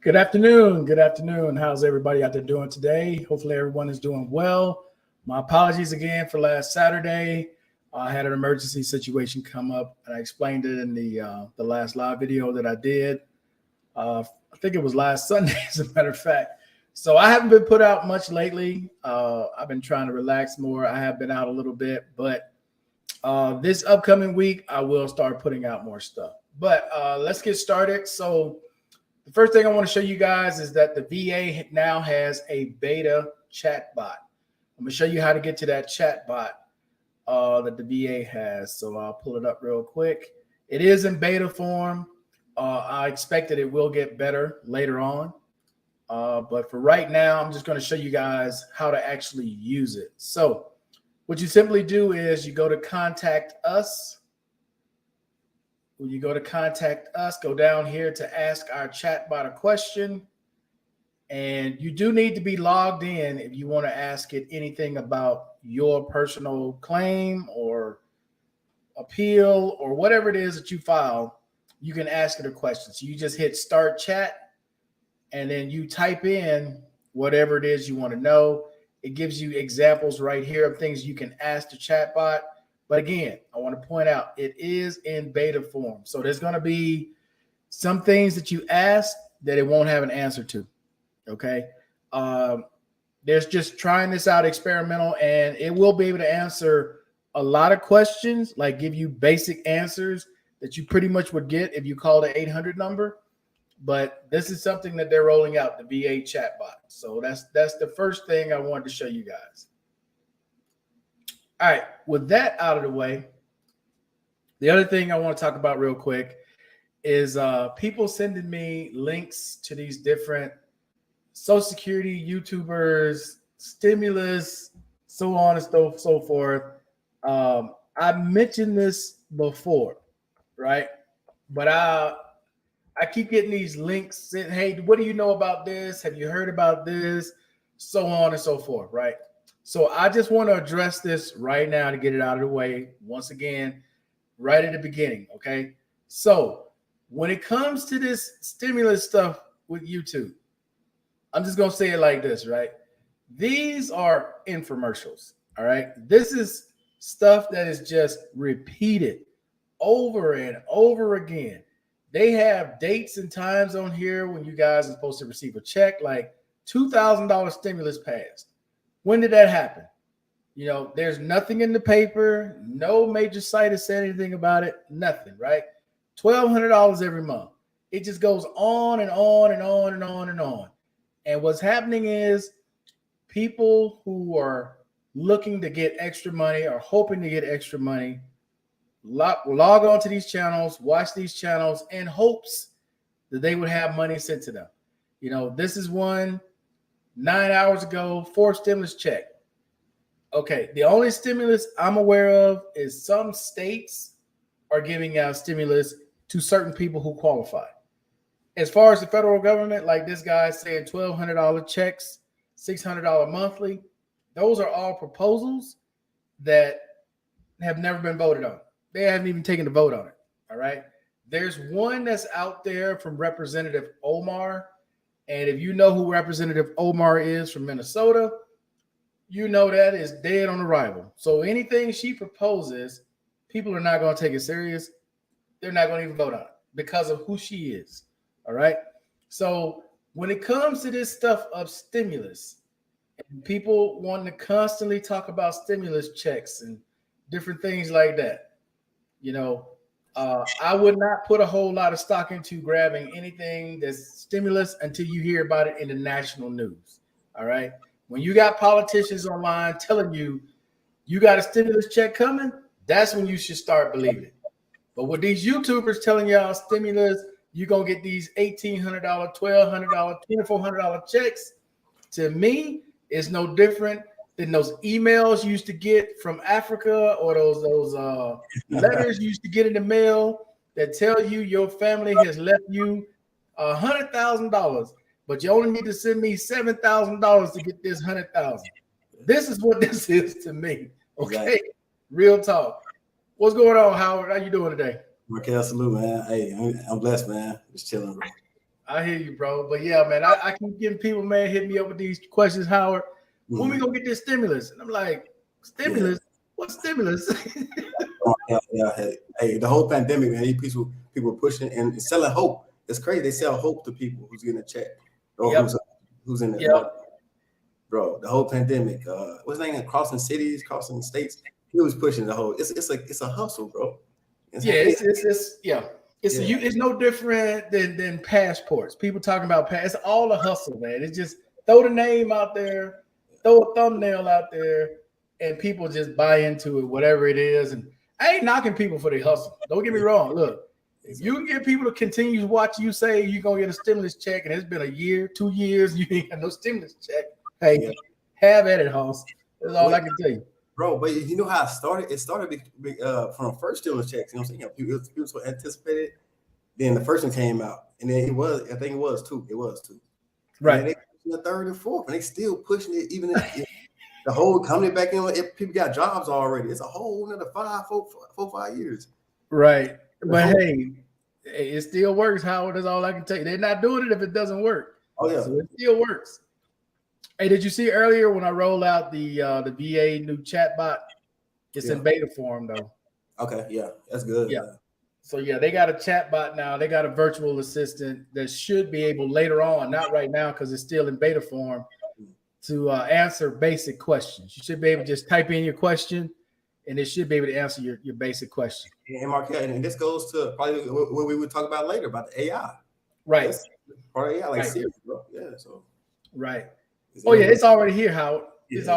Good afternoon. Good afternoon. How's everybody out there doing today? Hopefully everyone is doing well. My apologies again for last Saturday. I had an emergency situation come up, and I explained it in the last live video that I did. I think it was last Sunday, as a matter of fact. So I haven't been put out much lately. I've been trying to relax more. I have been out a little bit, but this upcoming week, I will start putting out more stuff. But let's get started. So the first thing I want to show you guys is that the VA now has a beta chat bot. I'm going to show you how to get to that chat bot that the VA has. So I'll pull it up real quick. It is in beta form. I expect that it will get better later on. But for right now, I'm just going to show you guys how to actually use it. So what you simply do is you go to Contact Us. When you go to Contact Us, go down here to ask our chatbot a question. And you do need to be logged in if you want to ask it anything about your personal claim or appeal or whatever it is that you file. You can ask it a question. So you just hit Start Chat, and then you type in whatever it is you want to know. It gives you examples right here of things you can ask the chatbot. But again, I want to point out it is in beta form. So there's going to be some things that you ask that it won't have an answer to. Okay. There's just trying this out experimental, and it will be able to answer a lot of questions, like give you basic answers that you pretty much would get if you call the 800 number. But this is something that they're rolling out, the VA chatbot. So that's the first thing I wanted to show you guys. All right, with that out of the way, the other thing I want to talk about real quick is people sending me links to these different Social Security YouTubers, stimulus, so on and so forth. I mentioned this before, right? But I keep getting these links saying, hey, what do you know about this? Have you heard about this? So on and so forth, right? So I just want to address this right now to get it out of the way. Once again, right at the beginning, okay? So when it comes to this stimulus stuff with YouTube, I'm just going to say it like this, right? These are infomercials, all right? This is stuff that is just repeated over and over again. They have dates and times on here when you guys are supposed to receive a check, like $2,000 stimulus passed. When did that happen? You know, there's nothing in the paper. No major site has said anything about it. Nothing, right? $1,200 every month. It just goes on and on and on and on and on. And what's happening is people who are looking to get extra money or hoping to get extra money log on to these channels, watch these channels in hopes that they would have money sent to them. You know, this is one 9 hours ago, 4 stimulus check. Okay, the only stimulus I'm aware of is some states are giving out stimulus to certain people who qualify. As far as the federal government, like this guy saying $1,200 checks, $600 monthly, those are all proposals that have never been voted on. They haven't even taken the vote on it, all right? There's one that's out there from Representative Omar. And if you know who Representative Omar is from Minnesota, you know that is dead on arrival. So anything she proposes, people are not going to take it serious. They're not going to even vote on it because of who she is. All right. So when it comes to this stuff of stimulus, and people want to constantly talk about stimulus checks and different things like that, you know, I would not put a whole lot of stock into grabbing anything that's stimulus until you hear about it in the national news. All right. When you got politicians online telling you got a stimulus check coming, that's when you should start believing it. But with these YouTubers telling y'all stimulus, you're going to get these $1,800, $1,200, $2,400 checks, to me, it's no different than those emails you used to get from Africa, or those letters you used to get in the mail that tell you your family has left you $100,000, but you only need to send me $7,000 to get this $100,000. This is what this is to me. Okay, exactly. Real talk. What's going on, Howard? How you doing today? Markel, salute, man. Hey, I'm blessed, man. Just chilling, bro. I hear you, bro. But yeah, man, I keep getting people, man, hit me up with these questions, Howard. When we gonna get this stimulus? And I'm like, stimulus? Yeah. What stimulus? Hey, the whole pandemic, man. These people pushing and selling hope. It's crazy. They sell hope to people who's getting a check or who's in the bro. The whole pandemic. What's his name? Crossing cities, crossing states. He was pushing the whole. It's a hustle, bro. It's no different than passports. People talking about it's all a hustle, man. It's just throw the name out there, throw a thumbnail out there, and people just buy into it, whatever it is. And I ain't knocking people for their hustle. Don't get me wrong. Look, if you can get people to continue to watch you say you're gonna get a stimulus check, and it's been a year, 2 years, you ain't got no stimulus check. Hey, have at it, house. That's all I can tell you. Bro, but you know how it started? It started from first stimulus checks. You know what I'm saying? People so anticipated. Then the first one came out, and then I think it was two. It was two. Right. And they the third and fourth, and they still pushing it. Even if the whole coming back in, if people got jobs already, it's a whole another 5 years. Right. But hey, it still works, Howard. That's all I can tell you. They're not doing it if it doesn't work. Oh yeah. So it still works. Hey, did you see earlier when I rolled out the VA new chatbot? It's in beta form though. Okay, yeah, that's good. Yeah. So yeah, they got a chatbot now. They got a virtual assistant that should be able later on, not right now because it's still in beta form, to answer basic questions. You should be able to just type in your question, and it should be able to answer your basic question. And Mark, and this goes to probably what we would talk about later about the AI. Right. That's part of AI, like Siri, bro. Yeah. So. Right. Oh yeah, it's already here, Howard. It's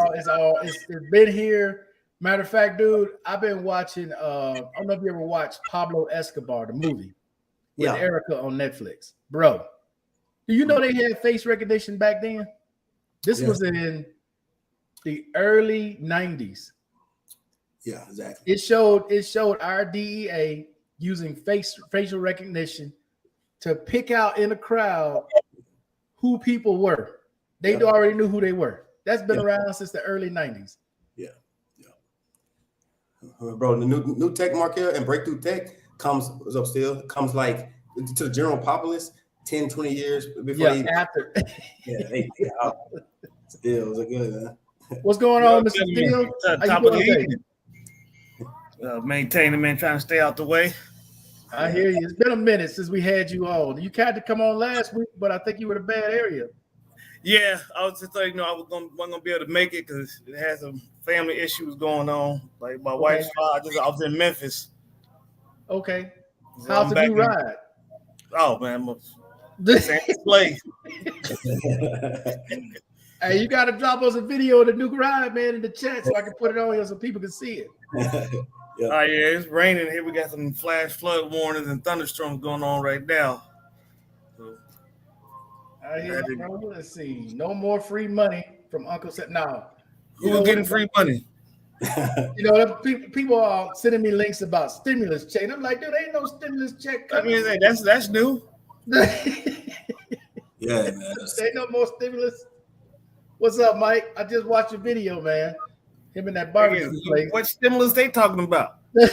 been here. Matter of fact, dude, I've been watching. I don't know if you ever watched Pablo Escobar, the movie with Erica on Netflix, bro. Do you know they had face recognition back then? This was in the early 90s. Yeah, exactly. It showed our DEA using facial recognition to pick out in a crowd who people were. They already knew who they were. That's been around since the early 90s. Yeah. Bro, the new tech market and breakthrough tech comes like to the general populace 10, 20 years before after. Still is good, man. What's going on, Mr. Steele? Top of the evening. Maintaining, man, trying to stay out the way. I hear you. It's been a minute since we had you on. You tried to come on last week, but I think you were in a bad area. Yeah, I was just thinking, I wasn't gonna be able to make it because it had some family issues going on. Like my wife's father, I was in Memphis. Okay. So how's the new ride? Oh man, play. Hey, you gotta drop us a video of the new ride, man, in the chat so I can put it on here so people can see it. It's raining here. We got some flash flood warnings and thunderstorms going on right now. So, I hear you, bro. Let's see. No more free money from Uncle Seth. Now, who's getting free money? You know, people are sending me links about stimulus check. I'm like, dude, ain't no stimulus check coming. I mean, that's new. Yeah, man. Ain't no more stimulus. What's up, Mike? I just watched a video, man. Him in that barbecue place. What stimulus they talking about? Well,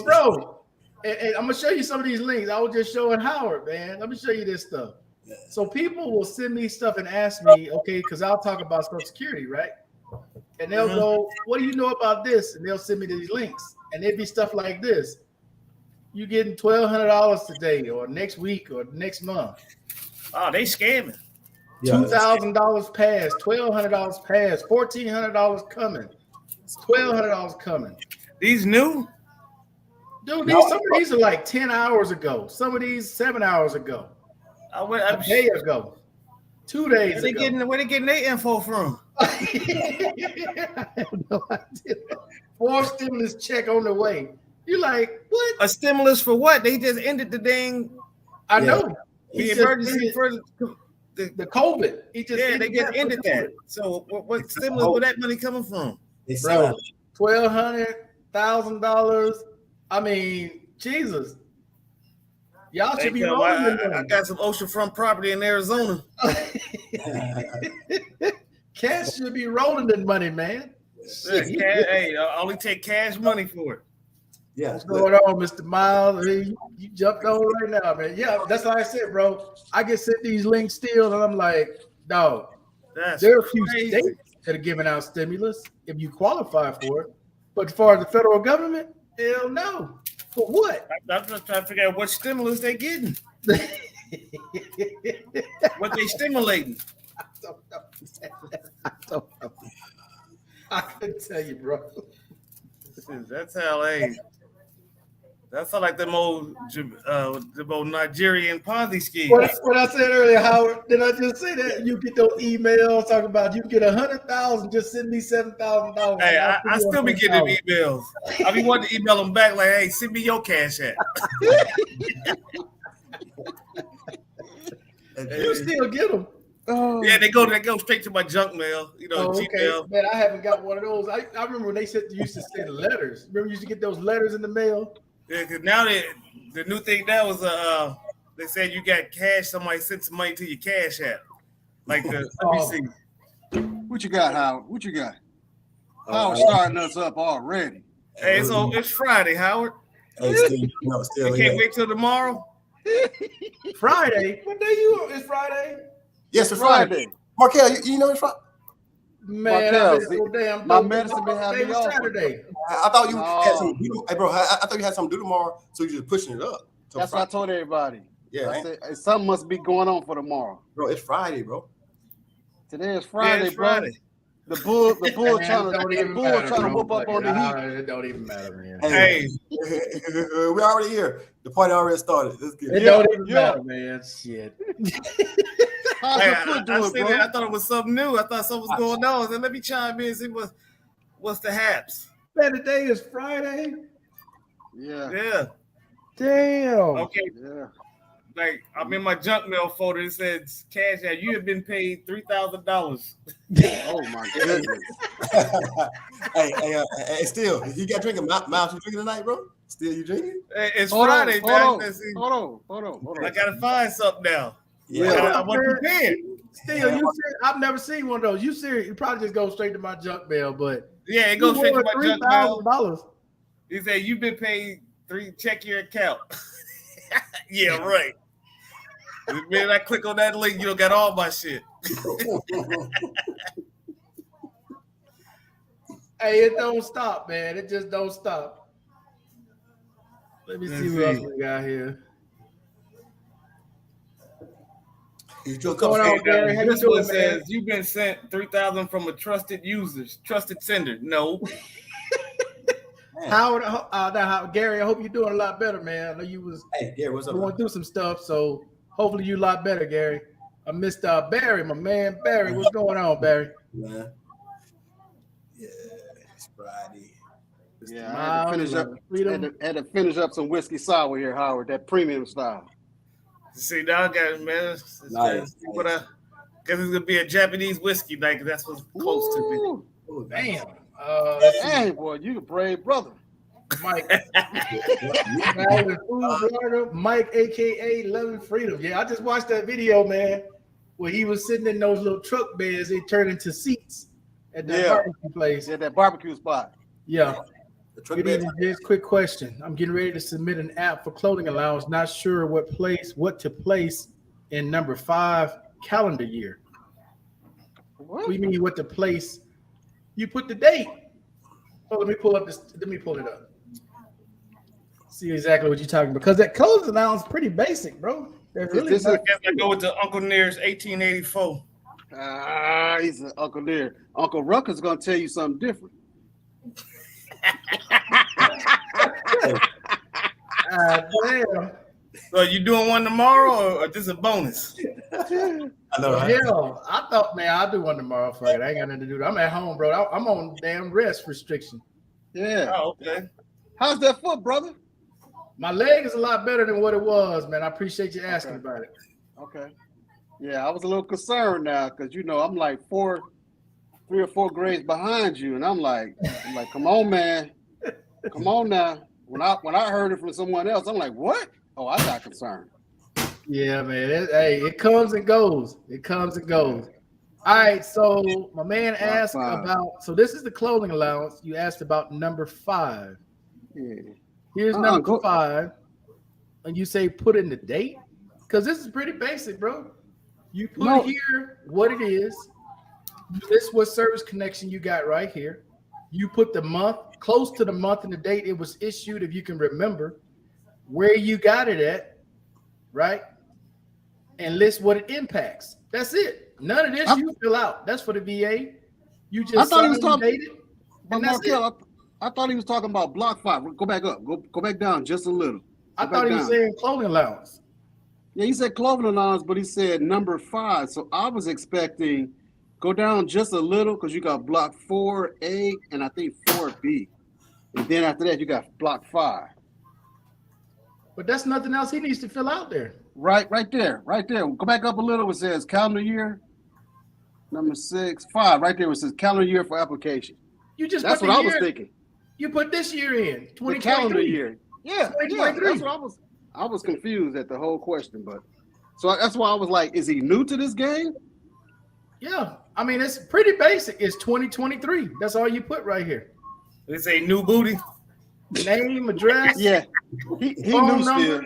bro, and I'm gonna show you some of these links. I was just showing Howard, man. Let me show you this stuff. Yeah. So people will send me stuff and ask me, okay, because I'll talk about Social Security, right? And they'll go, what do you know about this? And they'll send me these links. And it'd be stuff like this. You getting $1,200 today or next week or next month. Oh, they scamming. $2,000 passed, $1,200 passed, $1,400 coming, $1,200 coming. These new? Dude, some of these are like 10 hours ago. Some of these 7 hours ago. A day ago. 2 days ago. Where they getting their info from? I have no idea. 4 stimulus check on the way. You're like, what? A stimulus for what? They just ended the dang. I know. The emergency for the COVID. They just ended that. So what stimulus where that money coming from? Bro, $1,200, $1,000. I mean, Jesus. Y'all should be rolling. I got some oceanfront property in Arizona. Cash should be rolling in money, man. Hey, I only take cash money for it. Yeah, what's going on, Mr. Miles? You jumped on right now, man. Yeah, that's like I said, bro. I get sent these links still, and I'm like, dog. There are a few states that are giving out stimulus if you qualify for it, but as far as the federal government, hell no. For what? I'm just trying to figure out what stimulus they're getting. What they stimulating? I don't know. I couldn't tell you, bro. That's how that's how like the old Nigerian Ponzi scheme. What I said earlier, Howard, did I just say that? You get those emails talking about you get 100,000, just send me $7,000. Hey, I still be getting emails. I be wanting to email them back like, hey, send me your cash app. You still get them. Oh. Yeah, they go straight to my junk mail. Okay. Gmail. Man, I haven't got one of those. I remember when they used to send letters. Remember you used to get those letters in the mail? Yeah, because now the new thing now was they said you got cash. Somebody sent some money to your cash app. Like let me see. What you got, Howard? What you got? Howard starting us up already. Hey, so it's Friday, Howard. Hey, still. You can't wait till tomorrow. Friday? What day it's Friday? Yes, it's Friday. Markel, you know it's Friday. Man, my medicine been having me off. Saturday. I thought you had something to do. Hey, bro, I thought you had something to do tomorrow, so you're just pushing it up. That's what I told everybody. Yeah, I said something must be going on for tomorrow. Bro, it's Friday, bro. Today is Friday, it's Friday. Bro. The bull trying to whoop up on the heat. It don't even matter, man. Hey, we're already here. The party already started. Let's get it. Don't even matter, man. Shit. I thought it was something new. I thought something was going on. So let me chime in and see what's the haps. Man, today is Friday. Yeah. Damn. Okay. Yeah. Like I'm in my junk mail folder. It says, "Cash out. You have been paid $3,000." Oh my goodness. hey, still, you got drinking? Miles, you drinking tonight, bro? Still, you drinking? Hey, it's Friday, man. Hold on. I gotta find something now. Yeah, I wasn't prepared. Still, I've never seen one of those. You serious? You probably just go straight to my junk mail, but yeah, it goes straight to my junk mail. $3,000. He said you've been paid check your account. Yeah, right. The minute I click on that link, you don't got all my shit. Hey, it don't stop, man. It just don't stop. Let me see what else we got here. This one says you've been sent $3,000 from a trusted sender. No. Howard, Gary, I hope you're doing a lot better, man. I know you was going through some stuff, so hopefully you a lot better, Gary. I missed Barry, my man. Barry, what's going on, Barry? Man. Yeah, it's Friday. I had to finish up some whiskey sour here, Howard, that premium style. See, now I got it, man. Nice. Guess it's gonna be a Japanese whiskey night because that's what's close to me. Oh, damn. Dang, boy, you a brave brother. Mike. Mike, aka Loving Freedom. Yeah, I just watched that video, man, where he was sitting in those little truck beds. They turned into seats at that barbecue place. Yeah, that barbecue spot. Yeah. Good evening, just quick question. I'm getting ready to submit an app for clothing allowance. Not sure what to place in number 5 calendar year. What do you mean what to place? You put the date. Oh, let me pull it up. See exactly what you're talking about. Because that clothing allowance is pretty basic, bro. I go with the Uncle Near's 1884. He's an Uncle Near. Uncle Rucker's gonna tell you something different. Damn. So you doing one tomorrow or just a bonus? I know. Right? Hell, I thought, man, I'll do one tomorrow. Fuck it. I ain't got nothing to do. I'm at home, bro. I'm on damn rest restriction. Yeah. Oh, okay. How's that foot, brother? My leg is a lot better than what it was, man. I appreciate you asking about it. Okay. Yeah, I was a little concerned now because I'm like 3 or 4 grades behind you, and I'm like, come on, man, come on now. When I heard it from someone else, I'm like, what? Oh, I got concerned. Yeah, man. It comes and goes. It comes and goes. All right, so my man asked about. So this is the clothing allowance. You asked about number 5. Yeah. Here's number 5, and you say put in the date because this is pretty basic, bro. You put here what it is. This is what service connection you got right here. You put the month, close to the month and the date it was issued, if you can remember, where you got it at, right? And list what it impacts. That's it. None of this you fill out. That's for the VA. You just thought he was talking. Dated, But Markel, I thought he was talking about block 5. Go back up. Go back down just a little. I thought he was saying clothing allowance. Yeah, he said clothing allowance, but he said number 5. So I was expecting go down just a little because you got block 4A and I think 4B. And then after that, you got block 5. But that's nothing else he needs to fill out there. Right there. Go back up a little. It says calendar year, number 6, 5. Right there, it says calendar year for application. That's what I was thinking. You put this year in 2023. The calendar year. Yeah, that's what I was confused at the whole question, but so that's why I was like, is he new to this game? Yeah, I mean it's pretty basic. It's 2023. That's all you put right here. They say new booty. Name, address. Yeah, he phone new number, still.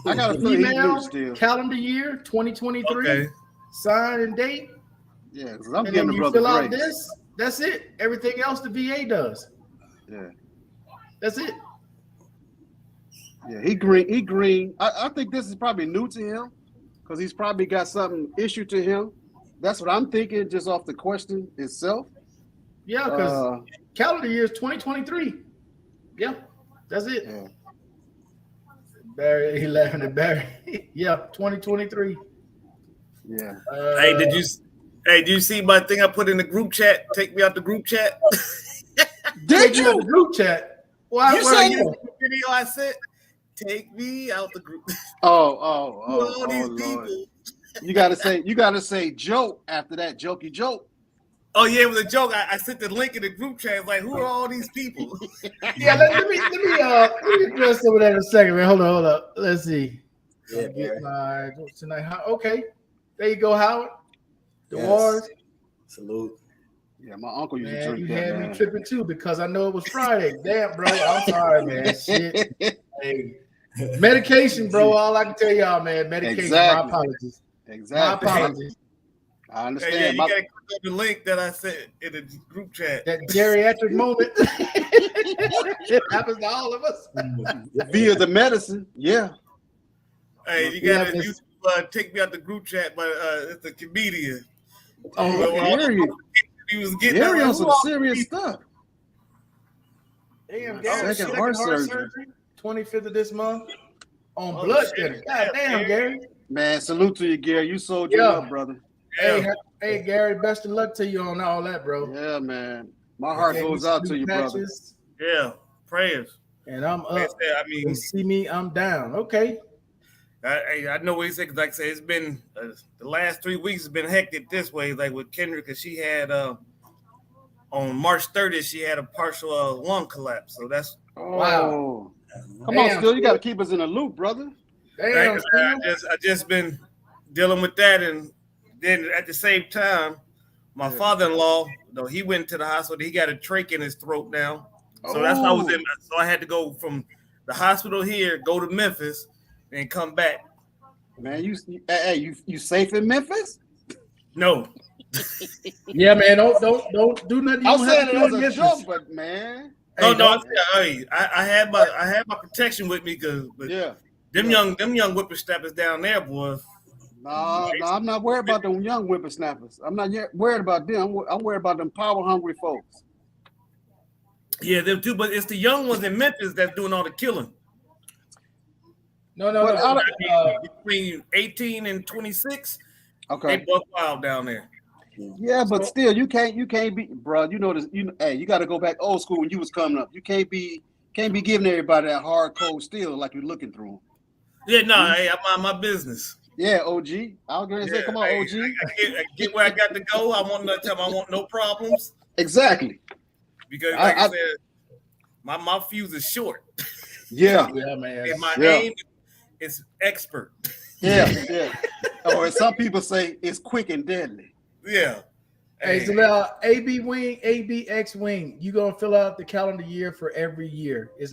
I got to feel he new still. Calendar year 2023. Okay. Sign and date. Yeah, because I'm and getting then you fill out this. That's it. Everything else the VA does. Yeah, that's it. Yeah, he green. I think this is probably new to him because he's probably got something issued to him. That's what I'm thinking just off the question itself. Yeah, because calendar year is 2023. Yeah, that's it. Yeah. Barry, he laughing at Barry. Yeah, 2023. Yeah. Hey, did you see my thing I put in the group chat? Take me out the group chat. Did you? The group chat? Why? You saw the video I sent? Take me out the group. Oh, these people. You gotta say joke after that jokey joke. Oh yeah, it was a joke. I sent the link in the group chat. Like, who are all these people? Yeah, let me address some of that in a second, man. Hold up. Let's see. Yeah, get my tonight. Okay, there you go, Howard. The Wars. Salute. Yeah, my uncle used to drink you that. had man. me tripping too because I know it was Friday. Damn, bro. I'm sorry, man. Shit. Hey, medication, bro. All I can tell y'all, man. Medication. Exactly. My apologies. Exactly. My apologies. I understand. Hey, yeah, you gotta click on the link that I sent in the group chat. That geriatric moment. It happens to all of us. Via the medicine. Yeah. Hey, you gotta take me out the group chat, but it's a comedian. Oh, he was getting on some serious stuff. Damn, Gary. Second heart surgery. 25th of this month on blood thinner. God damn, Gary. Man, salute to you, Gary. You sold your up, brother. Yeah. Hey, Gary, best of luck to you on all that, bro. Yeah, man. My heart goes out to you, brother. Yeah, prayers. And I'm up. I mean, see me, I'm down. Okay. I know what he said, because like I said, it's been the last 3 weeks has been hectic this way. Like with Kendrick, because she had on March 30th, she had a partial lung collapse. So that's wow. Come on, Still, you got to keep us in the loop, brother. Damn, I just been dealing with that, and then at the same time, my father-in-law, though he went to the hospital, he got a trach in his throat now. So that's why I was in. So I had to go from the hospital here, go to Memphis, and come back. Man, you safe in Memphis? No. Yeah, man. Don't do nothing. I was saying it was a joke, but man. No. I had my protection with me because them young whippersnappers down there, boy. No, I'm not worried about them young whippersnappers. I'm not worried about them. I'm worried about them power hungry folks. Yeah, them too, but it's the young ones in Memphis that's doing all the killing. No. Between 18 and 26, Okay. they buck wild down there. Yeah, but still, you can't be, bro. You know this. Hey, you got to go back old school when you was coming up. You can't be giving everybody that hard code steel like you're looking through them. Yeah, no, hey, I mind my business. Yeah, OG. I was gonna say, come on, OG. I get where I got to go. I want no time. I want no problems. Exactly. Because, like I said, my fuse is short. Yeah, man. And my aim is expert. Yeah. Or as some people say, it's quick and deadly. Yeah. Hey, so AB wing, ABX wing. You gonna fill out the calendar year for every year. It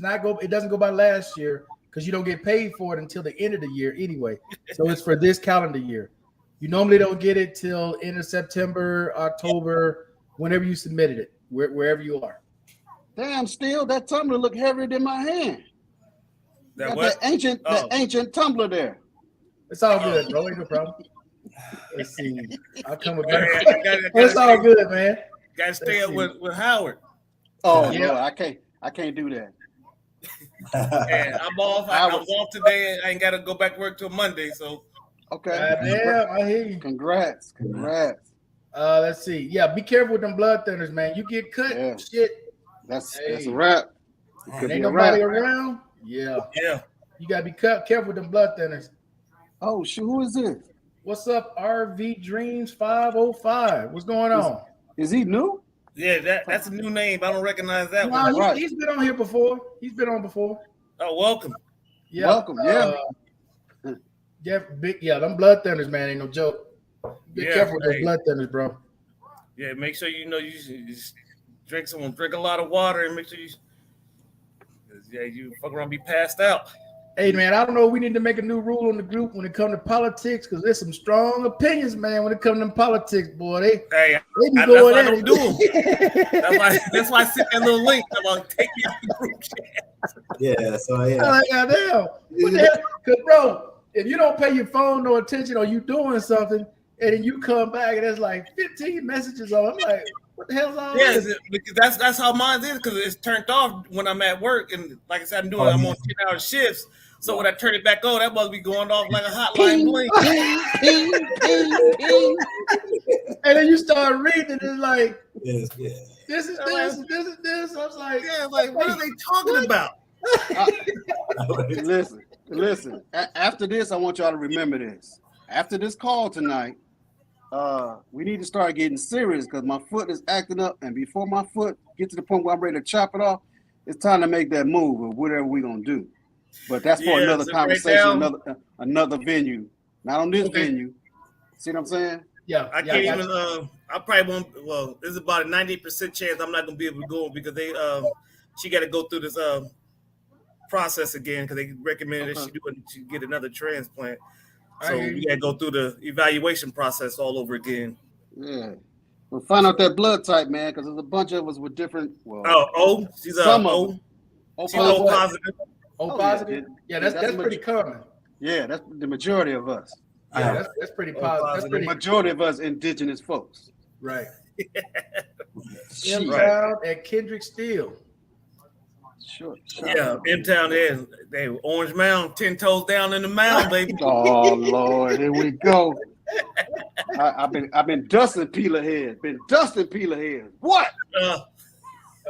doesn't go by last year because you don't get paid for it until the end of the year anyway. So it's for this calendar year. You normally don't get it till end of September, October, whenever you submitted it, wherever you are. Damn, still that tumbler look heavier than my hand. That ancient tumbler there. It's all good, bro. Ain't no problem. Let's see. I'll come with better. It's all good, man. Gotta stay up with Howard. Oh no, I can't do that. And I'm off. I was off today. I ain't gotta go back to work till Monday. So okay. Damn, I hear you. Congrats. Let's see. Yeah, be careful with them blood thinners, man. You get cut, shit. That's a wrap. Ain't nobody around. Yeah. You gotta be careful with them blood thinners. Oh shoot, who is this? What's up, RV Dreams 505? What's going on? Is he new? Yeah, that's a new name. I don't recognize that one. Right. He's been on here before. Oh, welcome. Yeah. Welcome. Them blood thinners, man, ain't no joke. Be careful with those blood thinners, bro. Yeah, make sure you just drink a lot of water and make sure you fuck around, be passed out. Hey, man, I don't know. We need to make a new rule on the group when it comes to politics because there's some strong opinions, man, when it comes to politics, boy. They be going at it. That's why I sent that little link about taking the group chat. Yeah, so yeah. Like, goddamn. What the hell? Because, bro, if you don't pay your phone no attention or you doing something and then you come back and there's like 15 messages on, I'm like, what the hell's all this? Because that's how mine is because it's turned off when I'm at work. And like I said, I'm on 10-hour shifts. So when I turn it back on, that must be going off like a hotline bling. And then you start reading it, it's like, this is this. I was like, what are they talking about? Listen. After this, I want y'all to remember this. After this call tonight, we need to start getting serious because my foot is acting up. And before my foot gets to the point where I'm ready to chop it off, it's time to make that move or whatever we're going to do. But that's for another conversation, another venue. Not on this venue. See what I'm saying? Yeah. I can't even. I probably won't. Well, there's about a 90% chance I'm not gonna be able to go because she got to go through this process again because they recommended that she get another transplant. So we got to go through the evaluation process all over again. Yeah. We'll find out that blood type, man, because there's a bunch of us with different. Well, O. She's O. She's O positive. O positive? Yeah, that's pretty common. Yeah, that's the majority of us. Yeah, that's pretty positive. The majority of us indigenous folks. Right. M-Town at Kendrick Steele. Sure. Yeah, M-Town there. They Orange Mound, 10 toes down in the mound, baby. Oh Lord, here we go. I've been dusting peeler heads. What?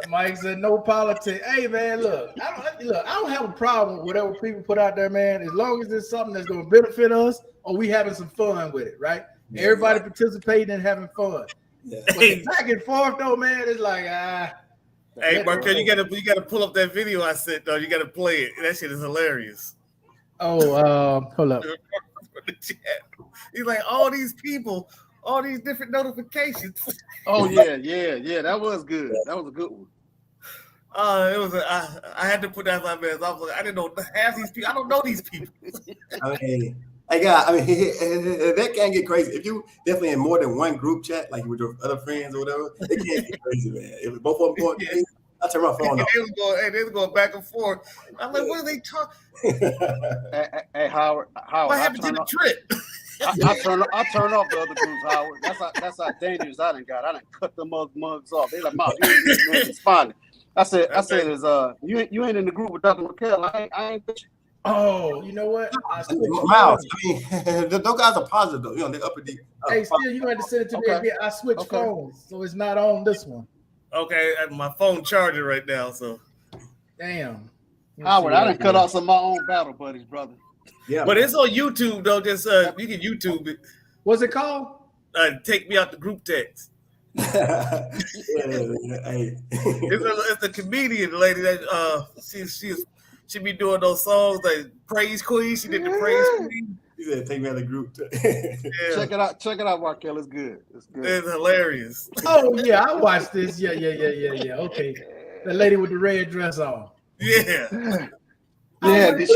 Mike said no politics. Hey man, look, I don't have a problem with whatever people put out there, man. As long as it's something that's going to benefit us, or we having some fun with it, right? Yeah, everybody participating and having fun. Yeah. But the back and forth though, man, it's like Hey, Markel, you gotta pull up that video I sent though. You gotta play it. That shit is hilarious. Oh, hold up. He's like all these people. All these different notifications. Oh yeah. That was good. That was a good one. It was. I had to put that on my bed. I was like, I didn't know half these people. I don't know these people. That can get crazy. If you definitely in more than one group chat, like with your other friends or whatever, it can get crazy, man. If both of them going crazy, I turn my phone off. They was going back and forth. I'm like, what are they talking? Hey, Howard. What happened to the trip? I turn off the other groups, Howard. That's how dangerous I done got. I done cut them mugs off. They like, Mom, you ain't responding. I said, is you ain't in the group with Dr. McKell. I ain't with you. Oh, you know what? Miles. I mean, those guys are positive though. You know, they're upper deep. Hey, still, you gonna have to send it to me again. I switched phones, so it's not on this one. Okay, my phone charging right now, so. Damn. Howard, I done cut off some of my own battle buddies, brother. Yeah, but it's on YouTube though. Just you can YouTube it. What's it called? Take me out the group text. It's a comedian lady that she be doing those songs like Praise Queen. She did the Praise Queen. You said take me out of the group. Yeah. Check it out, Markel. It's good. It's good. It's hilarious. Oh yeah, I watched this. Yeah. Okay, the lady with the red dress on. Yeah. Yeah, with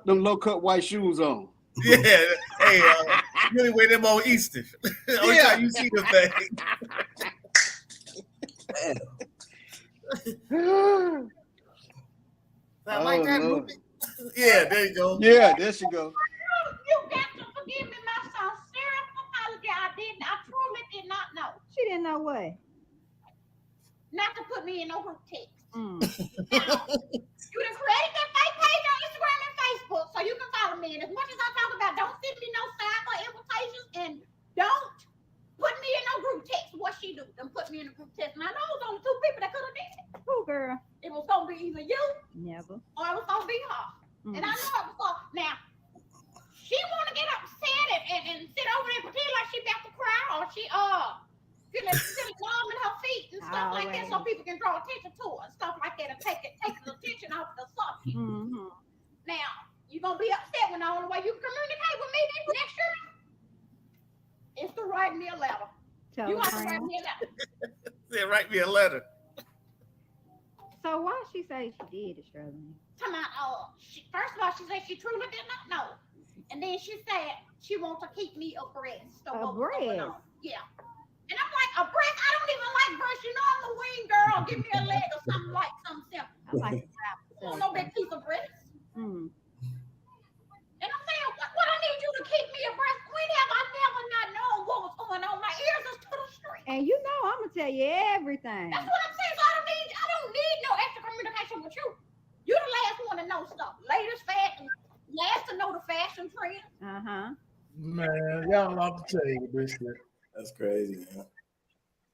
them low cut white shoes on. Yeah, hey, you only wear them on Easter. Only time you see the thing. I like that movie. Yeah, there you go. Yeah, there she go. You got to forgive me, my sincere apology. I truly did not know. She didn't know what? Not to put me in no group text. Mm. Now, you done created that fake page on Instagram and Facebook, so you can follow me. And as much as I talk about don't send me no cyber invitations and don't put me in no group text, what she do? Done put me in a group text. And I know it was only two people that could have did it. Who, girl? It was gonna be either you Never. or it was gonna be her. And I know it was gonna. Now, she wanna get upset and sit over there and pretend like she about to cry, or she feeling numb in her feet and stuff like that, so people can draw attention to her and stuff like that and take the attention off the subject. Mm-hmm. Now, you're gonna be upset when the only way you can communicate with me next year is to write me a letter. You have to write me a letter. Say, write me a letter. So why she say she did it, Shirley? First of all, she said she truly did not know. And then she said she wants to keep me abreast. Abreast? Yeah. And I'm like, abreast? I don't even like breast. You know I'm a wing girl. Give me a leg or something simple. I like No big piece of breast. Mm. And I'm saying, what I need you to keep me abreast. Queen, have I never not known what was going on? My ears is to the street. And you know I'm gonna tell you everything. That's what I'm saying. So I don't need no extra communication with you. You're the last one to know stuff. Latest fashion, last to know the fashion trend. Man, y'all love to tell you this shit. That's crazy, man.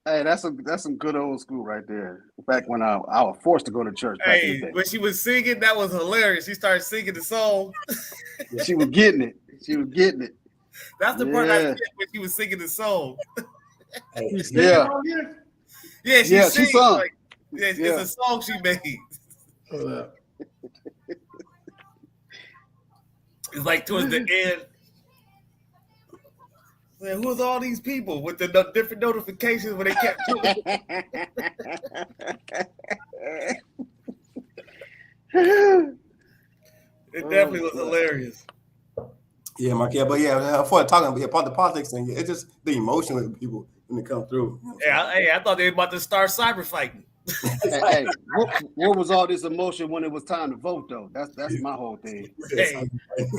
Hey, that's some good old school right there. Back when I was forced to go to church. Hey, when she was singing, that was hilarious. She started singing the song. She was getting it. That's the part I get when she was singing the song. Yeah, she sung. Like, it's a song she made. It's like towards the end. Man, who's all these people with the different notifications when they kept doing It definitely was hilarious. Yeah, Mark. Yeah, but before talking about the politics thing, it's just the emotion with people when they come through. I thought they were about to start cyber fighting. Hey, what was all this emotion when it was time to vote, though? That's my whole thing. Hey,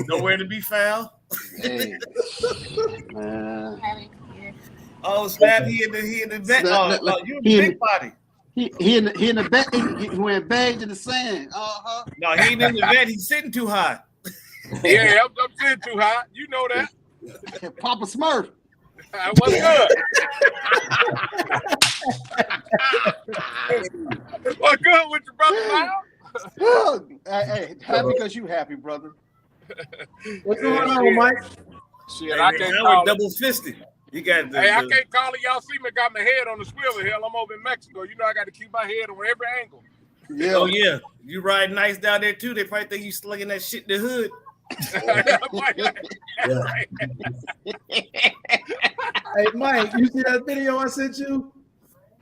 nowhere to be found. Hey, man. Oh snap! He in the vet. You in the big body. He in the vet. He went bags in the sand. No, he ain't in the vet. He's sitting too high. Yeah, I'm sitting too high. You know that. Papa Smurf. What's good? What's good with your brother, Miles? Hey, happy because you happy, brother. What's going on, Mike? Shit, I can't call double fisted. You got the, I can't call it. Y'all see me got my head on the swivel here. I'm over in Mexico. You know I got to keep my head on every angle. Yeah. Oh yeah, you ride nice down there too. They probably think you slinging that shit in the hood. Hey, Mike, you see that video I sent you?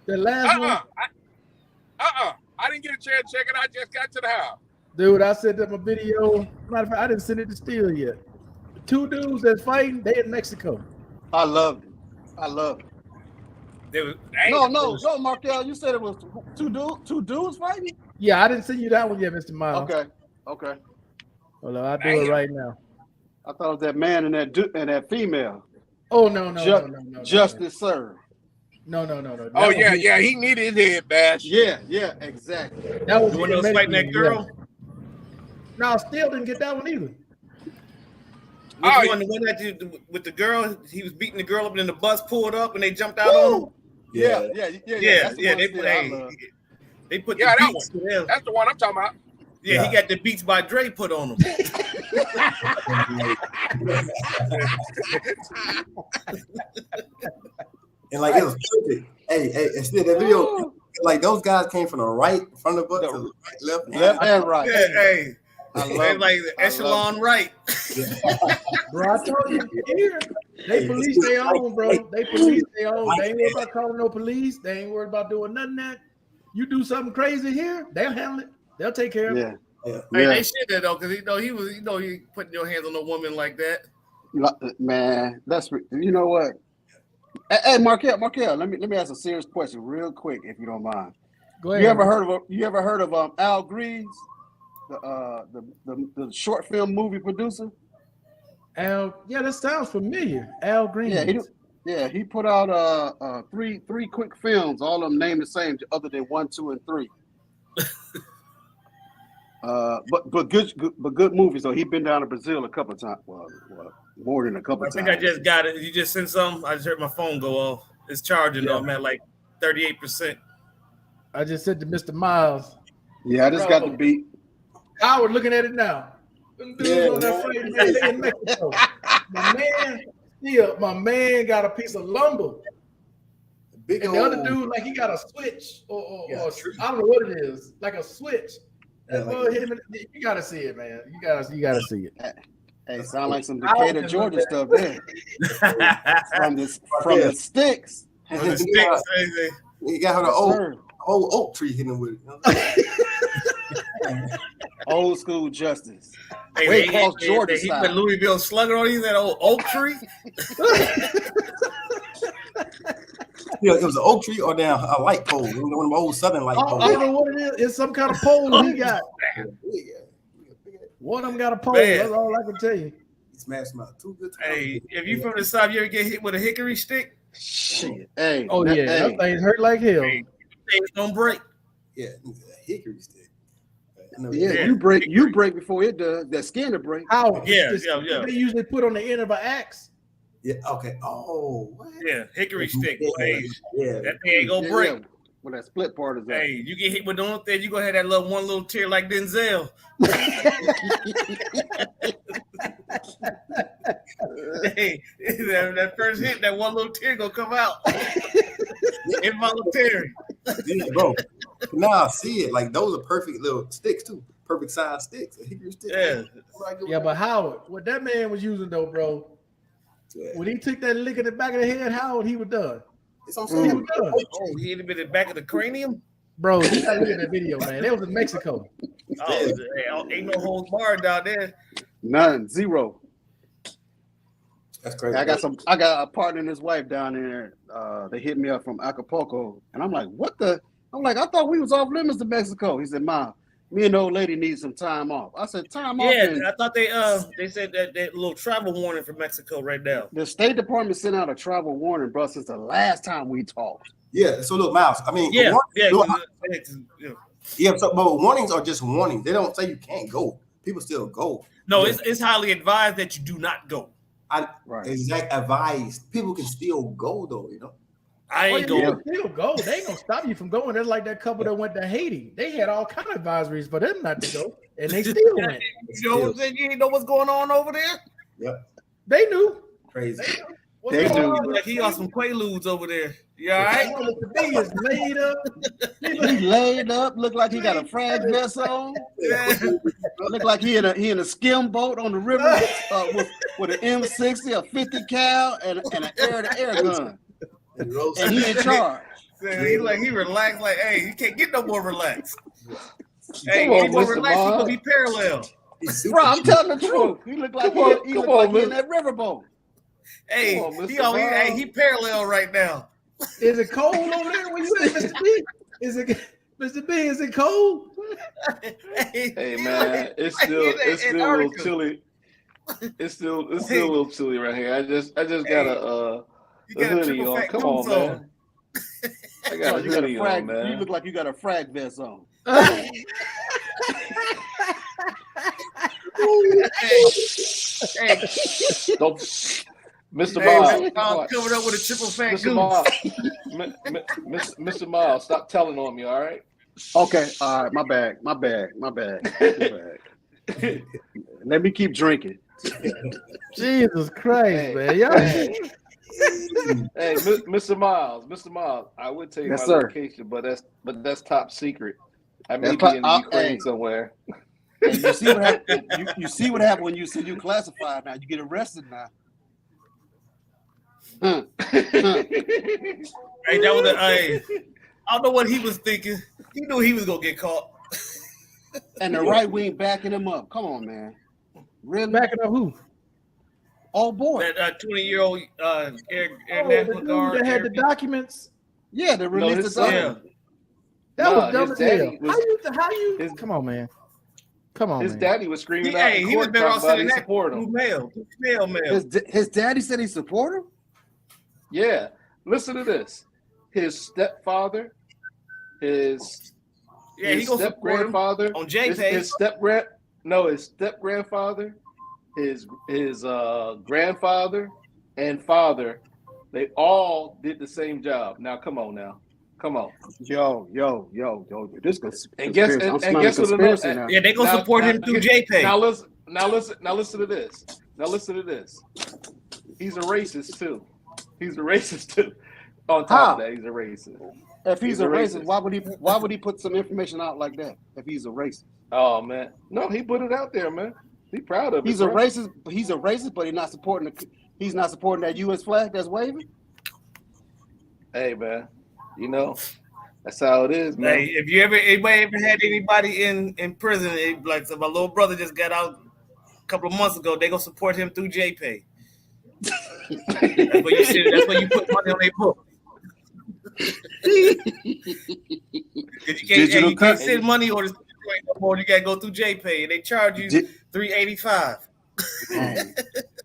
The last one? I didn't get a chance to check it. I just got to the house. Dude, I sent them a video. Matter of fact, I didn't send it to Steele yet. The two dudes that's fighting, they in Mexico. I loved it. No, Markel, you said it was two dudes fighting? Yeah, I didn't send you that one yet, Mr. Miles. Okay. Hold on, I'll do it right now. I thought it was that man and that female. Oh, no. Justice served. No. Oh, yeah, he needed his head bashed. Yeah, exactly. That was the one that was fighting that girl? No, still didn't get that one either. Which one? The one that with the girl, he was beating the girl up, and then the bus pulled up, and they jumped out on him. Yeah. They put Yeah, the that beats. one. Yeah. That's the one I'm talking about. Yeah, he got the Beats by Dre put on him. And like it was perfect. Hey, and still that video, like those guys came from the right, from the bus to the right, left and right. Yeah, hey. I They love like the echelon right. Bro, I told you here. They police their own, bro. They police their own. They ain't worried about calling no police. They ain't worried about doing nothing that. You do something crazy here, they'll handle it. They'll take care of it. Hey, they should have though, because he putting your hands on a woman like that. Man, that's you know what. Hey, Markel, let me ask a serious question real quick, if you don't mind. Go ahead. You ever heard of Al Greaves, the short film movie producer? Al, yeah, that sounds familiar. Al Green. He put out three quick films, all of them named the same, other than 1, 2, and 3. But good movies though. He's been down to Brazil a couple of times. Well, more than a couple of times. I think I just got it. You just sent some. I just heard my phone go off. It's charging though. I'm at like 38%. I just said to Mr. Miles. Yeah, I just got the beat. Howard looking at it now. Them dudes on that frame, they in Mexico. My man got a piece of lumber. And the other dude, like he got a switch or I don't know what it is, like a switch. Hit him you gotta see it, man. You gotta see it. Hey, sound like some Decatur, Georgia stuff there. from the sticks. From the sticks, he got her the whole oak tree hitting with it. Old school justice. Hey, Way across Georgia he side. put Louisville Slugger on you, that old oak tree. Yeah, it was an oak tree or down a light pole. One of them old southern light poles. I don't know what it is. It's some kind of pole he got. One of them got a pole. Man. That's all I can tell you. He smashed my two good. Hey, if you from the South, you ever get hit with a hickory stick? Shit. Hey. Oh yeah, that thing's hurt like hell. Hey, things don't break. Yeah, a hickory stick. Yeah, you break before it does. That skin to break. How? Yeah. They usually put on the end of an axe. Yeah. Okay. Oh. What? Yeah, hickory stick. Hey, Yeah. that thing ain't gonna break. Yeah. When that split part is Hey, you get hit with the only thing, you gonna have that one little tear like Denzel. Hey, that first hit, that one little tear gonna come out. Involuntary. Yeah, bro. Now I see it. Like those are perfect little sticks too. Perfect size sticks. A hickory stick. Yeah. Yeah, but Howard, what that man was using though, bro, when he took that lick in the back of the head, Howard, he was done. It's on he was done. Oh, he hit him in the back of the cranium? Bro, you gotta look at that video, man. That was in Mexico. Oh, ain't no holds barred down there. None, zero. That's crazy. I got a partner and his wife down there. They hit me up from Acapulco, and I'm like, what the? I'm like, I thought we was off limits to Mexico. He said, "Mom, me and the old lady need some time off." I said, "Time off." Yeah, I thought they said that little travel warning for Mexico right now. The State Department sent out a travel warning, bro, since the last time we talked. Yeah. So look, Miles. I mean, yeah. So, but warnings are just warnings. They don't say you can't go. People still go. No, it's highly advised that you do not go. Exact advised. People can still go though, you know. I ain't going. Still go. They ain't gonna stop you from going. It's like that couple that went to Haiti. They had all kind of advisories for them not to go, and they still went. You know what I'm saying? You didn't know what's going on over there? Yep. They knew. Crazy. They do. Like he got some Quaaludes over there. You all right? He is laid up. He laid up. Look like he got a frag vest on. Yeah. Look like he in a skim boat on the river with an M60, a 50 cal, and an air-to-air gun. And he in charge. He relaxed. Like, hey, you can't get no more relaxed. Hey, Come on, any more Mr. relaxed, you Mom. gonna be parallel. Bro, I'm telling the truth. He looked like he in that riverboat. Hey, Come on, he parallel right now. Is it cold over there when you at Mr. B? Mr. B, is it cold? Hey man, it's still a little chilly. It's still a little chilly right here. I just got a hoodie on. Come on, man. I got a hoodie on, man. You look like you got a frag vest on. Hey, don't, Mr. Miles. Covered up with a triple fat Mr. Miles. Mr. Miles, stop telling on me, all right? Okay, all right, my bad. Let me keep drinking. Jesus Christ, man. Y'all. Hey, Mr. Miles, I would tell you my location, but that's top secret. I may be in Ukraine somewhere. And you see what happened. You see what happened when you see you classified. Now you get arrested now. Hey, that was I don't know what he was thinking. He knew he was gonna get caught. And the right wing backing him up. Come on, man. Really? Backing up who? Oh boy. That 20-year-old Air National the Guard dude that had the documents. Yeah, they released the document. That was dumb as hell. How you? Come on, man. Come on. His daddy was screaming out. Hey, he was better off sitting that through mail. His daddy said he support him? Yeah. Listen to this. His stepfather, his step grandfather on JPay. His step grandfather, his grandfather and father, they all did the same job. Now come on now. Come on. Yo. This and guess what now. Yeah, they gonna support him through JPay. Now listen to this. He's a racist too. On top of that, he's a racist. If he's a racist, why would he put some information out like that? If he's a racist. Oh man. No, he put it out there, man. He proud of it. He's a racist, but he's not supporting that US flag that's waving. Hey man. You know, that's how it is, man. Hey, if anybody ever had anybody in prison, like so my little brother just got out a couple of months ago, they gonna support him through JPay. That's where you put money on their book. You can't send money or you gotta go through JPay, and they charge you $3.85.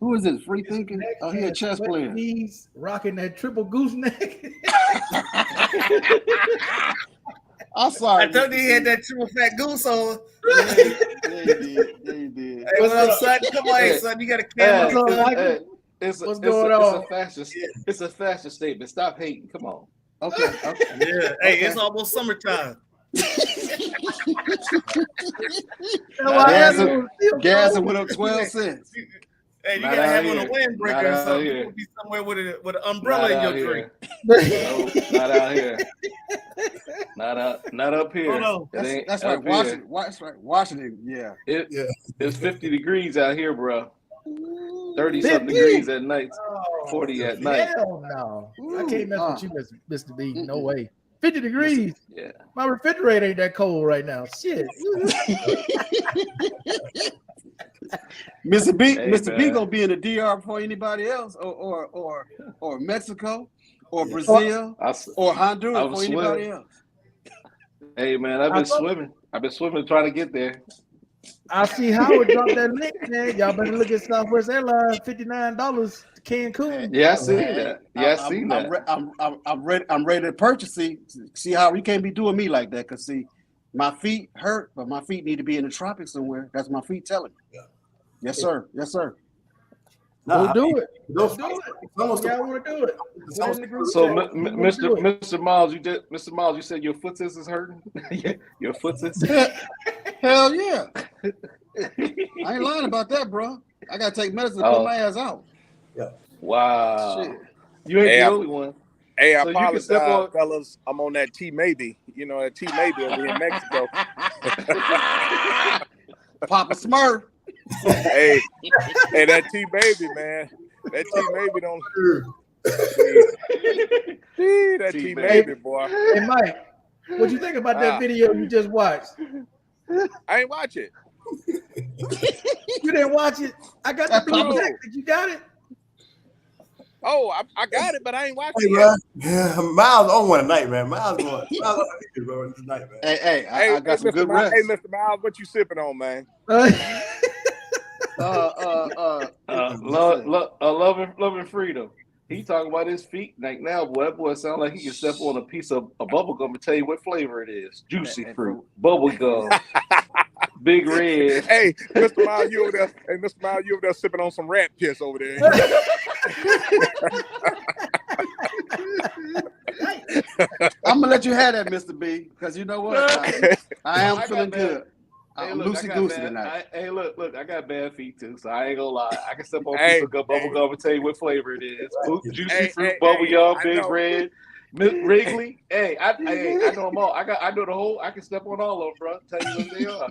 Who is this? Free thinking? Oh, he a chess player. He's rocking that triple gooseneck. I'm sorry. I told you he had that triple fat goose on. Yeah, he did. Hey, what's up, son? Come on, son. You got a camera. What's going on? It's a fashion statement. Stop hating. Come on. Okay. Yeah. Hey, it's almost summertime. Gas went up 12 cents. Hey, you gotta have on a windbreaker, so you will be somewhere with an umbrella in your drink. No, not out here. Not up here. Oh, no. That's right. Washington. Yeah. It's 50 degrees out here, bro. 30-something degrees at night. 40 at night. Hell no. I can't mess with you, Mr. B. No way. 50 degrees. Yeah. My refrigerator ain't that cold right now. Shit. Mr. B gonna be in the DR before anybody else, or Mexico, or Brazil, or Honduras before anybody else. Hey man, I've been swimming trying to get there. I see Howard drop that link, man. Y'all better look at Southwest Airlines, $59 to Cancun. Yeah, I see that. Yeah, I seen that. I'm ready to purchase. See how you can't be doing me like that, because see, my feet hurt, but my feet need to be in the tropics somewhere. That's my feet telling me. Yeah. Yes, sir. Yes, sir. We'll do it. Let's do it. Yeah, I want to do it. So, Mr. Miles, you said your footsies is hurting. Your footsies. Hell yeah. I ain't lying about that, bro. I gotta take medicine to put my ass out. Yeah. Wow. Shit. You ain't the only one. Hey, I apologize, fellas. I'm on that T maybe. You know, that T maybe over in Mexico. Papa Smurf. Hey, that T baby, man. That T baby don't. That T baby, boy. Hey, Mike, what you think about that video you just watched? I ain't watch it. You didn't watch it? I got the blue jacket. You got it? Oh, I got it, but I ain't watching it. Yeah, Miles on one tonight, man. Miles on tonight, man. Hey, I got some good rest. Hey, Mr. Miles, what you sipping on, man? Love and freedom. He talking about his feet. Like now, boy, that boy sound like he can step on a piece of a bubble gum and tell you what flavor it is. Juicy fruit, bubble gum. Big Red. Hey, Mr. Miles, you over there? Hey, Mr. Miles, you over there sipping on some rat piss over there? I'm gonna let you have that, Mr. B, because you know what? I am feeling good. I'm loosey goosey tonight. Hey, look, I got bad feet too, so I ain't gonna lie. I can step on a piece of bubble gum and tell you what flavor it is. Juicy fruit, bubble gum, Big Red, Wrigley. Hey, I know them all. I know the whole. I can step on all of them, bro. Tell you what they are.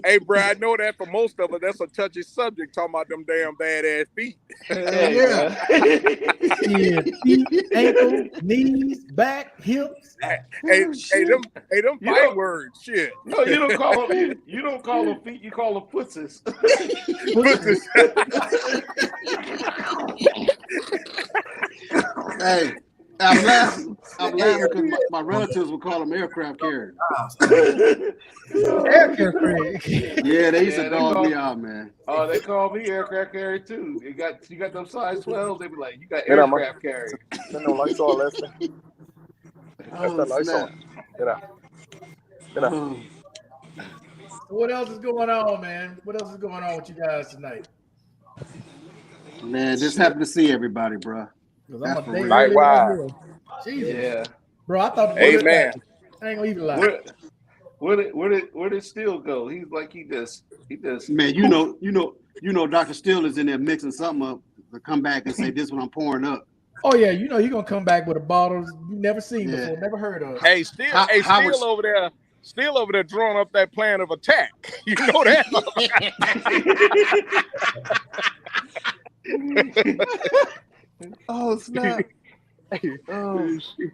Hey, bro, I know that for most of us, that's a touchy subject. Talking about them damn badass feet. Yeah. Feet, ankle, knees, back, hips. Hey, them fight words. Shit. No, you don't call them. You don't call them feet. You call them footsies. Hey. I'm laughing because my relatives would call them aircraft carriers. Aircraft carriers. Yeah, they used to dog me out, man. Oh, they call me aircraft carrier too. You got them size 12s. They be like, you got aircraft carrier. What else is going on, man? What else is going on with you guys tonight? Man, just happy to see everybody, bro. Likewise. Jesus. Yeah. Bro, I thought Amen. I ain't gonna even lie. Where did Steele go? He's like he just Man, you know Dr. Steele is in there mixing something up to come back and say this one I'm pouring up. Oh yeah, you know you're gonna come back with a bottle you never seen before, never heard of. Hey, Steele over there. Still over there drawing up that plan of attack. You know that. Oh snap! Oh shit!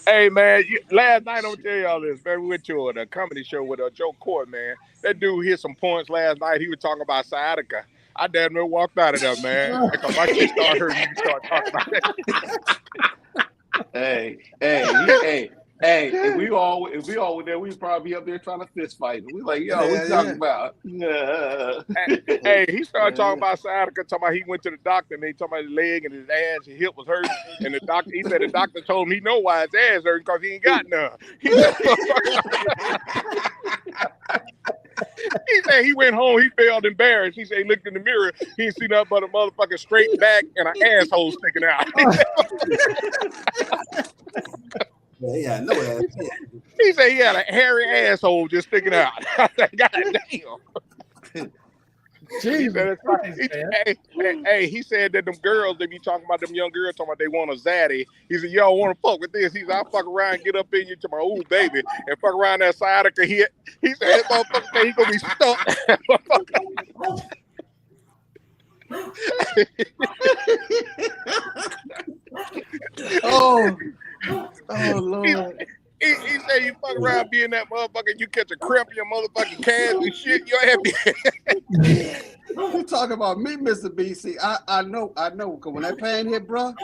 Hey man, last night I'm gonna tell y'all this. Man, we went to a comedy show with Joe Court. Man, that dude hit some points last night. He was talking about sciatica. I damn near walked out of there, man. Because my shit started hurting. You start talking about it. Hey, if we all were there, we'd probably be up there trying to fist fight. We like, yo, what you talking about? Hey, he started talking about sciatica, talking about he went to the doctor and they talking about his leg and his ass, his hip was hurting. And he said the doctor told him he know why his ass hurting because he ain't got none. He said he went home, he felt embarrassed. He said he looked in the mirror, he didn't see nothing but a motherfucking straight back and an asshole sticking out. Yeah, no ass. He said he had a hairy asshole just sticking out. I said, God damn. Jesus Christ, he said that them girls, they be talking about them young girls, talking about they want a zaddy. He said, y'all want to fuck with this? He said, I'll fuck around and get up in you to my ooh baby and fuck around that sciatica hit. He said, that motherfucker, he gonna be stuck. Oh Lord. He said you fuck around being that motherfucker, you catch a cramp in your motherfucking calves and shit, you're happy. You talking about me, Mr. BC? I know, because when that pain hit, bro,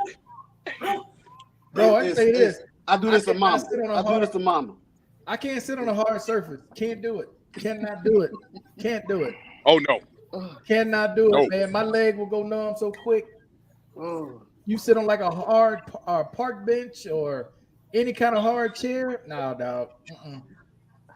I say this. I do this to mama. I can't sit on a hard surface. Can't do it. Cannot do it. Can't do it. Oh no. Cannot do it, man. My leg will go numb so quick. Oh. You sit on like a hard park bench or any kind of hard chair? No, dog.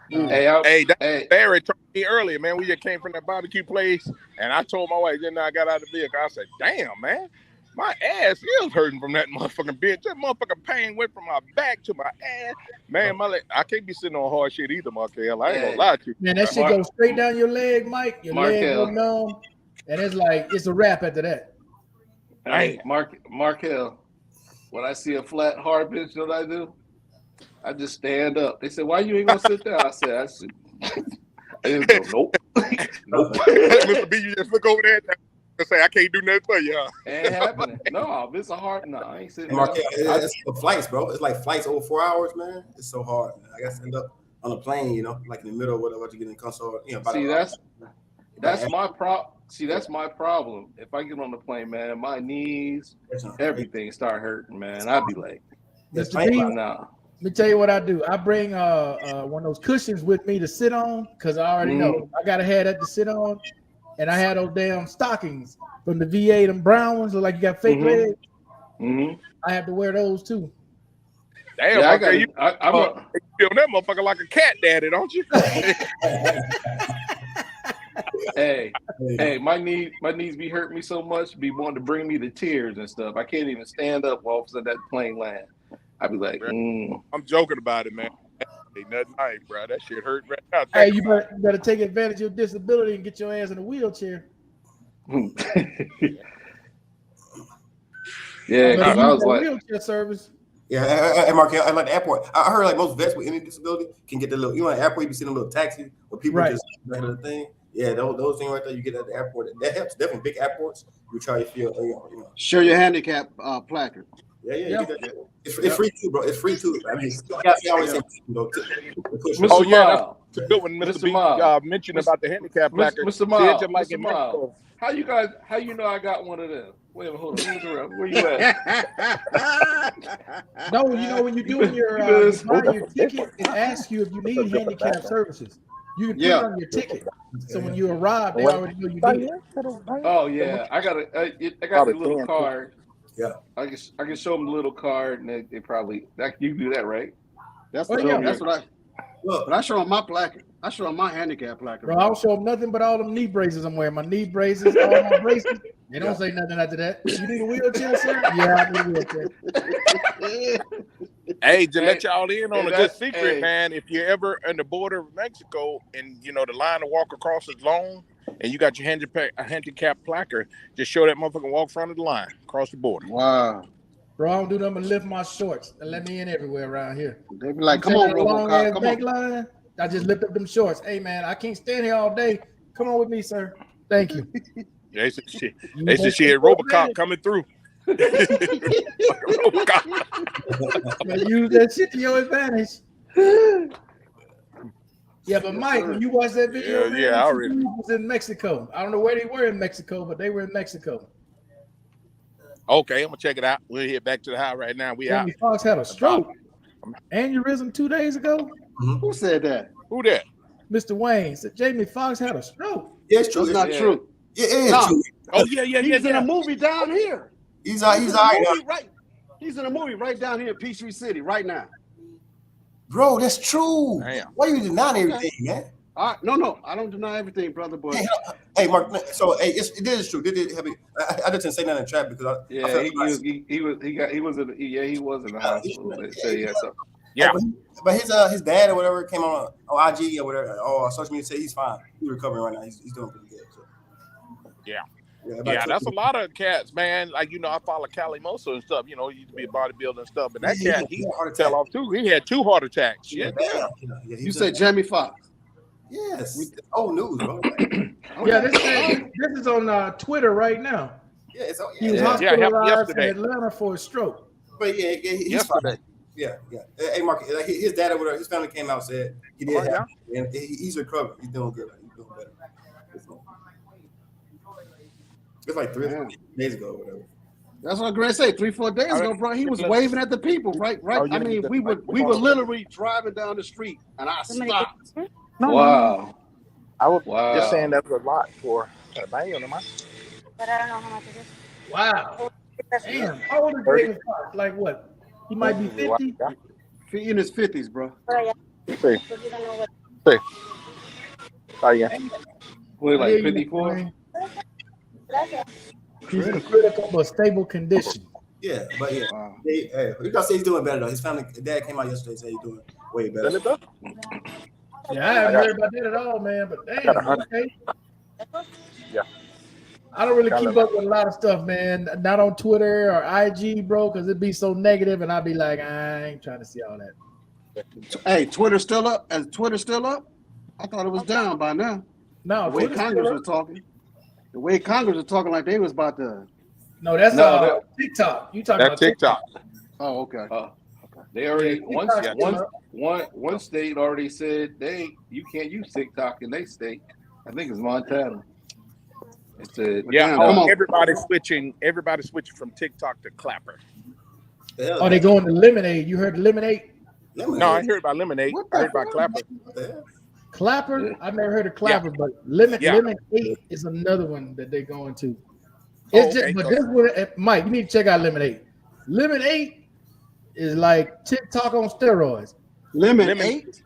Hey, Barry told me earlier, man. We just came from that barbecue place, and I told my wife, then I got out of the vehicle. I said, "Damn, man, my ass is hurting from that motherfucking bench. That motherfucking pain went from my back to my ass, man. My leg, I can't be sitting on hard shit either, Markel. I ain't gonna lie to you. Man, that shit goes straight down your leg, Mike. Your leg go numb, and it's a wrap after that. Hey, Markel, when I see a flat hard bench, you know what I do? I just stand up. They said, "Why you ain't gonna sit down?" I said, I just go, nope. Mr. B, you just look over there and say, I can't do nothing for you, huh? Ain't happening. No, if it's a hard, no, I ain't sitting Markel, it's the flights, bro. It's like flights over 4 hours, man. It's so hard, man. I got to end up on a plane, you know, like in the middle of whatever, you get in console. You know, see, that's my problem. See, that's my problem. If I get on the plane, man, my knees, everything start hurting, man. I'd be like, Mr. B, let me tell you what I do. I bring one of those cushions with me to sit on because I already know I gotta have that to sit on, and I had those damn stockings from the VA, them brown ones, look like you got fake legs. I have to wear those too. Damn, yeah, you feel that motherfucker like a cat daddy, don't you? Hey, my knees be hurting me so much, be wanting to bring me to tears and stuff. I can't even stand up while that plane land. I'd be like, I'm joking about it, man. Ain't nothing nice, bro. That shit hurt right now. Hey, you better take advantage of your disability and get your ass in a wheelchair. Yeah, because I was like, wheelchair service. Yeah, hey, Mark, I like the airport. I heard like most vets with any disability can get the little, you know, at the airport, you be seeing a little taxi where people just the thing. Yeah, those things right there you get at the airport. That helps. Definitely big airports. You try to feel, you know. Show your handicap placard. Yeah. It's free too, bro. It's free too. I mean, I always say, oh yeah, that's a good one, Mr. B. Mentioned about the handicap placard. Mr. Miles, how you know I got one of them? Wait a minute, hold on. Where you at? No, you know when you're doing your buying your ticket, it asks you if you need handicap services. You can put it on your ticket. So when you arrive, they already know you need it. Oh yeah, I got the little card. Yeah, I can show them the little card, and they probably you do that, right? That's what I. Look, but I show them my placard. I show them my handicap placard. Bro, I don't show them nothing but all them knee braces I'm wearing. My knee braces, all my braces. They don't say nothing after that. You need a wheelchair, sir? Yeah, I need a wheelchair. Hey, to let y'all in on a good secret, man. If you're ever on the border of Mexico and you know the line to walk across is long, and you got your handicap placard, just show that motherfucker and walk front of the line, across the border. Wow. Bro, I don't do nothing but lift my shorts and let me in everywhere around here. They be like, come on, Robocop, come on. Line, I just lift up them shorts. Hey, man, I can't stand here all day. Come on with me, sir. Thank you. They said shit. They said shit. Robocop coming through. Robocop. Use that shit to your advantage. Yeah, but Mike, when you watch that video, I already was in Mexico. I don't know where they were in Mexico, but they were in Mexico. Okay, I'm gonna check it out. We'll head back to the house right now. We out. Jamie Foxx had a stroke. Aneurysm 2 days ago. Who said that? Who that? Mr. Wayne said Jamie Foxx had a stroke. Yeah, it's true. It's not true. Yeah, it is true. Oh yeah. He's in a movie down here. He's all right. Right. He's in a movie right down here in Peachtree City right now. Bro, that's true. Damn. Why you denying everything, man? No, I don't deny everything, brother. But hey, Mark. So, it is true. I didn't say nothing in chat because he was in the hospital. But his dad or whatever came on IG or whatever or social media said he's fine. He's recovering right now. He's doing pretty good. So. Yeah, that's a lot of cats, man. Like, I follow Cali Moso and stuff. He used to be a bodybuilder and stuff. But that cat, he fell off too. He had 2 heart attacks. Yeah. You said Jamie Foxx. Yes. Old news, bro. Yeah, this is on Twitter right now. Yeah, he was hospitalized in Atlanta for a stroke. But he's fine. Yeah. Hey, Mark, his dad or whatever, his family came out and said he did have it, and he's recovering. He's doing good. He's doing better. It's like 3 or 4 days ago, or whatever. That's what Grant said. 3-4 days ago, bro. He was waving at the people, right? I mean, we were literally driving down the street, and I stopped. Wow. I was just saying that was a lot for a band, am I? But I don't know how much it is. Wow. Damn. How old is David Fox? Like what? He might be 50. In his 50s, bro. Oh yeah. What, like 54? He's in a critical but stable condition. Yeah, but you gotta say he's doing better though. His dad came out yesterday and said he's doing way better. Yeah, I haven't heard about that at all, man. But damn, okay. Yeah. I don't really keep up with a lot of stuff, man. Not on Twitter or IG, bro, because it'd be so negative, and I'd be like, I ain't trying to see all that. Hey, Twitter's still up? Is Twitter still up? I thought it was down by now. No, the way Congress was talking. The way Congress was talking like they was about to. No, that's TikTok. You talking about TikTok? Oh, okay. They already one state already said you can't use TikTok in their state. I think it's Montana. It said, everybody's switching from TikTok to Clapper. Oh, they going to Lemonade. You heard Lemonade? No, I heard about Lemonade. I heard about Clapper. Clapper? I've never heard of Clapper, but Lemonade is another one that they're going to. It's this one, Mike, you need to check out Lemonade. Lemonade is like TikTok on steroids. Lemon 8?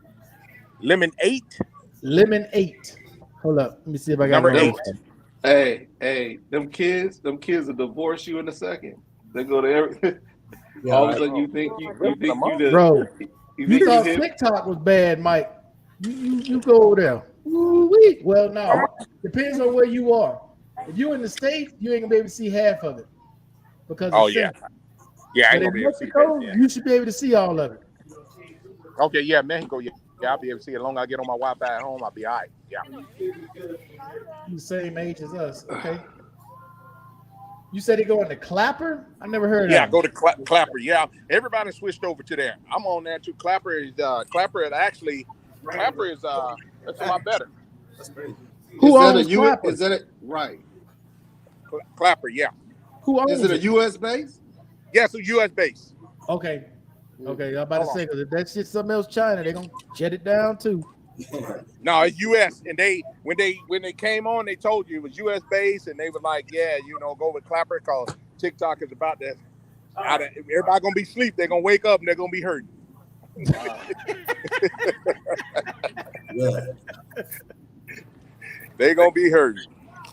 Lemon 8? Lemon 8. Hold up. Let me see if I got Number 8. Hey, them kids will divorce you in a second. They go to everything. All of a sudden, you think you bro. You thought TikTok was bad, Mike. You go over there. Ooh-wee. Well, no. Depends on where you are. If you're in the States, you ain't gonna be able to see half of it because Oh it's yeah, censored. yeah. I But ain't in gonna be able to see Mexico, that. Yeah. you should be able to see all of it. Okay, yeah, Mexico. Yeah, I'll be able to see it. As long as I get on my Wi-Fi at home, I'll be all right. Yeah. You the same age as us. Okay. You said he going to Clapper? I never heard of Yeah, him. go to Clapper. Yeah, everybody switched over to there. I'm on there too. Clapper is it's a lot better. That's crazy. Who owns Clapper? Is that it? Right. Clapper, yeah. Who owns Is it a U.S. base? Yeah, it's a U.S. base. Okay. Okay, I'm about to say, because if that shit's something else China, they're going to shut it down too. No, it's U.S. And when they came on, they told you it was U.S. based, and they were like, yeah, go with Clapper because TikTok is about to. Everybody gonna be asleep. They're gonna wake up and they're gonna be hurting. Yeah. They're gonna be hurting.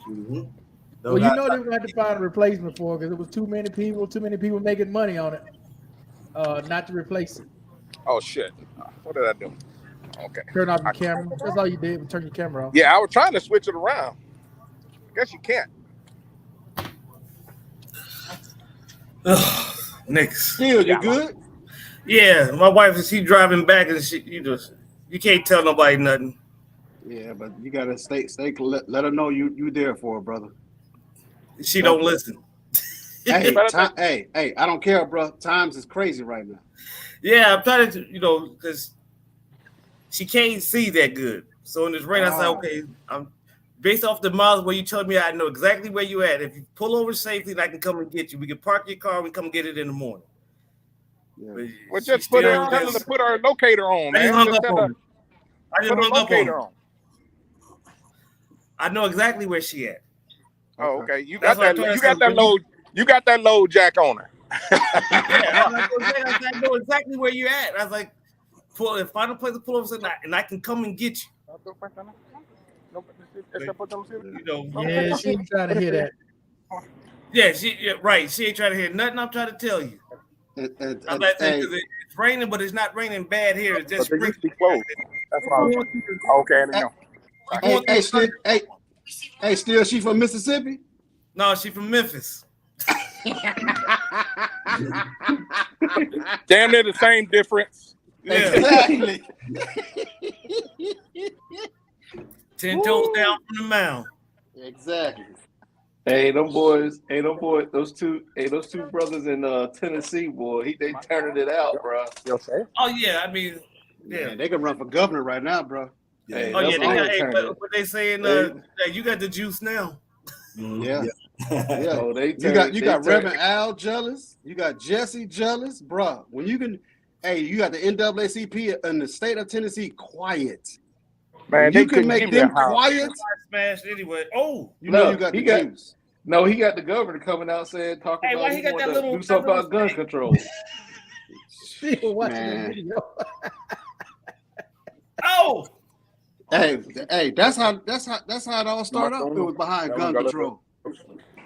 Mm-hmm. Well, you know they're going to have to find a replacement for it because it was too many people making money on it, not to replace it. Oh shit! What did I do? Okay. Turn off your camera. That's all you did. Turn your camera off. Yeah, I was trying to switch it around. I guess you can't. Nick. Still, you good? Yeah, my wife is driving back and you can't tell nobody nothing. Yeah, but you gotta stay. Let her know you there for her, brother. She don't listen. Hey, I don't care, bro. Times is crazy right now. Yeah, I'm trying to, because she can't see that good. So in this rain, I said, okay, I'm based off the miles where you told me, I know exactly where you at. If you pull over safely, I can come and get you. We can park your car. We come get it in the morning. Yeah. Well, just tell her to put our locator on, man. I just hung up on her. On. I know exactly where she at. Oh, okay. You got that load jack on her. Yeah, I know exactly where you're at. I was like, find a place to pull over and I can come and get you. Yeah, she ain't trying to hear that. Yeah, right. She ain't trying to hear nothing I'm trying to tell you. I'm like, it's raining, but it's not raining bad here. It's just spring. That's what I was okay. Hey, still she from Mississippi? No, she from Memphis. Damn near the same difference. Yeah. Exactly. 10 toes down from the mound. Exactly. Hey, those two brothers in Tennessee, boy, they turning it out, bro. Oh yeah, I mean, yeah, they can run for governor right now, bro. Hey, they got. But they saying that you got the juice now. Yeah. Oh, you got Reverend Al jealous. You got Jesse jealous, bro. When you can, you got the NAACP in the state of Tennessee quiet. Man, you can make them quiet. Smashed anyway. Oh, you got the juice. No, he got the governor coming out saying talking about why he got that little do something about gun control. Still watching the video. Oh. Hey, that's how it all started up. It was behind gun control.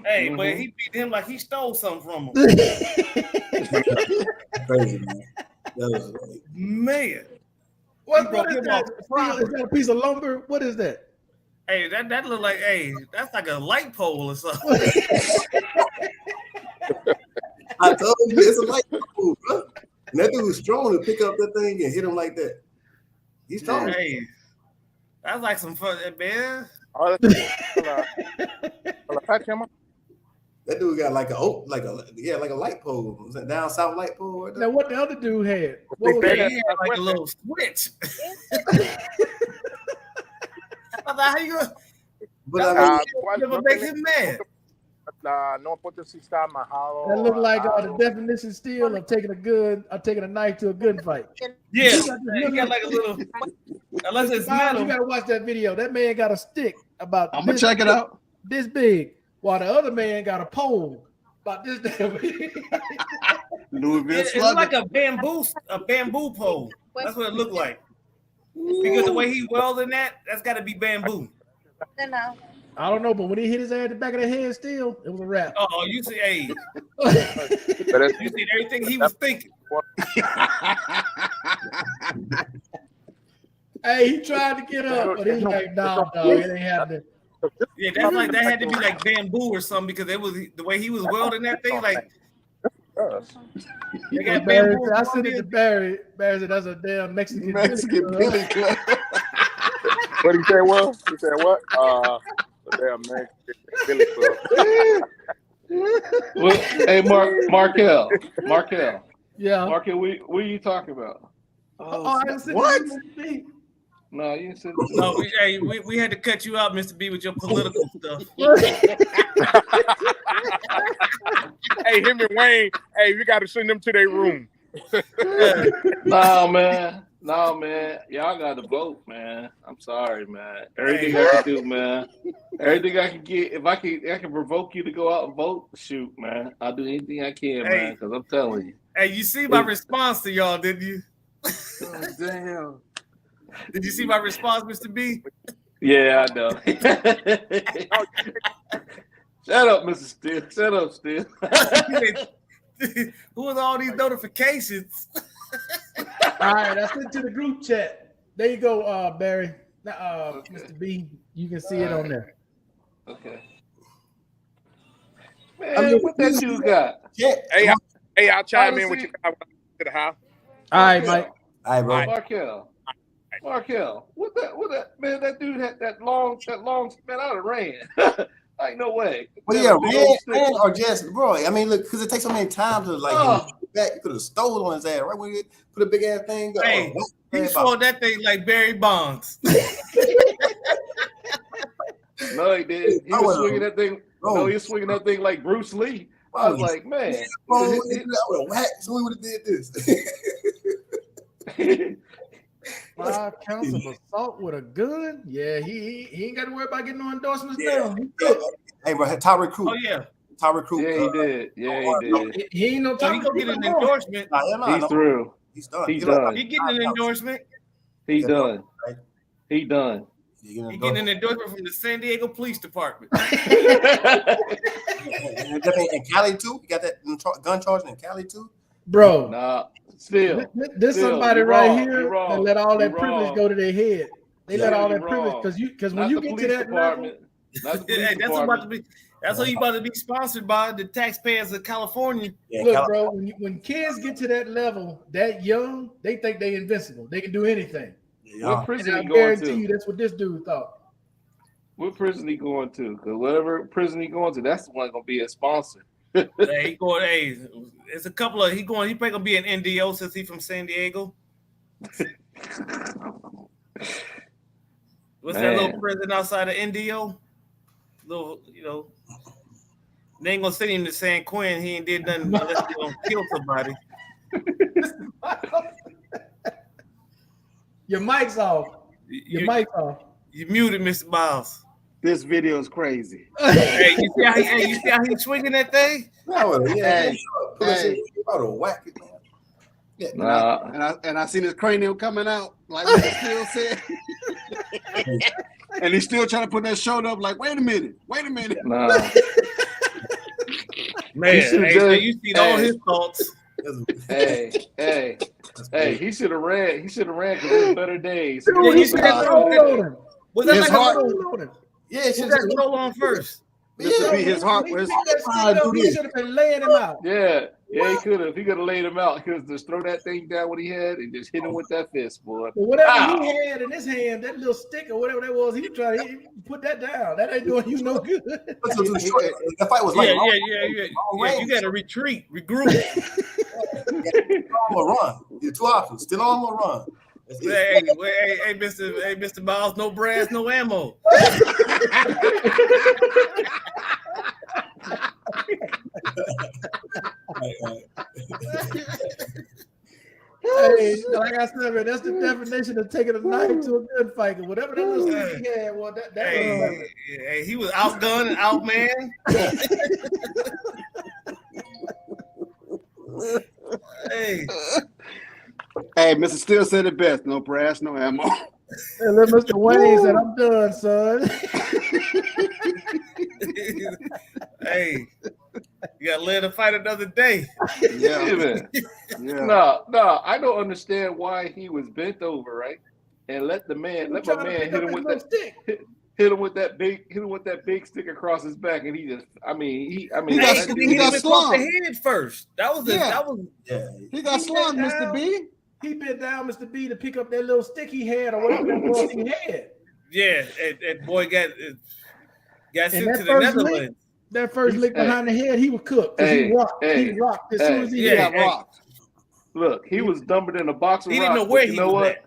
Hey, but he beat him like he stole something from him. Crazy, man. Man. What is that? Is that a piece of lumber? What is that? Hey, that look like, that's like a light pole or something. I told you it's a light pole, bro. And that dude was strong to pick up that thing and hit him like that. He's strong. Hey, that's like some fun, man. That dude got like a light pole. Was that down south light pole? Right now, what the other dude had? He had like a little switch. I thought, how you gonna? But make him mad. No potencia está majado. That look like the definition still of taking a knife to a gunfight. Yeah, he got like a little. Unless it's metal. You gotta watch that video. That man got a stick about. I'm gonna check it out. This big, while the other man got a pole about this damn big. It looked like a bamboo pole. That's what it looked like. Because the way he welding that's got to be bamboo. No. I don't know, but when he hit his ass at the back of the head, still, it was a wrap. Oh, you see, hey, you see everything he was thinking. Hey, he tried to get up, but he's like, nah, dog, it ain't happening. Yeah, that's like that had to be like bamboo or something because it was the way he was welding that thing. Like they got bamboo. I said it to Barry. Barry said that's a damn Mexican Billy Club. What he said? Well, he said what? Damn Mexican Billy Club. Well, hey, Markel. Yeah. Markel, what are you talking about? Oh, I said what? No, you said No, we had to cut you out, Mr. B, with your political stuff. Hey, him and Wayne. Hey, we got to send them to their room. No, man. Y'all got to vote, man. I'm sorry, man. Everything I can do, man. Everything I can get. If I can provoke you to go out and vote, shoot, man. I'll do anything I can, man. Because I'm telling you. Hey, you see my response to y'all, didn't you? Oh, damn. Did you see my response, Mr. B? Yeah, I know. Shut up, Mr. Steele. Shut up, Steele. Who was all these notifications? All right, I sent to the group chat. There you go, Barry. Mr. B, you can see it on there. Okay. Man, what that you got? Hey, I'll chime in with you guys to the house. All right, Mike. All right, bro. Markel, what that man? That dude had that long man. I'd have ran. Like no way. Well, yeah, ran or just, bro. I mean, look, because it takes so many times to like back. You could have stole on his ass, right? When you put a big ass thing. Hey, he swore that thing like Barry Bonds. No, he did. He was swinging that thing. No, he was swinging that thing like Bruce Lee. I was like, man, I would have whacked. So we would have did this. 5 counts of assault with a gun. Yeah, he ain't got to worry about getting no endorsements Yeah. now. Hey, bro, top recruit. Oh yeah, top recruit. Yeah, he did. Yeah, he did. He ain't no so he top gonna get recruit an no more. endorsement. He's through. He's done. He's done. He getting an endorsement. He done. He done. He getting an endorsement from the San Diego Police Department. In Cali too. You got that gun charge in Cali too, Bro. Nah, still. There's somebody right here that let all that privilege go to their head. They let all that privilege because when you get to that level, that's what you about to be sponsored by the taxpayers of California. Yeah, look, bro, when kids get to that level, that young, they think they invincible. They can do anything. What prison and I he going guarantee to? you that's what this dude thought. What prison he going to? Because whatever prison he going to, that's the one gonna be a sponsor. Hey, it's a couple of he probably gonna be an NDO since he's from San Diego. What's that little prison outside of NDO? Little, they ain't gonna send him to San Quentin. He ain't did nothing unless he gonna kill somebody. Your mic's off. Your mic's off. You muted, Mr. Miles. This video is crazy. Hey, you see how he's swinging that thing? Hey. About to whack it, man. Yeah, and I seen his cranium coming out, like what he still said. And he's still trying to put that shoulder up, like, wait a minute. Nah. Man, you see all his thoughts. Hey, he should have ran. He should have ran because there's better days. Dude, he should have rolled on him. Was that his like heart? On him. Yeah, Who got roll on first? Mr. B, his heart He was. should have been laying him out. Yeah, he could have. He could have laid him out. He could have just throw that thing down what he had and just hit him with that fist, boy. But whatever he had in his hand, that little stick or whatever that was, he tried to put that down. That ain't doing you no good. The fight was like Yeah. You got to retreat, regroup. on a run. You're 2 options. Still on a run. Hey, Mr. Miles, no brass, no ammo. Hey, like I said, man, that's the definition of taking a knife to a gunfight. Whatever that little stick he had, well, that hey, he was outgunned and outmanned. Hey, Mr. Steele said it best. No brass, no ammo. And then Mr. Wayne said, "I'm done, son." Hey, you gotta live to fight another day. Yeah. No, I don't understand why he was bent over, right? And let my man hit him with that stick. Hit him with that big stick across his back, and he just, he got slung the head first. That was he got slung, Mr. B. He bent down, Mr. B, to pick up that little stick he had or whatever that was he had. Yeah, that boy got sent to the Netherlands. That first lick behind the head, he was cooked. He rocked as soon as he got rocked. Look, he was dumping in a box of rocks. He didn't know where he was at.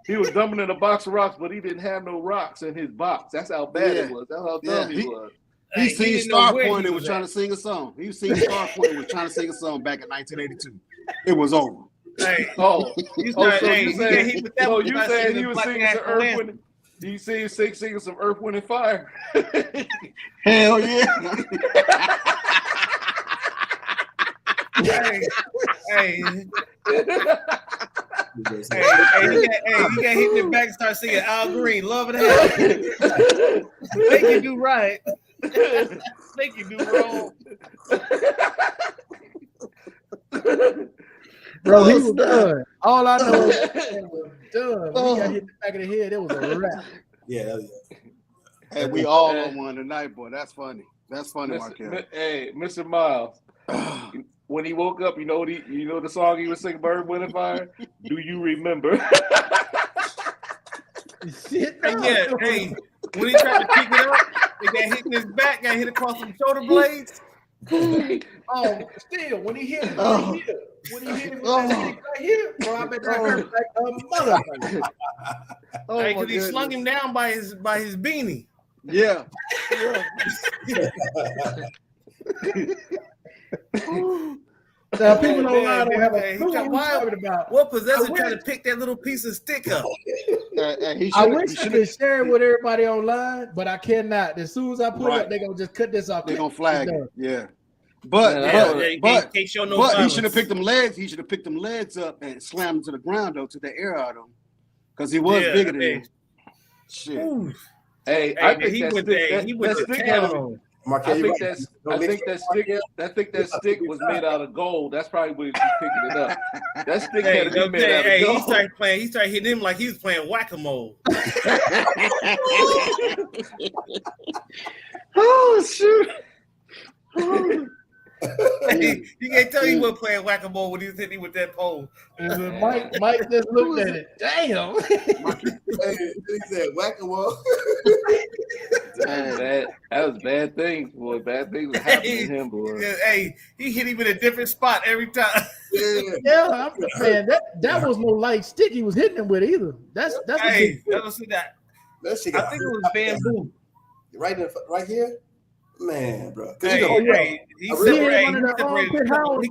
He was dumping in a box of rocks, but he didn't have no rocks in his box. That's how bad it was. That's how dumb he was. He seen Star Point and was trying to sing a song. He seen Star Point and was trying to sing a song back in 1982. It was over. Hey, you saying he was singing some Earth, Wind? You see him singing some Earth, Wind, and Fire? Hell yeah! Hey, he got hit in the back and start singing Al Green, Love and Hell. Make you do right. Make you do wrong. Bro, he was done. All I know is he was done. When he got hit in the back of the head, it was a wrap. Yeah. Hey, we all on one tonight, boy. That's funny. That's funny, Markel. Hey, Mr. Miles. When he woke up, you know the song he was singing, Bird, Wind, and Fire? Do you remember? Shit. Hey, when he tried to pick it up, he got hit in his back, got hit across some shoulder blades. Still, when he hit him, with that stick right here, bro, I bet that hurt like a motherfucker. Because he slung him down by his beanie. Yeah. Now, people online don't have a clue what we're talking about. What possessor trying to pick that little piece of stick up? I wish I could share it with everybody online, but I cannot. As soon as I put it up, they're going to just cut this off. They're going to flag it. Yeah. But he should have picked them legs. He should have picked them legs up and slammed them to the ground, though, to the air out of him. Because he was bigger than him. Shit. Ooh. Hey, I think he went to town. I think that stick was made out of gold. That's probably what he's picking it up. That stick had to be made out of gold. He started hitting him like he was playing whack-a-mole. Oh shoot! Hey, you can't tell he wasn't playing whack-a-mole when he was hitting with that pole. Mike just looked at it. Damn. He said whack-a-mole. That was bad things, boy. Bad things were happening to him, boy. Hey, he hit him in a different spot every time. Yeah, I'm saying that was no light stick he was hitting him with either. That's hey, let us see that. I think it was bamboo. Right here? Man, bro. He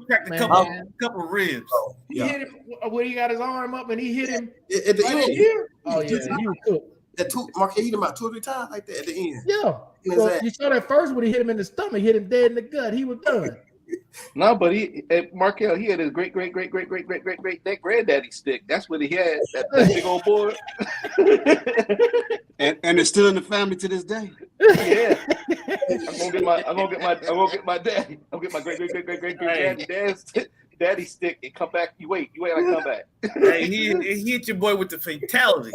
cracked a couple ribs. Oh, yeah. He hit him when he got his arm up and he hit him at the end. Here. Oh, yeah, he was cooked. Mark hit him about 2 or 3 times like that at the end. Yeah. So you saw that first when he hit him in the stomach, hit him dead in the gut. He was done. No, but Markel, he had his great granddaddy stick. That's what he had. That big old boy. and it's still in the family to this day. Yeah. I'm gonna get my daddy. I'm gonna get my great daddy stick and come back. You wait, I come back. Hey, he hit your boy with the fatality.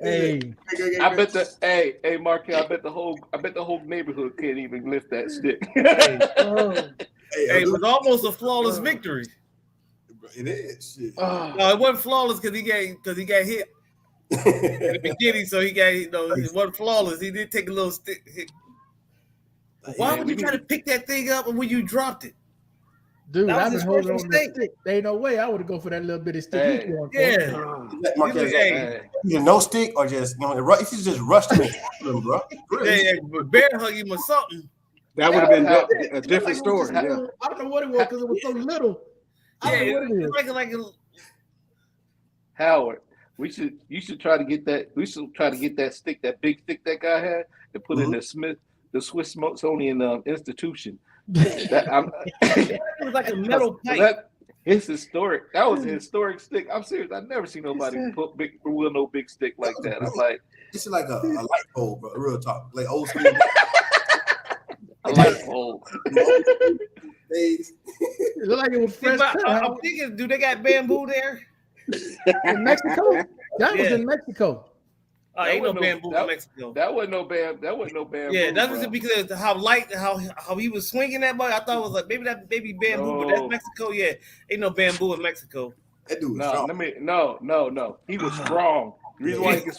Hey, I bet Markel, I bet the whole neighborhood can't even lift that stick. It was almost a flawless victory. It is. Shit. No, it wasn't flawless because he got hit in the beginning, so he got it wasn't flawless. He did take a little stick hit. Why would you try to pick that thing up when you dropped it? Dude, I've been holding on to the stick. There ain't no way I would have gone for that little bit of stick. Either no stick or just if you just rushed him, bro. Bear hug him or something. That would have been a different story. I don't know what it was because it was so little. Howard, you should try to get that. We should try to get that stick, that big stick that guy had, and put it in the Swiss Smithsonian institution. It was like a metal pipe. It's historic. That was a historic stick. I'm serious. I've never seen nobody with no big stick like that. I'm like, this is like a light pole, bro. Real talk, like old school. a light pole. It looked like it was fresh. I'm thinking, do they got bamboo there? In Mexico? That was in Mexico. Oh, ain't no bamboo in Mexico. That wasn't no bamboo. Yeah, that was because how he was swinging that boy. I thought it was like maybe bamboo, but that's Mexico. Yeah, ain't no bamboo in Mexico. That dude was strong. No. He was strong. The reason why he can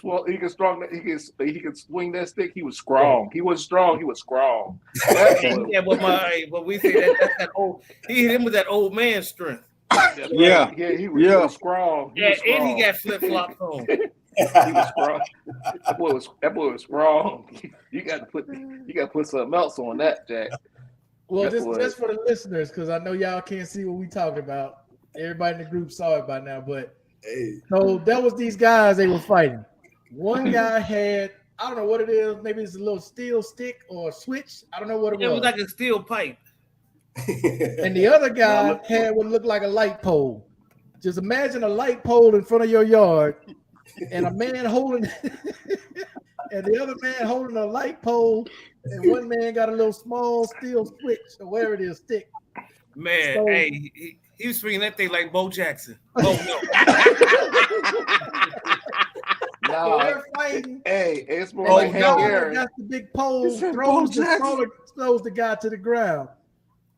swing that stick. He was strong. He was strong. He was strong. Yeah, but we say that's that old. He hit him with that old man strength. Yeah, he was strong. And he got flip flops on. He was strong. That boy was strong. You got to put something else on that, Jack. Well, just for the listeners, because I know y'all can't see what we talking about. Everybody in the group saw it by now, but so that was these guys they were fighting. One guy had, I don't know what it is, maybe it's a little steel stick or a switch. I don't know what it was. It was like a steel pipe. And the other guy had what looked like a light pole. Just imagine a light pole in front of your yard. And a man holding, and the other man holding a light pole, and one man got a little small steel switch or whatever it is, stick. Man, so, hey, he was swinging that thing like Bo Jackson. No, they're fighting. Hey, it's more like that's the big pole throws the guy to the ground.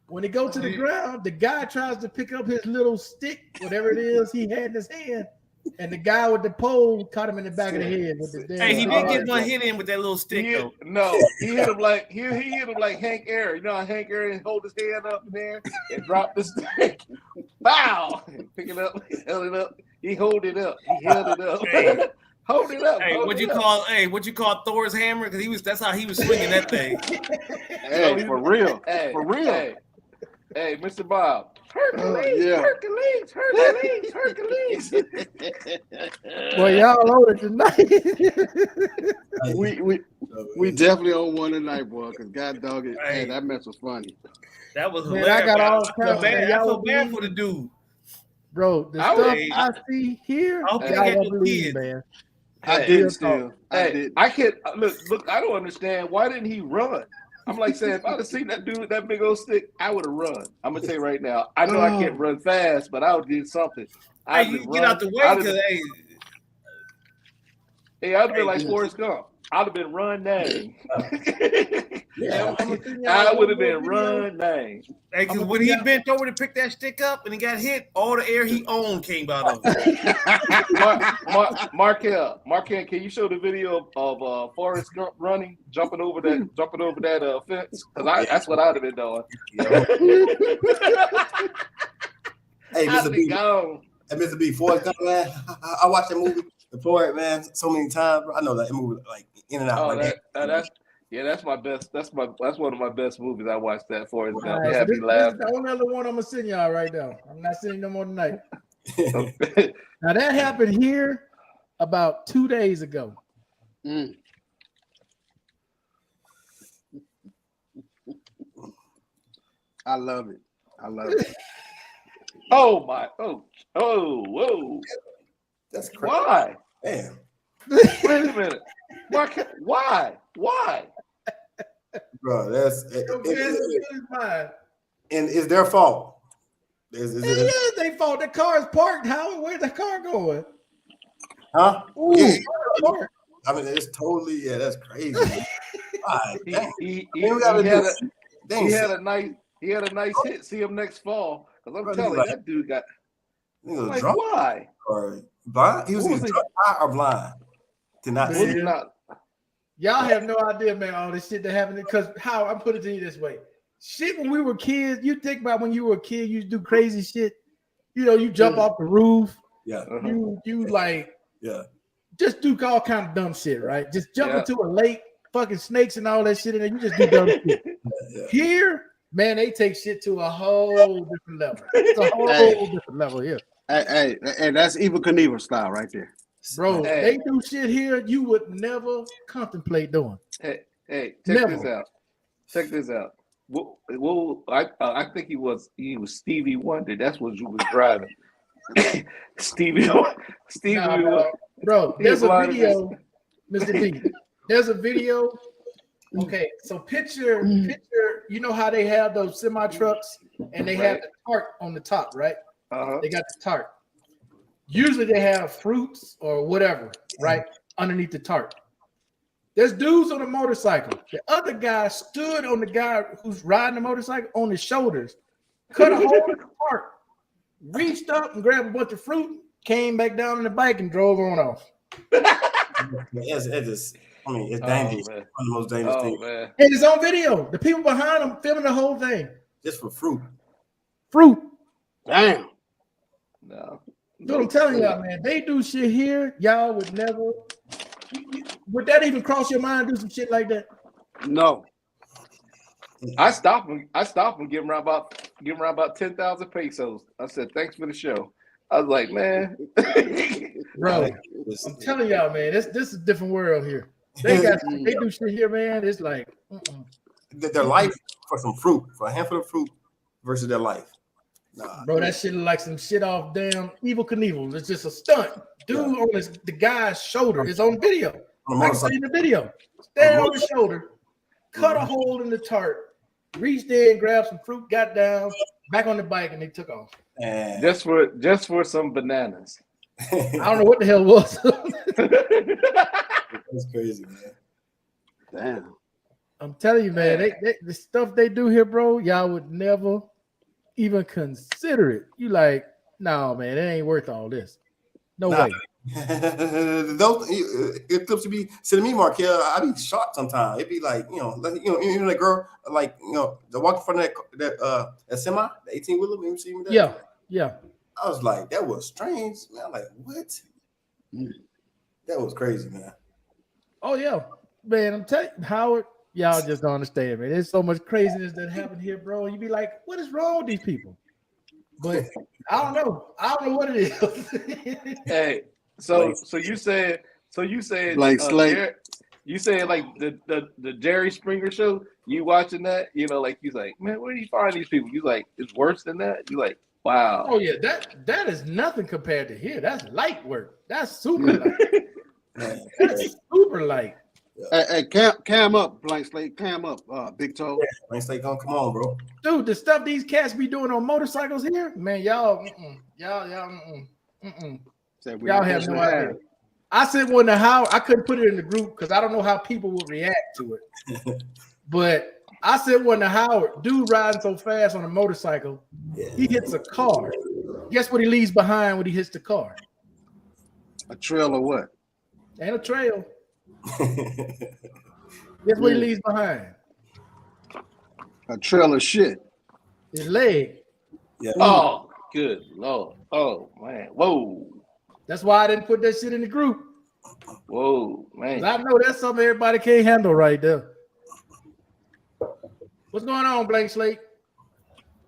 When he goes to the ground, the guy tries to pick up his little stick, whatever it is he had in his hand. And the guy with the pole caught him in the back of the head with the damn. Hey, he did get one hit in with that little stick though. No, he hit him like he hit him like Hank Aaron. You know how Hank Aaron hold his hand up in there and drop the stick. Bow! Pick it up, held it up. He hold it up. He held it up. Hey. Hold it up. Hey, what you call Thor's hammer? Because that's how he was swinging that thing. Hey, for real. Hey, Mr. Bob. Hercules. Well, y'all loaded tonight. we definitely own one tonight, boy. Because God dog it, hey, that mess was funny. That was hilarious. I got all kinds of I feel bad for the dude, bro. The stuff I see here, I don't believe, man. I did still. I can't look. I don't understand. Why didn't he run? I'm like saying, if I'd have seen that dude with that big old stick, I would have run. I'm gonna tell you right now. I know I can't run fast, but I would do something. Hey, you get out the way because I'd have been like Forrest Gump. I'd have been running. I would have been running. Hey, because when he bent over to pick that stick up and he got hit, all the air he owned came out of it. Markel, can you show the video of Forrest Gump running, jumping over that fence? Because that's what I'd have been doing. Hey, Mr. B. Hey, Mr. B. Forrest Gump, man. I watched that movie before it, man, so many times. Bro. I know that movie like in and out. That's my best. That's one of my best movies. I watched that Forrest Gump. Right, Happy laugh. This is the only other one I'm gonna send y'all right now. I'm not sending no more tonight. Now that happened here about 2 days ago. I love it. Whoa. That's crazy. Why? Damn. Wait a minute. Why? Bro, that's Mine. and it's their fault. It is their fault. The car is parked. Where's the car going? Huh? Ooh, Yeah. I mean, it's totally that's crazy. He had a nice hit. See him next fall. Because I'm telling you, that dude got. Like, drunk why? Or blind? He was either drunk or blind. To not see. Y'all have no idea, man, all this shit that happened. Because I'm putting it to you this way. Shit, when we were kids, you think about when you were a kid, you do crazy shit. You know, you jump off the roof. Yeah. You like just do all kind of dumb shit, right? Just jump into a lake, fucking snakes and all that shit, and then you just do dumb shit. Here, man, they take shit to a whole different level. It's a whole different level here. Hey, that's Evil Knievel style right there. Bro, they do shit here you would never contemplate doing. Hey, check this out. Well, I think he was Stevie Wonder. That's what you was driving. Stevie. Nah, bro, there's a video, Mr. B. There's a video. Okay, so picture. You know how they have those semi trucks and they have the tarp on the top, right? They got the tarp. Usually they have fruits or whatever, right, underneath the tarp. There's dudes on a motorcycle. The other guy stood on the guy who's riding the motorcycle on his shoulders, cut a hole in the tarp, reached up and grabbed a bunch of fruit, came back down on the bike and drove on off. It's dangerous. One of the most dangerous things. Man. And it's on video. The people behind them filming the whole thing. Just for fruit. Damn. No. Dude, I'm telling y'all, man, they do shit here. Y'all would never. Would that even cross your mind to do some shit like that? No. I stopped him. Giving around about 10,000 pesos. I said, thanks for the show. I was like, man. Bro, I'm telling y'all, man, this is a different world here. They do shit here, man. It's like their life for some fruit, for a handful of fruit versus their life. Nah, bro, that shit look like some shit off damn Evil Knievel. It's just a stunt. Dude on the guy's shoulder is on video. I can see the video. Stand on his shoulder, cut a hole in the tarp, reached in, and grabbed some fruit, got down, back on the bike, and they took off. Just for some bananas. I don't know what the hell it was. That's crazy, man. Damn. I'm telling you, man, the stuff they do here, bro, y'all would never even consider it. You like, no, man, it ain't worth all this. No way. Those it could be sending me, Markel. I be shocked sometimes. It'd be like, even a girl, like, the walk in front of that semi, the 18-wheeler. You see me there? Yeah. I was like, that was strange, man. I'm like, what? That was crazy, man. Oh yeah, man. I'm telling you, Howard, y'all just don't understand, man. There's so much craziness that happened here, bro. And you be like, what is wrong with these people? But I don't know what it is. Hey, so you said like Slate. You said like the Jerry Springer show. You watching that? Like he's like, man, where do you find these people? You like, it's worse than that. You like, wow. Oh yeah, that is nothing compared to here. That's light work. That's super light. That's super light. Hey, cam up, Blank Slate. Cam up, Big Toe. Yeah, Blank Slate, come on, bro. Dude, the stuff these cats be doing on motorcycles here, man, y'all have no idea. I sent one to Howard. I couldn't put it in the group because I don't know how people would react to it. But I sent one to Howard. Dude riding so fast on a motorcycle, he hits a car. Guess what he leaves behind when he hits the car? A trail or what? Ain't a trail. Guess what he leaves behind? A trail of shit. His leg. Yeah. Oh, good Lord. Oh man. Whoa. That's why I didn't put that shit in the group. Whoa, man. I know that's something everybody can't handle right there. What's going on, Blank Slate?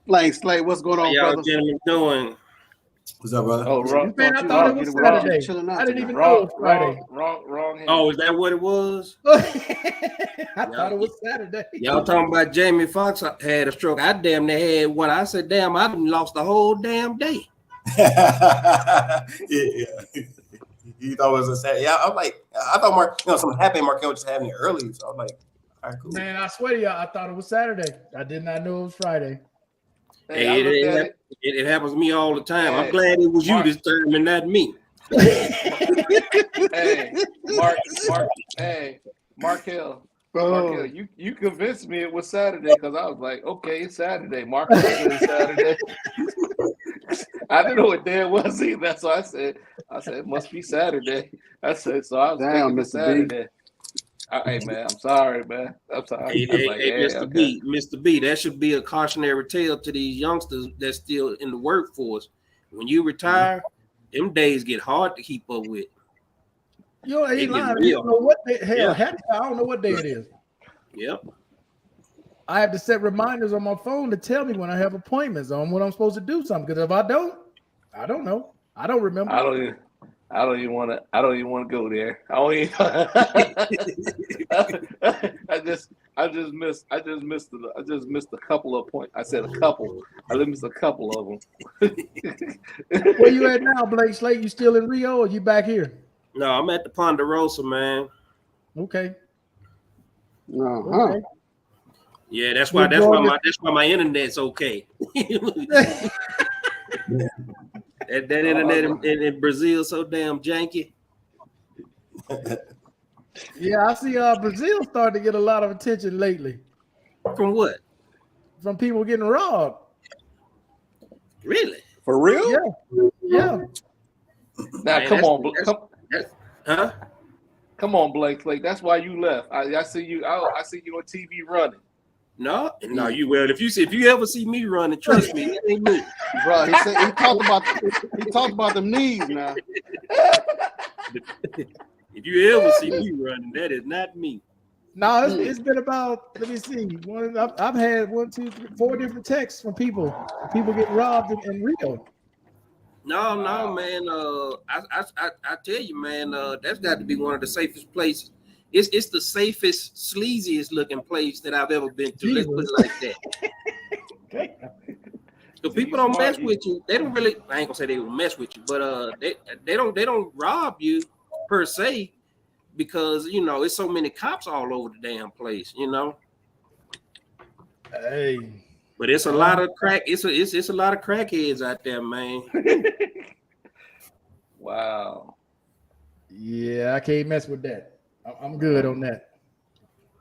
Blank Slate, what's going on, y'all brother? gentlemen doing? What's up, brother? Oh, wrong. Man, I thought it was Saturday. I didn't even know it was Friday. Wrong. Oh, is that what it was? I thought it was Saturday. Y'all talking about Jamie Foxx had a stroke. I damn near had one. I said, damn, I've lost the whole damn day. Yeah. You thought it was a Saturday? Yeah, I'm like, I thought something happened. Markel was just having it early, so I'm like, all right, cool. Man, I swear to y'all, I thought it was Saturday. I did not know it was Friday. Hey, it happens to me all the time. Hey, I'm glad it was you this time and not me. Hey, Markel, you convinced me it was Saturday because I was like, okay, it's Saturday. Markel said it's Saturday. I didn't know what day it was either. So I said it must be Saturday. I said so. I was thinking it's Saturday. Hey man, I'm sorry, man. I'm sorry. Mr. B, that should be a cautionary tale to these youngsters that's still in the workforce. When you retire, them days get hard to keep up with. You ain't lying. You don't know what the hell happened. I don't know what day it is. Yep. I have to set reminders on my phone to tell me when I have appointments on when I'm supposed to do something. Because if I don't know. I don't remember. I don't even want to go there. I just missed a couple of points. I said a couple. I just missed a couple of them. Where you at now, Blake Slate? You still in Rio or you back here? No, I'm at the Ponderosa, man. Okay. Uh-huh. Yeah, that's why my internet's okay. that internet in Brazil so damn janky. Yeah, I see Brazil starting to get a lot of attention lately. From what? From people getting robbed. Really? For real? Yeah. Now Man, come on, huh? Come on, Blake. Like that's why you left. I see you. I see you on TV running. No, you will. If you ever see me running, trust me, it ain't me. Bro, he talked about them knees now. If you ever see me running, that is not me. No, it's been about, let me see. I've had 1, 2, 3, 4 different texts from people getting robbed in Rio. No, man. I tell you, man, that's got to be one of the safest places. It's the safest, sleaziest looking place that I've ever been to. Let's put it like that. So people don't mess with you. They don't really. I ain't gonna say they will mess with you, but they don't rob you per se, because it's so many cops all over the damn place. Hey. But it's a lot of crack. It's a lot of crackheads out there, man. Wow. Yeah, I can't mess with that. I'm good on that.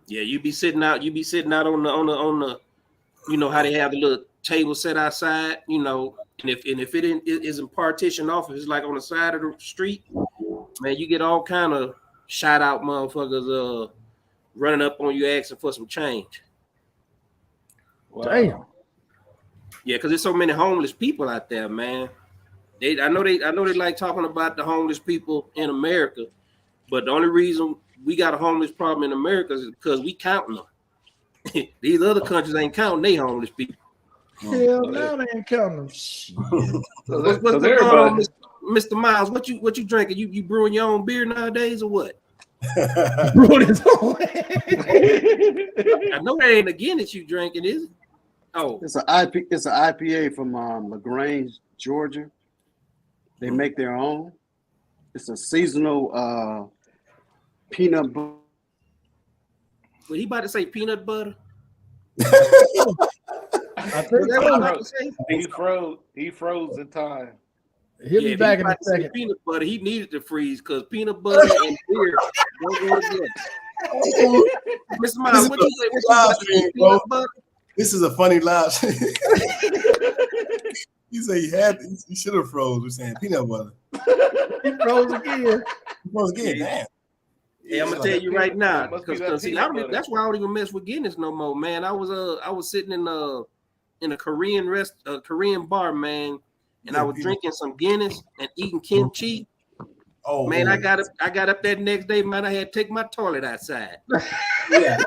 Yeah, you be sitting out on the how they have the little table set outside, and if it isn't partitioned off, if it's like on the side of the street, man, you get all kind of shot out motherfuckers running up on you asking for some change. Wow. Damn. Yeah, because there's so many homeless people out there, man. I know they like talking about the homeless people in America, but the only reason we got a homeless problem in America is because we counting them. These other countries ain't counting they homeless people. Hell no, they ain't counting them. What's going on, Mr. Miles? What you drinking? You brewing your own beer nowadays or what? Brewing his own. I know that ain't a Guinness you drinking, is it? Oh, It's an IPA from LaGrange, Georgia. They make their own. It's a seasonal peanut butter. Well, he about to say peanut butter. I think He froze in time. He'll be back in a second. Peanut butter. He needed to freeze because peanut butter and beer don't go together. Mr. Miles, what you say? Peanut butter? This is a funny live. You say he should have froze. We're saying peanut butter. He froze again. Damn. Hey, I'm gonna tell you right now, because see, that's why I don't even mess with Guinness no more, man. I was sitting in a Korean bar, man, and I was drinking some Guinness and eating kimchi. Oh man, I got up that next day, man. I had to take my toilet outside. Yeah.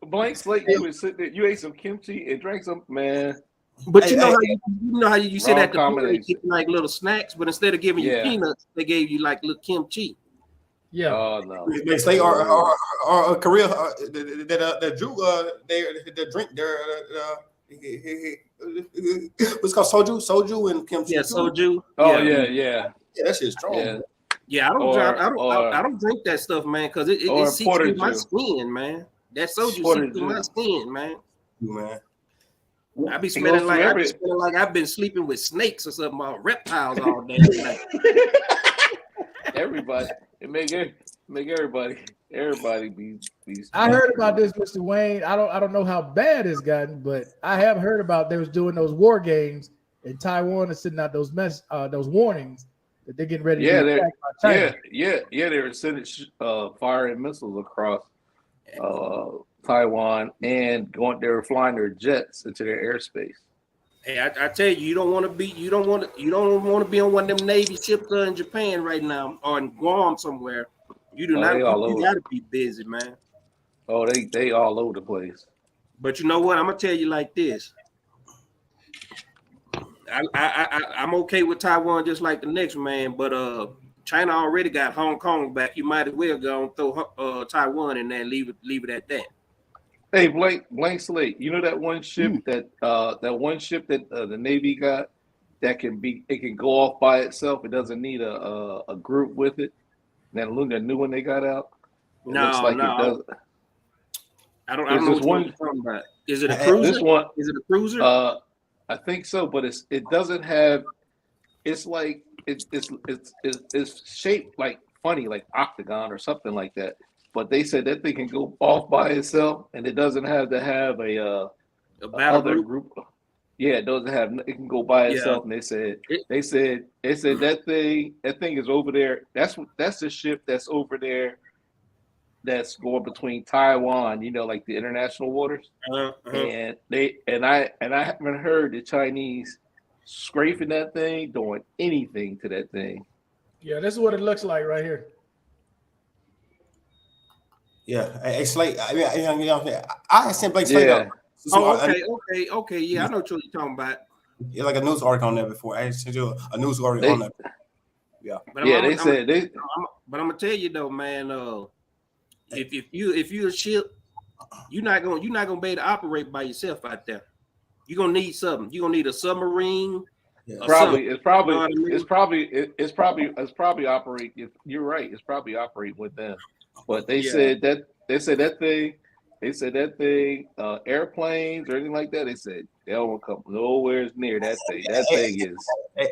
Blank slate. You was sitting there. You ate some kimchi and drank some, man. But you know how you sit at the bar and get like little snacks, but instead of giving you peanuts, they gave you like little kimchi. Yeah. Oh no. They say our Korea that Drew they drink their what's called soju and kimchi. Yeah, soju. Oh yeah. That shit's strong. Yeah, I don't drink that stuff, man, because it seeps through my skin, man. That soju seeps through my skin, man. Man. I be smelling like I've been sleeping with snakes or something, or reptiles all day. Everybody, it make everybody be. I heard about this, Mr. Wayne. I don't know how bad it's gotten, but I have heard about they was doing those war games in Taiwan and sending out those warnings that they're getting ready to be attacked by China. Yeah. They were sending firing missiles across Taiwan and they were flying their jets into their airspace. Hey, I tell you, you don't want to be on one of them Navy ships in Japan right now or in Guam somewhere. You do not. You got to be busy, man. Oh, they all over the place. But you know what? I'm gonna tell you like this. I'm okay with Taiwan just like the next man, but China already got Hong Kong back. You might as well go and throw Taiwan in there and leave it at that. Hey, blank slate. You know that one ship that the Navy got that can go off by itself. It doesn't need a group with it. That new one they got out. It looks like it does. I don't know what you're talking about. Is it a cruiser? This one, is it a cruiser? I think so, but it doesn't have. It's like it's shaped like funny, like octagon or something like that. But they said that thing can go off by itself, and it doesn't have to have a battle group. Yeah, it doesn't have. It can go by itself. And they said that thing is over there. That's the ship that's over there. That's going between Taiwan, like the international waters, and I haven't heard the Chinese scraping that thing, doing anything to that thing. Yeah, this is what it looks like right here. Yeah, it's like I sent Blake Slate up. Okay. Yeah, I know what you're talking about. Yeah, like a news article on there before. I sent you a news article on that. Yeah, but I'm gonna tell you though, man. If you're a ship, you're not gonna be able to operate by yourself out there. You're gonna need something. You're gonna need a submarine. Yeah. It's probably operate. You're right. It's probably operate with them. But they said that thing, airplanes or anything like that. They said they don't come nowhere near that thing. That thing is.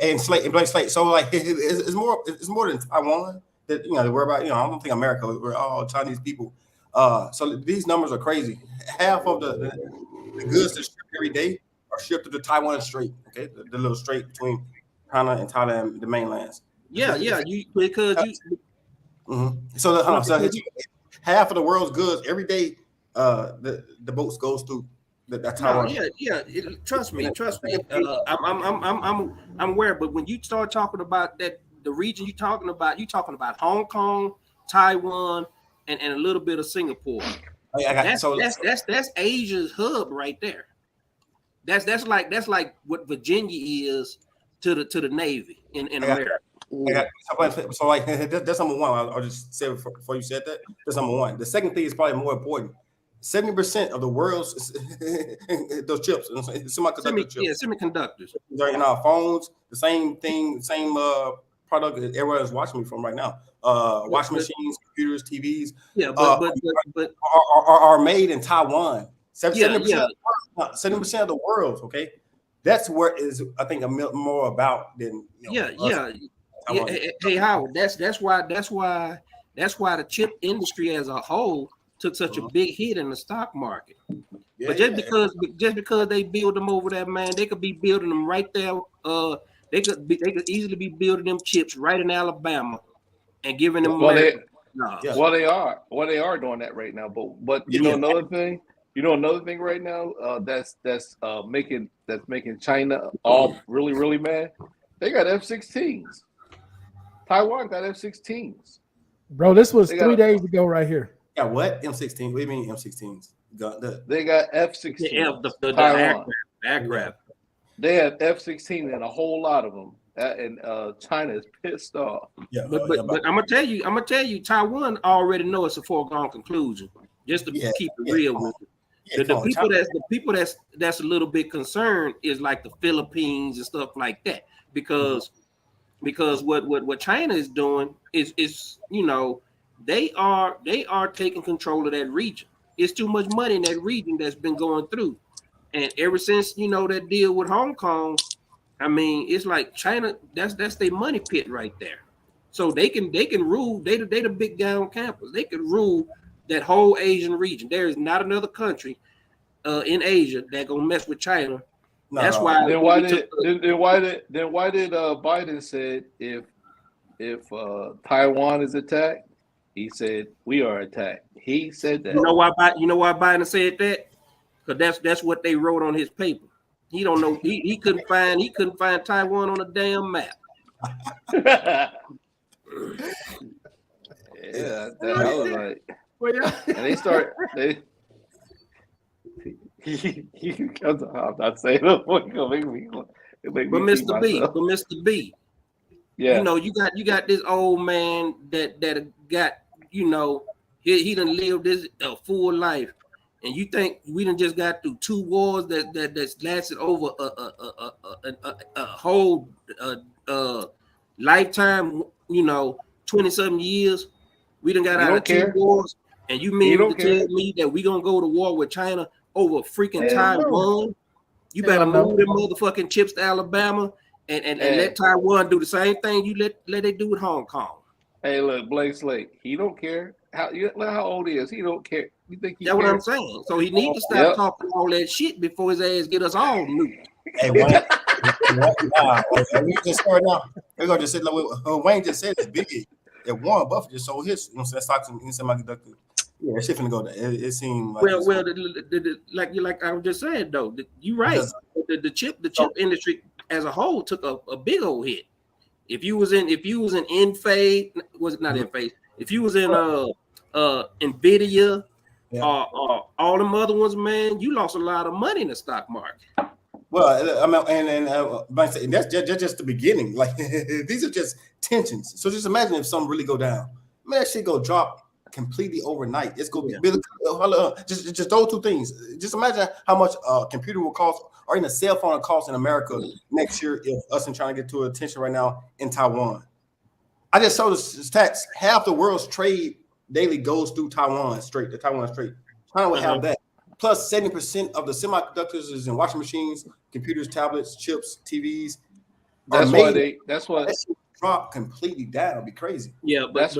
And Blake Slate. So like it's more than Taiwan. That we're about. I don't think America. We're all Chinese people. So these numbers are crazy. Half of the goods that shipped every day are shipped to the Taiwan Strait. Okay, the little strait between China and Thailand, the mainlands. So half of the world's goods every day. The boats goes through that Taiwan. Trust me. I'm aware. But when you start talking about that. The region you're talking about Hong Kong, Taiwan, and a little bit of Singapore. That's Asia's hub right there. That's like what Virginia is to the Navy in America. So like that's number one. I'll just say it before you said that. That's number one. The second thing is probably more important. 70% of the world's those chips, semiconductor chips. Yeah, semiconductors. They're in our phones. The same thing, product that everyone is watching me from right now. Washing machines, computers, TVs. Yeah, but are made in Taiwan. 70% of the world. Okay, that's where is I think more about than Hey Howard, that's why the chip industry as a whole took such a big hit in the stock market. But just because they build them over there, man, they could be building them right there. They could easily be building them chips right in Alabama and giving them money. They are doing that right now. But another thing right now that's making China all really, really mad. They got F-16s. Taiwan got F-16s. Bro, this was 3 days ago right here. Yeah, what? M16? What do you mean M16s? They got F-16. The aircraft. They have F-16 and a whole lot of them, and China is pissed off. Yeah, but I'm gonna tell you, Taiwan already know it's a foregone conclusion. Just to keep it real with you. The people that's a little bit concerned is like the Philippines and stuff like that, because what China is doing is they are taking control of that region. It's too much money in that region that's been going through. And ever since that deal with Hong Kong, I mean, it's like China. That's their money pit right there. So they can rule. They the big guy on campus. They can rule that whole Asian region. There is not another country in Asia that gonna mess with China. That's why. Then why did Biden said if Taiwan is attacked, he said we are attacked. He said that. You know why Biden said that? Because that's what they wrote on his paper. He don't know. He couldn't find Taiwan on a damn map. Yeah, that was like. And they start. I'm not saying it. But Mr. B. You know, you got this old man that got, you know, he done lived this a full life, and you think we done just got through 2 wars that's lasted over a whole lifetime, you know, 20-something years. We done got out of 2 wars, and you mean to tell me that we gonna go to war with China over freaking Taiwan? You better move them motherfucking chips to Alabama and let Taiwan do the same thing you let it do with Hong Kong. Hey, look, Blake Slate, he don't care. How old he is? He don't care. You think that's what I'm saying? So he needs to stop talking all that shit before his ass get us all nuked. Hey, Wayne, we just started now. We're gonna just say like Wayne just said it's big. That Warren Buffett just sold his, you know, stocks in semiconductor. Yeah, that shit finna go down. It seemed like like I was just saying though, you right. The chip industry as a whole took a big old hit. If you was in Enphase, was it not Enphase? If you was in Nvidia, all them other ones, man, you lost a lot of money in the stock market. Well, I mean, and that's just the beginning. Like these are just tensions. So just imagine if something really go down. Man, that shit go drop completely overnight. It's gonna be just those 2 things. Just imagine how much a computer will cost, or even a cell phone will cost in America next year if us and trying to get to attention right now in Taiwan. I just saw this stats. Half the world's trade daily goes through Taiwan Strait. The Taiwan Strait. China would have that. Plus 70% of the semiconductors is in washing machines, computers, tablets, chips, TVs. That's why that shit drop completely down. It'll be crazy. Yeah, but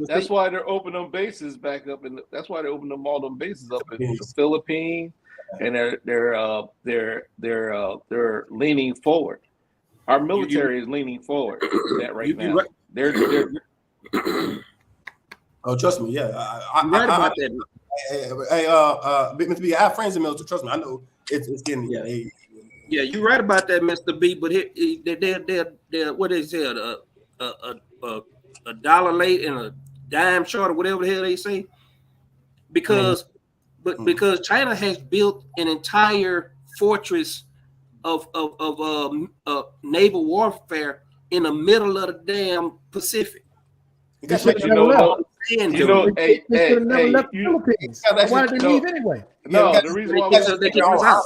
that's why they're opening them bases back up, and that's why they're opening them all them bases up in the Philippines, and they're leaning forward. Our military is leaning forward that right now. They're oh, trust me, yeah. You're right about that. Mr. B, I have friends in the military. Trust me, I know it's getting. Yeah, you're right about that, Mr. B. But they're what they said, a dollar late and a dime short, or whatever the hell they say, because China has built an entire fortress of naval warfare in the middle of the damn Pacific. Why did they leave anyway? No, the reason why they kicked us out.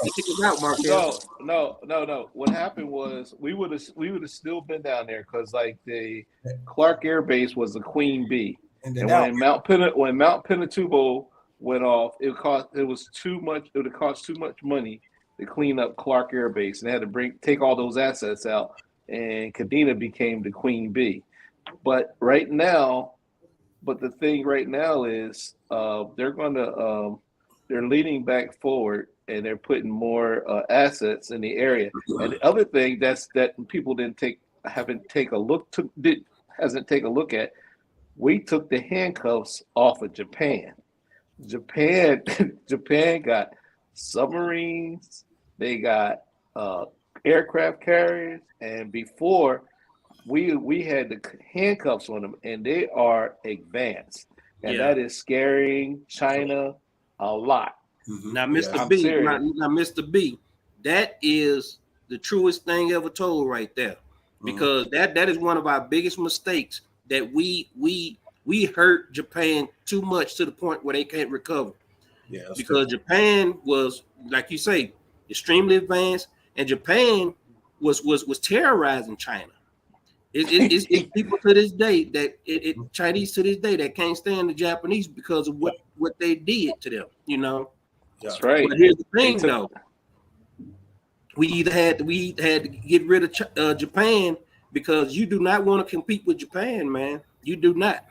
No. What happened was we would have still been down there because like the Clark Air Base was the Queen Bee, and when Mount Pinatubo went off, it would have cost too much money to clean up Clark Air Base, and they had to take all those assets out, and Kadena became the Queen Bee. But the thing right now is they're leaning back forward, and they're putting more assets in the area. And the other thing that people hasn't taken a look at, we took the handcuffs off of Japan. Japan got submarines, they got aircraft carriers, and before we had the handcuffs on them, and they are advanced, and that is scaring China a lot. Now, Mr. B, that is the truest thing ever told right there, because that is one of our biggest mistakes, that we hurt Japan too much to the point where they can't recover. Yeah, because true. Japan was, like you say, extremely advanced, and Japan was terrorizing China. It's people to this day Chinese to this day that can't stand the Japanese because of what they did to them, you know. That's right. But here's the thing, though. We had to get rid of Japan, because you do not want to compete with Japan, man. You do not.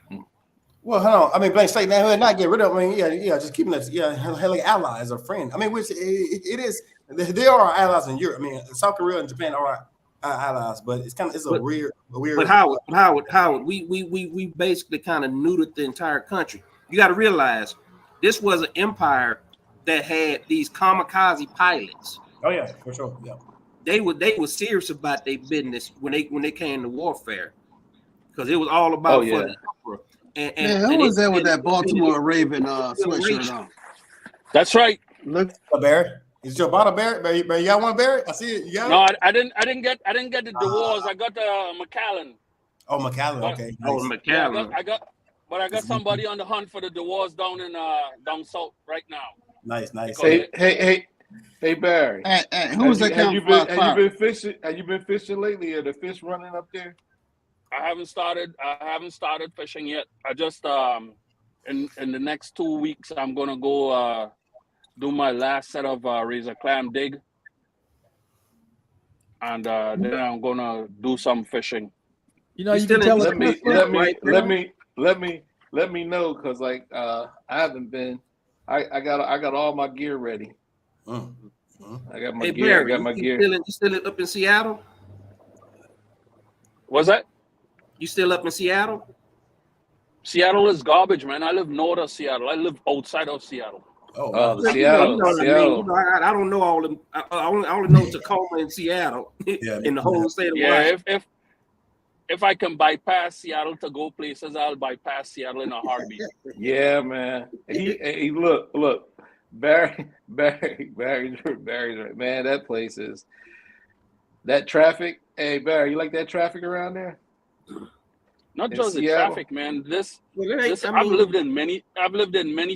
Well, hold on. I mean, Blake Slate, now not get rid of. I mean, just keeping us, like allies or friend. I mean, which it is. They are our allies in Europe. I mean, South Korea and Japan are our allies, but it's a weird. But Howard, we basically kind of neutered the entire country. You got to realize this was an empire that had these kamikaze pilots. Oh yeah, for sure. Yeah, they were serious about their business when they came to warfare, because it was all about for the emperor. And who was there with that Baltimore Raven sweatshirt on? That's right. Look, Barry. Is your bottle Barry? You got one, Barry? I see it. You got it? No, I didn't get the DeWars. I got the McAllen. Oh, McAllen. Okay. Oh, Nice. McAllen. Yeah, I got somebody on the hunt for the wars down in down south right now. Nice. Hey, Barry. Hey, who was that? Have you been fishing? Have you been fishing lately? Are the fish running up there? I haven't started fishing yet. I just in the next 2 weeks I'm gonna go do my last set of razor clam dig, and then I'm gonna do some fishing. You know, you can tell let me know, because like I haven't been. I got all my gear ready. I got my gear. Barry, I got my gear. You still up in Seattle? What's that? You still up in Seattle? Seattle is garbage, man. I live north of Seattle. I live outside of Seattle. Seattle. You know what I mean? You know, I don't know all them. I only know Tacoma and Seattle in the whole state of Washington. If I can bypass Seattle to go places, I'll bypass Seattle in a heartbeat. Yeah, man. He look. Barry's right. Man, that place is that traffic. Hey, Barry, you like that traffic around there? Not just the traffic, man. I've lived in many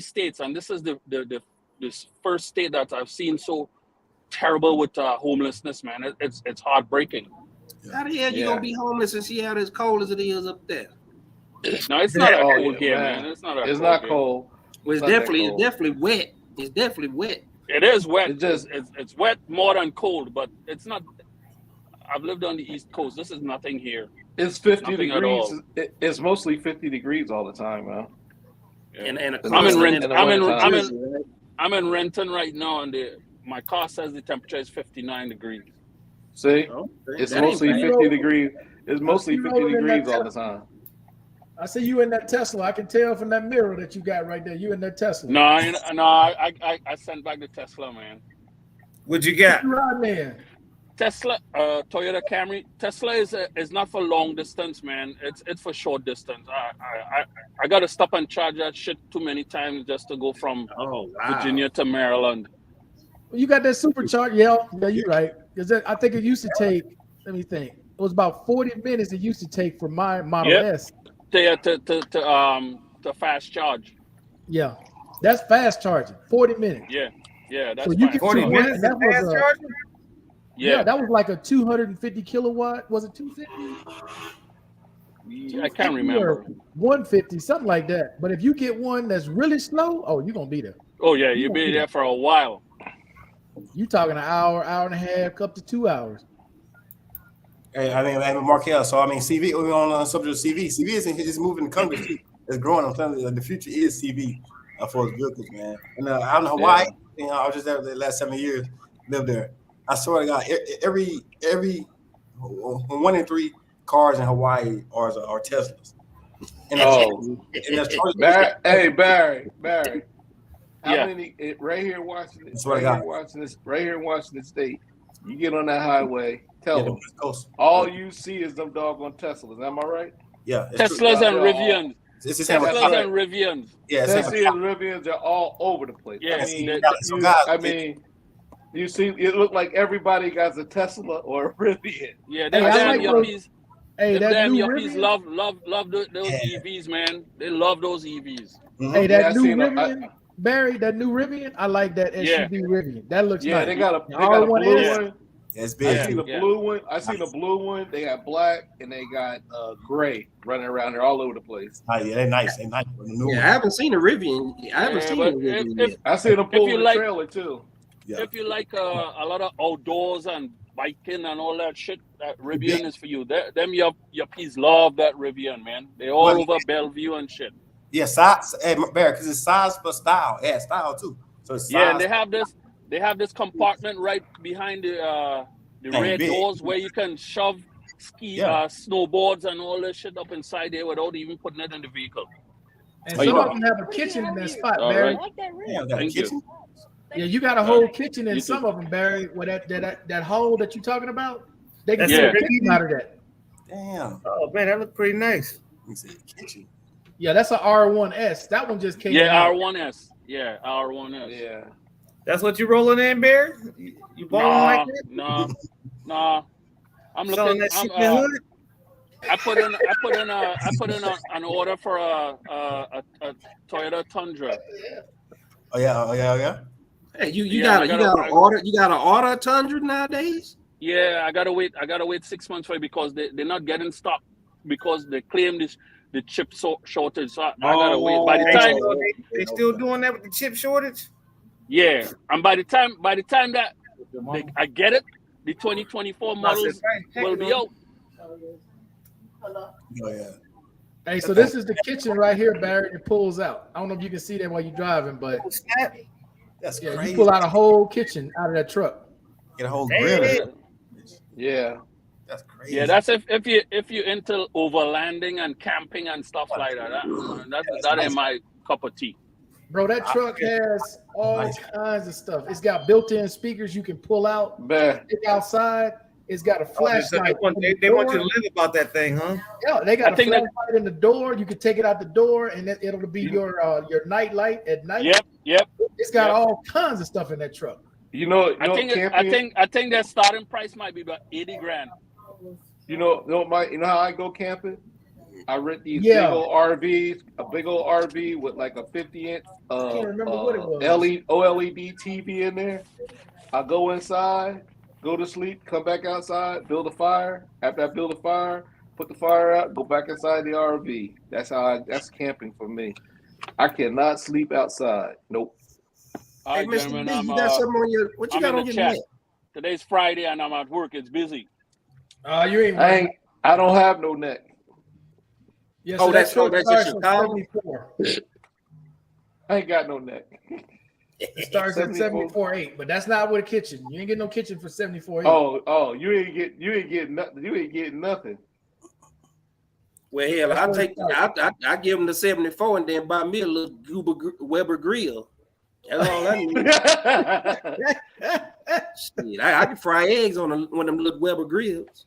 states, and this is this first state that I've seen so terrible with homelessness, man. It's heartbreaking. How the hell you gonna be homeless in Seattle as cold as it is up there? No, it's not that cold here, man. It's not cold. Well, it's definitely wet. It's definitely wet. It is wet. It's wet more than cold, but it's not. I've lived on the East Coast. This is nothing here. It's 50 degrees. It's mostly 50 degrees all the time, man. Yeah. I'm in Renton right now, and my car says the temperature is 59 degrees. See, it's mostly 50 degrees. It's mostly 50 degrees all the time. I see you in that Tesla. I can tell from that mirror that you got right there. You in that Tesla. No, I sent back the Tesla, man. What you got? Right, man. Tesla, Toyota Camry. Tesla is not for long distance, man. It's for short distance. I got to stop and charge that shit too many times just to go from Virginia to Maryland. Well, you got that supercharger. Yeah, you're right. Because I think it used to take. Let me think. It was about 40 minutes. It used to take for my Model S. To fast charge. Yeah, that's fast charging. 40 minutes. Yeah, that's so you 40 minutes of fast charging. Yeah, that was like a 250 kilowatt. Was it 250? I can't remember. 150, something like that. But if you get one that's really slow, you're gonna be there. Oh yeah, you'll be there for a while. You talking an hour and a half, up to 2 hours. Hey, I mean, Markel. So I mean, CV. We're on the subject of CV. CV is moving the country too. It's growing. I'm telling you, the future is CV for its vehicles, man. And I don't know why. You know, I was just there the last 7 years. Lived there. I swear to God, every 1 in 3 cars in Hawaii are Teslas. And Barry. How many right here in Washington? Right here in Washington State. You get on that highway. Tell them. All you see is them doggone Teslas. Am I right? Yeah. Teslas and Rivians. Teslas and Rivians. Yeah. Teslas and Rivians are all over the place. Yeah. I mean, you see, it looked like everybody got a Tesla or a Rivian. Yeah, them damn yuppies. Hey, them damn yuppies love those EVs, man. They love those EVs. Mm-hmm. Hey, that new Rivian, Barry, that new Rivian, I like that SUV Rivian. That looks nice. Yeah, they got a blue one. It's big. I seen the blue one. They got black and they got gray running around there all over the place. Yeah, they're nice. I haven't seen a Rivian. I seen them pulling the trailer too. Yeah. If you like a lot of outdoors and biking and all that shit, that Rivian is for you. Them yuppies love that Rivian, man. They all over Bellevue and shit. Yeah, size, Barry, because it's size for style. Yeah, style too. So it's size. Yeah, and they have this compartment right behind the rear doors where you can shove snowboards and all that shit up inside there without even putting it in the vehicle. And some of them have a kitchen in that spot, Barry. Thank you. Yeah, you got a whole kitchen in some of them, Barry. Where that hole that you're talking about, they can get a kitchen out of that. Damn. Oh man, that looked pretty nice. Kitchen. Yeah, that's an R1S. That one just came. Yeah, R1S. Yeah, R1S. Yeah. That's what you rolling in, Barry? You balling like that? No. I'm looking. I put in an order for a Toyota Tundra. Oh yeah. Hey, you got to order a Tundra nowadays? Yeah, I gotta wait 6 months for it because they're not getting stock because they claim the chip shortage. So I gotta wait. By the time they still doing that with the chip shortage. Yeah, and by the time that I get it, the 2024 models will be out. Oh yeah. Hey, so this is the kitchen right here, Barrett. It pulls out. I don't know if you can see that while you're driving, but that's crazy. You pull out a whole kitchen out of that truck. Get a whole grill. Yeah, that's crazy. Yeah, that's if you into overlanding and camping and stuff like that. That ain't my cup of tea. Bro, that truck has all kinds of stuff. It's got built-in speakers you can pull out, stick outside. It's got a flashlight. They want you to live about that thing, huh? Yeah, they got a flashlight in the door. You can take it out the door, and it'll be your night light at night. Yep. It's got all kinds of stuff in that truck. I think that starting price might be about $80,000. You know how I go camping? I rent these big old RVs, a big old RV with like a 50-inch OLED TV in there. I go inside, go to sleep, come back outside, build a fire. After I build a fire, put the fire out, go back inside the RV. That's camping for me. I cannot sleep outside. Nope. Hey, Mr. B, you got something on your what you got on your neck? Today's Friday and I'm at work. It's busy. You ain't right. I don't have no neck. Yeah, so that's in Chicago. I ain't got no neck. It starts at 74.8, but that's not with a kitchen. You ain't getting no kitchen for 74.8. Oh, you ain't getting nothing. You ain't getting nothing. Well, hell, I give them the 74 and then buy me a little Weber grill. That's all I need. Shit, I can fry eggs on one of them little Weber grills.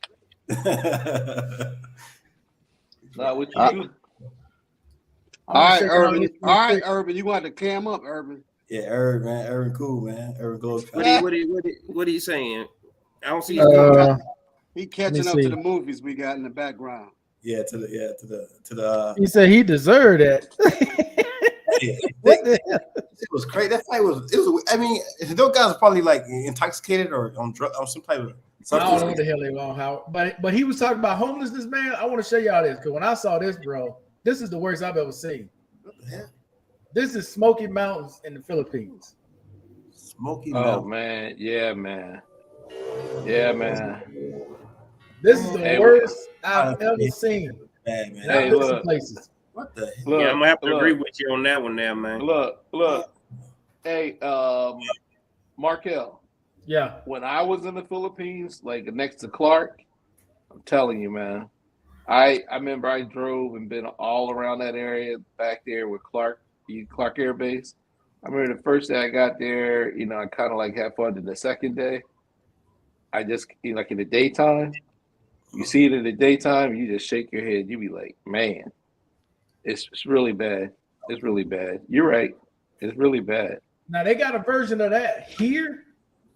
Not what you do. All right, Urban. You want to cam up, Urban? Yeah, Urban, man. Urban cool, man. Urban goes. What are you saying? I don't see. He catching up to the movies we got in the background. Yeah, to the. He said he deserved that. It was crazy. That fight was. I mean, those guys are probably like intoxicated or on some type of. I don't know what the hell they want, Howard. But he was talking about homelessness, man. I want to show y'all this because when I saw this, bro, this is the worst I've ever seen. What the hell? This is Smoky Mountains in the Philippines. Smoky Mountains. Oh man, yeah, man. This is the worst I've ever seen. Man. Hey, look. Places. What the hell? Yeah, I'm gonna have to agree with you on that one, there, man. Look. Hey, Markel. Yeah. When I was in the Philippines, like next to Clark, I'm telling you, man. I remember I drove and been all around that area back there with Clark Air Base. I remember the first day I got there, I kind of like had fun. And the second day, I just, like in the daytime, you see it in the daytime, you just shake your head. You be like, man, it's really bad. It's really bad. You're right. It's really bad. Now they got a version of that here.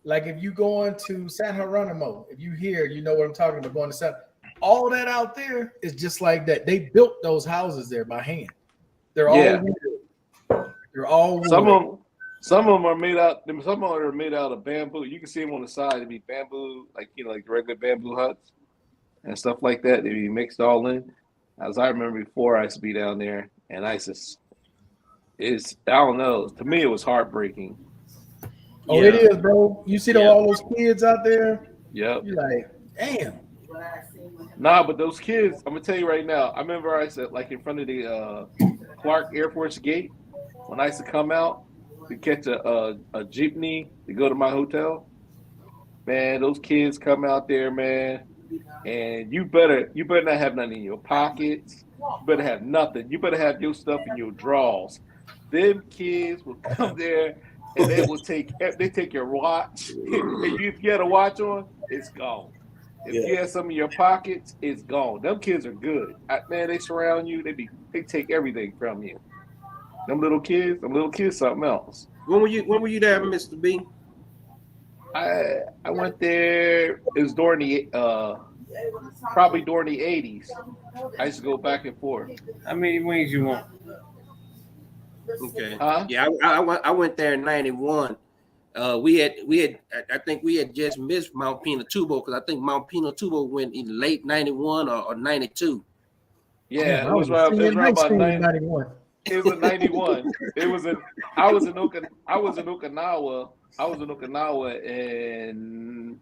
Like if you go into San Jeronimo, if you hear, you know what I'm talking about, going to San, all that out there is just like that. They built those houses there by hand. They're all wood. They're all wood. Some of them are made out. Some of them are made out of bamboo. You can see them on the side. It'd be bamboo, like like the regular bamboo huts and stuff like that. They'd be mixed all in. As I remember before, I used to be down there, and I don't know. To me, it was heartbreaking. Oh, it is, bro. You see all those kids out there? Yep. You're like, damn. Nah, but those kids, I'm gonna tell you right now. I remember I said, like in front of the Clark Air Force Gate, when I used to come out to catch a jeepney to go to my hotel. Man, those kids come out there, man, and you better not have nothing in your pockets. You better have nothing. You better have your stuff in your drawers. Them kids will come there. And they take your watch. If you had a watch on, it's gone. If you had some in your pockets, it's gone. Them kids are good. Man, they surround you. They take everything from you. Them little kids, something else. When were you there, Mr. B? I went there. It was during probably during the 80s. I used to go back and forth. How many wings you want? Okay. Huh? Yeah, I went there in '91. We had I think we had just missed Mount Pinatubo because I think Mount Pinatubo went in late '91 or '92. Yeah, it was about 91. It was in '91. It was in. I was in Okinawa. And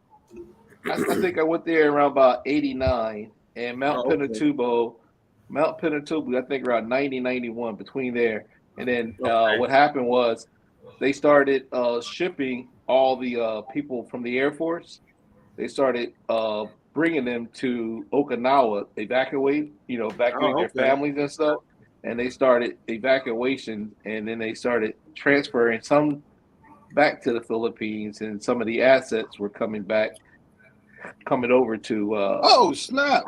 I think I went there around about '89, and Mount Pinatubo, I think around '90, '91 between there. And then what happened was they started shipping all the people from the Air Force. They started bringing them to Okinawa, evacuating their families and stuff. And they started evacuation, and then they started transferring some back to the Philippines, and some of the assets were coming over to. Oh snap!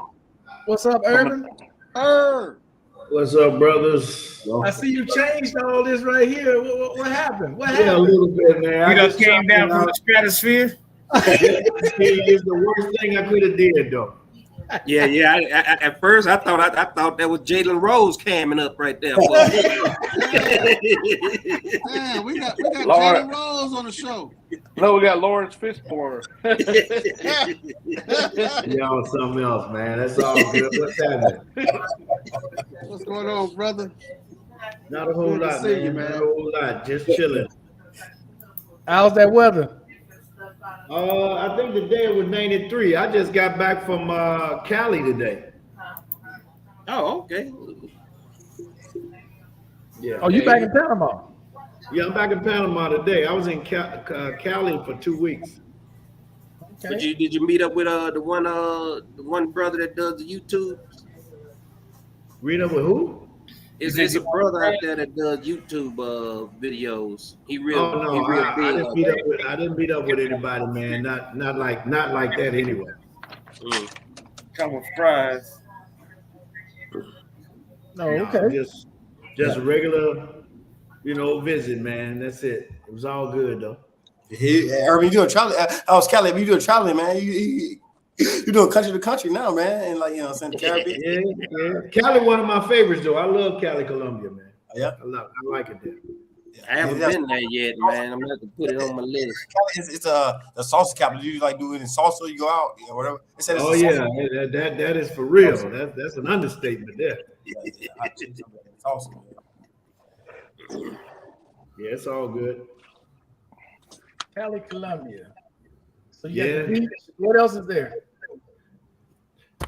What's up, Urban? What's up, brothers? I see you changed all this right here. What happened? What Yeah, a happened? little bit, man. You just came down from the stratosphere. It's the worst thing I could have did, though. Yeah. At first, I thought that was Jalen Rose coming up right there. Man, we got Jalen Rose on the show. No, we got Lawrence Fishburne. Y'all something else, man. That's all good. What's happening? What's going on, brother? Not a whole Good to lot, see man. you, man. Not a whole lot. Just chilling. How's that weather? I think the day was 93. I just got back from Cali today. Oh, okay. Yeah. Oh, you back in Panama? Yeah, I'm back in Panama today. I was in Cali for 2 weeks. Okay. Did you meet up with the one brother that does the YouTube? Meet up with who? Is a brother out there that does YouTube videos? He real. Oh no, he real I didn't meet up with anybody, man. Not like that anyway. Come with fries. No, okay. Just a regular, visit, man. That's it. It was all good though. Urban, you doing traveling? I was Cali. You doing traveling, man? You doing country to country now, man, and like the Caribbean. Yeah. Cali, one of my favorites though. I love Cali, Colombia, man. Yeah, I like it there. I haven't been there yet, man. I'm gonna have to put it on my list. It's the salsa capital. You like doing salsa? You go out, whatever. Oh yeah, that is for real. That's an understatement there. Salsa. Yeah, it's all good. Cali, Colombia. So you got the beach. What else is there?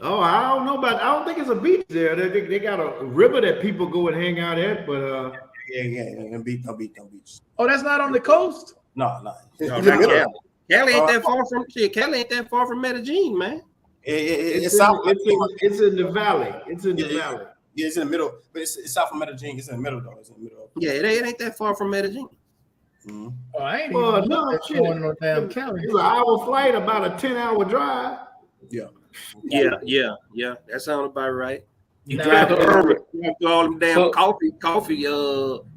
Oh, I don't know about. I don't think it's a beach there. They got a river that people go and hang out at, but no beach. Oh, that's not on the coast? No. Cali ain't that far from Cali ain't that far from Medellin, man. It's in the valley. It's in the valley. Yeah, it's in the middle, but it's south of Medellin. It's in the middle though. It's in the middle. Yeah, it ain't that far from Medellin. Mm-hmm. Oh, I ain't even going no damn Cali. It's an hour flight, about a 10-hour drive. Yeah. That sounds about right. You Nah, drive through all them damn coffee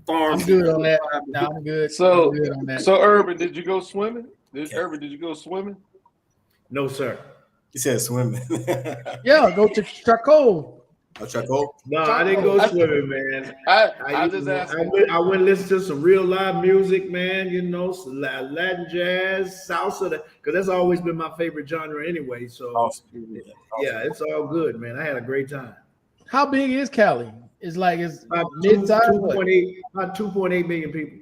farms. I'm good on that. No, I'm good. So, I'm good on that. so Urban, did you go swimming? Urban, did you go swimming? No, sir. He said swimming. Yeah, go to Chaco. No, I didn't go swimming, man. I just asked. I went and listened to some real live music, man. Some Latin jazz, salsa, because that's always been my favorite genre anyway. So yeah, it's all good, man. I had a great time. How big is Cali? It's mid-size. About 2.8 million people.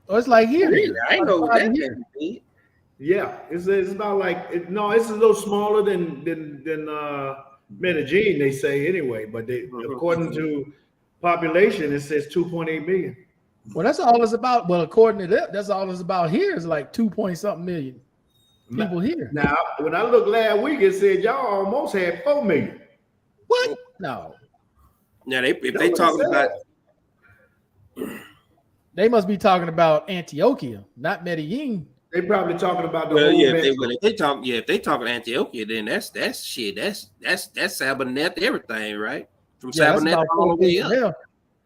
Oh, it's like here. I know that. Yeah, it's about like it's a little smaller than Medellin, they say anyway, but according to population, it says 2.8 million. Well, that's all it's about. Well, according to that, that's all it's about here is like 2-point-something million people here. Now, when I looked last week, it said y'all almost had 4 million. What? No. Now, if they talking about, they must be talking about Antioquia, not Medellin. They probably talking about the well, whole yeah. If they talking Antioquia, then that's Sabanet everything, right? From Sabanet all the way up.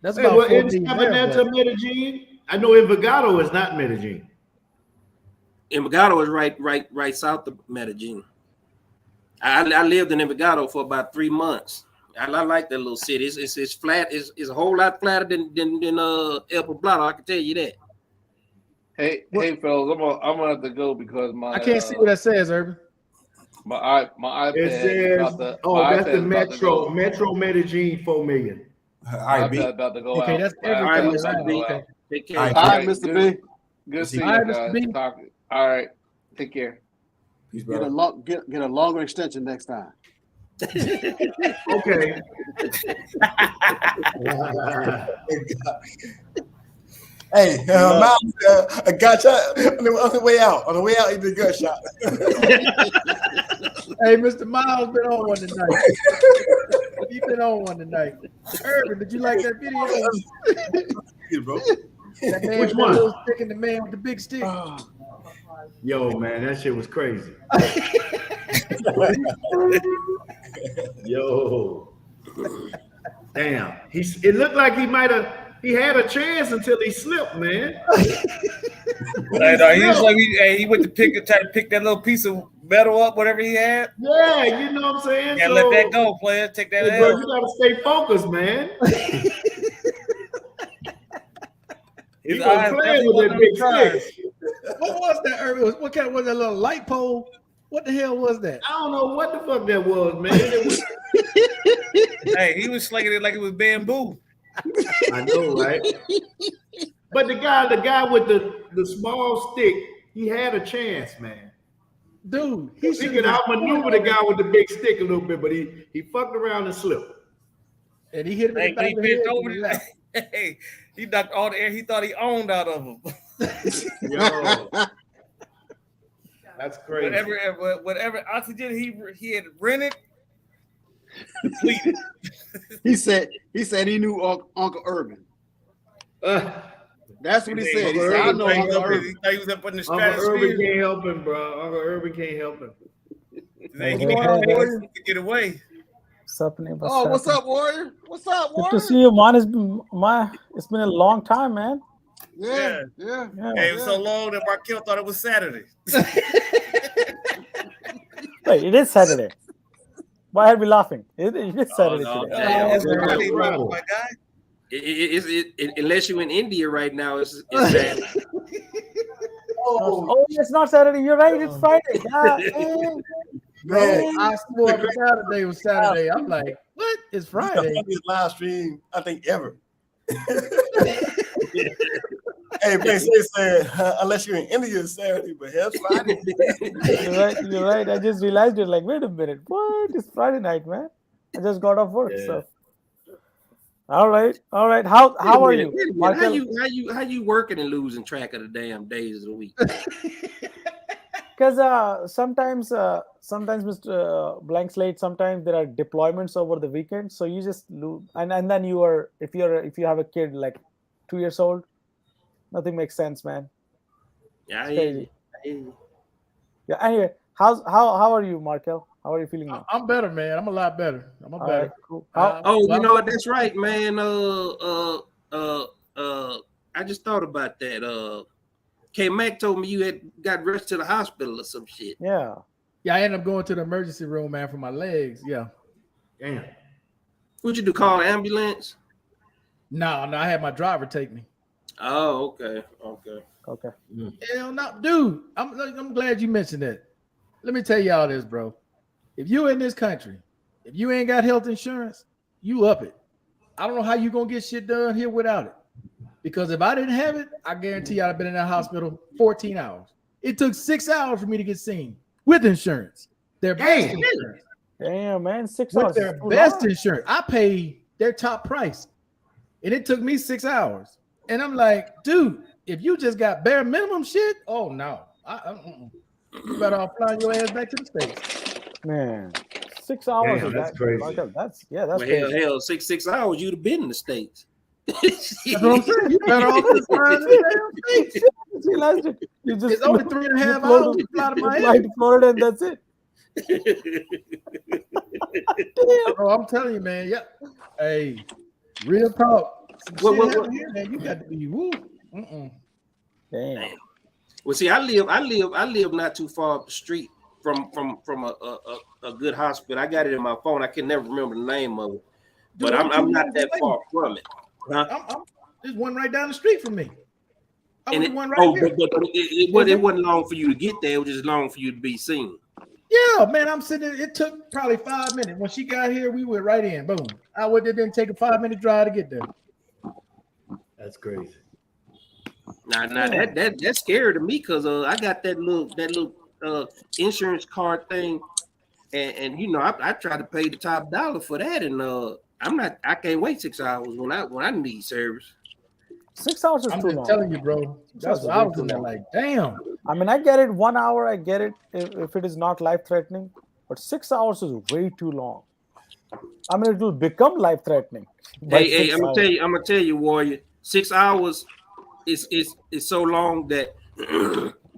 That's about in Sabanet to Medellin. I know Envigado is not Medellin. Envigado is right south of Medellin. I lived in Envigado for about 3 months. I like that little city. It's flat. It's a whole lot flatter than El Poblado. I can tell you that. Hey, fellas, I'm gonna have to go because I can't see what that says, Urban. My iPad. It says, that's the Metro Medellin 4 million. All right, B. About to go okay, out. that's everything. Okay. Take care. All right, Mr. B. Good seeing All you right, guys. Mr. B. All right, take care. Peace, Get a bro. get a longer extension next time. Okay. Hey, Miles, I got you on the way out. On the way out, he did a good shot. Hey, Mr. Miles been on one tonight. He been on one tonight. Urban, did you like that video? Bro. That man Which with one? the little stick and the man with the big stick. Yo, man, that shit was crazy. Yo. Damn. It looked like he had a chance until he slipped, man. He went to try to pick that little piece of metal up, whatever he had. Yeah, you know what I'm saying? Yeah, let that go, player. Take that bro, out. you gotta stay focused, man. His He eyes was playing definitely with that big wasn't stick. What was that, Urban? What kind was that little light pole? What the hell was that? I don't know what the fuck that was, man. It was... Hey, he was slinging it like it was bamboo. I know, right? But the guy with the small stick, he had a chance, man. Dude, he could outmaneuver the guy with the big stick a little bit, but he fucked around and slipped. And he hit him in the back of the head. Hey, he knocked all the air he thought he owned out of him. Yo, that's crazy. Whatever oxygen he had rented, depleted. He said he knew Uncle Urban. That's what he said. He said, I know Uncle Urban. He thought he was up in the Uncle stratosphere. Urban can't help him, bro. Uncle Urban can't help him. He to get away. What's up, neighbor? Oh, what's up, Warrior? What's up, Warrior? Good to see you, man. It's been a long time, man. Yeah. Hey, it was so long that Markel thought it was Saturday. Wait, it is Saturday. Why are we laughing? It is Saturday today. My guy. Unless you're in India right now, it's Saturday. Oh, it's not Saturday. You're right. It's Friday. Man, I swore Saturday was Saturday. I'm like, what? It's Friday. The funniest live stream I think ever. Hey, man, said unless you're in India, it's Saturday, but hell's Friday. You're right. I just realized it. Like, wait a minute. What? It's Friday night, man. I just got off work. So, all right. How are you? How you working and losing track of the damn days of the week? Because sometimes Mr. Blank Slate, sometimes there are deployments over the weekend, so you just lose, and then if you have a kid like 2 years old, nothing makes sense, man. Yeah, crazy. Yeah. Anyway, how are you, Markel? How are you feeling now? I'm better, man. I'm a lot better. I'm better. Right, cool. You know what? That's right, man. I just thought about that. K-Mac told me you had got rushed to the hospital or some shit. Yeah. Yeah, I ended up going to the emergency room, man, for my legs. Yeah. Damn. What'd you do? Call an ambulance? No, I had my driver take me. Oh, okay. Hell no, dude. I'm glad you mentioned that. Let me tell y'all this, bro. If you in this country, if you ain't got health insurance, you up it. I don't know how you gonna get shit done here without it. Because if I didn't have it, I guarantee you I'd have been in that hospital 14 hours. It took 6 hours for me to get seen with insurance. Their best insurance. Damn, man, 6 with hours. Their best insurance. I paid their top price. And it took me 6 hours. And I'm like, dude, if you just got bare minimum shit, oh no. You better off flying your ass back to the States. Man, 6 hours. Damn, that's crazy. That's crazy. Hell, 6 hours, you'd have been in the States. That's what I'm saying. You better off just flying to the damn States. It's only 3.5 hours to fly to Miami. Fly to Florida and that's it. Bro, I'm telling you, man. Yeah. Hey, real talk. Here, man, you got to be woo. Damn. Well, see, I live not too far up the street from a good hospital. I got it in my phone. I can never remember the name of it, but I'm not that far from it. Huh? There's one right down the street from me. But it wasn't long for you to get there. It was just long for you to be seen. Yeah, man, I'm sitting. It took probably 5 minutes. When she got here, we went right in. Boom. It didn't take a 5-minute drive to get there. That's crazy. Now that's scary to me because I got that little insurance card thing, and you know I try to pay the top dollar for that, and I can't wait 6 hours when I need service. 6 hours is I'm too just long. telling you, bro. That's what I was in there like, damn. I mean, I get it. 1 hour, I get it if it is not life threatening, but 6 hours is way too long. I mean, it will become life threatening. Hey, I'm gonna tell you, Warrior. 6 hours is so long that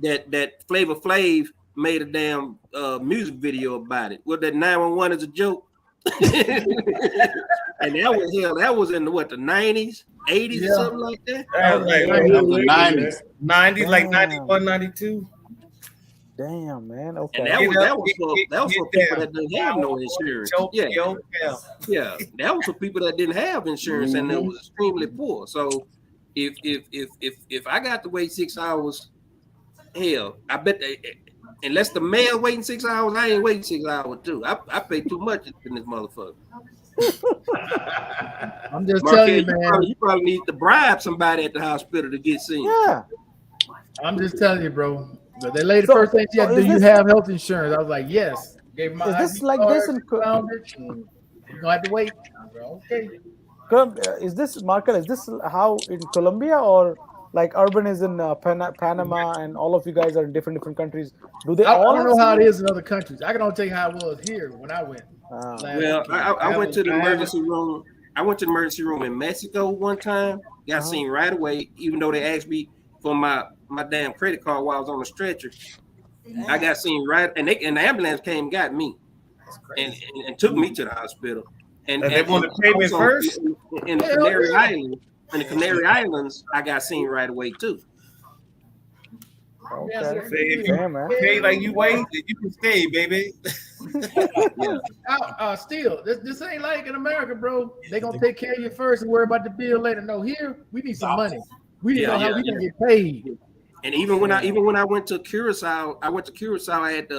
that Flavor Flav made a damn music video about it. What, that 911 is a joke? And that was in the 90s, 80s, or something like that. The 90s, like 91, 92. Damn, man. Okay. And that was for people that didn't have no insurance. Yeah, that was for people that didn't have insurance and that was extremely poor. So if I got to wait 6 hours, hell, I bet unless the mail waiting 6 hours, I ain't waiting 6 hours too. I pay too much in this motherfucker. I'm just telling you, man. You probably need to bribe somebody at the hospital to get seen. Yeah. I'm just telling you, bro. They lady first thing she had, do you have health insurance? I was like, yes. Gave my is this like this in you're gonna have to wait. Okay. Is this, Markel, is this how in Colombia, or like Urban is in Panama and all of you guys are in different countries? Do they I all don't know how it is in other countries. I can only tell you how it was here when I went. Well, I went to the emergency room. I went to the emergency room in Mexico one time. Got seen right away, even though they asked me for my damn credit card while I was on the stretcher. I got seen right, and the ambulance came and got me, and took me to the hospital. And they want to pay me first in the Canary Islands. In the Canary Islands, I got seen right away too. Okay. If you pay like you wait, then you can stay, baby. Still, this ain't like in America, bro. They gonna take care of you first and worry about the bill later. No, here we need some money. We need to know how we can get paid. And even when I went to Curacao, I had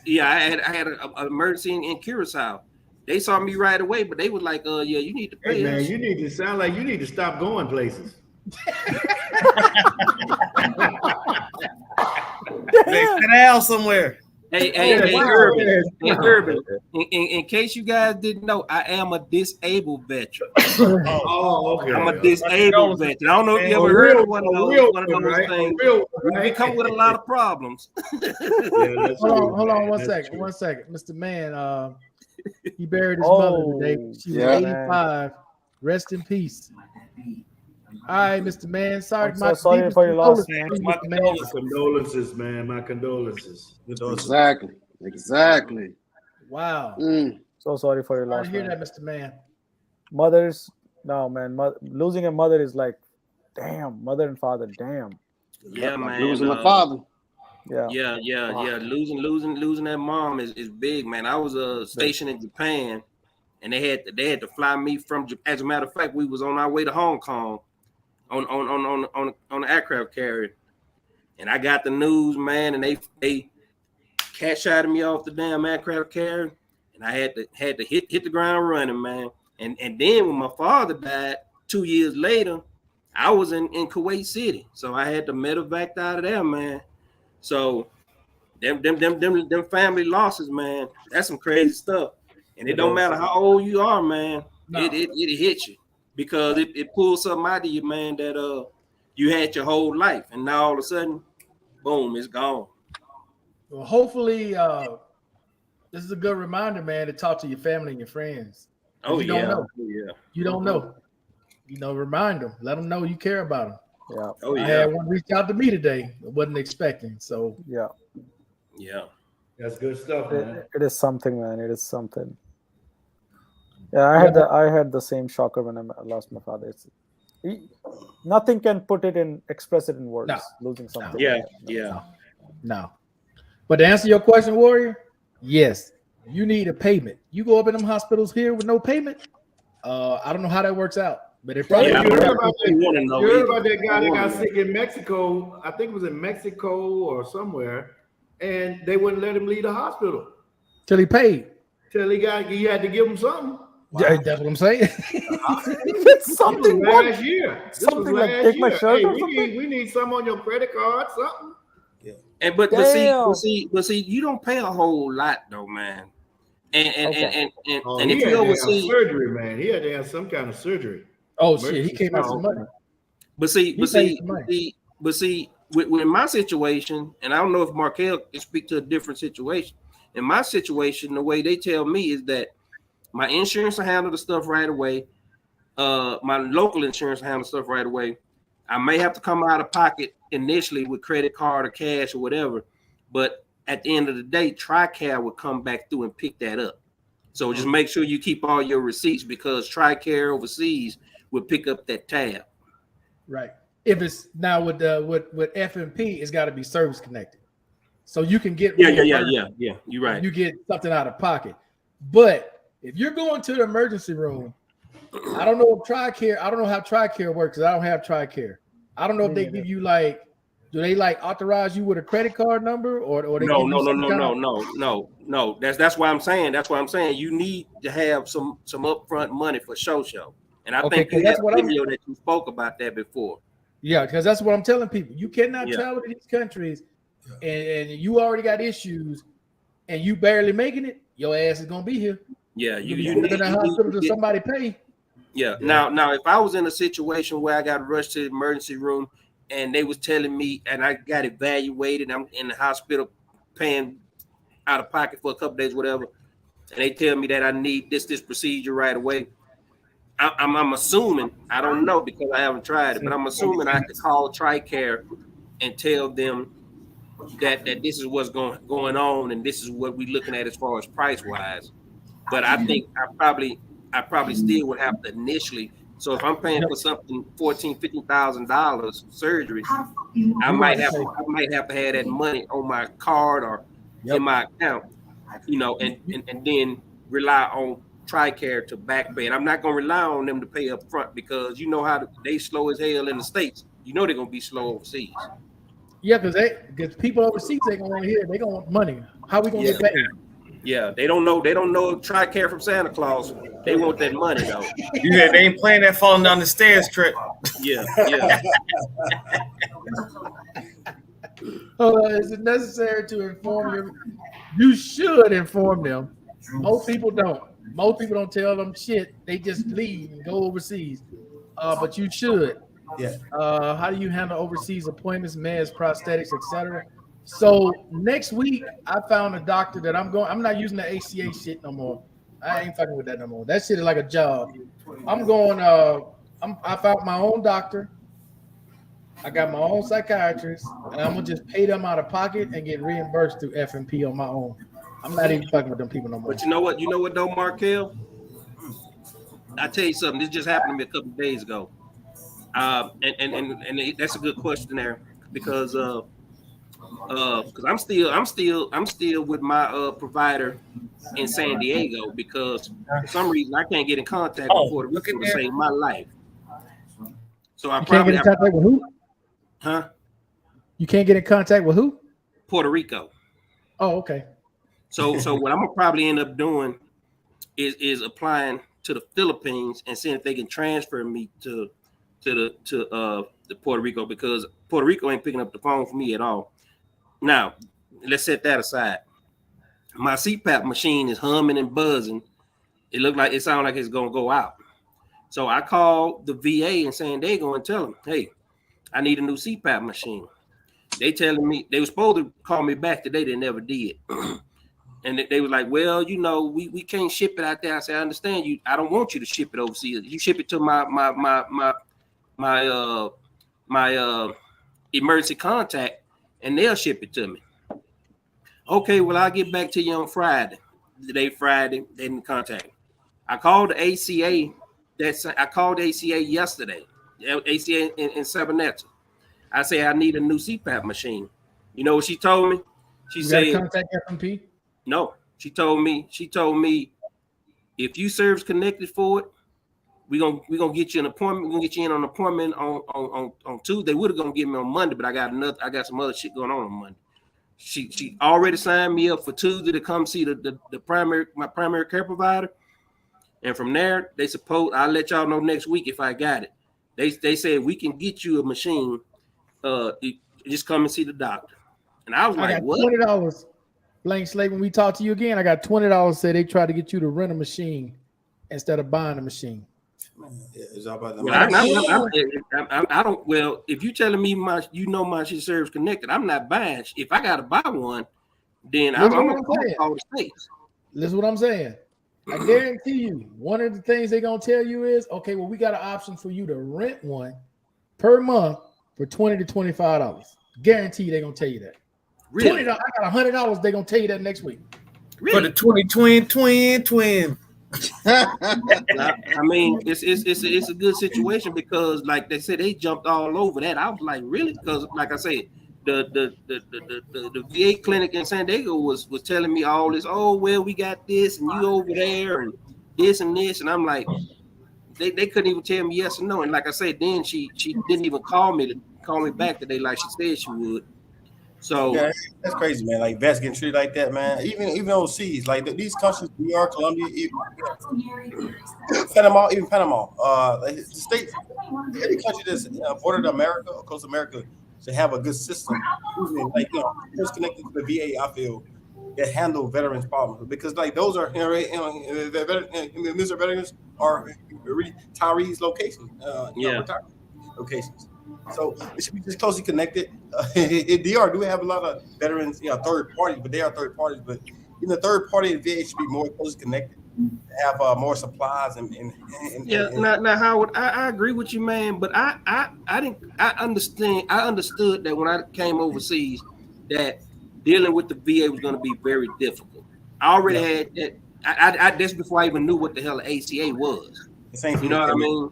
I had an emergency in Curacao. They saw me right away, but they was like, yeah, you need to pay. Hey, man, you need to stop going places. They sit down somewhere. Hey, Urban. In case you guys didn't know, I am a disabled veteran. Okay. I'm a disabled veteran. I don't know if you ever heard of one of those things. We come with a lot of problems. Hold on one second. Mr. Man, he buried his mother today. She was 85. Rest in peace. All right, Mr. Man. Sorry, I'm so sorry for your loss, man. My condolences, man. My condolences. Exactly. Wow. So sorry for your loss. I hear that, Mr. Man. Mothers, no, man. Losing a mother is like, damn. Mother and father, damn. Yeah, man. Losing a father. Yeah. Losing that mom is big, man. I was stationed in Japan, and they had to fly me from. As a matter of fact, we was on our way to Hong Kong, on the aircraft carrier, and I got the news, man, and they cash-shotted me off the damn aircraft carrier, and I had to hit the ground running, man. And then when my father died 2 years later, I was in Kuwait City, so I had to medevac out of there, man. So them family losses, man, that's some crazy stuff. And it don't matter how old you are, man. No. It hits you because it pulls something out of you, man, that you had your whole life, and now all of a sudden, boom, it's gone. Well, hopefully, this is a good reminder, man, to talk to your family and your friends. Oh, you don't know. You don't know. Remind them. Let them know you care about them. Yeah. Oh, yeah. I had one reach out to me today. I wasn't expecting. So yeah. That's good stuff, man. It is something, man. It is something. Yeah, I had the same shocker when I lost my father. Nothing can express it in words. No. Losing something. Yeah. No. But to answer your question, Warrior, yes, you need a payment. You go up in them hospitals here with no payment. I don't know how that works out, but it probably. You heard about that guy that got sick in Mexico? I think it was in Mexico or somewhere, and they wouldn't let him leave the hospital till he paid. Till he had to give him something. Wow. That's what I'm saying. Something last year. Something like take my shirt hey, or something. We need some on your credit card, something. Yeah. And but see, you don't pay a whole lot though, man. And if you oversee surgery, man, he had to have some kind of surgery. Oh shit, he came out some money. But see, with my situation, and I don't know if Markel can speak to a different situation. In my situation, the way they tell me is that my insurance will handle the stuff right away. My local insurance will handle stuff right away. I may have to come out of pocket initially with credit card or cash or whatever, but at the end of the day, TRICARE will come back through and pick that up. So just make sure you keep all your receipts because TRICARE overseas will pick up that tab. Right. If it's now with FMP, it's got to be service connected. So you can get yeah. You're right. You get something out of pocket. But if you're going to the emergency room, I don't know if TRICARE, I don't know how TRICARE works because I don't have TRICARE. I don't know if they give you do they authorize you with a credit card number or they no. That's why I'm saying. That's why I'm saying you need to have some upfront money for show. And I think that's what video that you spoke about that before. Yeah, because that's what I'm telling people. You cannot travel to these countries and you already got issues and you barely making it, your ass is gonna be here. Yeah, you need in the hospital to somebody pay. Yeah. Now, if I was in a situation where I got rushed to the emergency room and they was telling me, and I got evaluated, I'm in the hospital paying out of pocket for a couple days, whatever, and they tell me that I need this procedure right away. I'm assuming, I don't know because I haven't tried it, but I'm assuming I could call TRICARE and tell them that this is what's going on and this is what we're looking at as far as price wise. But I think I probably still would have to initially. So if I'm paying for something $14,000-$15,000 surgery, I might have to have that money on my card or in my account, and then rely on TRICARE to back pay. And I'm not gonna rely on them to pay up front because you know how they slow as hell in the States. You know they're gonna be slow overseas. Yeah, because people overseas they gonna want to hear, they gonna want money. How we gonna get paid? Yeah, they don't know TRICARE from Santa Claus. They want that money though. Yeah, they ain't playing that falling down the stairs trick. Yeah. Is it necessary to inform them? You should inform them. Most people don't. Most people don't tell them shit. They just leave and go overseas. But you should. Yeah. How do you handle overseas appointments, meds, prosthetics, etc.? So next week, I found a doctor that I'm not using the ACA shit no more. I ain't fucking with that no more. That shit is like a job. I'm going. I found my own doctor. I got my own psychiatrist, and I'm gonna just pay them out of pocket and get reimbursed through FMP on my own. I'm not even fucking with them people no more. But you know what though, Markel? I tell you something. This just happened to me a couple of days ago. And that's a good question there because I'm still with my provider in San Diego because for some reason I can't get in contact with Puerto Rico to save my life. So I can't get in contact with who? Huh? You can't get in contact with who? Puerto Rico. Oh, okay. So what I'm gonna probably end up doing is applying to the Philippines and seeing if they can transfer me to the Puerto Rico because Puerto Rico ain't picking up the phone for me at all. Now, let's set that aside. My CPAP machine is humming and buzzing. It sounds like it's gonna go out. So I called the VA in San Diego and tell them, hey, I need a new CPAP machine. They telling me they were supposed to call me back today, they never did. And they were like, well, we can't ship it out there. I said, I understand you. I don't want you to ship it overseas. You ship it to my emergency contact, and they'll ship it to me. Okay, well, I'll get back to you on Friday. Today, Friday, they didn't contact me. I called the ACA. I called the ACA yesterday. ACA in Cybersecurity. I say I need a new CPAP machine. You know what she told me? She You said, got to contact FMP? no. She told me if you service connected for it, we're gonna get you an appointment. We're gonna get you in on an appointment on Tuesday. We're gonna get me on Monday, but I got some other shit going on Monday. She already signed me up for Tuesday to come see my primary care provider. And from there, I'll let y'all know next week if I got it. They said we can get you a machine. Just come and see the doctor. And I was like, what? $20. Blank slate. When we talk to you again, I got $20. Say they try to get you to rent a machine instead of buying a machine. It's all about the I don't. Well, if you're telling me my shit serves connected, I'm not buying. If I gotta buy one, then I'm gonna call the states. Listen what I'm saying. I guarantee you, one of the things they're gonna tell you is, okay, well, we got an option for you to rent one per month for $20 to $25. Guarantee they're gonna tell you that. Really? $20, I got $100. They're gonna tell you that next week. For the 20 twin. I mean, it's a good situation because, like they said, they jumped all over that. I was like, really? Because, like I said, the VA clinic in San Diego was telling me all this. Oh, well, we got this, and you over there, and this, and I'm like, they couldn't even tell me yes or no. And like I said, then she didn't even call me back today like she said she would. So yeah, that's crazy, man. Like vets getting treated like that, man. Even overseas, like these countries, New York, Colombia, Panama, the states, every country that's bordered America or close to America should have a good system. Like first connected to the VA, I feel that handle veterans' problems because like those are these are veterans are retirees locations, retirement locations. So it should be just closely connected. In DR, do we have a lot of veterans, third parties, but they are third parties. But in the third party, VA should be more closely connected, have more supplies Now Howard, I agree with you, man. But I understood that when I came overseas, that dealing with the VA was going to be very difficult. I already had that. I that's before I even knew what the hell an ACA was. You know what I mean?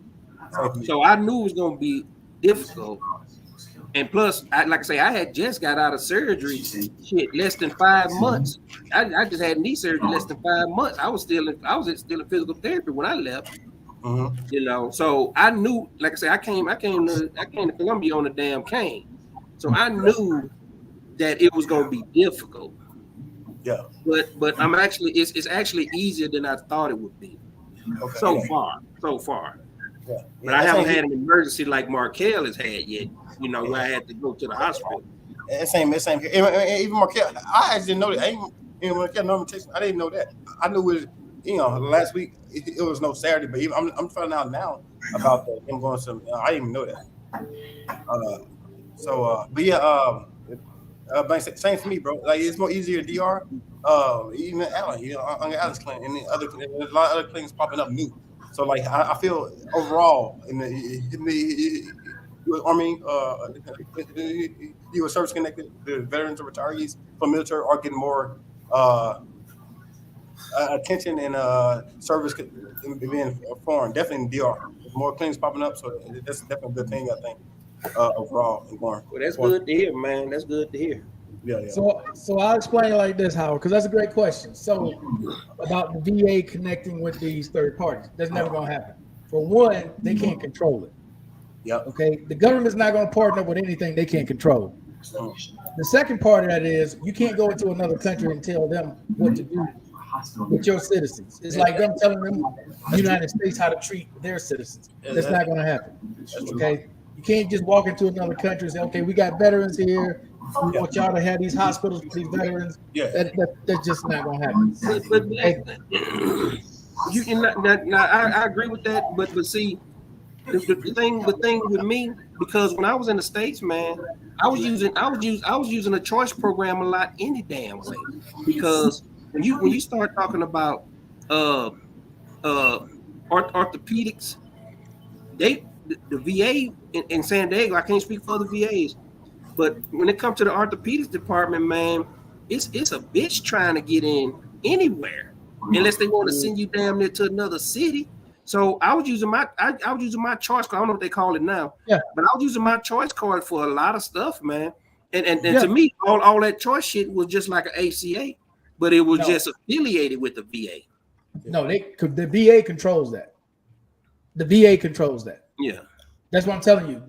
So I knew it was going to be difficult, and plus, like I say, I had just got out of surgery, less than 5 months. I just had knee surgery less than 5 months. I was still in physical therapy when I left. So I knew, like I said, I came to Colombia on a damn cane, so I knew that it was going to be difficult. Yeah, but I'm actually it's actually easier than I thought it would be. Okay. So far. Yeah. But I haven't had an emergency like Markel has had yet, where I had to go to the hospital. Same here. Even Markel, I actually didn't know that. I didn't know that. I knew it was, last week it was no Saturday, but I'm finding out now about him going some. I didn't even know that. But same for me, bro. Like it's more easier to DR. Even Allen, on Allen's clinic, and there's a lot of other clinics popping up new. So like I feel overall in the U.S. Army, U.S. service connected, the veterans and retirees from military are getting more attention and service being foreign. Definitely in DR, there's more clinics popping up, so that's definitely a good thing, I think, overall. Well, that's good to hear, man. That's good to hear. Yeah. So I'll explain it like this, Howard, because that's a great question. So about the VA connecting with these third parties, that's never going to happen. For one, they can't control it. Yeah. Okay. The government's not going to partner up with anything they can't control. The second part of that is you can't go into another country and tell them what to do with your citizens. It's like them telling them the United States how to treat their citizens. That's not going to happen. Okay. You can't just walk into another country and say, okay, we got veterans here. We want y'all to have these hospitals for these veterans. Yeah, that's just not gonna happen. I agree with that, but see, the thing with me, because when I was in the States, man, I was using a choice program a lot any damn way. Because when you start talking about orthopedics, the VA in San Diego, I can't speak for other VAs. But when it comes to the orthopedics department, man, it's a bitch trying to get in anywhere, unless they want to send you damn near to another city. So I was using my choice card. I don't know what they call it now. Yeah. But I was using my choice card for a lot of stuff, man. And to me, all that choice shit was just like an ACA, but it was just affiliated with the VA. No, the VA controls that. The VA controls that. Yeah, that's what I'm telling you.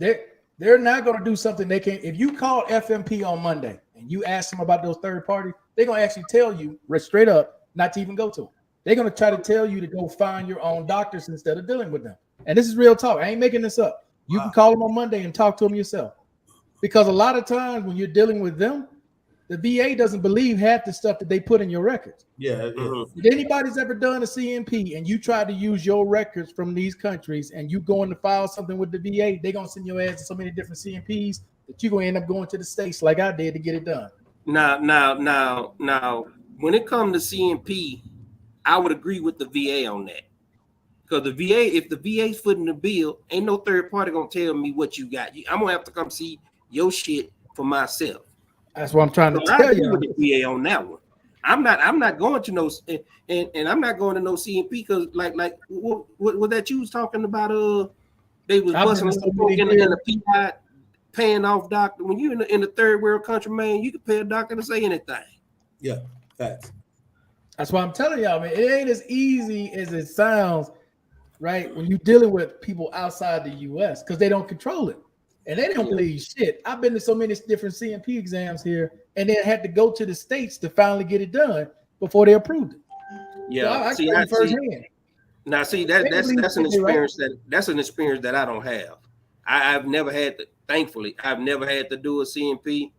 They're not going to do something they can't. If you call FMP on Monday and you ask them about those third parties, they're going to actually tell you straight up not to even go to them. They're going to try to tell you to go find your own doctors instead of dealing with them. And this is real talk. I ain't making this up. You can call them on Monday and talk to them yourself. Because a lot of times when you're dealing with them, the VA doesn't believe half the stuff that they put in your records. Yeah. If anybody's ever done a CMP and you try to use your records from these countries and you going to file something with the VA, they're going to send your ass to so many different CMPs that you're going to end up going to the States like I did to get it done. Now, when it comes to CMP, I would agree with the VA on that. Because the VA, if the VA's footing the bill, ain't no third party going to tell me what you got. I'm going to have to come see your shit for myself. That's what I'm trying to tell you. With the VA on that one. I'm not going to no and I'm not going to no CMP because like what that you was talking about they was busting in the PI paying off doctor. When you in the third world country, man, you can pay a doctor to say anything. Yeah, facts. That's why I'm telling y'all, man, it ain't as easy as it sounds, right? When you're dealing with people outside the US because they don't control it. And they don't believe shit. I've been to so many different CMP exams here, and then had to go to the States to finally get it done before they approved it. Yeah, so I firsthand. Now, see that's an experience that's an experience that I don't have. I've never had to. Thankfully, I've never had to do a CMP,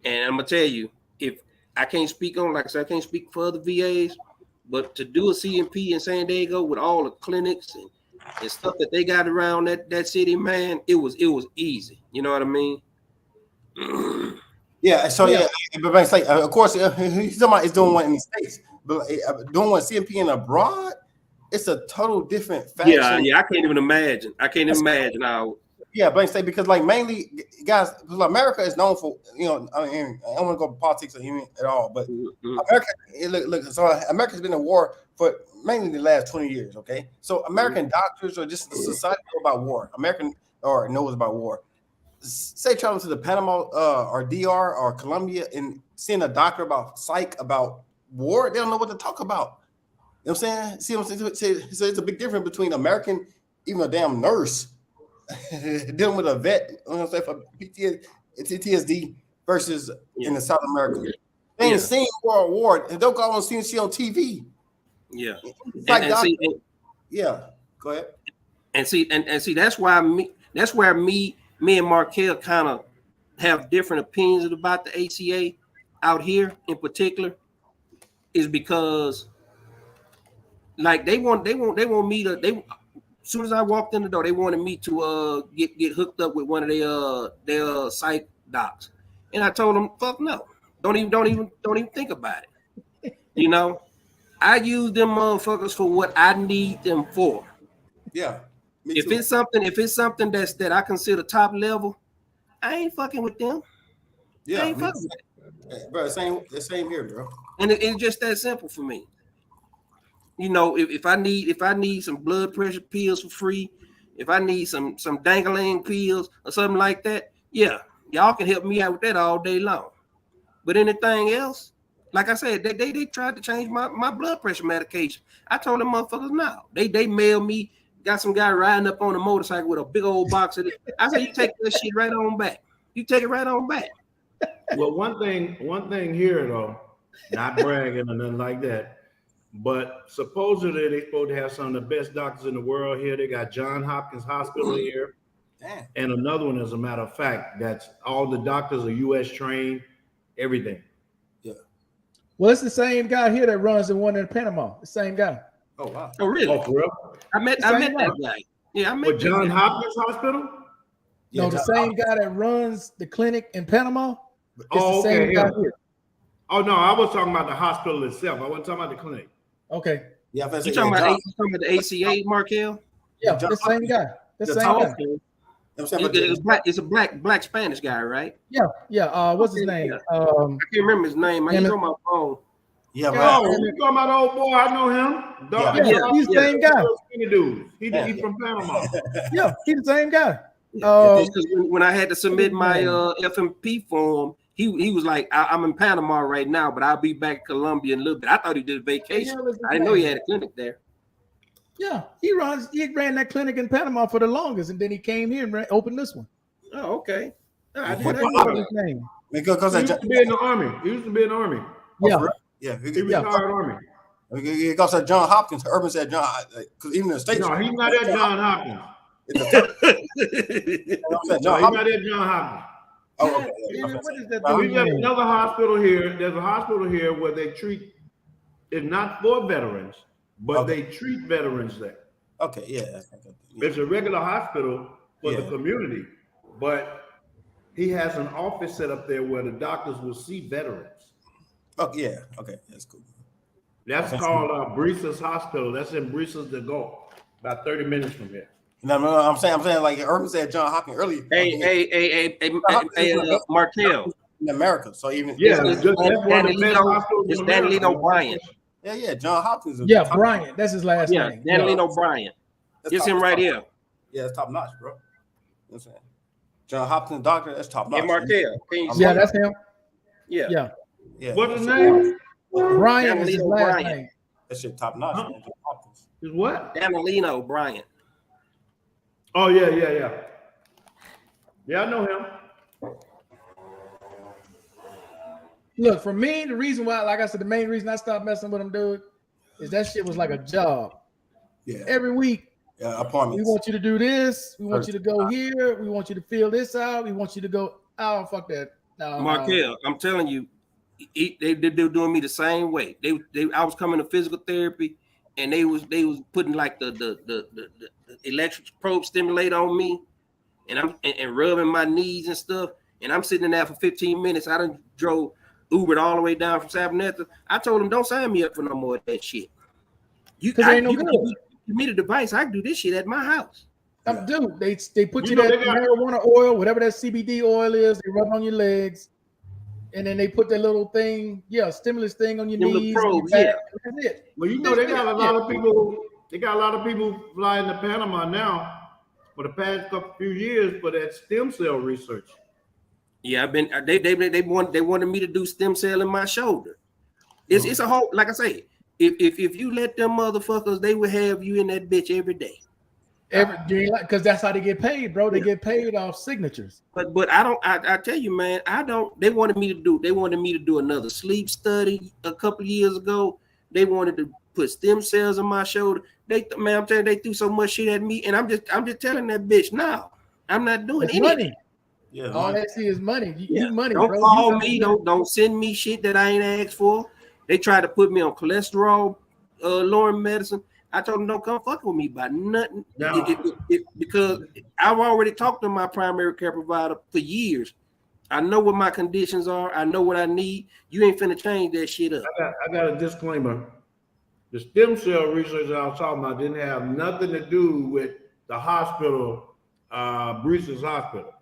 and I'm gonna tell you, if I can't speak on, like I said, I can't speak for other VAs, but to do a CMP in San Diego with all the clinics and stuff that they got around that city, man, it was easy. You know what I mean? Yeah. So but it's like, of course, he's talking about it's doing one in the States, but doing one CMP in abroad, it's a total different faction. Yeah. I can't even imagine. How. Yeah, but I say because like mainly guys, America is known for I don't want to go politics or even at all, but America. Look. So America's been in war for mainly the last 20 years. Okay, so American doctors or just the society know about war. American or knows about war. Say traveling to the Panama or DR or Colombia and seeing a doctor about psych about war, they don't know what to talk about. You know what I'm saying? See what I'm saying? So it's a big difference between American, even a damn nurse. Dealing with a vet, for PTSD versus in the South America. They ain't seen World War and don't go on seeing shit on TV. Yeah. Go ahead. And see that's where me and Markel kind of have different opinions about the ACA out here in particular, is because like they want me to as soon as I walked in the door, they wanted me to get hooked up with one of their psych docs, and I told them, "Fuck no, don't even think about it." You know, I use them motherfuckers for what I need them for. Yeah. If it's something that I consider top level, I ain't fucking with them. Yeah, I ain't fucking with it. Bro, the same here, bro. And it's just that simple for me. You know, if I need some blood pressure pills for free, if I need some dangling pills or something like that, yeah, y'all can help me out with that all day long. But anything else, like I said, they tried to change my blood pressure medication. I told them motherfuckers no. They mailed me, got some guy riding up on a motorcycle with a big old box of it. I said, you take that shit right on back. You take it right on back. Well, one thing here though, not bragging or nothing like that. But supposedly they're supposed to have some of the best doctors in the world here. They got Johns Hopkins Hospital here. Damn. And another one, as a matter of fact, that's all the doctors are U.S. trained, everything. Yeah. Well, it's the same guy here that runs the one in Panama. The same guy. Oh, wow. Oh, really? Oh, for real? I met that guy. Yeah, I met With Johns Hopkins Hospital? No, the same guy that runs the clinic in Panama. It's the same guy here. Oh, no, I was talking about the hospital itself. I wasn't talking about the clinic. Okay. Yeah, you talking about the ACA, Markel? Yeah, the same guy. The same guy. It's a black Spanish guy, right? Yeah. What's his name? I can't remember his name. Man, he's on my phone. Yeah, right. Oh, you talking about old boy? I know him. Yeah, he's the same guy. He's from Panama. Yeah, he's the same guy. Because when I had to submit my FMP form, he was like, I'm in Panama right now, but I'll be back in Colombia in a little bit. I thought he did a vacation. I didn't know he had a clinic there. Yeah, he ran that clinic in Panama for the longest, and then he came here and opened this one. Oh, okay. I didn't know his name. Because he used to be in the army. He used to be in the army. Yeah. He retired army. It goes to John Hopkins. Urban said John, because even in the States. No, he's not at John Hopkins. He's not at John Hopkins. Oh, okay. What is that? We've got another hospital here. There's a hospital here where they treat. It's not for veterans, but they treat veterans there. Okay, yeah. It's a regular hospital for the community, but he has an office set up there where the doctors will see veterans. Oh yeah, okay, that's cool. That's called Brisas Hospital. That's in Brisas de Gaulle, about 30 minutes from here. No, I'm saying like Urban said John Hopkins earlier. Hey, Martell. In America, so even it's Danilino Bryant. Yeah, John Hopkins. Bryant. That's his last name. Danilino Bryant. It's him right here. Yeah, it's top notch, bro. You know what I'm saying? John Hopkins, doctor, that's top notch. Hey, Martell. That's him. Yeah. What's his name? Bryant is his last name. That shit top notch. Man. John Hopkins. Is what? Danilino Bryant. Oh yeah. Yeah, I know him. Look, for me, the reason why, like I said, the main reason I stopped messing with him, dude, is that shit was like a job. Yeah. Every week. Yeah, appointments. We want you to do this. We want you to go here. We want you to fill this out. We want you to go. Oh, fuck that. No, Markel, I'm telling you, they doing me the same way. I was coming to physical therapy, and they was putting like the electric probe stimulator on me, and I'm rubbing my knees and stuff, and I'm sitting in there for 15 minutes. I done drove Ubered all the way down from Sabaneta. I told them, don't sign me up for no more of that shit. You give me the device, I can do this shit at my house. Dude, they put you that marijuana oil, whatever that CBD oil is, they rub on your legs, and then they put that little thing, stimulus thing on your knees. Probes, That's it. Well, you know, they got a lot of people. They got a lot of people flying to Panama now for the past few years for that stem cell research. Yeah, I've been. They wanted me to do stem cell in my shoulder. It's a whole, like I say, if you let them motherfuckers, they will have you in that bitch every day. Because that's how they get paid, bro. They get paid off signatures. But I tell you, man, they wanted me to do another sleep study a couple years ago. They wanted to put stem cells in my shoulder. I'm telling you, they threw so much shit at me, and I'm just telling that bitch, no, I'm not doing anything. Money. Yeah, all they see is money. You money, don't bro. Call me. Don't send me shit that I ain't asked for. They tried to put me on cholesterol lowering medicine. I told them, don't come fucking with me about nothing. No. Because I've already talked to my primary care provider for years. I know what my conditions are. I know what I need. You ain't finna change that shit up. I got a disclaimer. The stem cell research I was talking about didn't have nothing to do with the hospital, Brisas Hospital.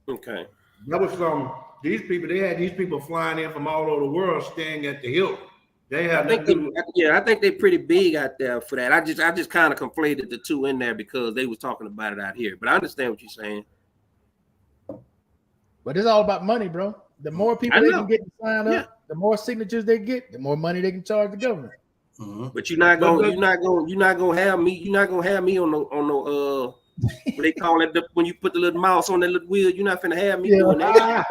Okay. That was from these people. They had these people flying in from all over the world, staying at the Hilton. I think they're pretty big out there for that. I just kind of conflated the two in there because they was talking about it out here. But I understand what you're saying. But it's all about money, bro. The more people they can get to sign up, the more signatures they get, the more money they can charge the government. Mm-hmm. But you're not gonna have me on no what they call it when you put the little mouse on that little wheel. You're not finna have me doing that.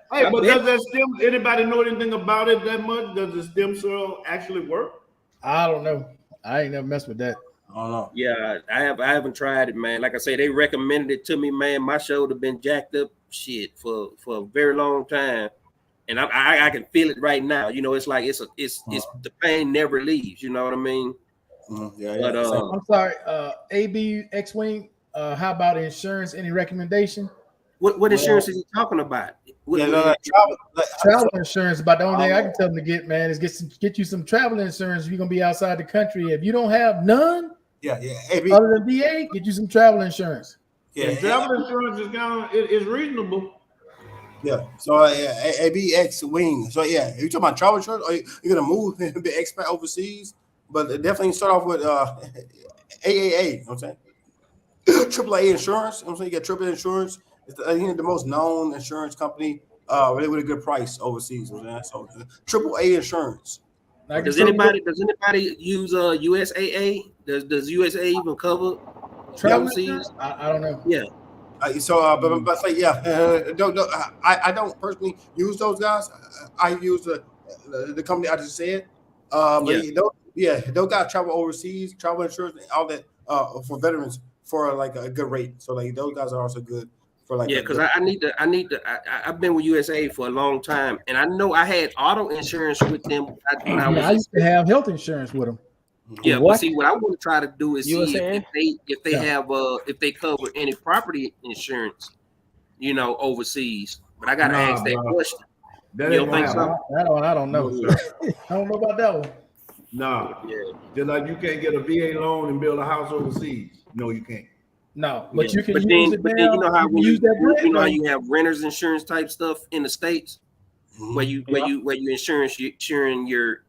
Hey, but does that anybody know anything about it that much? Does the stem cell actually work? I don't know. I ain't never messed with that. I don't know. Yeah, I haven't tried it, man. Like I say, they recommended it to me, man. My shoulder been jacked up shit for a very long time. And I can feel it right now. You know, it's like it's the pain never leaves, you know what I mean? Yeah. But I'm sorry, AB X-Wing, how about insurance? Any recommendation? What insurance is he talking about? Travel insurance. About the only thing I can tell them to get, man, is get you some travel insurance if you're gonna be outside the country. If you don't have none, AB, other than VA, get you some travel insurance. Yeah, travel insurance is reasonable. Yeah. So ABX wing. So yeah, you talking about travel insurance? Or you're gonna move and be expat overseas? But definitely start off with AAA. You know what I'm saying? AAA insurance. I'm saying you get AAA insurance. It's the most known insurance company with a good price overseas. So AAA insurance. Does anybody use USAA? Does USAA even cover travel insurance? I don't know. Yeah. But say I don't personally use those guys. I use the company I just said. Those guys travel overseas, travel insurance, and all that for veterans for like a good rate. So like those guys are also good for like because I need to. I've been with USA for a long time, and I know I had auto insurance with them when I used to have health insurance with them. Yeah, but see, what I want to try to do is USA? see if they have if they cover any property insurance, overseas. But I gotta ask that question. That you don't think so? I don't know. I don't know about that one. No. Just like you can't get a VA loan and build a house overseas. No, you can't. No, but you can but use then, it. But then you know how when use that you know how you have renters insurance type stuff in the States, where you insuring your.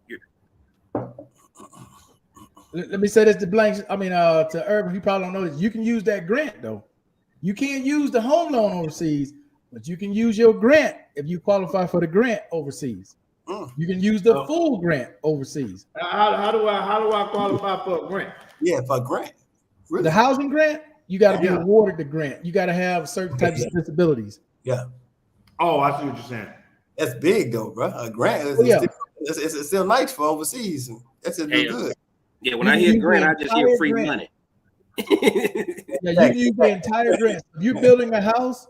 Let me say this to Blanks. I mean, to Urban, he probably don't know this. You can use that grant though. You can't use the home loan overseas, but you can use your grant if you qualify for the grant overseas. You can use the full grant overseas. How do I qualify for a grant? Yeah, for a grant. Really? The housing grant, you got to be awarded the grant. You got to have certain types of disabilities. Yeah. Oh, I see what you're saying. That's big though, bro. A grant is it's still nice for overseas. That's good. Yeah, when I hear grant, I just hear free money. You can use the entire grant. If you're building a house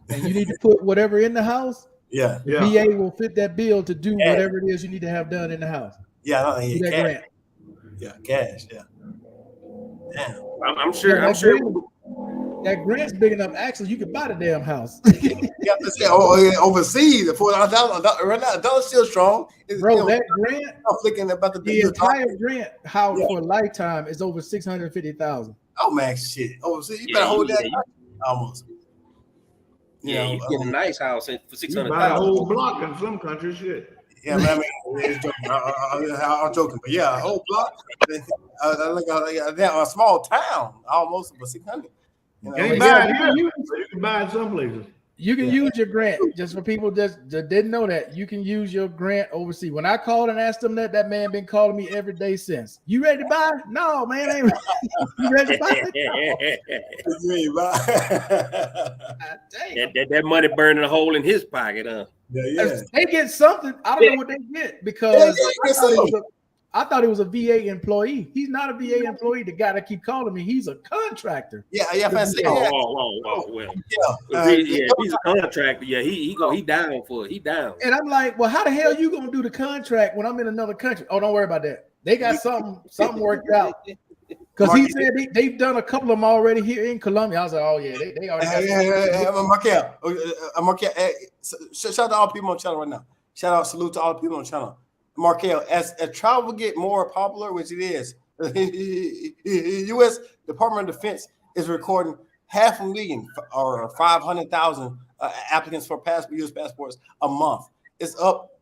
and you need to put whatever in the house, the VA will fit that bill to do whatever it is you need to have done in the house. That cash. Grant. Yeah, cash. Yeah. Damn. I'm sure. That grant's big enough. Actually, you can buy the damn house. Overseas, $4 right now. Dollar's still strong. Bro, that grant. I'm thinking about the entire grant. For a lifetime is over $650,000. Oh man, shit. Overseas, you better hold that almost. You get a nice house for $600,000. Buy a whole block in some countries, shit. Yeah, man. I'm joking, but yeah, a whole block. A small town, almost for 600. You can buy it some places. You can use your grant. Just for people that didn't know that, you can use your grant overseas. When I called and asked them that man been calling me every day since. You ready to buy? No, man, ain't you ready to buy? That money burning a hole in his pocket, huh? Yeah. They get something. I don't know what they get because I thought he was a VA employee. He not a VA employee. The guy that keep calling me, he's a contractor. He's a contractor. Yeah, he down for it. He down. And I'm like, well, how the hell you gonna do the contract when I'm in another country? Oh, don't worry about that. They got something worked out. Because he said they've done a couple of them already here in Colombia. I was like, oh yeah, they already. Markel, shout out to all people on the channel right now. Salute to all the people on the channel. Markel, as travel get more popular, which it is, U.S. Department of Defense is recording 500,000 or 500,000 applicants for U.S. passports a month. It's up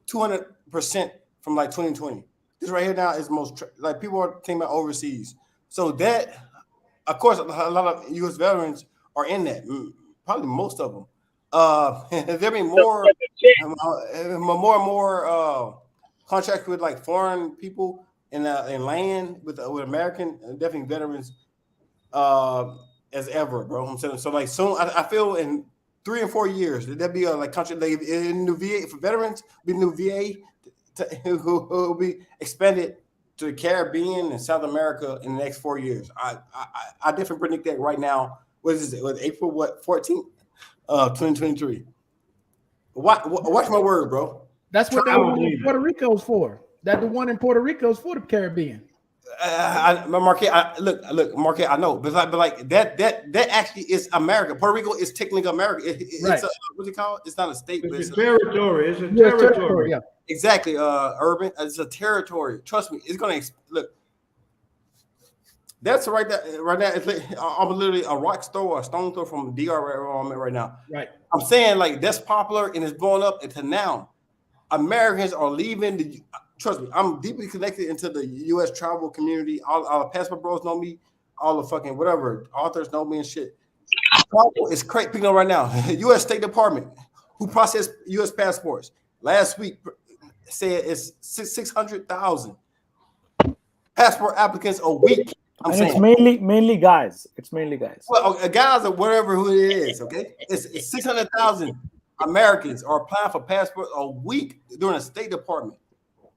200% from like 2020. This right here now is most like people are thinking about overseas. So that, of course, a lot of U.S. veterans are in that. Probably most of them. There be more and more contracts with like foreign people in land with American definitely veterans as ever, bro. I'm saying so. Like soon, I feel in 3 and 4 years there'll be a country like in new VA for veterans. Be new VA who will be expanded to the Caribbean and South America in the next 4 years. I definitely predict that right now. What is it? April 14th, 2023. Watch my word, bro. That's what that one in Puerto Rico's for. That the one in Puerto Rico's for the Caribbean. Marquette, Marquette, I know, but like that actually is America. Puerto Rico is technically America. It's what's it called? It's not a state, but it's a territory. It's a territory. Yeah. Exactly, Urban. It's a territory. Trust me, it's gonna look. That's right there, right now. It's like, I'm literally a rock throw, a stone throw from DR where I'm at right now. Right. I'm saying like that's popular and it's blowing up into now. Americans are leaving. Trust me, I'm deeply connected into the U.S. travel community. All passport bros know me. all the fucking whatever authors know me and shit. It's crazy. Picking up right now. U.S. State Department, who processed U.S. passports last week, said it's 600,000 passport applicants a week. And it's mainly guys. It's mainly guys. Well, guys or whatever who it is. Okay, it's 600,000 Americans are applying for passports a week during the State Department.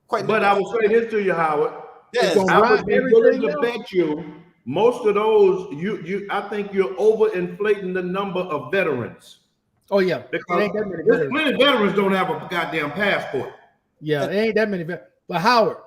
But I will say this to you, Howard. Yes, I would be willing to bet you most of those I think you're overinflating the number of veterans. Oh yeah, because many veterans don't have a goddamn passport. Yeah, it ain't that many. But Howard,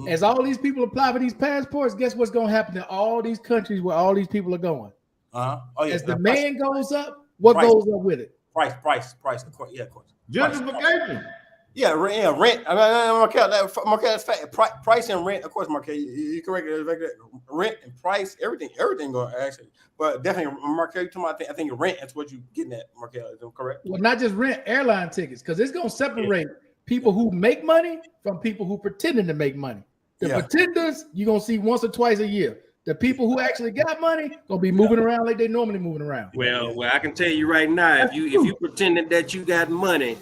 as all these people apply for these passports, guess what's going to happen in all these countries where all these people are going? Oh, yeah. As demand goes up, what goes up with it? Price. Of course, yeah, of course. Gentrification. Yeah, rent. I mean, Markel, that's fact. Price and rent, of course, Markel. You correct it. Rent and price, everything going actually. But definitely, Markel, you talking about, I think rent. That's what you getting at, Markel. Is that correct? Well, not just rent, airline tickets, because it's going to separate people who make money from people who pretending to make money. The pretenders you're going to see once or twice a year. The people who actually got money gonna be moving around like they normally moving around. Well, I can tell you right now, if you pretending that you got money,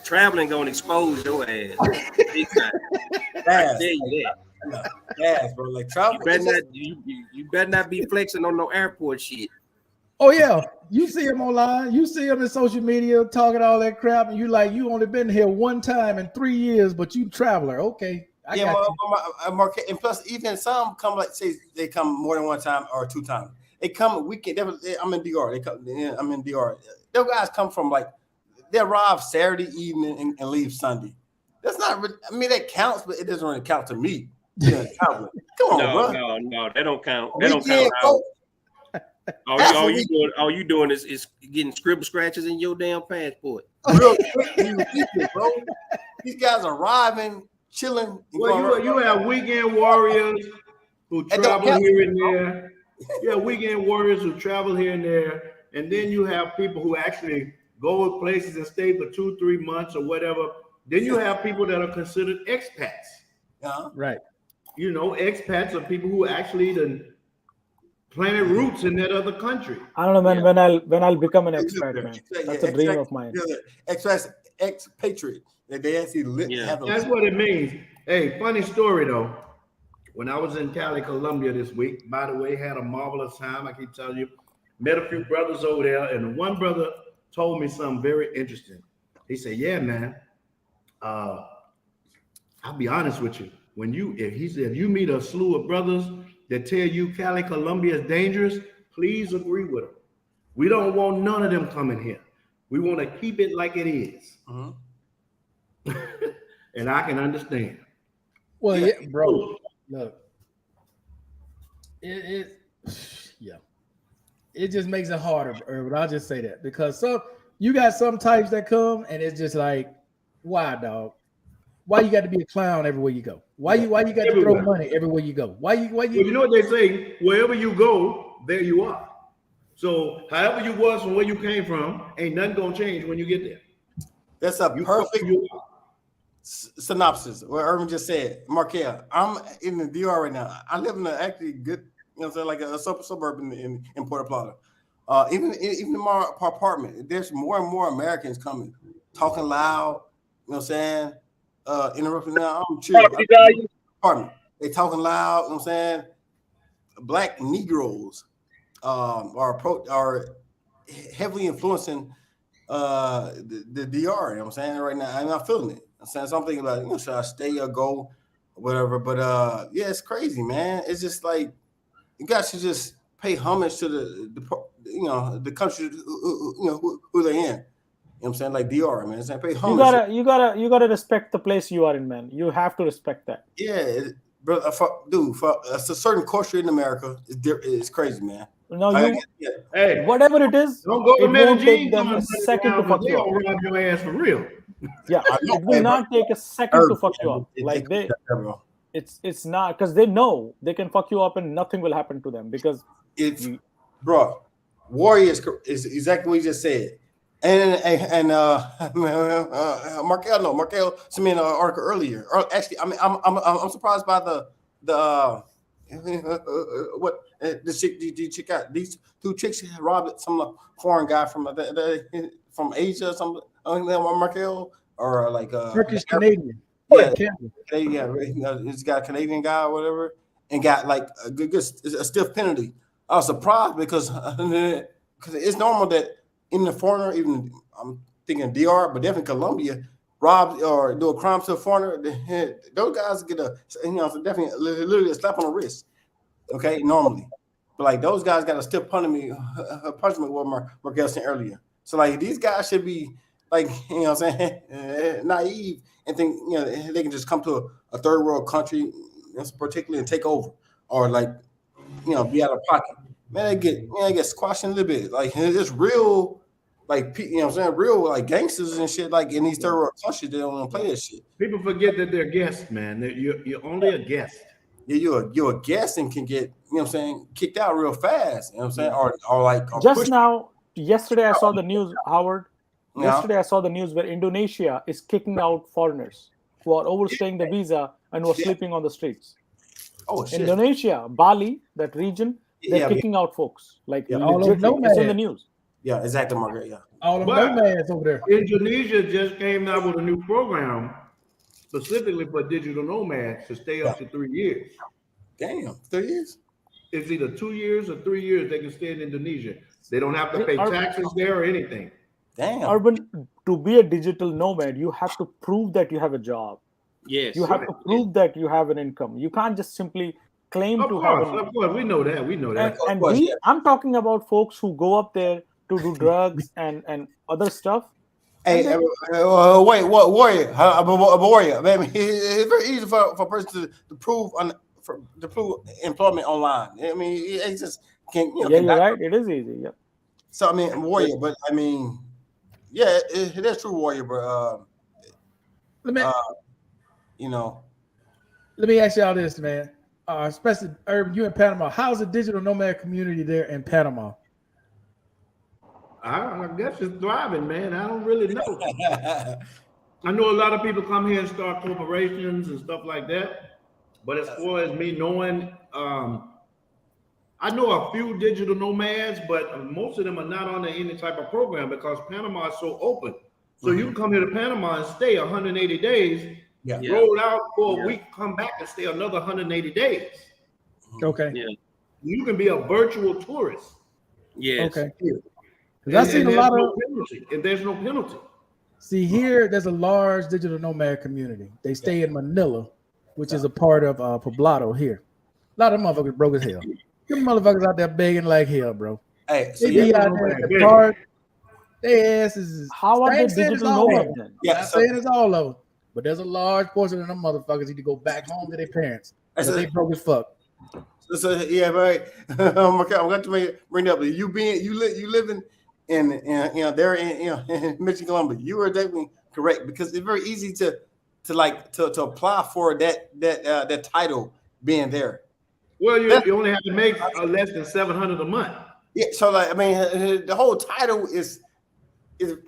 traveling gonna expose your ass. Big time. I tell you that. Yes, bro. Like travel. You better not be flexing on no airport shit. Oh yeah, you see him online, you see him in social media talking all that crap, and you like you only been here one time in 3 years, but you traveler. Okay. And plus, even some come like say they come more than one time or two times. They come weekend. I'm in DR. I'm in DR. Those guys come from like they arrive Saturday evening and leave Sunday. That's not. I mean, that counts, but it doesn't really count to me. Come on, bro. No, they don't count. They don't count. All you doing is getting scribble scratches in your damn passport. Real quick, bro. These guys arriving. Chilling. Well, you have weekend warriors who travel here and there. You have weekend warriors who travel here and there, and then you have people who actually go places and stay for 2-3 months or whatever. Then you have people that are considered expats. Right. You know, expats are people who actually planted roots in that other country. I don't know, man. When I'll become an expat, man. That's a dream of mine. Expatriate. They actually That's what it means. Hey, funny story though. When I was in Cali, Colombia this week, by the way, had a marvelous time. I keep telling you, met a few brothers over there, and one brother told me something very interesting. He said, "Yeah, man. I'll be honest with you. If you meet a slew of brothers that tell you Cali, Colombia is dangerous, please agree with them. We don't want none of them coming here. We want to keep it like it is." And I can understand. Well, yeah, bro. Look, it just makes it harder, Irvin. I'll just say that because you got some types that come and it's just like, why, dog? Why you got to be a clown everywhere you go? Why you got to throw money everywhere you go? Why you? Well, you know what they say? Wherever you go, there you are. So however you was from where you came from, ain't nothing gonna change when you get there. That's a perfect synopsis. What Irvin just said. Markel, I'm in the DR right now. I live in an actually good, like a suburb in Puerto Plata. Even in my apartment, there's more and more Americans coming, talking loud. You know what I'm saying? Interrupting now. I'm chill. Apartment. They talking loud. You know what I'm saying? Black Negroes are heavily influencing the DR. You know what I'm saying? Right now, I'm not feeling it. I'm saying something about, should I stay or go, or whatever. But it's crazy, man. It's just like you guys should just pay homage to the country who they're in. You know what I'm saying? Like DR, man. It's like pay homage. You gotta respect the place you are in, man. You have to respect that. Yeah, bro. For a certain culture in America, it's crazy, man. No, whatever it is, don't go to Medellin. Them a second to fuck you up. Rob your ass for real. Yeah, it will not take a second to fuck you up. Like it's not because they know they can fuck you up and nothing will happen to them because bro, Warriors is exactly what you just said. And Markel sent me an article earlier. Actually, I'm surprised by the what the chick got these 2 chicks robbed some foreign guy from Asia, some Markel or like Turkish Canadian. Yeah, he's got a Canadian guy or whatever, and got like a stiff penalty. I was surprised because it's normal that in the foreigner, even I'm thinking DR, but definitely Colombia, rob or do a crime to a foreigner. Those guys get definitely literally a slap on the wrist. Okay, normally, but like those guys got a stiff punishment. What Markel said earlier. So like these guys should be like what I'm saying, naive and think they can just come to a third world country, particularly and take over, or like be out of pocket. Man, they get squashed in a little bit. Like it's real, like real like gangsters and shit. Like in these third world countries, they don't want to play this shit. People forget that they're guests, man. You're only a guest. Yeah, you're a guest and can get kicked out real fast. You know what I'm saying, or like just now. Yesterday, I saw the news, Howard. Yesterday, I saw the news where Indonesia is kicking out foreigners who are overstaying the visa and who are sleeping on the streets. Oh shit! Indonesia, Bali, that region, they're kicking out folks. Like all of nomads. It's in the news. Yeah, exactly, Margaret. Yeah, all of nomads over there. Indonesia just came out with a new program specifically for digital nomads to stay up to 3 years. Damn, 3 years? It's either 2 years or 3 years they can stay in Indonesia. They don't have to pay taxes there or anything. Damn. Urban, to be a digital nomad, you have to prove that you have a job. Yes. You have to prove that you have an income. You can't just simply claim to have an income. Of course, we know that. I'm talking about folks who go up there to do drugs and other stuff. Hey, wait, what warrior? Warrior. I mean, it's very easy for a person to prove employment online. I mean, it's just you're right. It is easy. Yeah. So I mean, warrior, but I mean, yeah, it is true, warrior. But let me ask y'all this, man. Especially Urban, you in Panama. How's the digital nomad community there in Panama? I guess it's thriving, man. I don't really know. I know a lot of people come here and start corporations and stuff like that. But as far as me knowing, I know a few digital nomads, but most of them are not on any type of program because Panama is so open. So you can come here to Panama and stay 180 days, roll out for a week, come back and stay another 180 days. Okay. Yeah. You can be a virtual tourist. Yes. Okay. I've seen a lot of penalty, and there's no penalty. See, here there's a large digital nomad community. They stay in Manila, which is a part of Poblado here. A lot of motherfuckers broke as hell. Them motherfuckers out there begging like hell, bro. Hey, so they be out there at the park. Their asses is how are they digital nomads then? Yeah, I'm saying it's all of them, but there's a large portion of them motherfuckers need to go back home to their parents. So they broke as fuck. So yeah, right. I'm going to bring up you living in there in Michigan, Columbia. You are definitely correct because it's very easy to apply for that title being there. Well, you only have to make less than $700 a month. Yeah, so like I mean, the whole title is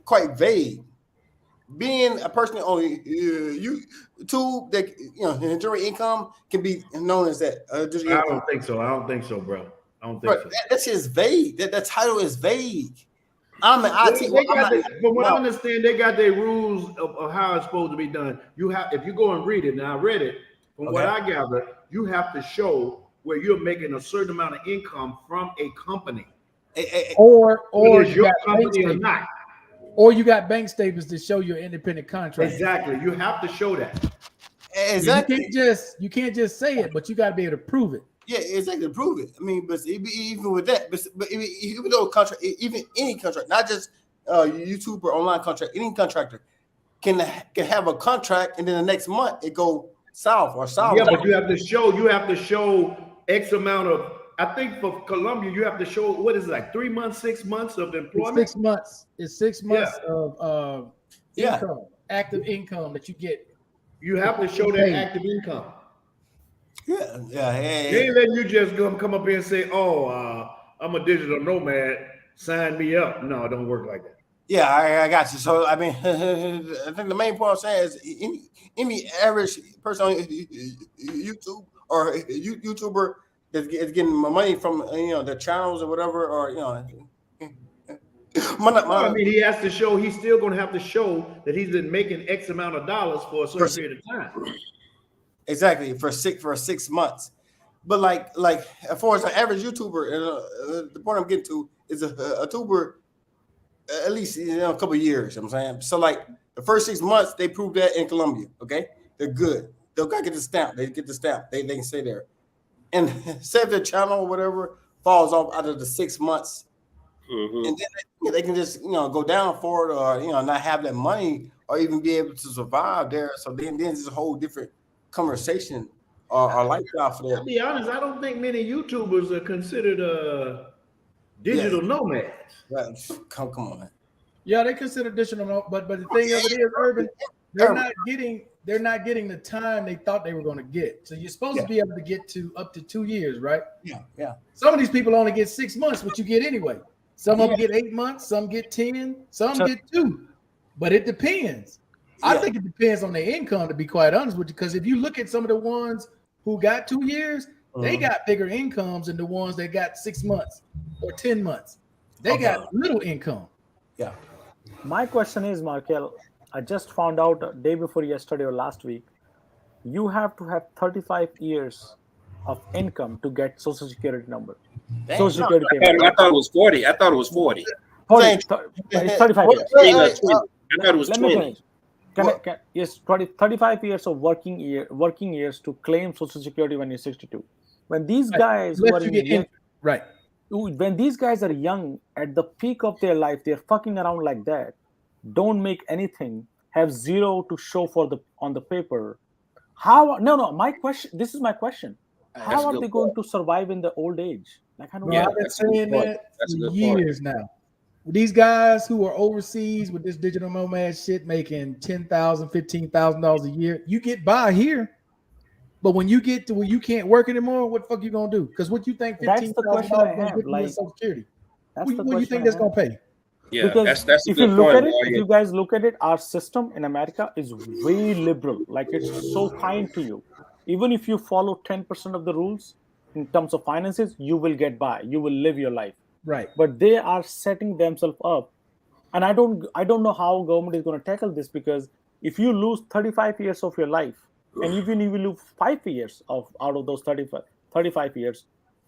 quite vague. Being a person on YouTube that generate income can be known as that. I don't think so. I don't think so, bro. I don't think so. That's just vague. That title is vague. I'm an IT. From what I understand, they got their rules of how it's supposed to be done. You have, if you go and read it, and I read it, from what I gather, you have to show where you're making a certain amount of income from a company, or you got company or not, or you got bank statements to show your independent contract. Exactly, you have to show that. Exactly, you can't just say it, but you got to be able to prove it. Yeah, exactly. Prove it. I mean, but even with that, but even though contract, even any contract, not just YouTube or online contract, any contractor can have a contract, and then the next month it go south or south. Yeah, but you have to show X amount of. I think for Colombia, you have to show what is it, like 3 months, 6 months of employment. It's 6 months. It's 6 months of income, active income that you get. You have to show that active income. Yeah. They ain't letting you just come up here and say, "Oh, I'm a digital nomad. Sign me up." No, it don't work like that. Yeah, I got you. So I mean, I think the main point I'm saying is any average person on YouTube or YouTuber that's getting money from the channels or whatever, or I mean, he has to show. He's still going to have to show that he's been making X amount of dollars for a certain period of time. Exactly, for 6 months. But like as far as an average YouTuber, the point I'm getting to is a tuber at least a couple of years. You know what I'm saying, so like the first 6 months they proved that in Colombia. Okay, they're good. They'll gotta get the stamp. They get the stamp. They can stay there. And say if their channel or whatever falls off out of the 6 months, and then they can just go down for it, or not have that money, or even be able to survive there. So then it's a whole different conversation or lifestyle for them. To be honest, I don't think many YouTubers are considered digital nomads. Come on, man. Yeah, they consider digital, but the thing of it is, Urban, they're not getting the time they thought they were going to get. So you're supposed to be able to get to up to 2 years, right? Yeah. Some of these people only get 6 months, what you get anyway. Some of them get 8 months, some get 10, some get 2. But it depends. I think it depends on their income, to be quite honest with you. Because if you look at some of the ones who got 2 years, they got bigger incomes than the ones that got 6 months or 10 months. They got little income. Yeah. My question is, Markel, I just found out day before yesterday or last week, you have to have 35 years of income to get Social Security number. Dang. Social Security payment. I thought it was 40. I thought it was 40. 40. It's 35 years. I thought it was 20. Yes, 35 years of working years to claim Social Security when you're 62. When these guys when these guys are young, at the peak of their life, they're fucking around like that, don't make anything, have zero to show on the paper. My question, this is my question. How are they going to survive in the old age? Like, I don't know. I've been saying that for years now. These guys who are overseas with this digital nomad shit making $10,000, $15,000 a year, you get by here. But when you get to where you can't work anymore, what the fuck you gonna do? Because what you think $15,000 is gonna get you Social Security? What do you think that's gonna pay? Yeah, because that's if you look at it, if you guys look at it, our system in America is way liberal. Like, it's so kind to you. Even if you follow 10% of the rules in terms of finances, you will get by. You will live your life. Right. But they are setting themselves up, and I don't know how government is going to tackle this, because if you lose 35 years of your life, and even if you lose 5 years out of those 35 years,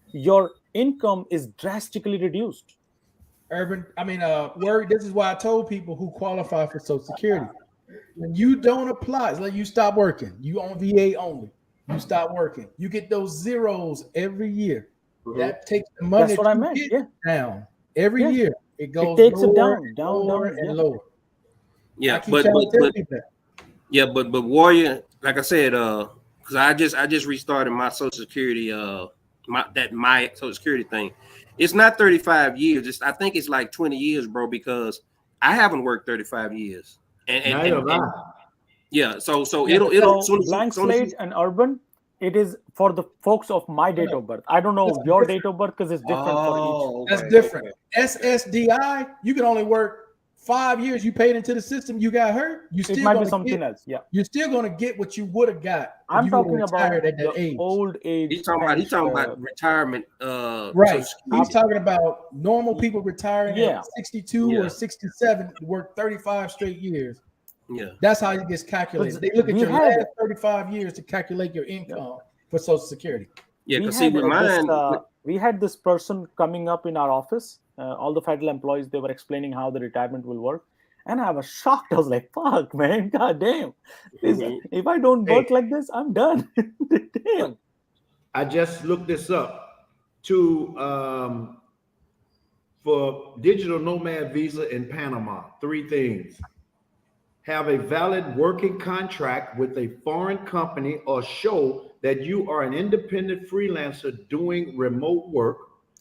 your income is drastically reduced. Urban, this is why I told people who qualify for Social Security, when you don't apply, it's like you stop working, you on VA only, you stop working, you get those zeros every year. That takes the money. That's what I meant. Down every year. It goes. It takes lower, it down, and lower. Yeah, but Warrior, like I said, because I just restarted my Social Security, my Social Security thing. It's not 35 years. I think it's like 20 years, bro. Because I haven't worked 35 years. So it'll blank slate and urban. It is for the folks of my date of birth. I don't know your date of birth because it's different for each. That's different. SSDI, you can only work 5 years. You paid into the system. You got hurt. It might be something else. Yeah, you're still going to get what you would have got. I'm talking about at that age. Old age. He's talking about retirement. Right. He's talking about normal people retiring at 62 or 67, work 35 straight years. Yeah, that's how it gets calculated. They look at your last 35 years to calculate your income for Social Security. Yeah, because see, with mine, we had this person coming up in our office. All the federal employees, they were explaining how the retirement will work, and I was shocked. I was like, "Fuck, man, god damn! If I don't work like this, I'm done." Damn. I just looked this up for digital nomad visa in Panama. 3 things. Have a valid working contract with a foreign company or show that you are an independent freelancer doing remote work.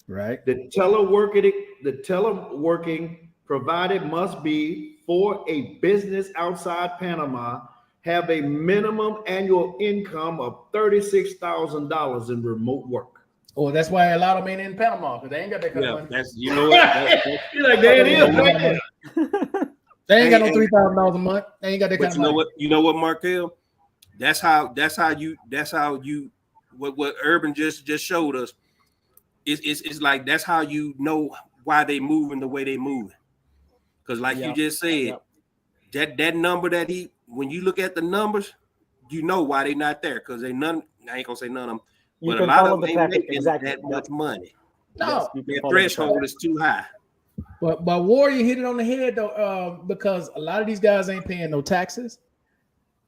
Right. The teleworking provided must be for a business outside Panama, have a minimum annual income of $36,000 in remote work. Oh, that's why a lot of men in Panama, because they ain't got that kind of money. That's, you know what? You're like, there it is. They ain't got no $3,000 a month. They ain't got that kind of money. You know what, Markel? That's how you what Urban just showed us, it's like that's how you know why they moving the way they moving. Because like you just said, that number that when you look at the numbers, you know why they not there. Because I ain't gonna say none of them, but a lot of them ain't making that much money. No, their threshold is too high. But Warrior hit it on the head though, because a lot of these guys ain't paying no taxes.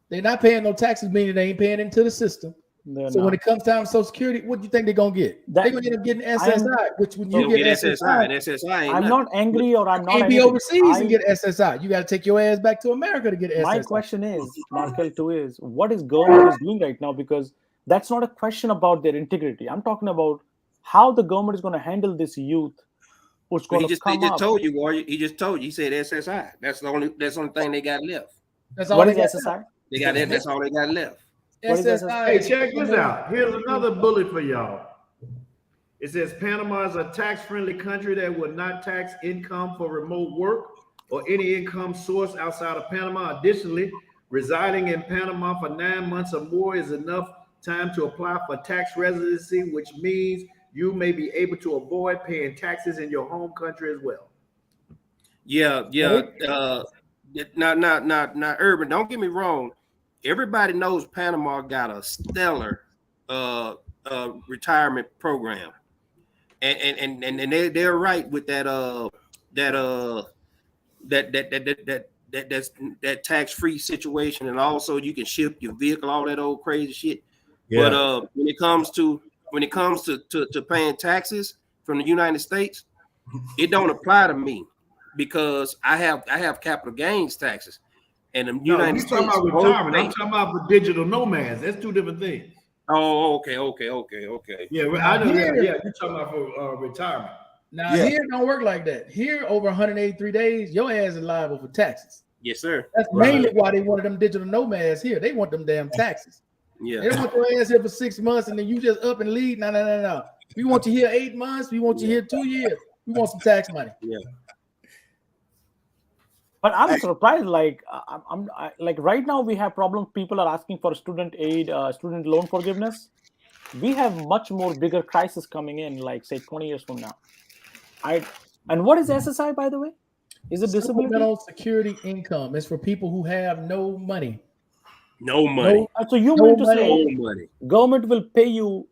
They're not paying no taxes, meaning they ain't paying into the system. When it comes time to Social Security, what do you think they're gonna get? They're gonna end up getting SSI, which when you get SSI, I'm not angry or I'm not. You can't be overseas and get SSI. You got to take your ass back to America to get SSI. My question is, Markel, too, is what is government is doing right now? Because that's not a question about their integrity. I'm talking about how the government is going to handle this youth. Who's going to come up. He just told you, Warrior. He just told you. He said SSI. That's the only thing they got left. What is SSI? They got that. That's all they got left. SSI. Hey, check this out. Here's another bullet for y'all. It says Panama is a tax-friendly country that will not tax income for remote work or any income source outside of Panama. Additionally, residing in Panama for 9 months or more is enough time to apply for tax residency, which means you may be able to avoid paying taxes in your home country as well. Yeah. Not Urban. Don't get me wrong. Everybody knows Panama got a stellar retirement program, and they're right with that tax-free situation, and also you can ship your vehicle, all that old crazy shit. Yeah. But when it comes to paying taxes from the United States, it don't apply to me because I have capital gains taxes. And the United States. Talking about retirement. I'm talking about for digital nomads. That's two different things. Oh, okay. Yeah, I know. Yeah, you're talking about for retirement. Now here it don't work like that. Here, over 183 days, your ass is liable for taxes. Yes, sir. That's mainly why they wanted them digital nomads here. They want them damn taxes. Yeah. They don't want your ass here for 6 months and then you just up and leave. No. We want you here 8 months. We want you here 2 years. We want some tax money. Yeah. But I'm surprised. Like like right now, we have problems. People are asking for student aid, student loan forgiveness. We have much more bigger crisis coming in, like say 20 years from now. And what is SSI, by the way? Is it disability? Supplemental security income. It's for people who have no money. No money. So you mean to say government will pay you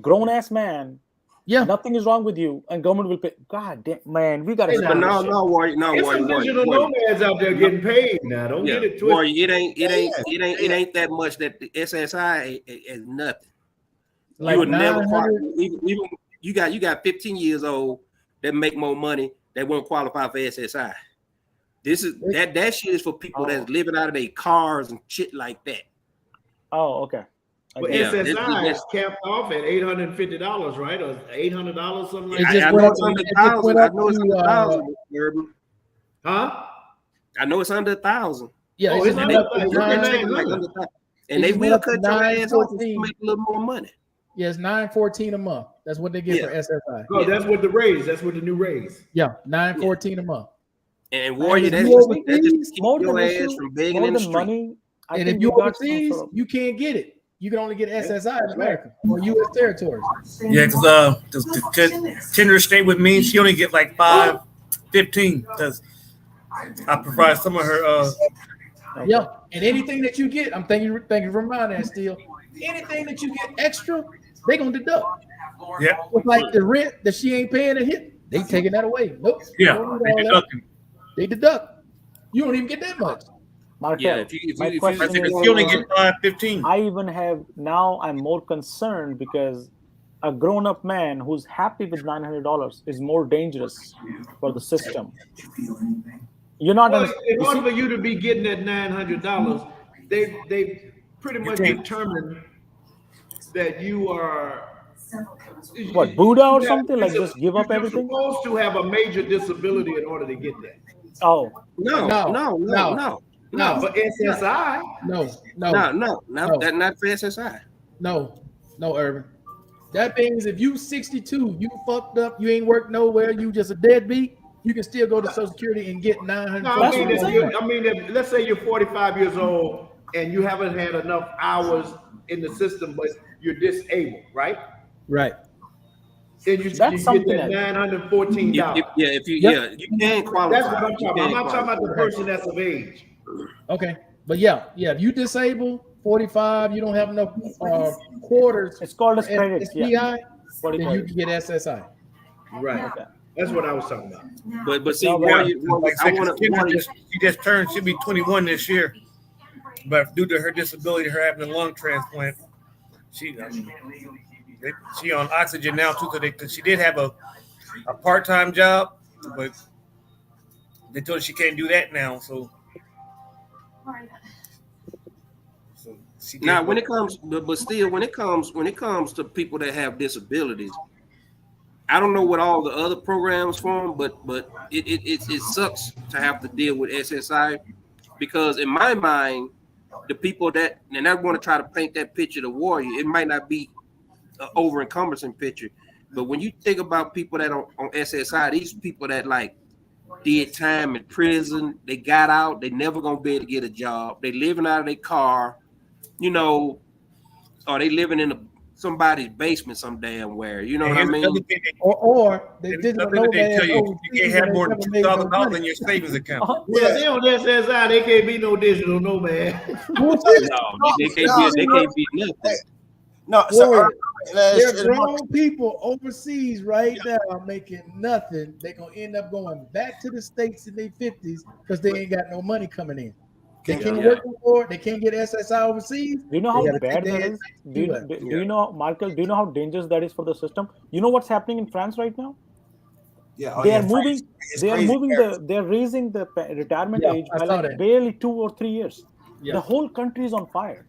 grown ass man. Yeah, nothing is wrong with you, and government will pay. God damn, man, we gotta. No worry. Digital nomads out there getting paid now. Don't get it twisted. It ain't that much. That the SSI is nothing. Like you would never qualify. Even you got 15 years old that make more money that won't qualify for SSI. This is that shit is for people that's living out of their cars and shit like that. Oh, okay. But SSI is capped off at $850, right? Or $800, something like that. I know it's under 1,000. I know it's under 1,000. Huh? I know it's under 1,000. Yeah, it's under 1,000. And they will cut your ass off to make a little more money. Yeah, it's $914 a month. That's what they get for SSI. No, that's what the raise. That's what the new raise. Yeah, $914 a month. And Warrior, that's just keep your ass from begging in the street. Money, and if you overseas, you can't get it. You can only get SSI in America or U.S. territories. Yeah, because Kendra stayed with me. She only get like $5.15 because I provide some of her. Yeah, and anything that you get, I'm thank you for reminding that still. Anything that you get extra, they gonna deduct. Yeah, it's like the rent that she ain't paying to hit. They taking that away. Nope. Yeah, they deduct. You don't even get that much. Markel, yeah, if you only get $5.15. I even have now. I'm more concerned because a grown-up man who's happy with $900 is more dangerous for the system. You're not. In order for you to be getting that $900, they pretty much determined that you are what, Buddha or something? Like just give up everything? You're supposed to have a major disability in order to get that. Oh no. For SSI, no. That's not for SSI. No, Urban. That means if you 62, you fucked up, you ain't worked nowhere, you just a deadbeat, you can still go to Social Security and get $900. I mean, let's say you're 45 years old and you haven't had enough hours in the system, but you're disabled, right? Right. Then you get that $914. You can qualify. That's what I'm talking about. I'm not talking about the person that's of age. Okay, but yeah, if you disabled 45, you don't have enough quarters. It's called as credit. SPI, then you can get SSI. Right. Okay. That's what I was talking about. But see, she just turned. She'll be 21 this year, but due to her disability, her having a lung transplant, she on oxygen now too. Because she did have a part-time job, but they told her she can't do that now. So now, when it comes to people that have disabilities, I don't know what all the other programs for them, but it sucks to have to deal with SSI, because in my mind, the people that I want to try to paint that picture of the warrior, it might not be an over encompassing picture, but when you think about people that are on SSI, these people that like did time in prison, they got out, they never gonna be able to get a job, they living out of their car, or they living in somebody's basement some damn where, you know what I mean? Or they didn't know that you can't have more than $2,000 in your savings account. Yeah, they on SSI, they can't be no digital nomad. They can't be nothing. No, there are grown people overseas right now making nothing. They're gonna end up going back to the States in their 50s because they ain't got no money coming in. They can't work for it. They can't get SSI overseas. Do you know how bad that is? Do you know, Michael? Do you know how dangerous that is for the system? You know what's happening in France right now? Yeah, they are moving. They're raising the retirement age by like barely 2 or 3 years. Yeah. The whole country is on fire.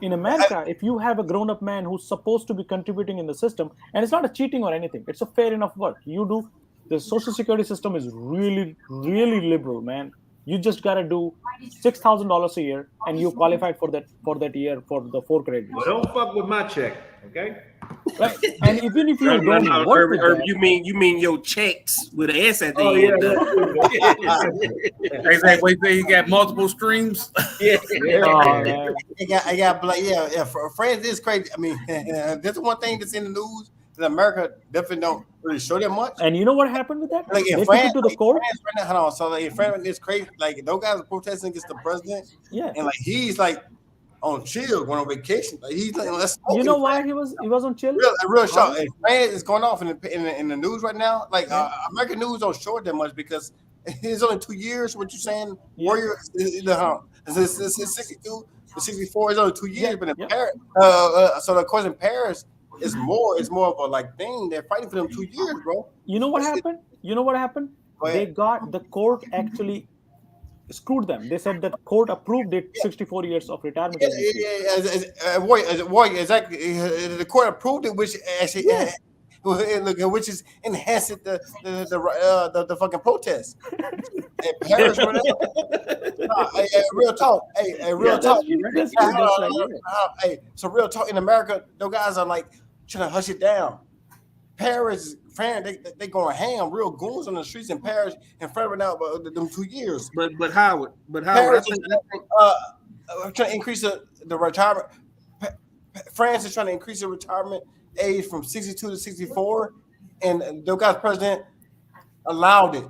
In America, if you have a grown-up man who's supposed to be contributing in the system, and it's not a cheating or anything, it's a fair enough work. You do. The Social Security system is really, really liberal, man. You just gotta do $6,000 a year, and you qualified for that year for the 4 credits. Well, don't fuck with my check, okay? Right. And even if you don't work with that, you mean your checks with an S at the end? Exactly. You got multiple streams. France is crazy. I mean, that's one thing that's in the news that America definitely don't really show that much. And you know what happened with that? Like in they France, took it to the court. Hold on. So like in France, it's crazy. Like those guys are protesting against the president. Yeah. And like he's like on chill, going on vacation. Like he's like, let's smoke. You know why he was on chill? Real shock. And France is going off in the news right now. Like American news don't show it that much because it's only 2 years. What you saying? Yeah. Warrior it's 62, 64 is only 2 years. But in Paris, so of course in Paris. It's more of a like thing. They're fighting for them 2 years, bro. You know what happened? The court actually screwed them. They said that court approved it 64 years of retirement. Warrior, exactly. The court approved it, which actually which is enhancing the fucking protest. Paris, real talk. Real talk. So real talk in America, those guys are like trying to hush it down. Paris, France, they going ham, real goons on the streets in Paris and France right now about them 2 years. But Howard, Paris is trying to increase the retirement. France is trying to increase the retirement age from 62 to 64, and those guys president allowed it.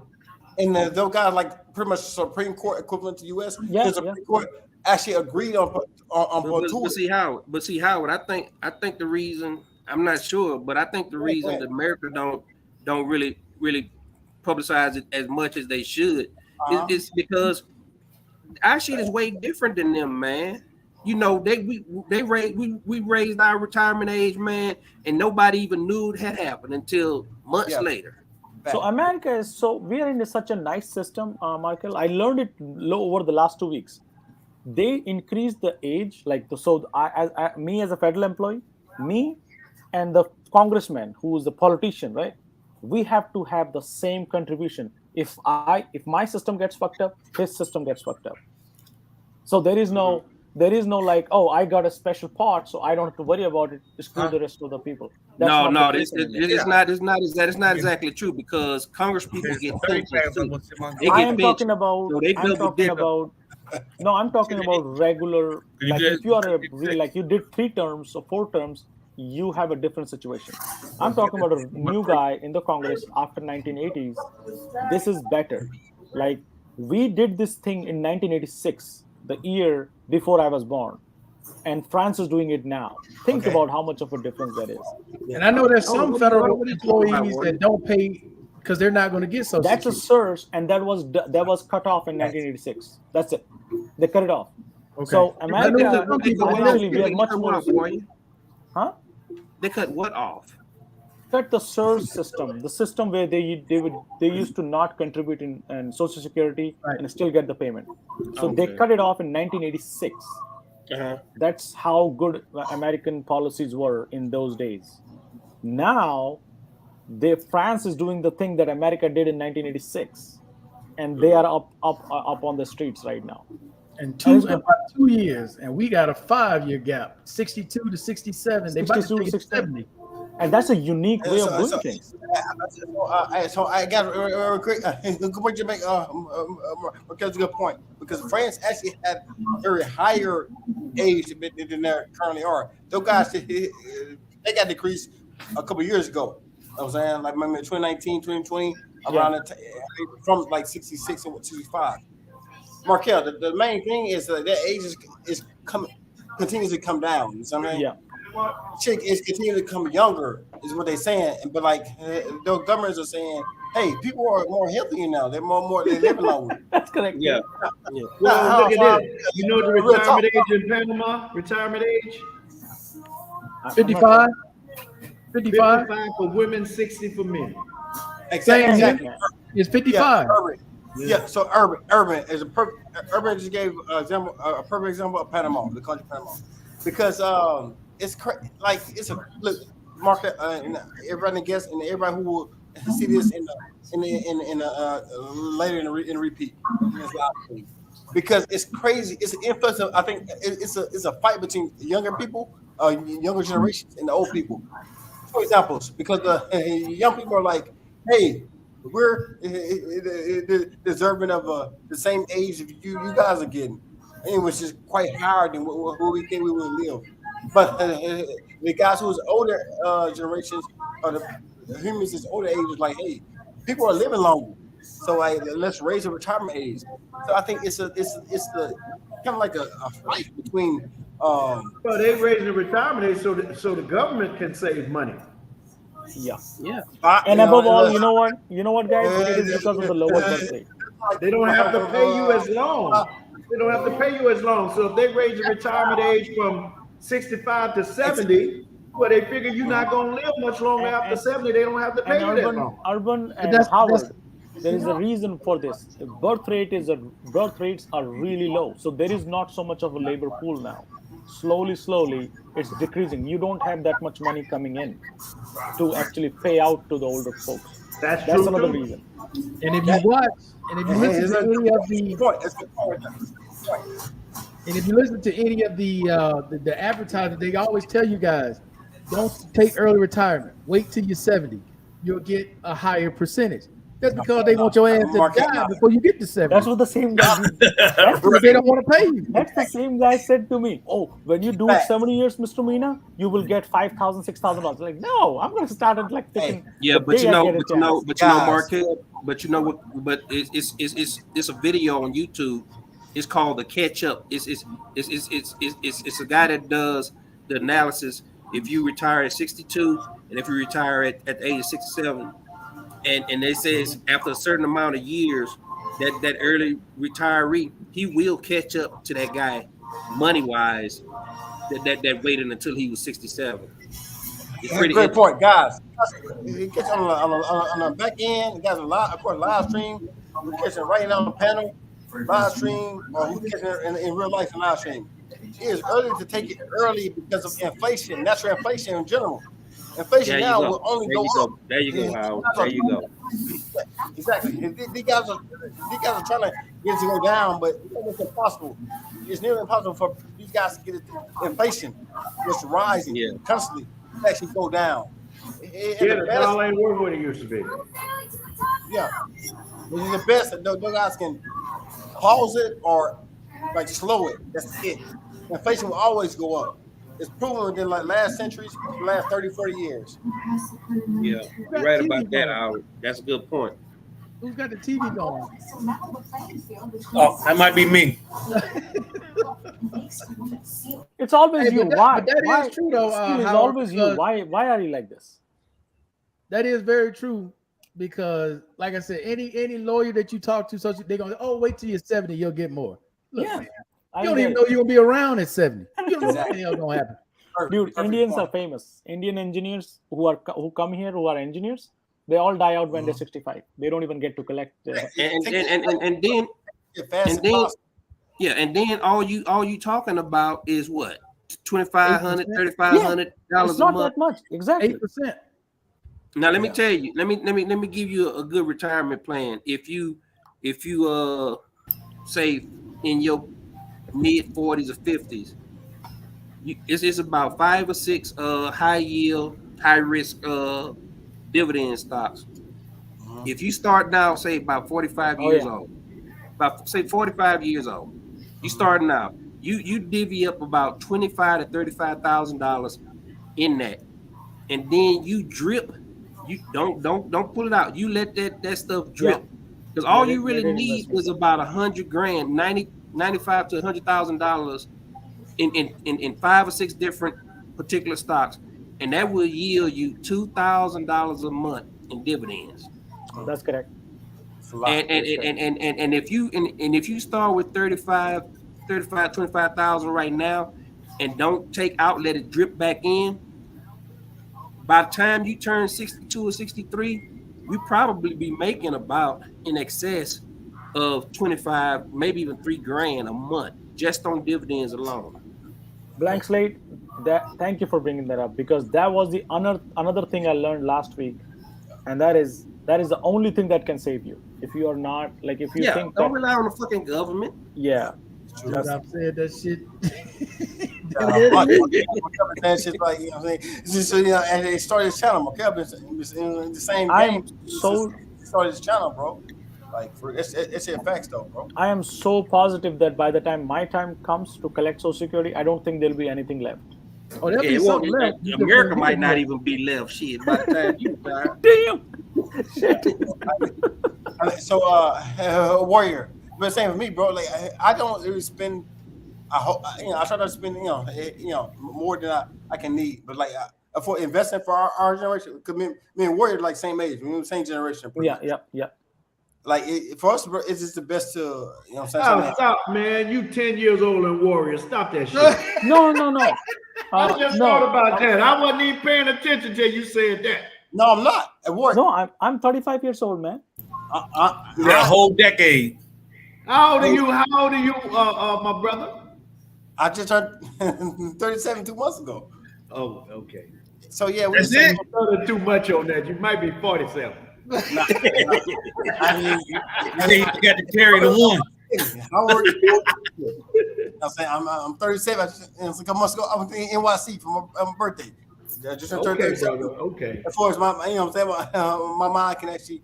And those guys like pretty much Supreme Court equivalent to U.S. The Supreme Court actually agreed on But see, Howard, I think the reason, I'm not sure, but I think the reason that America don't really publicize it as much as they should is because our shit is way different than them, man. You know, we raised our retirement age, man, and nobody even knew it had happened until months later. So America is we are in such a nice system, Michael. I learned it over the last 2 weeks. They increased the age, me as a federal employee, me and the congressman who is the politician, right? We have to have the same contribution. If my system gets fucked up, his system gets fucked up. So there is no like, oh, I got a special pot, so I don't have to worry about it. Screw the rest of the people. It's not exactly true because Congress people get pensions too. I'm talking about regular. Like if you are you did 3 terms or 4 terms, you have a different situation. I'm talking about a new guy in the Congress after 1980s. This is better. Like, we did this thing in 1986, the year before I was born, and France is doing it now. Think about how much of a difference that is. And I know there's some federal employees that don't pay because they're not going to get Social That's a Security. surge, and that was cut off in 1986. That's it. They cut it off. Okay. So America, They cut what actually, off? we are They much cut more. what off, boy? Huh? They cut what off? Cut the surge system, the system where they used to not contribute in Social Security and still get the payment. So they cut it off in 1986. That's how good American policies were in those days. Now, France is doing the thing that America did in 1986, and they are up on the streets right now. And about 2 years, and we got a 5-year gap, 62 to 67. They about to take it to 70. And that's a unique way of doing things. So I got a quick good point you make. Because a good point, because France actually had a very higher age than they currently are. Those guys, they got decreased a couple years ago. You know what I'm saying, like maybe 2019, 2020, around from like 66 or 65. Markel, the main thing is that their age is continues to come down. You know what I mean? Yeah. Chick is continuing to come younger, is what they're saying. But like those governments are saying, hey, people are more healthier now. They're they living longer. That's correct. Yeah. Well, look at this. You know the retirement age in Panama? Retirement age? 55. 55 for women, 60 for men. Exactly. It's 55. Yeah, so urban is urban just gave a perfect example of Panama, the country Panama, because it's like it's a look market and everybody guess and everybody who will see this in later in the repeat because it's crazy. It's an influx of, I think it's a fight between younger people, younger generations, and the old people. For examples, because the young people are like, hey, we're deserving of the same age of you guys are getting, and it was just quite higher than what we think we would live. But the guys who's older generations, or the humans is older ages, like, hey, people are living longer, so like let's raise the retirement age. So I think it's the kind of like a fight between. Well, they raising the retirement age so the government can save money. Yeah. And above all, you know what, guys? It is because of the lower birth rate. They don't have to pay you as long. They don't have to pay you as long. So if they raise the retirement age from 65 to 70, well, they figure you're not going to live much longer after 70. They don't have to pay you that long. Urban and Howard, there is a reason for this. Birth rates are really low. So there is not so much of a labor pool now. Slowly, it's decreasing. You don't have that much money coming in to actually pay out to the older folks. That's another reason. And if you watch, and if you listen to any of the advertisers, they always tell you guys, don't take early retirement. Wait till you're 70. You'll get a higher percentage. That's because they want your ass to die before you get to 70. That's what the same guy. They don't want to pay you. That's the same guy said to me. Oh, when you do 70 years, Mr. Mina, you will get $5,000, $6,000. Like, no, I'm going to start at like thinking. Yeah, but you know, Markel, but you know what? But it's a video on YouTube. It's called The Catch Up. It's a guy that does the analysis. If you retire at 62 and if you retire at the age of 67. And they says after a certain amount of years, that early retiree, he will catch up to that guy money wise that waited until he was 67. It's pretty great point, guys. You catch on the back end, you guys of course live stream. We catch it right now on the panel, live stream, or we catch it in real life and live stream. It is early to take it early because of inflation, natural inflation in general. Inflation now will only go up. There you go, Howard. There you go. Exactly. These guys are trying to get it to go down, but it's impossible. It's nearly impossible for these guys to get it. Inflation is rising constantly. To actually go down. The dollar ain't worth what it used to be. Yeah, this is the best that those guys can pause it or like slow it. That's it. Inflation will always go up. It's proven within like last centuries, last 30, 40 years. Yeah, you're right about that, Howard. That's a good point. Who's got the TV going? Oh, that might be me. It's always you. Why? But that Why? is true, though. It's Howard, always you. Why are you like this? That is very true because, like I said, any lawyer that you talk to, so they're gonna, oh, wait till you're 70, you'll get more. Look, man, you don't even know you're gonna be around at 70. You don't know what the hell gonna happen. Dude, Indians are famous. Indian engineers who come here who are engineers, they all die out when they're 65. They don't even get to collect. And then all you talking about is what? $2,500, $3,500 it's not that much. Exactly. 8%. Now let me tell you. Let me give you a good retirement plan. If you say in your mid 40s or 50s, it's about 5 or 6 high yield, high risk dividend stocks. If you start now, say about 45 years old, about say 45 years old, you starting out, you divvy up about $25,000 to $35,000 in that, and then you drip. You don't pull it out. You let that stuff drip, because all you really need is about $100,000, $95,000 to $100,000 in 5 or 6 different particular stocks, and that will yield you $2,000 a month in dividends. That's correct. And if you start with 25,000 right now, and don't take out, let it drip back in. By the time you turn 62 or 63, you probably be making about in excess of 25, maybe even $3,000 a month just on dividends alone. Blank slate. Thank you for bringing that up, because that was the another thing I learned last week, and that is the only thing that can save you. If you are not like, if you think don't rely on the fucking government. Yeah. Dude, I've said that shit. That shit, like, you know what I'm saying? It's just, you know, and they started this channel. McKelvin in the same game. Started this channel, bro. Like, it's facts though, bro. I am so positive that by the time my time comes to collect Social Security, I don't think there'll be anything left. Oh, there'll be something left. America might not even be left. Shit, by the time you die. Damn. So, Warrior, but same for me, bro. Like, I don't really spend. I hope, you know, I try to spend, you know, more than I can need. But like, for investing for our generation, because me and Warrior like same age, we the same generation. Yeah. Like, for us, bro, it's just the best to, you know what I'm saying? Stop, man. You 10 years old and Warrior. Stop that shit. No. I just thought about that. I wasn't even paying attention till you said that. No, I'm not. At work. No, I'm 35 years old, man. A whole decade. How old are you? My brother? I just turned 37 2 months ago. Oh, okay. So yeah, we that's it. Too much on that. You might be 47. I mean, you got to carry the one. How old are you? I'm saying I'm 37. A couple months ago, I was in NYC for my birthday. I just turned 37. Brother. Okay. As far as my, you know what I'm saying, my mind can actually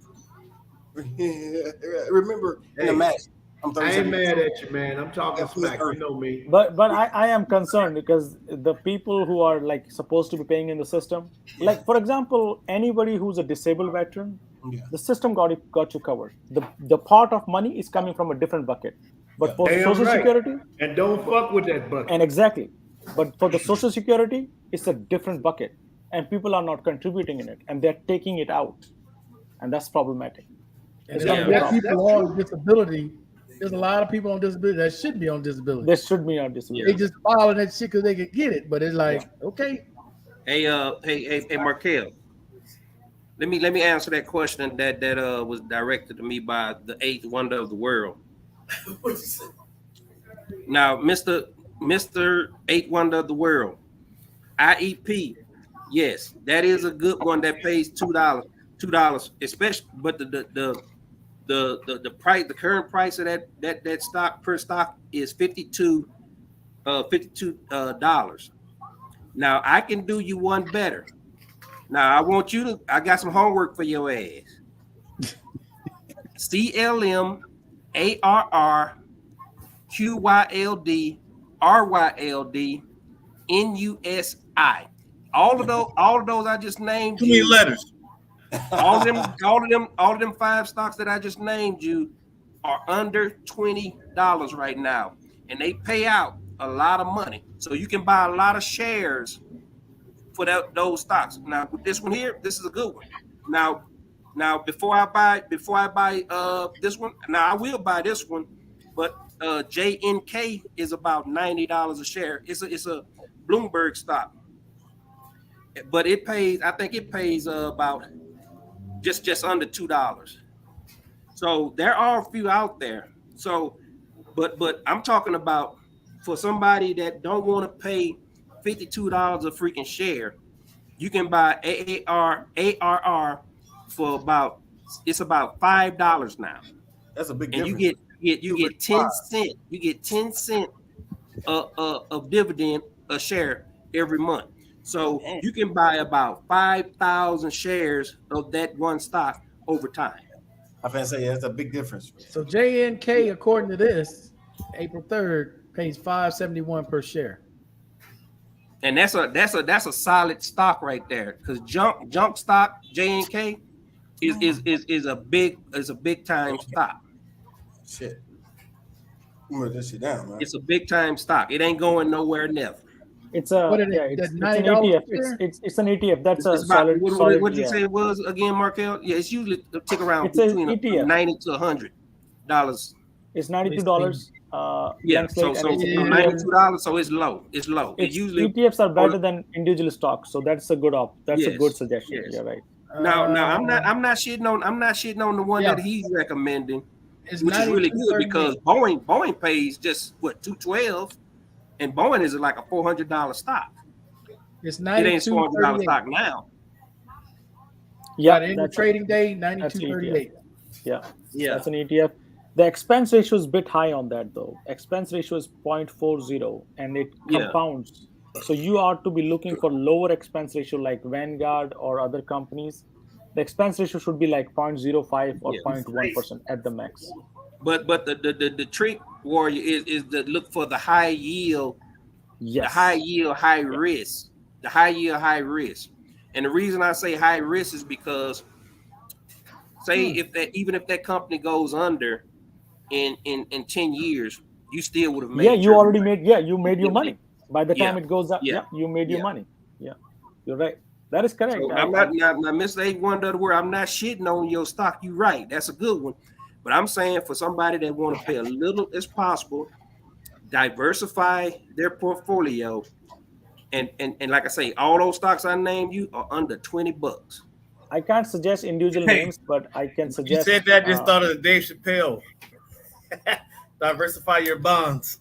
remember in the match. I ain't mad at you, man. I'm talking smack. You know me. But I am concerned because the people who are like supposed to be paying in the system, like for example, anybody who's a disabled veteran, the system got you covered. The part of money is coming from a different bucket. But for Social Security, and don't fuck with that bucket. And exactly. But for the Social Security, it's a different bucket, and people are not contributing in it, and they're taking it out, and that's problematic. And there's people on disability. There's a lot of people on disability that should be on disability. They should be on disability. They just filing that shit because they could get it, but it's like, okay. Hey, Markel. Let me answer that question that was directed to me by the 8th wonder of the world. Now, Mr. 8th wonder of the world, IEP, yes, that is a good one that pays $2, especially, but the price, the current price of that stock per stock is $52. Now I can do you one better. Now I got some homework for your ass. CLM ARR QYLD RYLD NUSI. All of those I just named. Too many letters. All of them 5 stocks that I just named you are under $20 right now, and they pay out a lot of money. So you can buy a lot of shares for those stocks. Now with this one here, this is a good one. Now before I buy this one, now I will buy this one, but JNK is about $90 a share. It's a Bloomberg stock, but it pays. I think it pays about just under $2. So there are a few out there. So, but I'm talking about for somebody that don't want to pay $52 a freaking share, you can buy ARR for about $5 now. That's a big and difference. You get 10 cents. You get 10 cents of dividend a share every month. So you can buy about 5,000 shares of that one stock over time. I can say that's a big difference. So JNK, according to this, April 3rd pays $5.71 per share. And that's a solid stock right there. Because junk stock JNK is a big time stock. Shit. I'm gonna this shit down, man. It's a big time stock. It ain't going nowhere never. It's an ETF. It's an ETF. That's a solid. What did you say it was again, Markel? Yeah, it's usually tick around between $90 to $100. It's $92. Yeah, so $92. So it's low. It's low. It usually ETFs are better than individual stocks, so that's a good That's a good suggestion. Yes. You're right. Now I'm not shitting on the one that he's recommending, which is really good because Boeing pays just what $212. And Boeing is like a $400 stock. It's $92. It ain't $400 stock now. Yeah, in the trading day, $92.38. Yeah, that's an ETF. The expense ratio is a bit high on that though. Expense ratio is 0.40 and it compounds. So you ought to be looking for lower expense ratio like Vanguard or other companies. The expense ratio should be like 0.05 or 0.1% at the max. But the trick, Warrior, is to look for the high yield, the high yield, high risk, the high yield, high risk. And the reason I say high risk is because even if that company goes under in 10 years, you still would have made. You made your money. By the time it goes up, you made your money. Yeah, you're right. That is correct. So I'm not Mr. A1 I'm not shitting on your stock. You're right. That's a good one. But I'm saying for somebody that want to pay a little as possible, diversify their portfolio, and like I say, all those stocks I named you are under $20. I can't suggest individual names, but I can suggest. You said that just thought of Dave Chappelle. Diversify your bonds.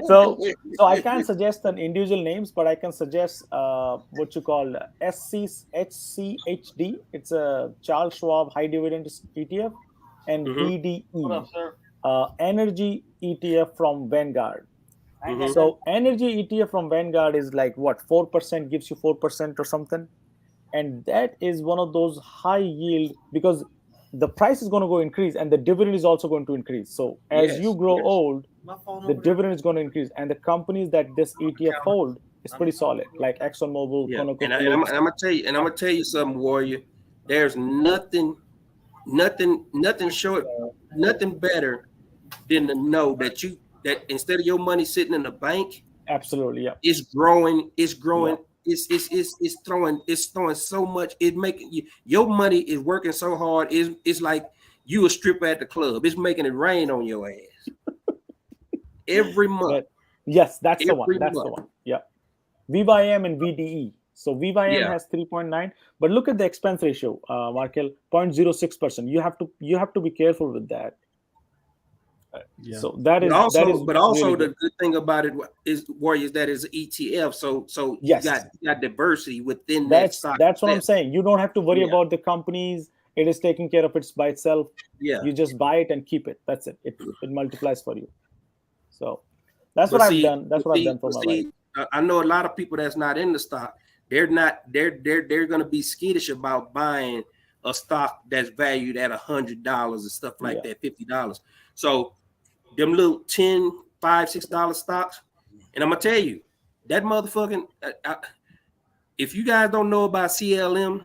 So I can't suggest an individual names, but I can suggest what you call HCHD. It's a Charles Schwab high dividend ETF, and VDE, energy ETF from Vanguard. So energy ETF from Vanguard is like what 4% gives you 4% or something, and that is one of those high yield because the price is going to go increase and the dividend is also going to increase. So as you grow old, the dividend is going to increase, and the companies that this ETF hold is pretty solid, like ExxonMobil. And I'm gonna tell you something, Warrior. There's nothing better than to know that instead of your money sitting in the bank, it's growing. It's throwing so much. It's making your money is working so hard. It's like you a stripper at the club. It's making it rain on your ass every month. Yes, that's the one. That's the one. Yeah, VYM and VDE. So VYM has 3.9, but look at the expense ratio, Markel, 0.06%. You have to be careful with that. So that is also the good thing about it is Warriors that is ETF. So you got diversity within that stock. That's what I'm saying. You don't have to worry about the companies. It is taking care of it by itself. Yeah, you just buy it and keep it. That's it. It multiplies for you. So that's what I've done. That's what I've done for my life. I know a lot of people that's not in the stock. They're going to be skittish about buying a stock that's valued at $100 and stuff like that, $50. So them little $10, $5, $6 stocks, And I'm gonna tell you, that motherfucking if you guys don't know about CLM,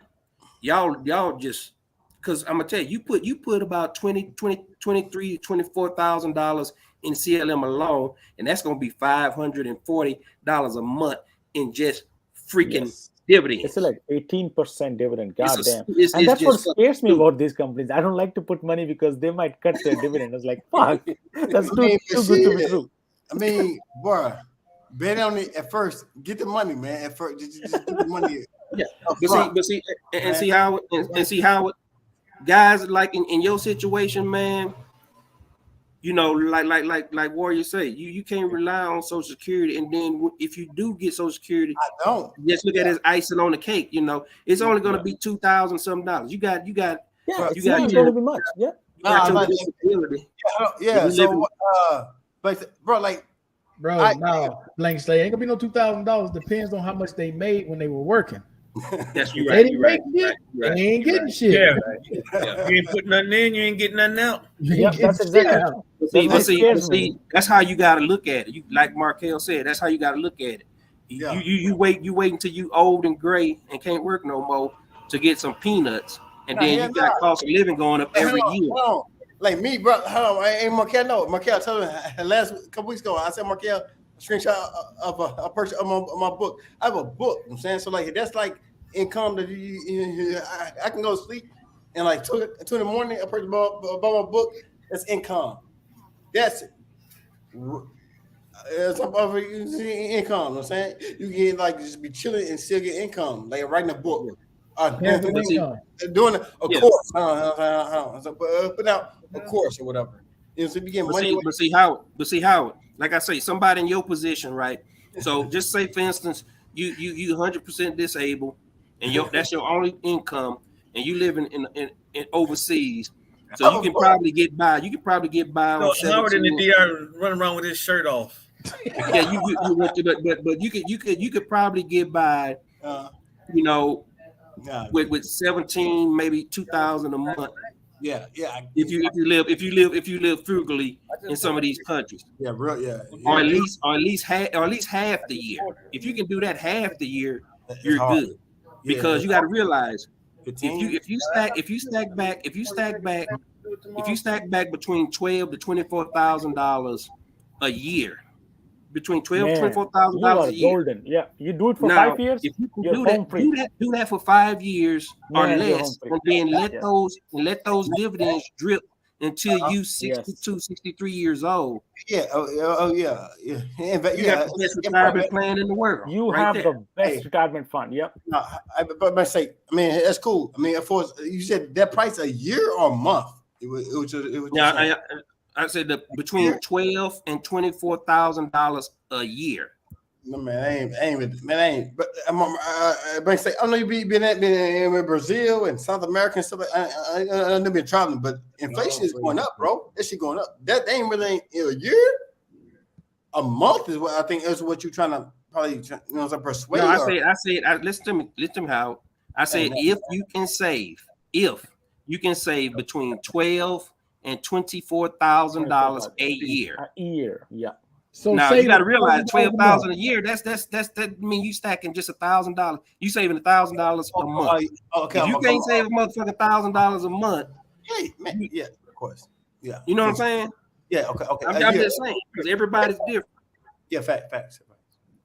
y'all just because I'm gonna tell you, you put about $24,000 in CLM alone, and that's gonna be $540 a month in just freaking dividends. It's like 18% dividend. Goddamn. It's And that's what just scares me about these companies. I don't like to put money because they might cut their dividend. I was like, fuck, that's too good to be true. I mean, boy, bet on it at first. Get the money, man. At first, just get the money. Yeah, but see how guys like in your situation, man. You know, like Warrior say, you can't rely on Social Security, and then if you do get Social Security, I don't. Just look at it as icing on the cake. You know, it's only going to be $2,000 some dollars. You got. Yeah, it's not going to be much. Yeah. Yeah. So, but bro, like. No, blank slate ain't gonna be no $2,000. Depends on how much they made when they were working. That's you right. They didn't make shit. They ain't getting shit. Yeah. You ain't putting nothing in, you ain't getting nothing out. Yep, that's exactly. See, that's how you got to look at it. You, like Markel said, that's how you got to look at it. You wait until you old and gray and can't work no more to get some peanuts, and then you got cost of living going up every year. Like me, bro. Hey, Markel, no. Markel told me couple weeks ago, I said, Markel, screenshot of a purchase of my book. I have a book, you know what I'm saying? So, like, that's like income that I can go to sleep and, like, 2 in the morning, I purchase my book. That's income. That's it. It's income, you know what I'm saying? You can, like, just be chilling and still get income, like writing a book. Doing a course, put out a course or whatever. You know, so you get money. But see Howard, like I say, somebody in your position, right? So just say, for instance, you 100% disabled, and that's your only income, and you live in overseas, so you can probably get by. You can probably get by. So Howard in the DR running around with his shirt off. Yeah, but you could probably get by. You know. With 17, maybe 2,000 a month. Yeah. If you live frugally in some of these countries. Yeah, bro. Yeah. Or at least half the year. If you can do that half the year, you're good. Because you got to realize if you stack back between $12,000 to $24,000 a year. Between $12,000 to $24,000 a year. Golden. Yeah, you do it for 5 years. If you can do that for 5 years or less, and then let those dividends drip until you 62, 63 years old. Yeah. Yeah. You have the best retirement plan in the world. You have the best retirement fund. Yep. No, but I say, I mean, that's cool. I mean, for you said that price a year or a month? It was I said between $12,000 and $24,000 a year. No man, I ain't. But I say, I know you been in Brazil and South America and stuff. I never been traveling, but inflation is going up, bro. That shit going up. That ain't really a year. A month is what I think is what you're trying to probably persuade. No, I said. Listen to me, how I said if you can save between $12,000 and $24,000 a year. A year, yeah. So now you got to realize $12,000 a year. That mean you stacking just $1,000. You saving $1,000 a month. Okay, if you can't save a motherfucking $1,000 a month. Hey, man, yeah, of course, yeah. You know what I'm saying? Yeah, okay. I'm just saying because everybody's different. Yeah, facts.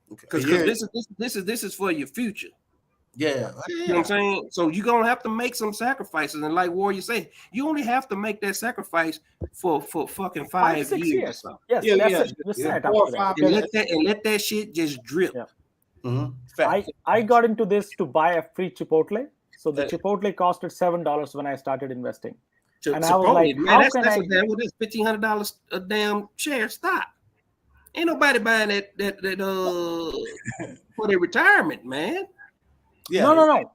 Because this is for your future. Yeah. You know what I'm saying? So you're gonna have to make some sacrifices, and like Warrior say, you only have to make that sacrifice for fucking 5 years. Yes, and let that shit just drip. Yeah. Mm-hmm. I got into this to buy a free Chipotle. So the Chipotle costed $7 when I started investing. And I was like, that's $1,500 a damn share stock. Ain't nobody buying that for their retirement, man. Yeah.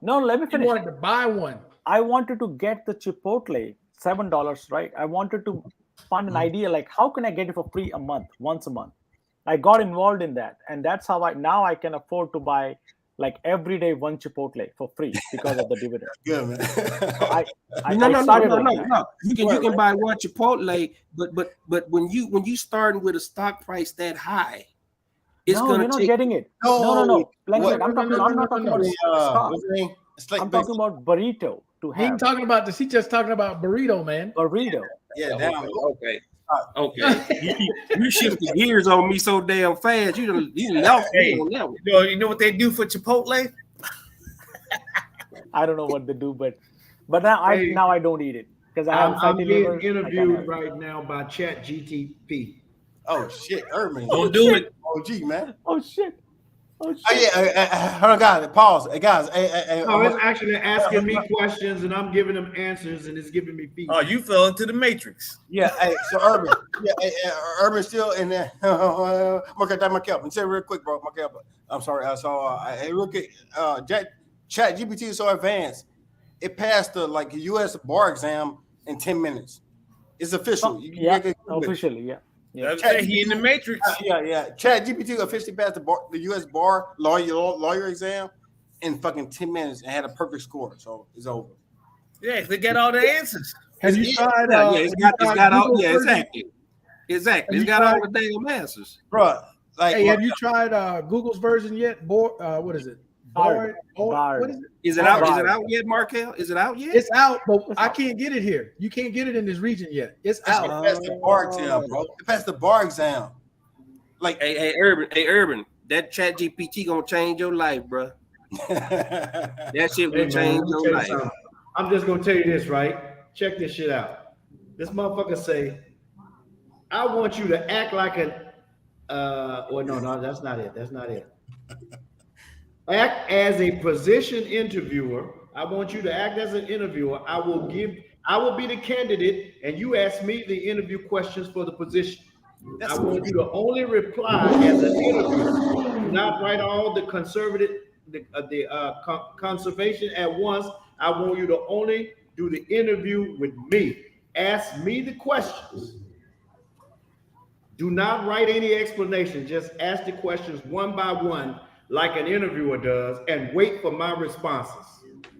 No. Let me finish. You wanted to buy one. I wanted to get the Chipotle $7, right? I wanted to find an idea like how can I get it for free once a month. I got involved in that, and that's how I can afford to buy like every day one Chipotle for free because of the dividend. Good, man. No. You can buy one Chipotle, but when you starting with a stock price that high, It's no, gonna you're not take. getting it. No. Blank slate. I'm not talking about stock. I'm talking about burrito to He ain't have. talking about this. He just talking about burrito, man. Burrito. Yeah, Okay. You shifted gears on me so damn fast. You left me on that one. You know what they do for Chipotle? I don't know what they do, but now I don't eat it because I have I'm fatty being liver. interviewed right now by Chat GTP. Oh shit, Urban. Don't do it. OG, man. Oh shit. Oh yeah, hold on, guys. Pause. Hey, guys. No, it's actually asking me questions and I'm giving them answers and it's giving me feedback. Oh, you fell into the matrix. Yeah, so Urban. Urban still in there. Markel. Say real quick, bro. Markel. I'm sorry. I saw. Real quick. Chat GPT is so advanced. It passed the U.S. bar exam in 10 minutes. It's official. Officially, yeah. He in the matrix. Yeah. Chat GPT officially passed the U.S. bar lawyer exam in fucking 10 minutes and had a perfect score. So it's over. Yeah, they got all the answers. Have you tried? It's got all. Yeah, exactly. It's got all the damn answers, bro. Hey, have you tried Google's version yet? What is it? Bard. What is it? Is it out? Is it out yet, Markel? Is it out yet? It's out, but I can't get it here. You can't get it in this region yet. It's out. It passed the bar exam, bro. It passed the bar exam. Hey, Urban. That Chat GPT gonna change your life, bro. That shit will change your life. I'm just gonna tell you this, right? Check this shit out. This motherfucker say, "I want you to act like an." No, that's not it. That's not it. Act as a position interviewer. I want you to act as an interviewer. I will be the candidate, and you ask me the interview questions for the position. I want you to only reply as an interviewer. Do not write all the conservation at once. I want you to only do the interview with me. Ask me the questions. Do not write any explanation. Just ask the questions one by one, like an interviewer does, and wait for my responses.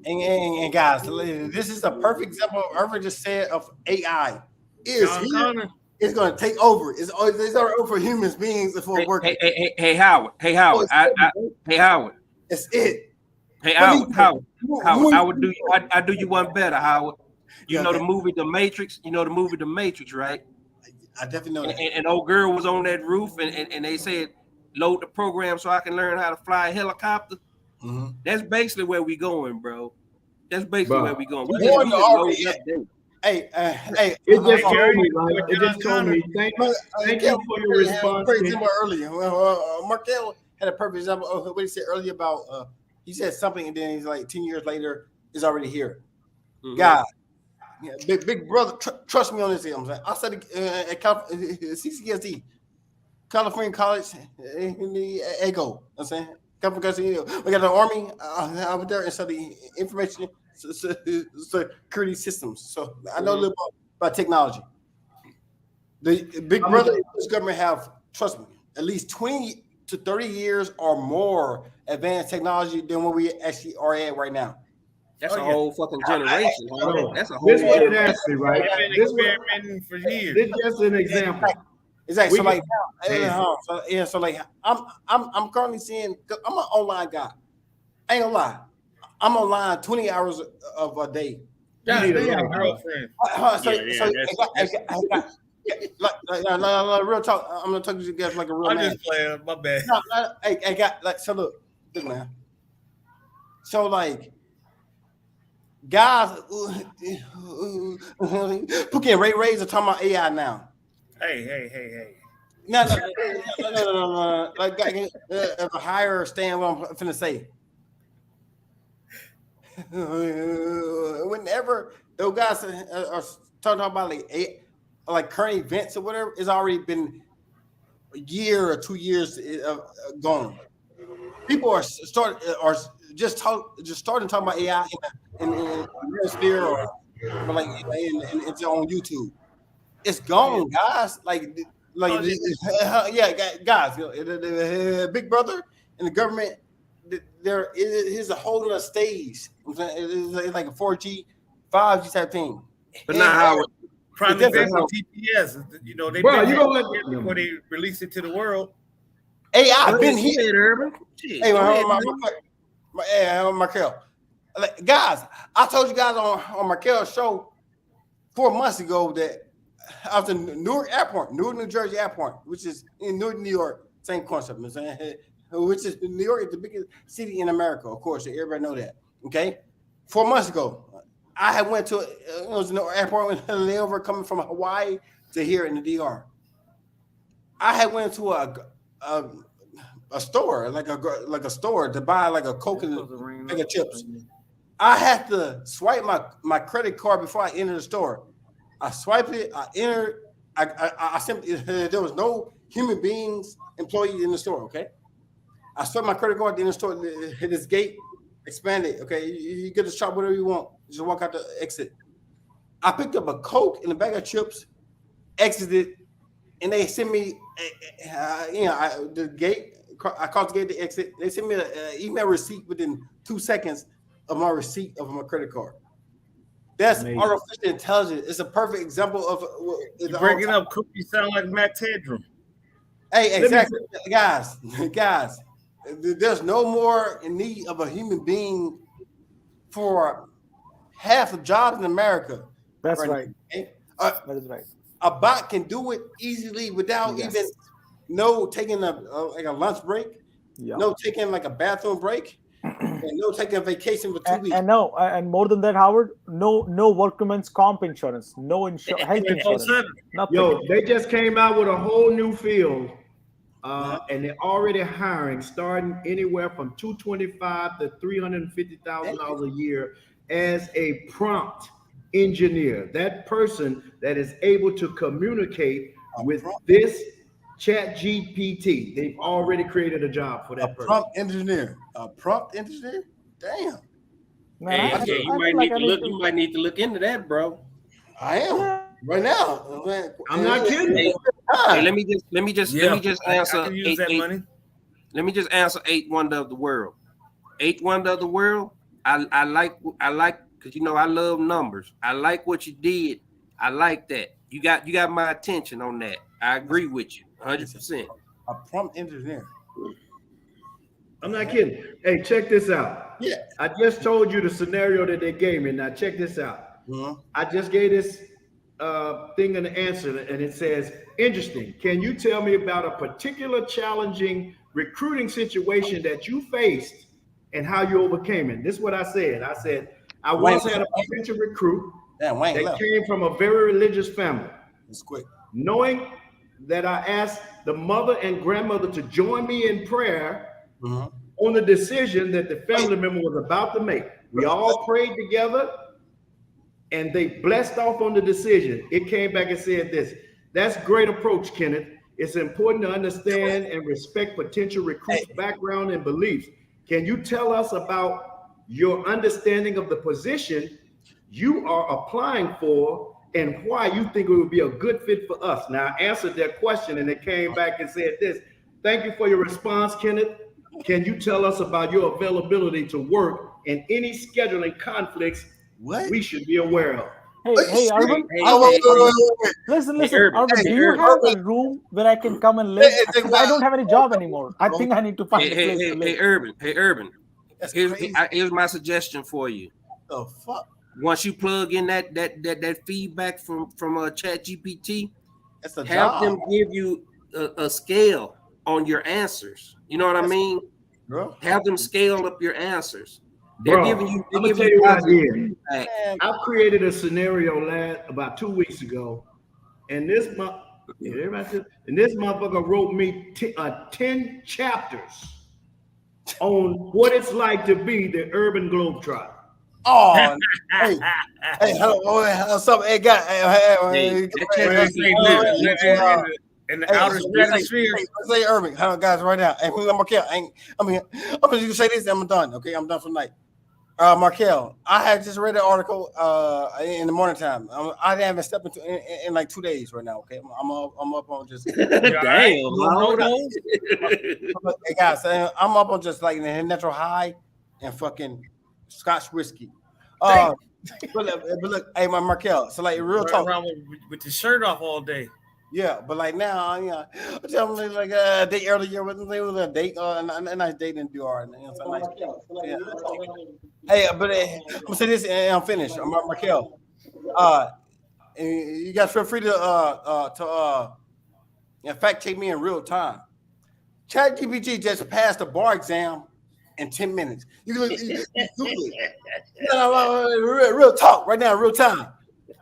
And guys, this is a perfect example of Irvin just said of AI. It's going to take over. It's already over for humans beings before working. Hey, Howard. Hey, Howard. Hey, Howard. It's it. Hey, Howard. I do you one better, Howard. You know the movie The Matrix? You know the movie The Matrix, right? I definitely know that. And old girl was on that roof, and they said, load the program so I can learn how to fly a helicopter. Mm-hmm. That's basically where we going, bro. That's basically where we going. Hey, it just told me, right? It just told me. Thank you for your response. Earlier, Markel had a perfect example of what he said earlier about. He said something, and then he's like 10 years later, it's already here. Mm-hmm. God, big brother, trust me on this. I studied at CCSD. California College, Ego. I'm saying, we got the Army. I went there and studied information security systems. So I know a little about technology. The big brother this government have, trust me, at least 20 to 30 years or more advanced technology than what we actually are at right now. That's a whole fucking generation. That's a whole. This is what it asked me, right? This experimenting for years. This is just an example. Exactly. So I'm currently seeing. I'm an online guy. I ain't gonna lie. I'm online 20 hours of a day. Yeah, girlfriend. Real talk. I'm gonna talk to you guys like a real man. I'm just playing. My bad. I got so look, man. So like, guys, Pookie and Ray are talking about AI now. Hey. No. Like, a higher stand. What I'm finna say. Whenever those guys are talking about like current events or whatever, it's already been a year or 2 years gone. People are just starting talking about AI in the sphere or like it's on YouTube. It's gone, guys. Guys, the Big Brother and the government. There is a whole other stage. It's like a 4G, 5G type thing. But not how it. Prime example, TPS. You know, they before they release it to the world. Hey, I've been here. Urban. Hey, Markel. Like, guys, I told you guys on Markel's show 4 months ago that I was in Newark Airport, Newark, New Jersey Airport, which is in Newark, New York. Same concept, you know what I'm saying? Which is New York is the biggest city in America, of course. Everybody know that. Okay, 4 months ago, I had went to it was an airport with a layover coming from Hawaii to here in the DR. I had went to a store, like a store to buy like a Coke and a bag of chips. I had to swipe my credit card before I entered the store. I swiped it. I entered. I simply there was no human beings employees in the store. Okay, I swiped my credit card in the store. Hit this gate, expanded. Okay, you get to shop whatever you want. Just walk out the exit. I picked up a Coke and a bag of chips, exited, and they sent me, the gate. I crossed the gate to exit. They sent me an email receipt within 2 seconds of my receipt of my credit card. That's amazing. Artificial intelligence. It's a perfect example of you breaking up. Cookie sound like Matt Tedrum. Hey, exactly, guys. There's no more in need of a human being for half the jobs in America. That's right. That is right. A bot can do it easily without even taking a lunch break, no taking like a bathroom break, and no taking a vacation for 2 weeks. And more than that, Howard, no workman's comp insurance, no health insurance, nothing. Yo, they just came out with a whole new field, and they're already hiring, starting anywhere from $225,000 to $350,000 a year as a prompt engineer. That person that is able to communicate with this Chat GPT. They've already created a job for that person. A prompt engineer? Damn. You might need to look into that, bro. I am right now. I'm not kidding. Hey, let me just answer Let me just answer 8 Wonder of the World. 8 Wonder of the World. I like because I love numbers. I like what you did. I like that. You got my attention on that. I agree with you 100%. A prompt engineer. I'm not kidding. Hey, check this out. Yeah. I just told you the scenario that they gave me. Now check this out. Mm-hmm. I just gave this thing an answer, and it says, interesting. Can you tell me about a particular challenging recruiting situation that you faced and how you overcame it? This is what I said. I said, I once had a potential recruit that came from a very religious family. It's quick. Knowing that I asked the mother and grandmother to join me in prayer on the decision that the family member was about to make. We all prayed together and they blessed off on the decision. It came back and said this. That's a great approach, Kenneth. It's important to understand and respect potential recruits' background and beliefs. Can you tell us about your understanding of the position you are applying for and why you think it would be a good fit for us? Now, I answered that question and it came back and said this. Thank you for your response, Kenneth. Can you tell us about your availability to work and any scheduling conflicts we should be aware of? Hey, Arvin. Listen, Arvin, do you have a room where I can come and live? Because I don't have any job anymore. I think I need to find a place to live. Hey, Urban. Here's my suggestion for you. The fuck? Once you plug in that feedback from Chat GPT, have them give you a scale on your answers. You know what I mean? Bro. Have them scale up your answers. They're giving you. I'm gonna tell you what I did. I created a scenario about 2 weeks ago, and this motherfucker wrote me 10 chapters on what it's like to be the urban globetrotter. Oh, hey, what's up? Hey, guy. In the outer stratosphere. Say Urban. Hello, guys, right now. Hey, Markel. I'm gonna say this. I'm done. Okay, I'm done for the night. Markel, I had just read an article in the morning time. I haven't stepped into in like 2 days right now. Okay, I'm up on just. Damn. Hold on. Hey guys, I'm up on just like the natural high and fucking Scotch whiskey. But look, hey, Markel. So like real talk. Around with the shirt off all day. Yeah, but like now, you know, I'm telling them like date earlier with them, was a date, a nice date and do art. You know, so nice. Yeah. Hey, but I'm gonna say this and I'm finished. I'm Markel. And you guys feel free to fact check me in real time. ChatGPT just passed the bar exam in 10 minutes. You can Google it. Real talk right now, real time.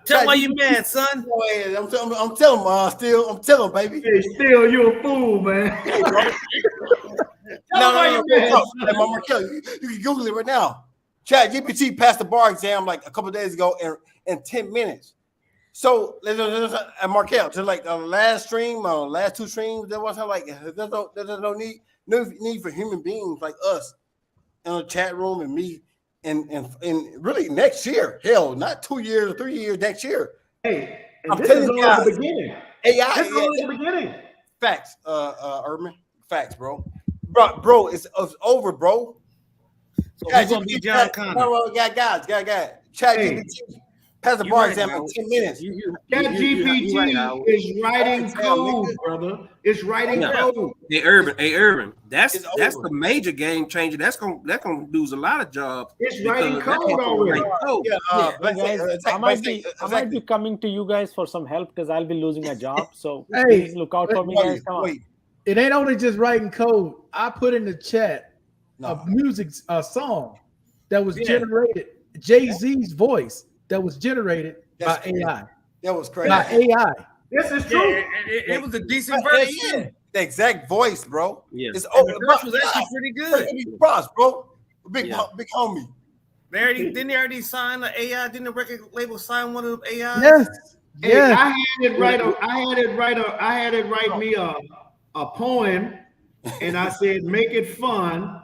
Tell why you mad, son. I'm telling I'm telling baby. Hey, still, you a fool, man. No. Markel, you can Google it right now. ChatGPT passed the bar exam like a couple of days ago in 10 minutes. So, and Markel, to like the last stream, last two streams, there wasn't like there's no need for human beings like us in the chat room and me. And really next year, hell, not 2 years or 3 years, next year. Hey, and this is only the beginning. AI, this is only the beginning. Facts, Urban. Facts, bro. Bro, it's over, bro. So we're gonna be John Connor. No, guys. ChatGPT pass the bar exam in 10 minutes. ChatGPT is writing code, brother. It's writing code. Hey, Urban. That's the major game changer. That's gonna lose a lot of jobs. It's writing code already. I might be coming to you guys for some help because I'll be losing a job. So hey, please look out for me, guys. Come on. It ain't only just writing code. I put in the chat a song that was generated, Jay-Z's voice that was generated by AI. That was crazy. By AI. This is true. It was a decent version. The exact voice, bro. Yeah. It's over. The verse was actually pretty good. Props, bro. Big homie. Didn't they already sign the AI? Didn't the record label sign one of the AI? Yes. Hey, I had it write me a poem, and I said make it fun,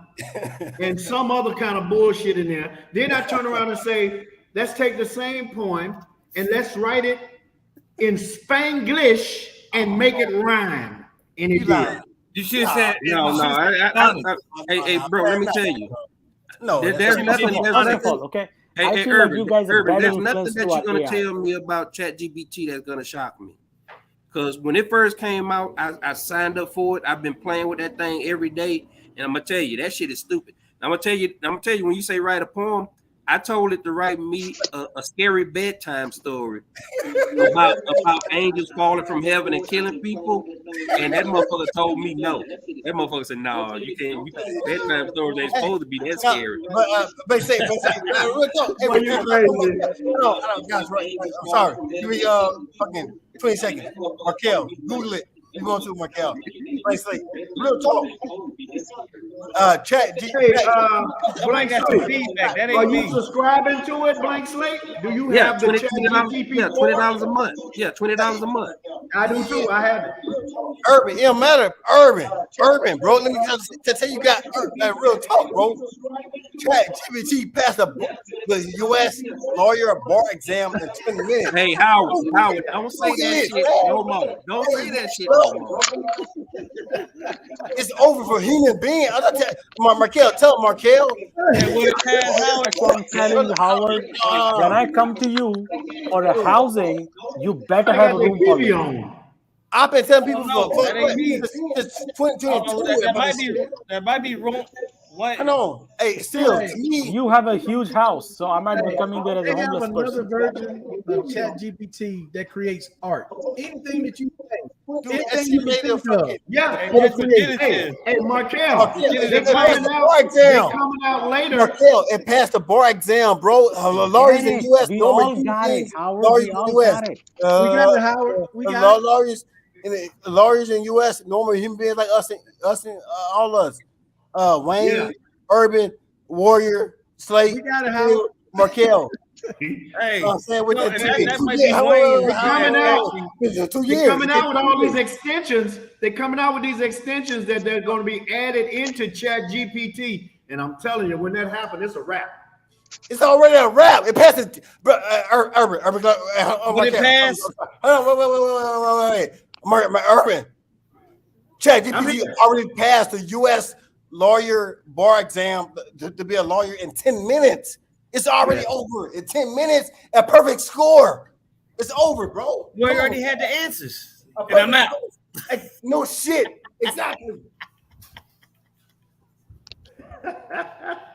and some other kind of bullshit in there. Then I turn around and say, let's take the same poem and let's write it in Spanglish and make it rhyme. And it did. You should have said no. Hey, bro, let me tell you. No, there's nothing. Okay. Hey, Urban, there's nothing that you're gonna tell me about ChatGPT that's gonna shock me. Because when it first came out, I signed up for it. I've been playing with that thing every day, and I'm gonna tell you that shit is stupid. I'm gonna tell you when you say write a poem, I told it to write me a scary bedtime story about angels falling from heaven and killing people, and that motherfucker told me no. That motherfucker said, "No, you can't. Bedtime stories ain't supposed to be that scary." But say, real talk. Guys, right? I'm sorry. Give me fucking 20 seconds. Markel, Google it. You going to Markel? Real talk. Chat. Blank Slate. Are you subscribing to it, Blank Slate? Do you have the ChatGPT? Yeah, $20 a month. Yeah, $20 a month. I do too. I have it. Urban, it don't matter. Urban, bro. Let me just tell you, got real talk, bro. ChatGPT passed the U.S. lawyer bar exam in 20 minutes. Hey, Howard, don't say that shit no more. Don't say that shit no more. It's over for human beings. Markel, tell Markel. I'm telling you, Howard, when I come to you for a housing, you better have a room for me. I've been telling people that might be wrong. What? I know. Hey, still, to me, you have a huge house, so I might be coming there as a homeless person. Another version of ChatGPT that creates art. Anything that you say, anything you think of. Yeah. Hey, Markel, they're coming out later. Markel, it passed the bar exam, bro. Lawyers in the U.S. We all got it, Howard. We all got it. We got it, Howard. We got it. Lawyers in the U.S. normal human beings like us and all of us. Wayne, Urban, Warrior, Slate, we got it, Howard. Markel. Hey, that might be Wayne. They're coming out with all these extensions. They're coming out with these extensions that they're going to be added into ChatGPT. And I'm telling you, when that happens, it's a wrap. It's already a wrap. It passes. Urban. It passed. Wait. Urban. ChatGPT already passed the U.S. lawyer bar exam to be a lawyer in 10 minutes. It's already over in 10 minutes. A perfect score. It's over, bro. You already had the answers. And I'm out. No shit. Exactly.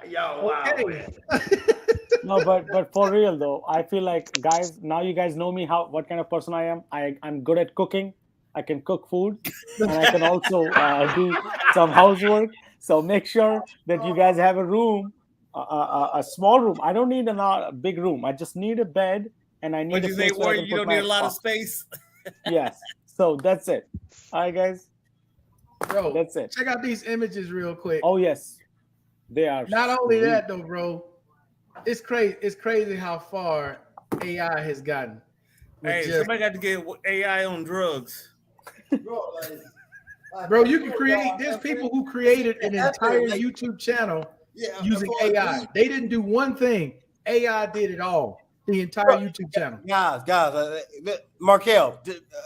Yo, wow. No, but for real though, I feel like, guys, now you guys know me, what kind of person I am. I'm good at cooking. I can cook food, and I can also do some housework. So make sure that you guys have a room, a small room. I don't need a big room. I just need a bed, and I need What a you say, place where I Warrior? can You put don't my need a lot of box. space. Yes. So that's it. All right, guys. Bro, That's it. Check out these images real quick. Oh yes, they are. Not only sweet. that though, bro. It's crazy. It's crazy how far AI has gotten. Hey, somebody got to get AI on drugs. Bro, you can create. There's people who created an entire YouTube channel using AI. They didn't do one thing. AI did it all. The entire YouTube channel. Guys, Markel,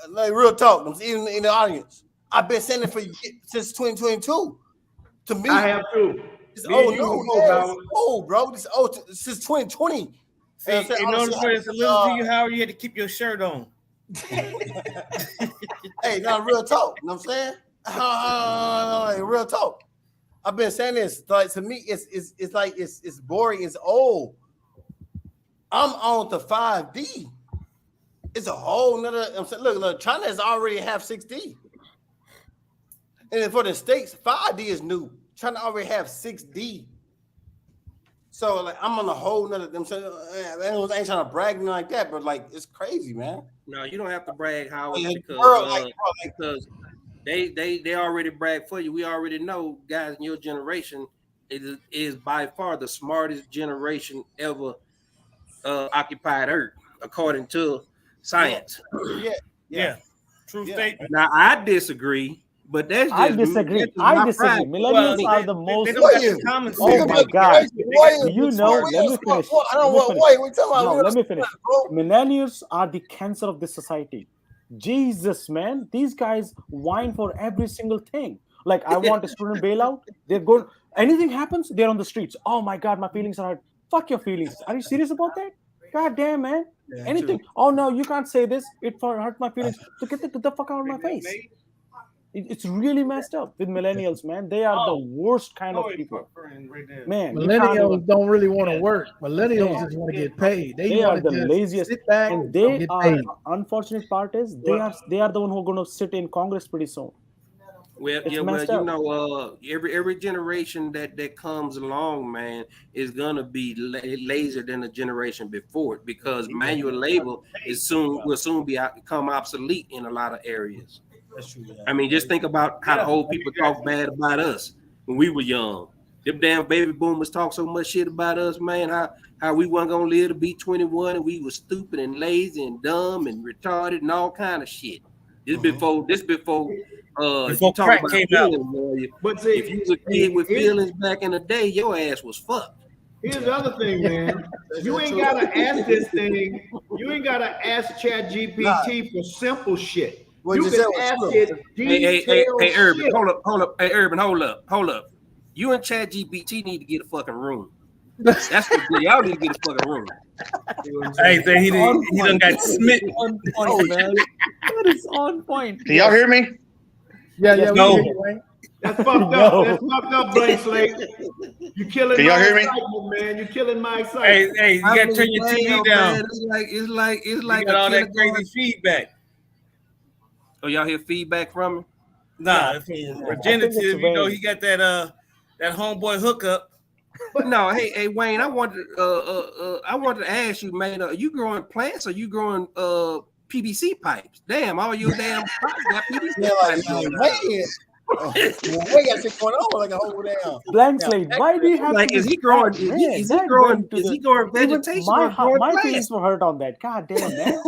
like real talk. I'm in the audience. I've been saying it since 2022. To me, I have too. It's old, bro. This old since 2020. See, in order for it to listen to you, Howard, you had to keep your shirt on. Hey, now real talk. You know what I'm saying? Real talk. I've been saying this. Like to me, it's like it's boring. It's old. I'm on to 5D. It's a whole nother. I'm saying, look, China has already have 6D, and for the States, 5D is new. China already have 6D. So like I'm on a whole nother. I'm saying, I ain't trying to brag nothing like that, but like it's crazy, man. No, you don't have to brag, Howard, because because they already brag for you. We already know, guys, in your generation is by far the smartest generation ever occupied Earth, according to science. Yeah. True statement. Now I disagree. But that's just I disagree. Millennials are the most. Oh my God! You know, let me finish. Let me finish. Millennials are the cancer of this society. Jesus, man, these guys whine for every single thing. Like, I want a student bailout. They're going. Anything happens, they're on the streets. Oh my God, my feelings are hurt. Fuck your feelings. Are you serious about that? God damn, man. Anything. True. Oh no, you can't say this. It hurt my feelings. So get the fuck out of my face. It's really messed up with millennials, man. They are the worst kind of people. Man, millennials don't really want to work. Millennials just want to get paid. They are the laziest, sit back and they are. Unfortunate part is they are the one who are going to sit in Congress pretty soon. Well, you know, every generation that comes along, man, is gonna be lazier than the generation before it, because manual labor will soon become obsolete in a lot of areas. That's true. I mean, just think about how the old people talk bad about us when we were young. Them damn baby boomers talk so much shit about us, man. How we weren't gonna live to be 21 and we were stupid and lazy and dumb and retarded and all kind of shit. This before you talk about came feelings, but see, if you was a kid with feelings back in the day, your ass was fucked. Here's the other thing, man. You ain't gotta ask this thing. You ain't gotta ask ChatGPT for simple shit. You can ask it detailed Hey, Urban, shit. hold up. Hey, Urban, hold up. You and ChatGPT need to get a fucking room. That's what y'all need to get a fucking room. Hey, so he done got smitten. On point, man. That is on point. Can y'all hear me? Yeah, no. That's fucked up. That's fucked up, Blank Slate. You killing Can y'all my hear me? excitement, man. You killing my excitement. Hey, you gotta turn your TV down. Man, it's like you got all that crazy feedback. Oh, y'all hear feedback from me? Nah, regenerative. You know, he got that homeboy hookup. But no, hey Wayne, I wanted to ask you, man, are you growing plants or you growing PVC pipes? Damn, all your damn pipes got PVC pipes. We got shit going on like a whole damn Blank Slate. Why do you have like? to? Is he growing? Is he growing vegetation? My feelings were hurt on that. God damn, man.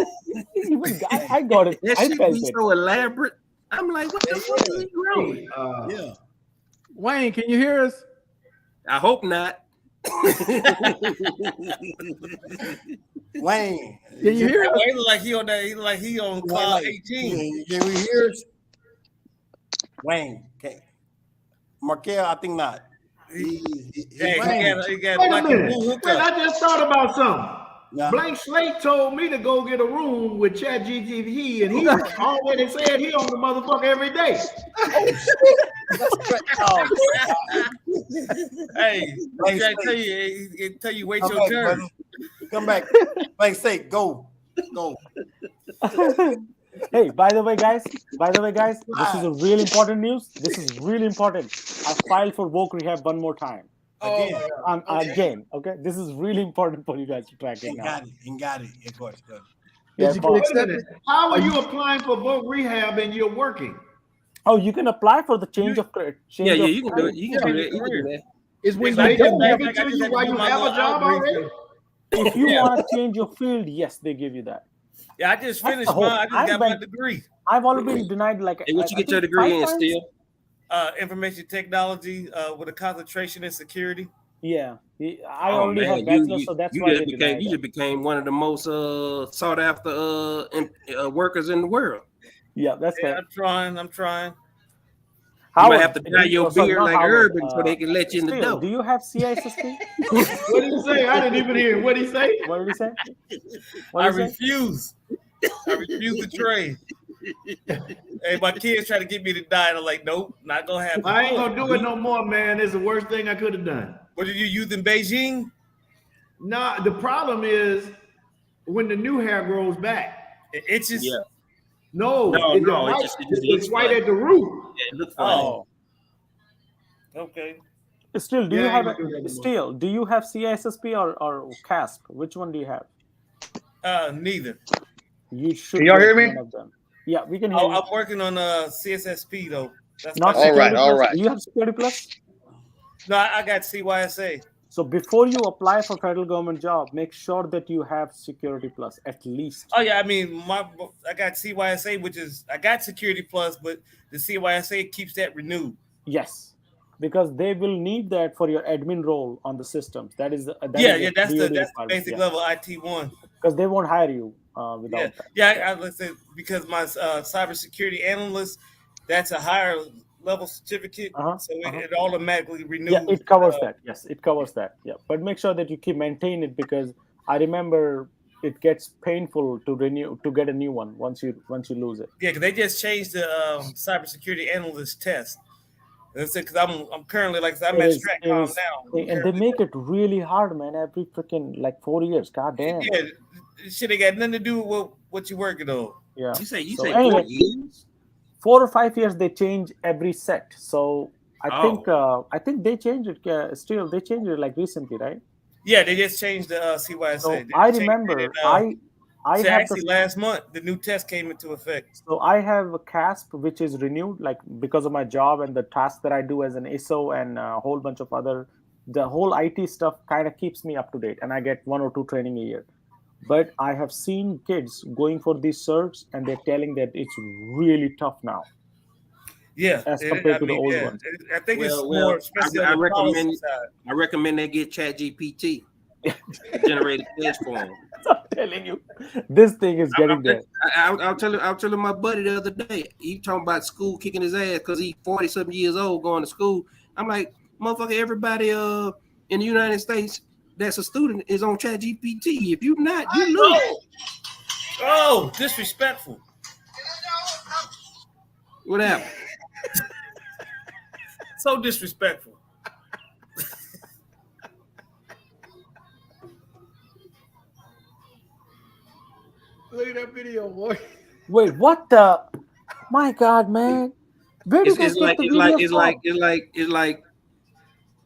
Even I got it. That shit be so elaborate. I'm like, what the fuck is he growing? Yeah. Wayne, can you hear us? I hope not. Wayne, can you hear us? He look like he on that. He like he on cloud 18. Can we hear us? Wayne, okay. Markel, I think not. He got Wait like a minute. a blue hookup. Wait, I just thought about something. Blank Slate told me to go get a room with ChatGPT, and he already said he on the motherfucker every day. Oh shit! Hey, I tell you, wait your turn. Brother. Come back. Blank Slate, go. Hey, by the way, guys, this is a really important news. This is really important. I filed for woke rehab one more time. Again, okay? This is really important for you guys to track it now. Got it. Of course. Yeah, how are you applying for vote rehab and you're working? Oh, you can apply for the change of career. You can do it. You can do that. Is when they give it to you while you have a job already? If you want to change your field, yes, they give you that. Yeah, I just finished mine. I just got my degree. I've already been denied like. Hey, what you get your degree in still? Information technology with a concentration in security. Yeah, I already have bachelor's, so that's why you just became one of the most sought after workers in the world. Yeah, that's fair. I'm trying. You might have to dye your beard like Urban so they can let you in the door. Do you have CISSP? What did he say? I didn't even hear. What did he say? What did he say? I refuse. I refuse to trade. Hey, my kids try to get me to die, and I'm like, nope, not gonna happen. I ain't gonna do it no more, man. It's the worst thing I could have done. What did you use in Beijing? Nah, the problem is when the new hair grows back. It itches. Yeah. No, it's white at the root. Yeah, it looks funny. Oh. Okay. Still, do you have CISSP or CASP? Which one do you have? Neither. You should. Can y'all hear me? One of them. Yeah, we can hear you. I'm working on CSSP though. That's not all right. Do you have Security Plus? No, I got CYSA. So before you apply for federal government job, make sure that you have Security Plus at least. Oh yeah, I mean, I got CYSA, which is I got Security Plus, but the CYSA keeps that renewed. Yes, because they will need that for your admin role on the systems. That's the basic level IT1. Because they won't hire you without that. Yeah, let's say because my cybersecurity analyst, that's a higher level certificate, so it automatically renews. Yeah, it covers that. Yes, it covers that. Yeah, but make sure that you keep maintain it because I remember it gets painful to get a new one once you lose it. Yeah, because they just changed the cybersecurity analyst test. That's it. Because I'm currently I'm at StratCom now, and they make it really hard, man. Every freaking 4 years. God damn. Yeah, shit ain't got nothing to do with what you're working on. Yeah. You say anyway, 4 years? 4 or 5 years they change every set. So I think they changed it. Still, they changed it recently, right? Yeah, they just changed the CYSA. So I remember I actually last month the new test came into effect. So I have a CASP which is renewed because of my job and the tasks that I do as an ISO and a whole bunch of the whole IT stuff kind of keeps me up to date, and I get 1 or 2 training a year. But I have seen kids going for these certs and they're telling that it's really tough now. Yeah, as compared to the old ones. I think it's more. I recommend they get ChatGPT generated test for them. I'm telling you, this thing is getting there. I'll tell him my buddy the other day. He talking about school kicking his ass because he's 40-something years old going to school. I'm like, motherfucker, everybody in the United States that's a student is on ChatGPT. If you're not, you lose. Oh, disrespectful. What happened? So disrespectful. Look at that video, boy. Wait, what the? My God, man! Where do you guys get the video It's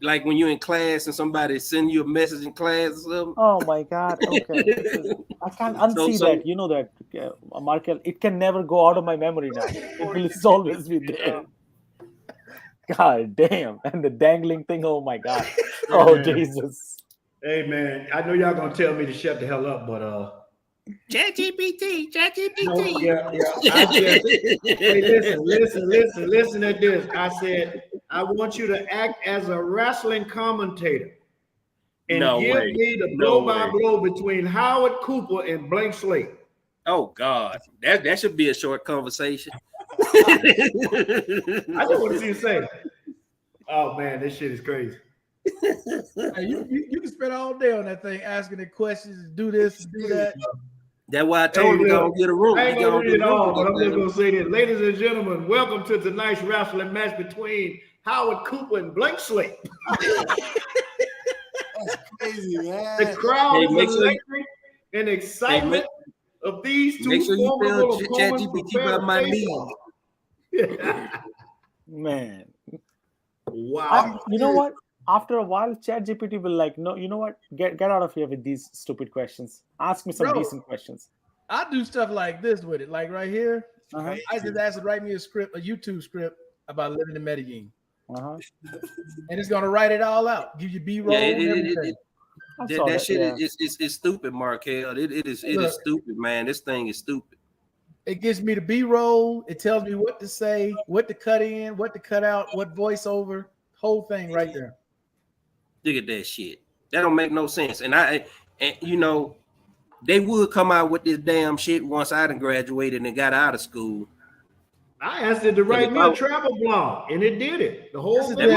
like when you're in class and somebody send you a message in class or something. Oh my God! Okay, I can't unsee that. You know that, Markel. It can never go out of my memory now. It will always be there. God damn! And the dangling thing. Oh my God! Oh Jesus! Hey man, I know y'all gonna tell me to shut the hell up, but ChatGPT. No, yeah. Hey, listen at this. I said I want you to act as a wrestling commentator and give me the blow-by-blow between Howard Cooper and Blank Slate. Oh God, that should be a short conversation. I just want to see you say, "Oh man, this shit is crazy." Hey, you can spend all day on that thing asking it questions, do this, do that. That's why I told him to get a room. I ain't gonna read it all, but I'm just gonna say this. Ladies and gentlemen, welcome to tonight's wrestling match between Howard Cooper and Blank Slate. That's crazy, man. The crowd is electric and excitement of these two make sure you formidable tell opponents. ChatGPT about my knees. Man. Wow. You know what? After a while, ChatGPT will like, no, you know what? Get out of here with these stupid questions. Ask me some decent questions. I do stuff like this with it, like right here. I just asked it to write me a script, a YouTube script about living in Medellin. And it's gonna write it all out, give you B-roll. That shit is stupid, Markel. It is stupid, man. This thing is stupid. It gives me the B-roll. It tells me what to say, what to cut in, what to cut out, what voiceover, whole thing right there. Look at that shit. That don't make no sense. And you know, they would come out with this damn shit once I done graduated and got out of school. I asked it to write me a travel blog, and it did it. The whole thing.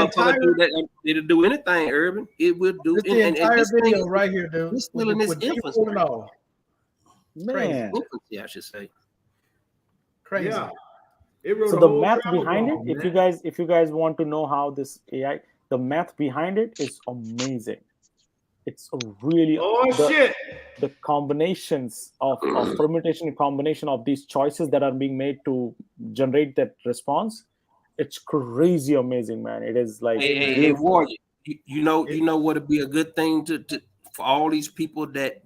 It'll do anything, Urban. It will do. The entire video right here, dude. It's still in its infancy. Man, infancy, I should say. Crazy. Yeah. So the math behind it, if you guys want to know how this AI, the math behind it is amazing. It's a really the combinations of permutation and combination of these choices that are being made to generate that response. It's crazy amazing, man. It is like hey Warrior, you know what would be a good thing to for all these people that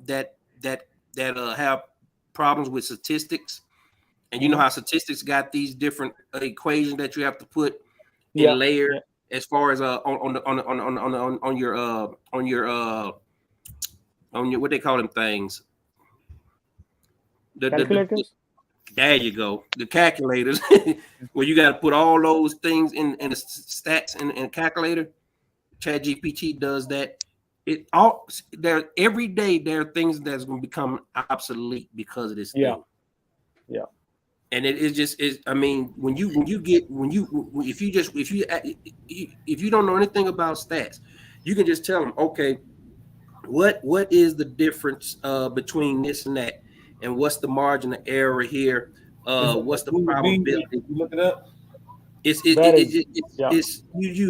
have problems with statistics. And you know how statistics got these different equations that you have to put in layer as far as on your what they call them things. Calculators? There you go. The calculators where you got to put all those things in the stats in a calculator. ChatGPT does that. Every day there are things that's going to become obsolete because of this thing. Yeah. And I mean, if you don't know anything about stats, you can just tell them, okay, what is the difference between this and that, and what's the margin of error here? What's the probability? You look it up. You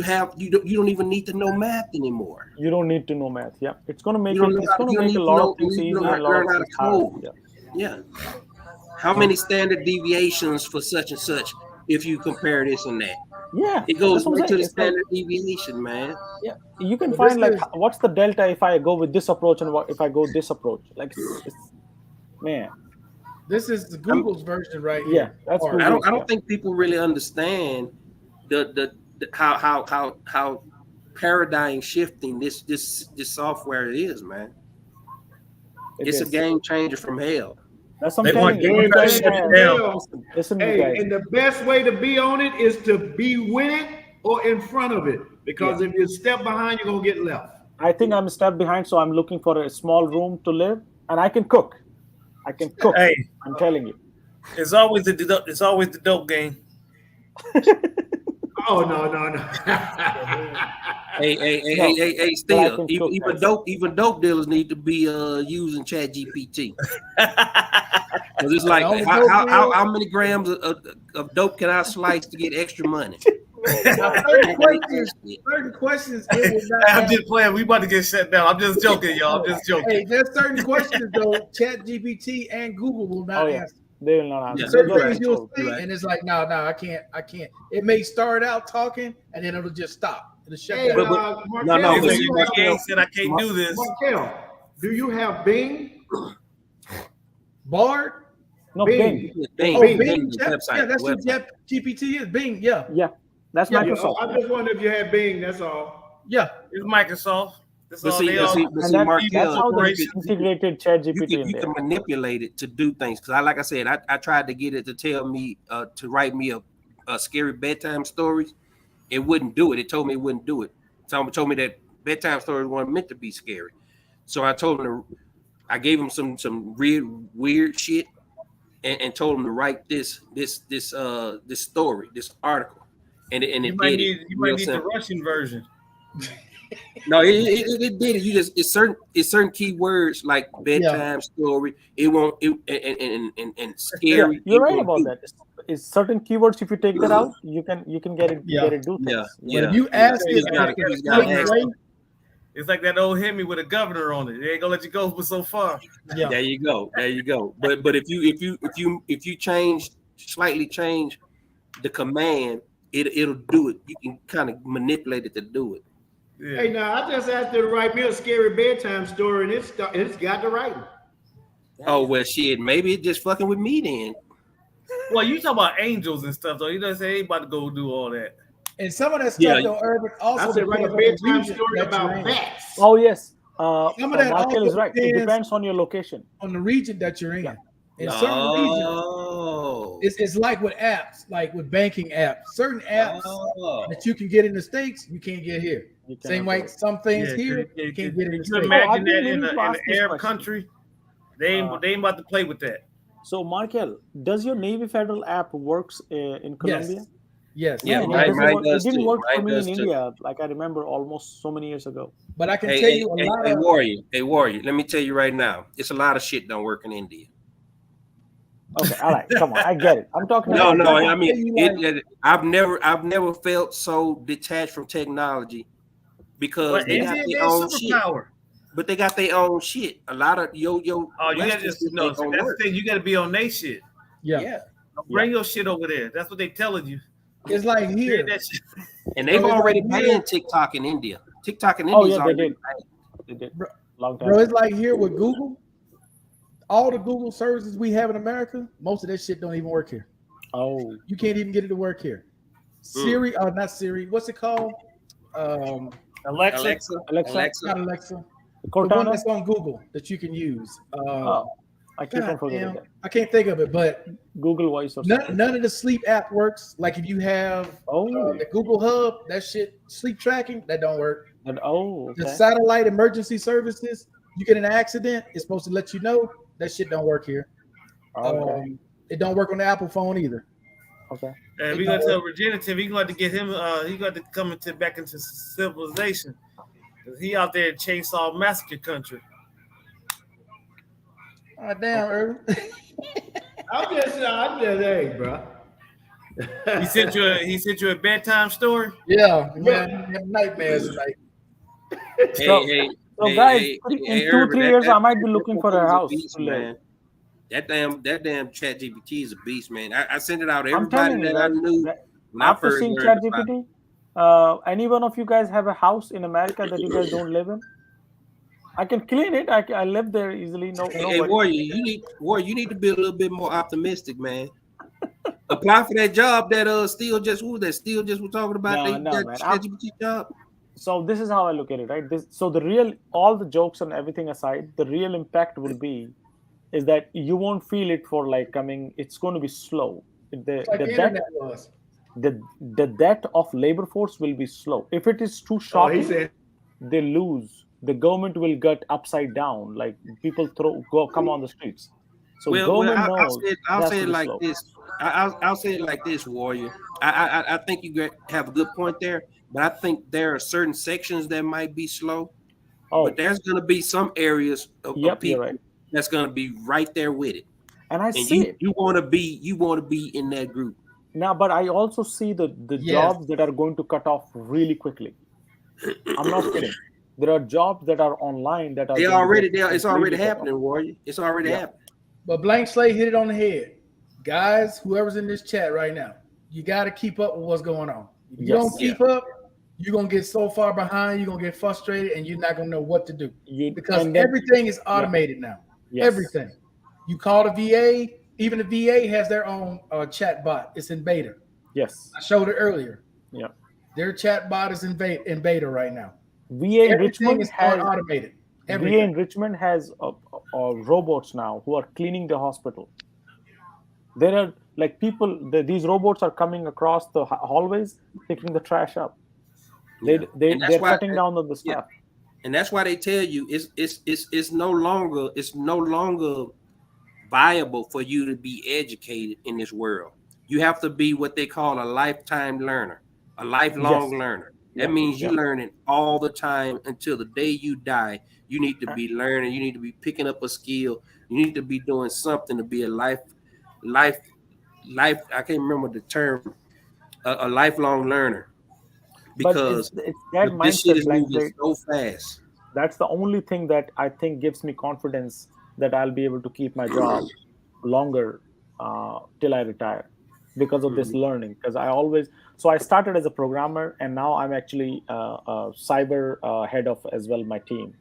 don't even need to know math anymore. You don't need to know math. Yeah, it's gonna make a lot of things easier. Learn how to code. Yeah. How many standard deviations for such and such if you compare this and that? Yeah, it goes right to the standard deviation, man. Yeah, you can find what's the delta if I go with this approach and what if I go this approach. Like, man, this is the Google's version right here. Yeah, that's I don't think people really understand the how paradigm shifting this software is, man. It's a game changer from hell. That's something. And the best way to be on it is to be with it or in front of it. Because if you step behind, you're gonna get left. I think I'm a step behind, so I'm looking for a small room to live, and I can cook. Hey, I'm telling you, it's always the dope game. Oh no. Hey, still, even dope dealers need to be using ChatGPT. Because it's like, how many grams of dope can I slice to get extra money? certain questions it will not I'm just playing. We about to get shut down. I'm just joking, y'all. I'm just joking. Hey, there's certain questions though ChatGPT and Google will not answer. They will not answer. Certain things you'll say, and it's like, no, I can't. It may start out talking, and then it'll just stop. It'll shut down. Markel said I can't do this. Markel, do you have Bing? Bard? No, Bing. Bing. Yeah, that's what GPT is. Bing. Yeah. That's Microsoft. I just wondered if you had Bing. That's all. Yeah, it's Microsoft. That's how they integrated ChatGPT. You can manipulate it to do things. Because, like I said, I tried to get it to tell me to write me a scary bedtime stories. It wouldn't do it. It told me it wouldn't do it. Someone told me that bedtime stories weren't meant to be scary. So I told him I gave him some weird shit and told him to write this story, this article. And it you might need the Russian version. No, it did it. You just it's certain keywords like bedtime story. It won't and scary. Yeah, you're right about that. It's certain keywords. If you take that out, you can get it do things. But if you ask it, it's like that old Hemi with a governor on it. They ain't gonna let you go but so far. Yeah. There you go. But if you slightly change the command, it'll do it. You can kind of manipulate it to do it. Yeah. Hey, now I just asked her to write me a scary bedtime story, and it's got the writing. Oh well, shit. Maybe it's just fucking with me then. Well, you talk about angels and stuff, though. You don't say ain't about to go do all that. And some of that stuff, though, Urban, also I said write a bedtime story about bats. Oh yes, some of that Michael is right. It depends on your location, on the region that you're in. In certain regions, it's like with apps, like with banking apps. Certain apps that you can get in the States, you can't get here. Same way some things here you can't get in the States. Imagine that in an Arab country, they ain't about to play with that. So, Markel, does your Navy Federal app works in Colombia? Yes. Yeah, it didn't work for me in India. Like I remember almost so many years ago. But I can tell you a lot of Warrior. Let me tell you right now, it's a lot of shit don't work in India. Okay, all right, come on, I get it. I'm talking. No. I mean, I've never felt so detached from technology because they got their own shit. But they got their own shit. A lot of yo. Oh, you gotta just that's the thing. You gotta be on their shit. Yeah. Bring your shit over there. That's what they telling you. It's like here. And they've already banned TikTok in India. TikTok in India. They did. Long time. Bro, it's like here with Google. All the Google services we have in America, most of that shit don't even work here. Oh. You can't even get it to work here. Siri, not Siri. What's it called? Alexa. Not Alexa. The one that's on Google that you can use. I keep on forgetting that. I can't think of it, but Google Voice or none of the sleep app works. Like if you have the Google Hub, that shit sleep tracking, that don't work. The satellite emergency services, you get in an accident, it's supposed to let you know. That shit don't work here. It don't work on the Apple phone either. Okay. And we're gonna tell Regenerative, he's going to get him. He's going to come back into civilization. He out there in Chainsaw Massacre country. Oh, damn, Irvin. I'm just hey, bro. He sent you a bedtime story. Yeah, man, nightmares tonight. So guys, in 2-3 years, I might be looking for a house to live. That damn ChatGPT is a beast, man. I sent it out to everybody that I knew. After seeing ChatGPT, any one of you guys have a house in America that you guys don't live in? I can clean it. I live there easily. Hey, Warrior, you need to be a little bit more optimistic, man. Apply for that job that Steel just was talking about. No, man. ChatGPT job. So this is how I look at it, right? All the jokes and everything aside, the real impact will be is that you won't feel it for like coming. It's going to be slow. The death of labor force will be slow. If it is too shocking, they lose. The government will get upside down. Like people come on the streets. So I'll say it like this. I'll say it like this, Warrior. I think you have a good point there, but I think there are certain sections that might be slow. But there's going to be some areas of people that's going to be right there with it. And see it. You want to be in that group. Now, but I also see the jobs that are going to cut off really quickly. I'm not kidding. There are jobs that are online that are. It's already happening, Warrior. It's already happening. But Blank Slate hit it on the head. Guys, whoever's in this chat right now, you got to keep up with what's going on. If you don't keep up, you're going to get so far behind, you're going to get frustrated, and you're not going to know what to do. Because everything is automated now. Yes. Everything. You call the VA, even the VA has their own chat bot. It's in beta. Yes. I showed it earlier. Yeah. Their chat bot is in beta right now. VA in Richmond has automated. VA in Richmond has robots now who are cleaning the hospital. There are like people. These robots are coming across the hallways, picking the trash up. They're cutting down on the staff. And that's why they tell you it's no longer viable for you to be educated in this world. You have to be what they call a lifetime learner, a lifelong learner. That means you're learning all the time until the day you die. You need to be learning. You need to be picking up a skill. You need to be doing something to be a life. I can't remember the term. A lifelong learner. Because it's that this shit mindset, is moving so fast. That's the only thing that I think gives me confidence that I'll be able to keep my job longer till I retire because of this learning. Because I started as a programmer, and now I'm actually a cyber head of as well my team.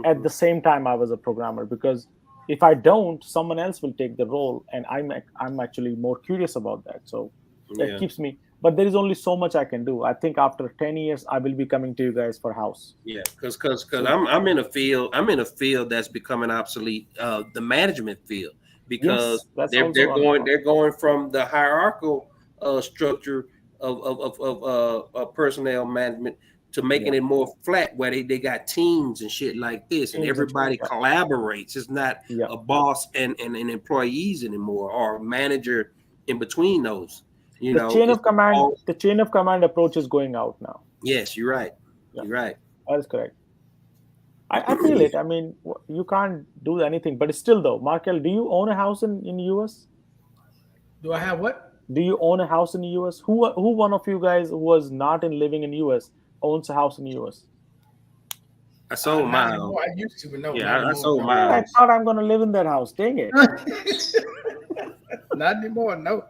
At the same time, I was a programmer, because if I don't, someone else will take the role, and I'm actually more curious about that. So that keeps me. But there is only so much I can do. I think after 10 years, I will be coming to you guys for house. Yeah, because I'm in a field. I'm in a field that's becoming obsolete. The management field, because they're going from the hierarchical structure of personnel management to making it more flat, where they got teams and shit like this, and everybody collaborates. It's not a boss and employees anymore, or a manager in between those. The chain of command approach is going out now. Yes, you're right. You're right. That's correct. I feel it. I mean, you can't do anything, but still though, Markel, do you own a house in US? Do I have what? Do you own a house in the US? Who one of you guys who was not living in US owns a house in the US? I sold mine. I used to, but no. Yeah, I sold mine. I thought I'm gonna live in that house. Dang it. Not anymore. No.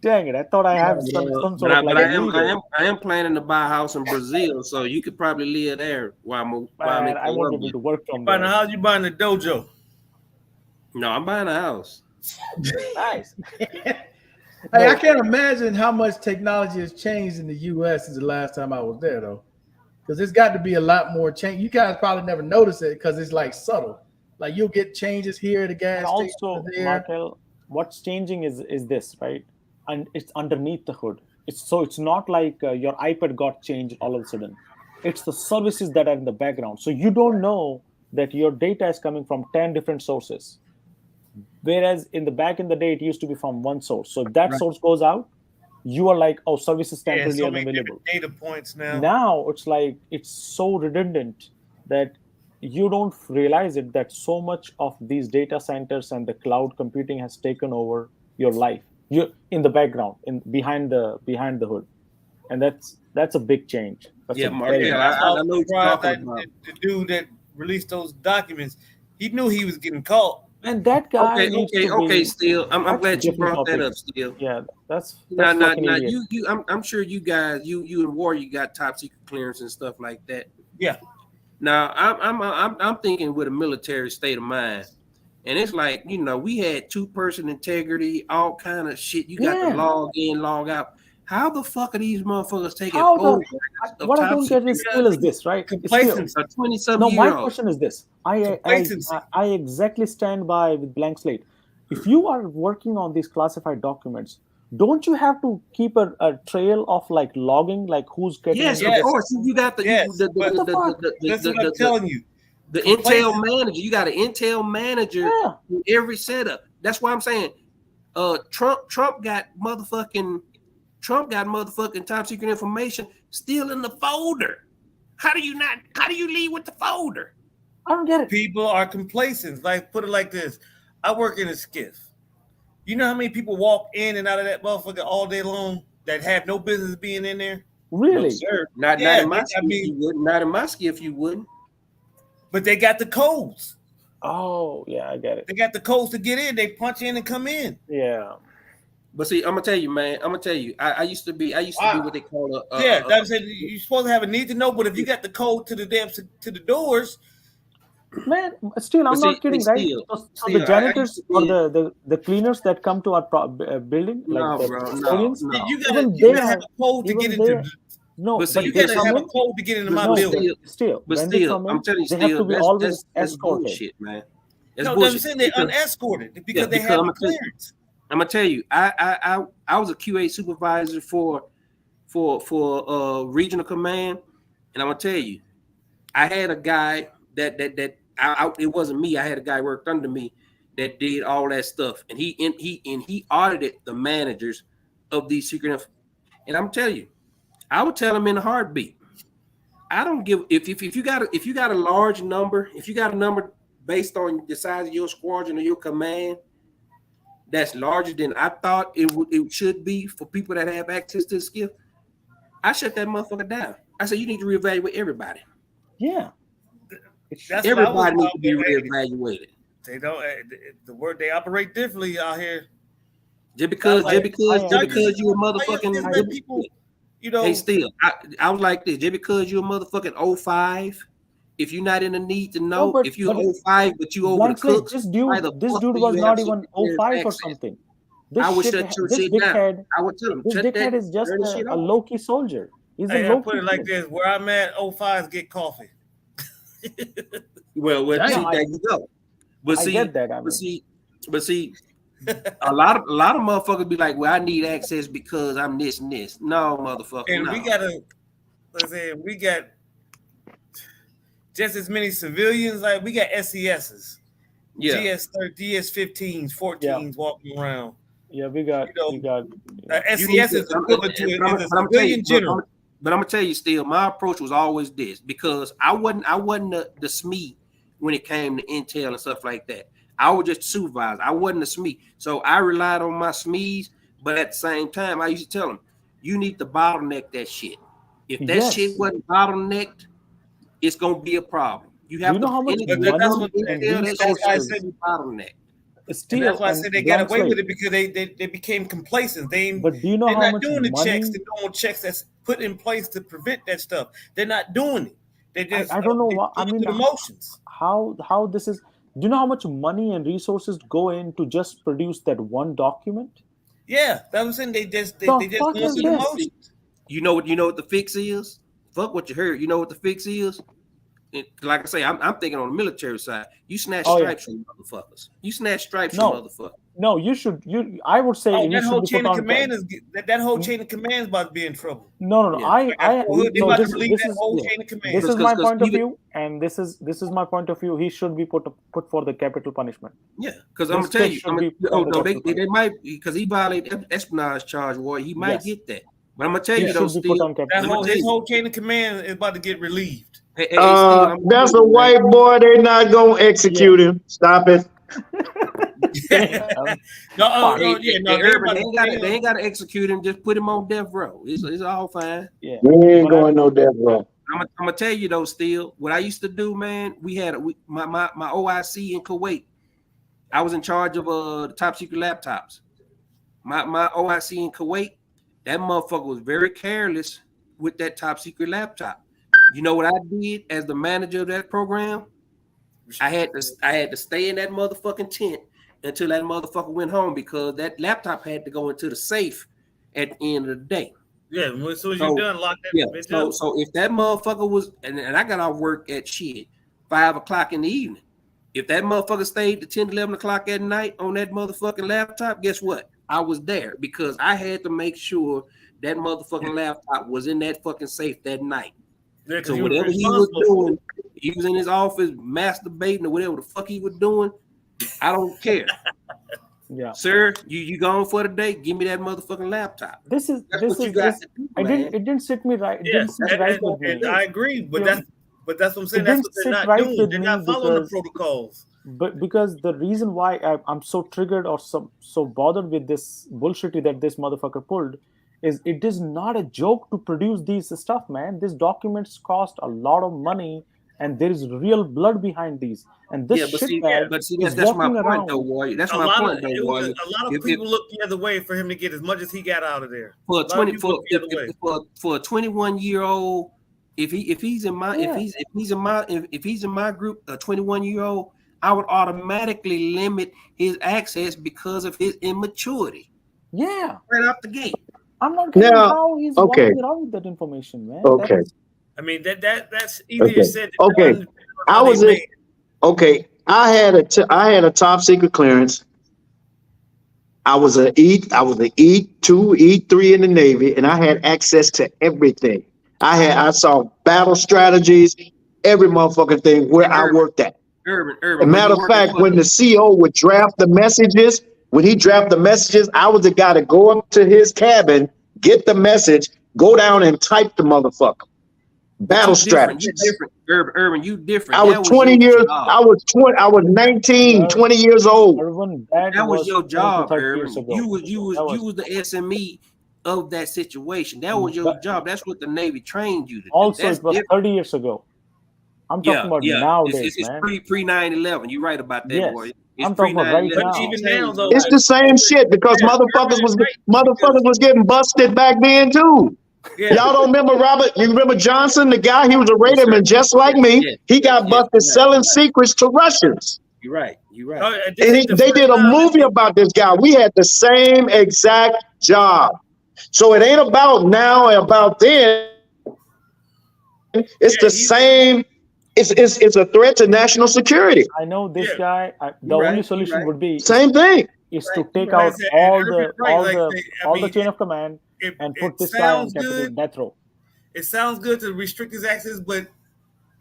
Dang it! I thought I had some sort of like. I am planning to buy a house in Brazil, so you could probably live there while I won't be able to work from there. Buying a house? You buying a dojo? No, I'm buying a house. Nice. Hey, I can't imagine how much technology has changed in the U.S. since the last time I was there, though. Because there's got to be a lot more change. You guys probably never notice it because it's like subtle. Like you'll get changes here at the gas station. Also, Markel, what's changing is this, right? And it's underneath the hood. It's not like your iPad got changed all of a sudden. It's the services that are in the background. So you don't know that your data is coming from 10 different sources. Whereas back in the day, it used to be from one source. So if that source goes out, you are like, oh, services temporarily unavailable. Data points now. Now it's like it's so redundant that you don't realize it, that so much of these data centers and the cloud computing has taken over your life. You're in the background, behind the hood, and that's a big change. That's I know what you're talking about. The dude that released those documents, he knew he was getting caught. And that guy. Okay. Still, I'm glad you brought that up. Still, yeah, that's now. I'm sure you guys, you in war, you got top secret clearance and stuff like that. Yeah. Now I'm thinking with a military state of mind. And it's like, we had 2-person integrity, all kind of shit. You got to log in, log out. How the fuck are these motherfuckers taking over? What I don't get is this, right? Complacent. A 20-something No, my year old. question is this. I exactly stand by with blank slate. If you are working on these classified documents, don't you have to keep a trail of like logging, like who's getting? Yes, of course. You got that's what I'm telling you. The Intel manager, you got an Intel manager in every setup. That's why I'm saying, Trump got motherfucking top secret information still in the folder. How do you leave with the folder? I don't get it. People are complacent. Like, put it like this: I work in a skiff. You know how many people walk in and out of that motherfucker all day long that have no business being in there? Really? No, sir. Not in my skiff. You wouldn't. Not in my skiff. You wouldn't. But they got the codes. Oh, yeah, I get it. They got the codes to get in. They punch in and come in. Yeah. But see, I'm gonna tell you, man. I used to be what they call that's it. You're supposed to have a need to know, but if you got the code to the doors, man, still I'm not kidding, right? So the janitors or the cleaners that come to our building, like the you gotta have a code to get into. No, but you gotta have a code to get into my building. I'm telling you, they have to be always escorted, bullshit, man. No, I'm saying they're unescorted because they have a clearance. I'm gonna tell you, I was a QA supervisor for regional command, and I'm gonna tell you, I had a guy that it wasn't me. I had a guy worked under me that did all that stuff, and he audited the managers of these secret. And I'm telling you, I would tell them in a heartbeat. I don't give if you got a large number, if you got a number based on the size of your squadron or your command that's larger than I thought it should be for people that have access to the skill, I shut that motherfucker down. I said you need to reevaluate everybody. Yeah, everybody needs to be reevaluated. They don't. The word they operate differently out here. Just because you a motherfucking people, you know. Hey, still, I was like this. Just because you a motherfucking 05, if you're not in the need to know, if you're 05, but you over the cooks, this dude was not even 05 or something. I would shut your shit down. I would tell him, this dickhead is just a low-key soldier. He's a low-key. Put it like this: where I'm at, 05s get coffee. well, see, there you go. But see, but see, a lot of motherfuckers be like, "Well, I need access because I'm this and this." No, motherfucker. And we got just as many civilians. Like we got SESs, DS15s, 14s walking around. Yeah, we got. SES is equivalent to a civilian general. But I'm gonna tell you, still, my approach was always this because I wasn't the SME when it came to intel and stuff like that. I was just a supervisor. I wasn't a SME, so I relied on my SMEs. But at the same time, I used to tell them, "You need to bottleneck that shit. If that shit wasn't bottlenecked, it's gonna be a problem. You have know how much money I said bottleneck." Still, and that's why I said they got away with it because they became complacent. But do you know they're not doing the checks, the normal checks that's put in place to prevent that stuff. They're not doing it. They just I don't know what I mean. Emotions. How this is? Do you know how much money and resources go in to just produce that one document? Yeah, that was saying they just go through the emotions. You know what the fix is? Fuck what you heard. You know what the fix is? Like I say, I'm thinking on the military side. You snatch stripes from motherfuckers. You snatch stripes from motherfuckers. No, you should. I would say that whole chain of command is that whole chain of command is about to be in trouble. No. This is my point of view, and this is my point of view. He should be put for the capital punishment. Yeah, because I'm gonna tell you, they might because he violated espionage charge, war. He might get that. But I'm gonna tell you though, his whole chain of command is about to get relieved. That's a white boy. They're not gonna execute him. Stop it. They ain't got to execute him. Just put him on death row. It's all fine. Yeah, we ain't going no death row. I'm gonna tell you though. Still, what I used to do, man. We had my OIC in Kuwait. I was in charge of the top secret laptops. My OIC in Kuwait. That motherfucker was very careless with that top secret laptop. You know what I did as the manager of that program? I had to stay in that motherfucking tent until that motherfucker went home because that laptop had to go into the safe at the end of the day. Yeah, as soon as you're done, lock that bitch up. So if that motherfucker was, and I got off work at 5 o'clock in the evening. If that motherfucker stayed to 10, 11 o'clock at night on that motherfucking laptop, guess what? I was there because I had to make sure that motherfucking laptop was in that fucking safe that night. Yeah, so whatever he was doing, he was in his office masturbating or whatever the fuck he was doing. I don't care. Yeah, sir, you gone for the day? Give me that motherfucking laptop. This is what you got to do, man. It didn't sit me right. It didn't sit right with me. I agree, but that's what I'm saying. That's what they're not doing. They're not following the protocols. But because the reason why I'm so triggered or so bothered with this bullshit that this motherfucker pulled is it is not a joke to produce these stuff, man. These documents cost a lot of money, and there is real blood behind these. And this that's my point, though, Warrior. That's my point, though, Warrior. A lot of people look the other way for him to get as much as he got out of there. For a 21-year-old, if he's in my group, a 21-year-old, I would automatically limit his access because of his immaturity. Yeah, right out the gate. I'm not getting how he's walking around with that information, man. Okay. I mean that's easier said. Okay. I had a top secret clearance. I was an E2, E3 in the Navy, and I had access to everything. I saw battle strategies, every motherfucking thing where I worked at. Urban. As a matter of fact, when the CO would draft the messages, I was the guy to go up to his cabin, get the message, go down and type the motherfucker. Battle strategies. You're different. Urban, you different. I was 20 years. I was 19, 20 years old. That was your job, Urban. You was the SME of that situation. That was your job. That's what the Navy trained you to do. Also, it was 30 years ago. I'm talking about nowadays, it's man. pre 9/11. You're right about that, Yes. boy. I'm talking about right now. Even now, though, It's the same shit because motherfuckers was getting busted back then too. Yeah. Y'all don't remember Robert? You remember Johnson, the guy? He was a radarman just like me. He got busted selling secrets to Russians. You're right. You're right. Oh, And they did a movie about this guy. We had the same exact job. So it ain't about now and about then. It's the same. It's a threat to national security. I know this guy. The only solution would be same thing. Is to take out all the chain of command and put this guy on death row. It sounds good to restrict his access, but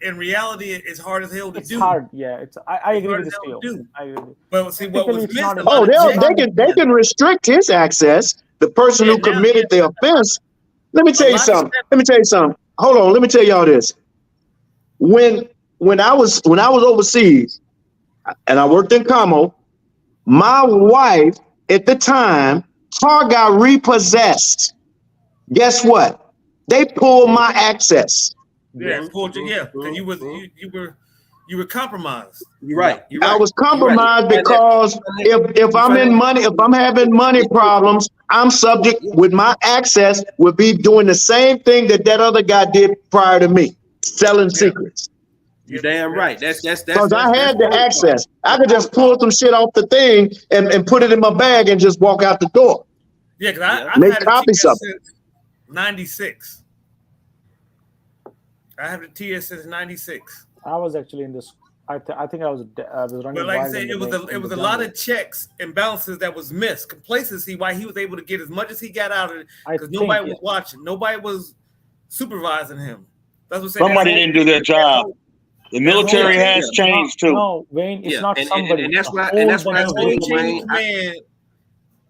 in reality, it's hard as hell to do. It's hard, yeah. I agree with this deal. I agree. But see, what was missed? Oh, they can restrict his access. The person who committed the offense. Let me tell you something. Hold on. Let me tell y'all this. When I was overseas, and I worked in Como, my wife at the time, car got repossessed. Guess what? They pulled my access. Yeah, pulled you. Yeah, because you were compromised. You're right. I was compromised because if I'm in money, if I'm having money problems, I'm subject with my access would be doing the same thing that other guy did prior to me, selling secrets. You're damn right. That's because I had the access. I could just pull some shit off the thing and put it in my bag and just walk out the door. Yeah, because I've make had copies a TS of it. since '96. I have the TS since '96. I was actually in this. I think I was running. But like I said, it was a lot of checks and balances that was missed. Complacency, why he was able to get as much as he got out of it, because nobody was watching, nobody was supervising him. That's what somebody didn't do their job. The military has changed too. No, Wayne, it's not somebody. And that's why I told you, Wayne, command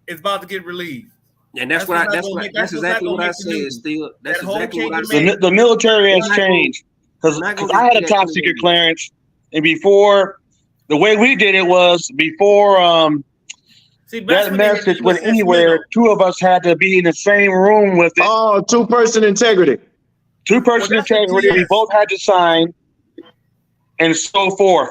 is about to get relieved. And that's exactly what I said. Still, that's exactly what I said. The military has changed because I had a top secret clearance, and before the way we did it was before that message went anywhere. Two of us had to be in the same room with it. Oh, two-person integrity. Two-person integrity. We both had to sign. And so forth.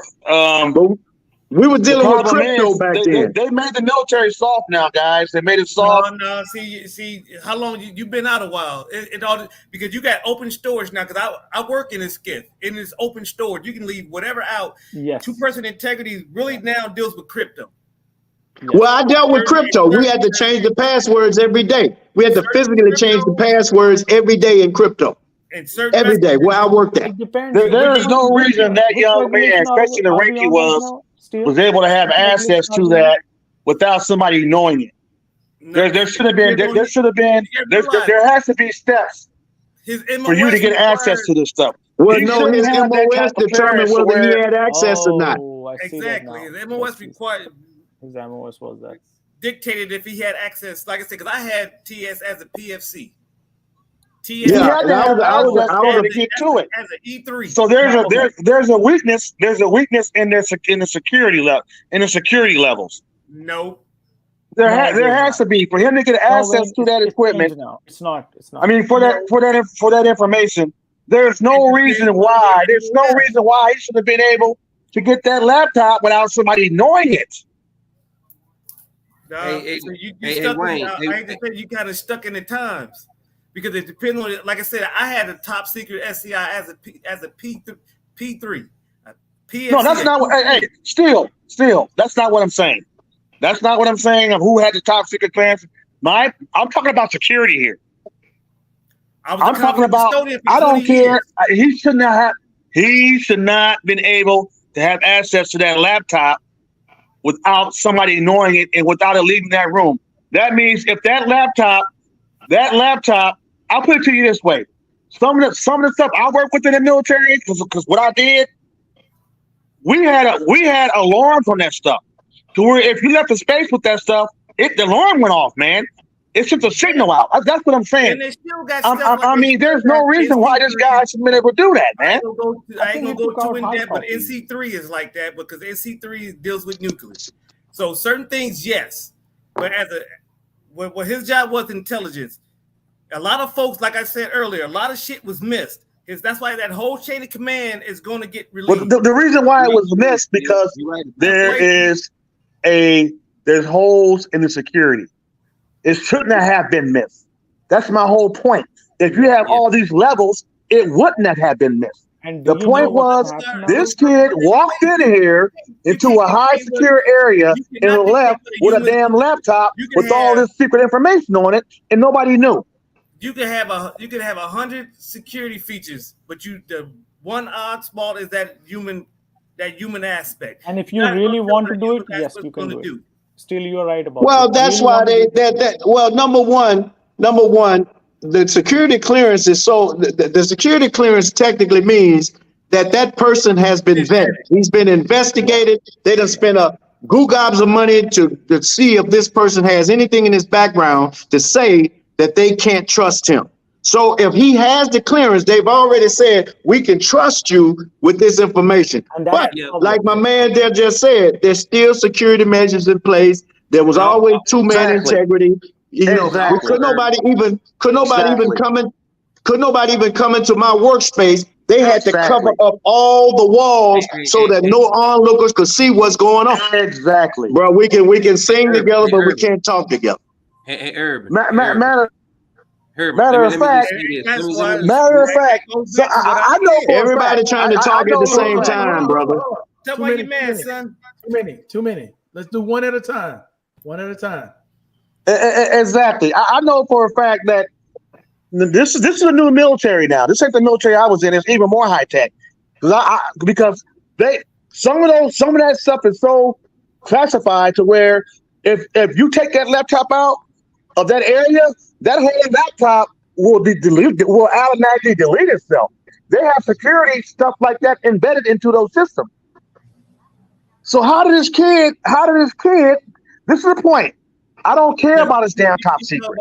We were dealing with crypto back then. They made the military soft now, guys. They made it soft. No. See, how long you've been out a while? It all because you got open storage now. Because I work in this SCIF, in this open storage. You can leave whatever out. Yes. Two-person integrity really now deals with crypto. Yes. Well, I dealt with crypto. We had to change the passwords every day. We had to physically change the passwords every day in crypto. Every day where I worked at. There is no reason that young man, especially the rank he was able to have access to that without somebody knowing it. There should have been. There has to be steps for you to get access to this stuff. Well, no, his MOS determined whether he had access or not. Exactly, his MOS required. His MOS was that dictated if he had access. Like I said, because I had TS as a PFC. I was to get to it. As an E3. So there's a weakness. There's a weakness in the security level. In the security levels. No. There has to be for him to get access to that equipment. It's not. I mean, for that information, there's no reason why. There's no reason why he should have been able to get that laptop without somebody knowing it. Wayne. You kind of stuck in the times. Because it depends on it. Like I said, I had a top secret SCI as a P3. No, that's not what. Hey, still, that's not what I'm saying. That's not what I'm saying of who had the top secret clearance. I'm talking about security here. I'm talking about. I don't care. He should not been able to have access to that laptop without somebody knowing it and without it leaving that room. That means if that laptop. I'll put it to you this way: some of the stuff I work with in the military, because what I did, we had alarms on that stuff. To where if you left a space with that stuff, the alarm went off, man. It sends a signal out. That's what I'm saying. And they still got stuff I mean, there's no reason why this guy should have been able to do that, man. I ain't gonna go too in depth, but NC3 is like that because NC3 deals with nuclear. So certain things, yes, but what his job was intelligence. A lot of folks, like I said earlier, a lot of shit was missed. That's why that whole chain of command is going to get released. But the reason why it was missed because there's holes in the security. It shouldn't have been missed. That's my whole point. If you have all these levels, it wouldn't have been missed. And the point was, this kid walked in here into a high secure area and left with a damn laptop with all this secret information on it, and nobody knew. You can have 100 security features, but the one odd spot is that human aspect. And if you really want to do it, yes, you can do it. Still, you're right about. Well, that's why number one, the security clearance is the security clearance technically means that person has been vetted. He's been investigated. They done spent a goo gobs of money to see if this person has anything in his background to say that they can't trust him. So if he has the clearance, they've already said, we can trust you with this information. But like my man there just said, there's still security measures in place. There was always two-man integrity. Could nobody even come into my workspace. They had to cover up all the walls so that no onlookers could see what's going on. Exactly. Bro, we can sing together, but we can't talk together. Hey, Urban. Matter of fact, so I know everybody trying to talk at the same time, brother. Tell why you mad, son. Too many. Let's do one at a time. One at a time. Exactly. I know for a fact that this is a new military now. This ain't the military I was in. It's even more high tech because some of that stuff is so classified to where if you take that laptop out of that area, that whole laptop will be deleted, will automatically delete itself. They have security stuff like that embedded into those systems. So how did this kid, this is the point. I don't care about his damn top secret.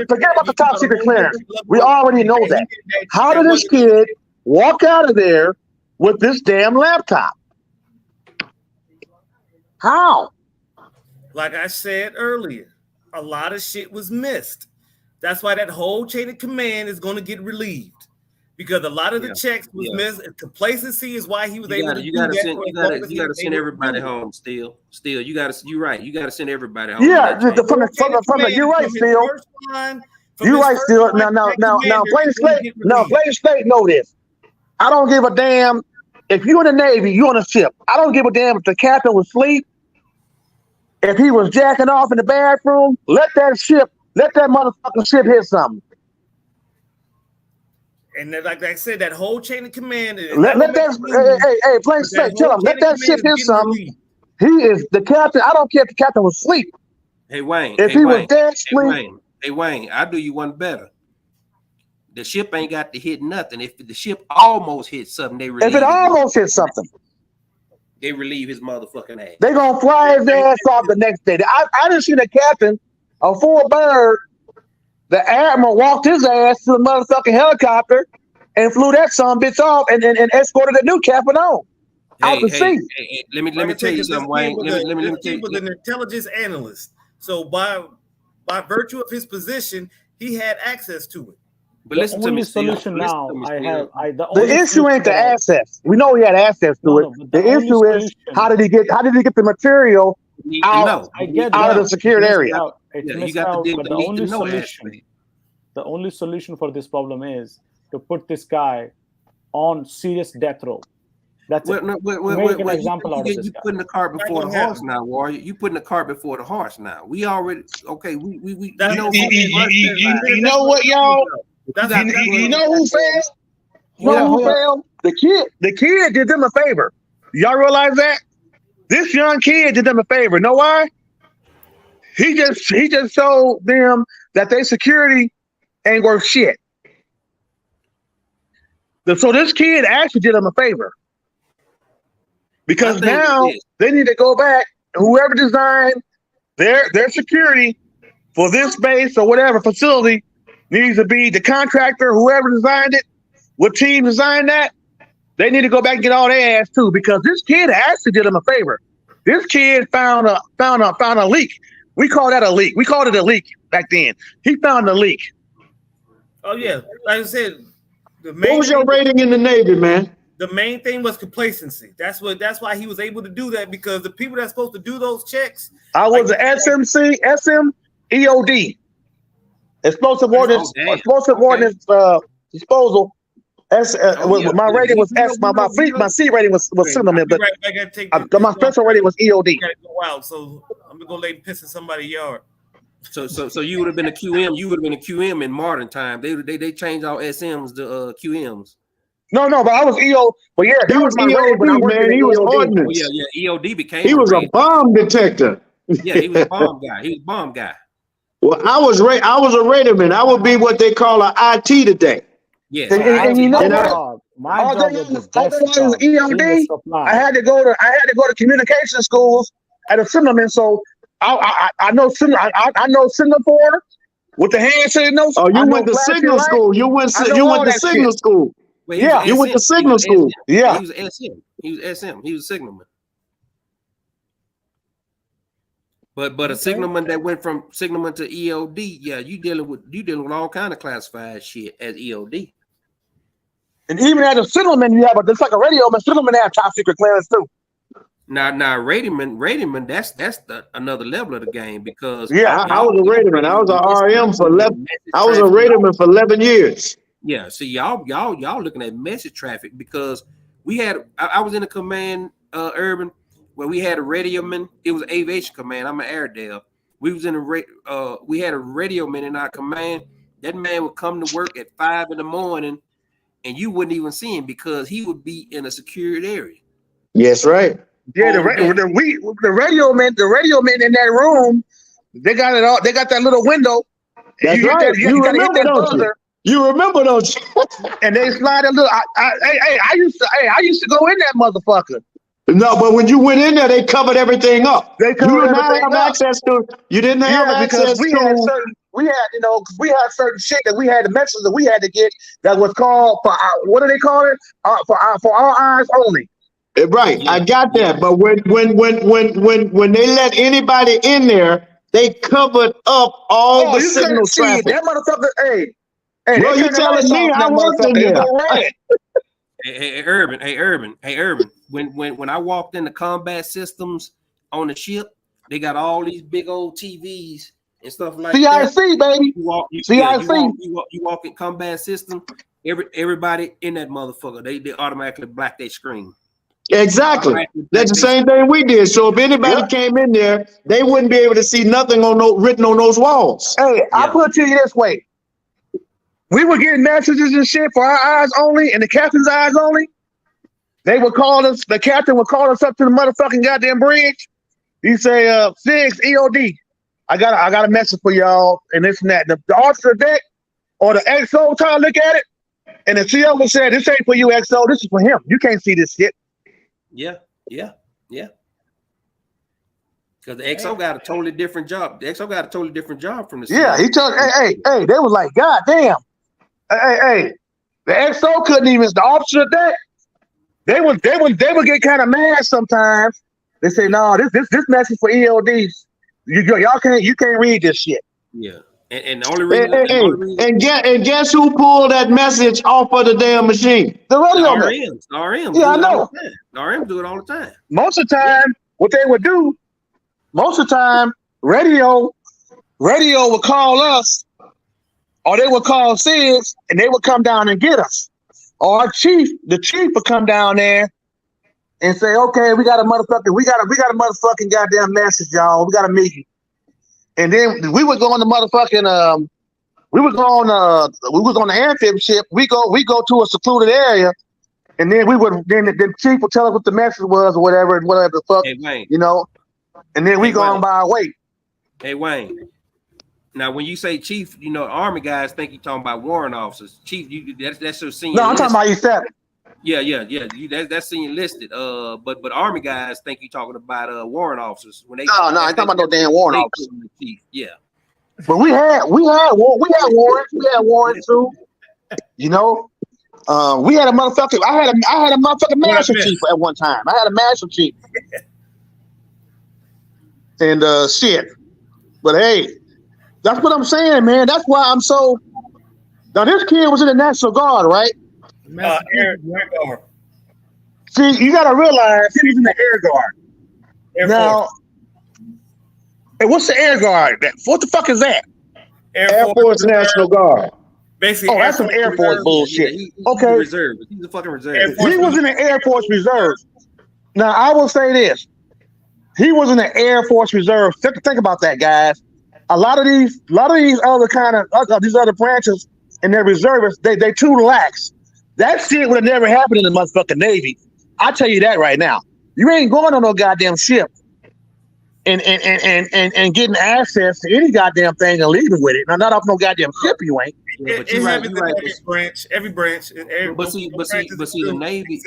Forget about the top secret clearance. We already know that. How did this kid walk out of there with this damn laptop? How? Like I said earlier, a lot of shit was missed. That's why that whole chain of command is going to get relieved. Because a lot of the checks was missed. Complacency is why he was able to do that. You got to send everybody home. Still, you're right. You got to send everybody home. Yeah, you're right, Still. You're right, Still. Now, plain slate know this. I don't give a damn if you're in the Navy, you're on a ship. I don't give a damn if the captain was asleep. If he was jacking off in the bathroom, let that motherfucking ship hit something. And then, like I said, that whole chain of command. Plain slate, tell him, let that ship hit something. He is the captain. I don't care if the captain was asleep. Hey, Wayne. If he was dead asleep. Hey, Wayne, I'll do you one better. The ship ain't got to hit nothing. If the ship almost hit something, they relieve. If it almost hit something, they relieve his motherfucking ass. They gonna fly his ass off the next day. I didn't see the captain of Fort Bird. The admiral walked his ass to the motherfucking helicopter and flew that bitch off and escorted the new captain on. Out the sea. Let me tell you something, Wayne. Let me tell you. He was an intelligence analyst. So by virtue of his position, he had access to it. But listen to me. The issue ain't the access. We know he had access to it. The issue is how did he get the material out of the secured area? The only solution for this problem is to put this guy on serious death row. That's it. Make an example out of this guy. You putting the cart before the horse now, Warrior. You putting the cart before the horse now. We already we know. You know what, y'all? You know who failed? Who failed? The kid did them a favor. Y'all realize that? This young kid did them a favor. Know why? He just showed them that their security ain't worth shit. So this kid actually did them a favor. Because now they need to go back, whoever designed their security for this base or whatever facility needs to be the contractor, whoever designed it, what team designed that, they need to go back and get all their ass too, because this kid actually did them a favor. This kid found a leak. We call that a leak. We called it a leak back then. He found a leak. Oh yeah, like I said, what was your rating in the Navy, man? The main thing was complacency. That's why he was able to do that, because the people that's supposed to do those checks. I was an EOD, explosive ordnance, disposal. My rating was S. My C rating was cinnamon, but my special rating was EOD. Wow, so I'm gonna go lay pissing somebody's yard. So you would have been a QM. You would have been a QM in modern time. They changed all SMs to QMs. No, but I was EO. But yeah, he was EOD, man. He was ordnance. Oh, yeah, EOD became. He was a bomb detector. Yeah, he was a bomb guy. He was a bomb guy. Well, I was a radarman. I would be what they call an IT today. Yes, and you know what? My job was EOD. I had to go to communication schools at a Cinnamon, so I know Singapore with the handshake notes. Oh, you went to signal school. You went to signal school. Well, yeah, you went to signal school. Yeah, he was SM. He was SM. He was a signalman. But a signalman that went from signalman to EOD, yeah, you dealing with all kind of classified shit as EOD. And even as a signalman, you have just like a radio man. Signalman have top secret clearance too. Now, radarman, that's another level of the game, because I was a radarman. I was an RM for 11. I was a radarman for 11 years. Yeah, see, y'all looking at message traffic, because we had I was in a command, Urban, where we had a radioman. It was aviation command. I'm an Airedale. We was in we had a radioman in our command. That man would come to work at 5 a.m, and you wouldn't even see him because he would be in a secured area. Yes, right. Yeah, the radio man in that room, they got it all. They got that little window. That's right. You remember, don't you? You remember, don't you? And they slide a little. I used to go in that motherfucker. No, but when you went in there, they covered everything up. You did not have access to. You didn't have access to. We had certain shit that we had the messages that we had to get that was called for what do they call it? For our eyes only. Right, yeah, I got that. But when they let anybody in there, they covered up all the signal traffic. That motherfucker, bro, you telling me I worked in there? Hey, Urban. When I walked into combat systems on the ship, they got all these big old TVs and stuff like that. CIC, baby. You walk in combat system, everybody in that motherfucker, they automatically black their screen. Exactly. That's the same thing we did. So if anybody came in there, they wouldn't be able to see nothing written on those walls. Hey, I put it to you this way. We were getting messages and shit for our eyes only and the captain's eyes only. They would call us, the captain would call us up to the motherfucking goddamn bridge. He say, 6 EOD. I got a message for y'all and this and that. The officer deck or the XO trying to look at it, and the CO would say, this ain't for you, XO, this is for him. You can't see this shit. Yeah. Because the XO got a totally different job. The XO got a totally different job from the CO. Yeah, he told, hey, they was like, God damn. Hey, the XO couldn't even, the officer deck, they would get kind of mad sometimes. They say, no, this message for ELDs. You can't read this shit. Yeah. And the only reason, and guess who pulled that message off of the damn machine? The radio RMs. Yeah, I know. The RMs do it all the time. Most of the time, what they would do, radio would call us, or they would call SIGs, and they would come down and get us. Or the chief would come down there and say, okay, we got a motherfucking goddamn message, y'all. We got a meeting. And then we would go on the motherfucking we was on the amphib ship. We go to a secluded area, and then the chief would tell us what the message was or whatever the fuck, hey, Wayne. And then we go on by our way. Hey Wayne. Now when you say chief, Army guys think you're talking about warrant officers. Chief, that's your senior. No, I'm talking about E7. Yeah. That's senior listed. But Army guys think you're talking about warrant officers when they. No, I ain't talking about no damn warrant officers. Chief. Yeah. But we had warrants too. You know, we had a motherfucking. I had a motherfucking master chief at one time. I had a master chief. And shit. But hey, that's what I'm saying, man. That's why I'm so. Now this kid was in the National Guard, right? Air Guard. See, you got to realize he was in the Air Guard. Now, hey, what's the Air Guard? What the fuck is that? Air Force National Guard. Basically, that's some Air Force bullshit. He's okay, a reserve. He's a fucking reserve. He was in the Air Force Reserve. Now, I will say this: he was in the Air Force Reserve. Think about that, guys. A lot of these other these other branches and their reservists, they too lax. That shit would have never happened in the motherfucking Navy. I tell you that right now. You ain't going on no goddamn ship and getting access to any goddamn thing and leaving with it. Now, not off no goddamn ship, you ain't. Yeah, but it happens in every branch. But see, the Navy.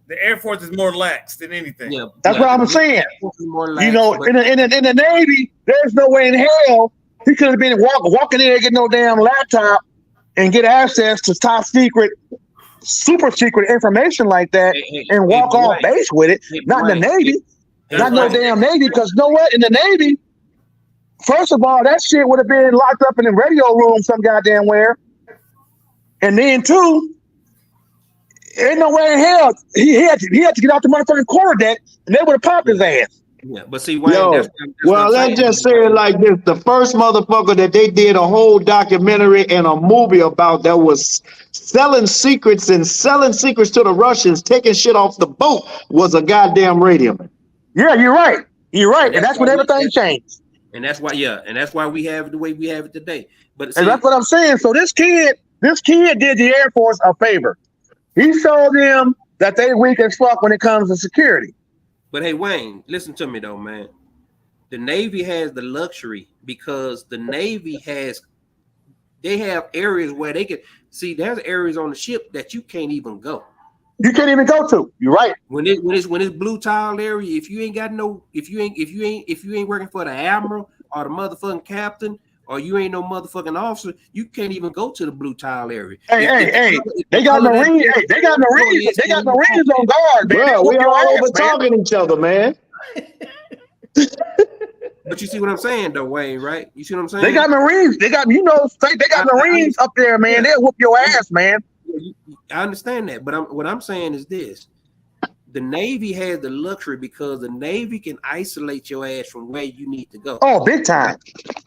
The Air Force is more lax than anything. Yeah, that's what I'm saying. You know, in the Navy, there's no way in hell he could have been walking in there, get no damn laptop, and get access to top secret, super secret information like that, and walk off base with it. Not in the Navy, not no damn Navy. Because you know what? In the Navy, first of all, that shit would have been locked up in the radio room some goddamn where, and then two, ain't no way in hell he had to get out the motherfucking quarter deck, and they would have popped his ass. Yeah, but see, Wayne, let's just say it like this: the first motherfucker that they did a whole documentary and a movie about that was selling secrets to the Russians, taking shit off the boat, was a goddamn radio man. Yeah, you're right. And that's when everything changed. And that's why we have it the way we have it today. But see, and that's what I'm saying. So this kid did the Air Force a favor. He showed them that they weak as fuck when it comes to security. But hey, Wayne, listen to me though, man. The Navy has the luxury because the Navy they have areas where they can see. There's areas on the ship that you can't even go. You can't even go to. You're right. When it's blue tile area, if you ain't working for the admiral or the motherfucking captain, or you ain't no motherfucking officer, you can't even go to the blue tile area. Hey, they got Marines. They got Marines on guard, man. Bro, we all over talking each other, man. But you see what I'm saying, though, Wayne, right? You see what I'm saying? They got Marines. They got Marines up there, man. They'll whoop your ass, man. I understand that, but what I'm saying is this. The Navy has the luxury because the Navy can isolate your ass from where you need to go. Oh, big time.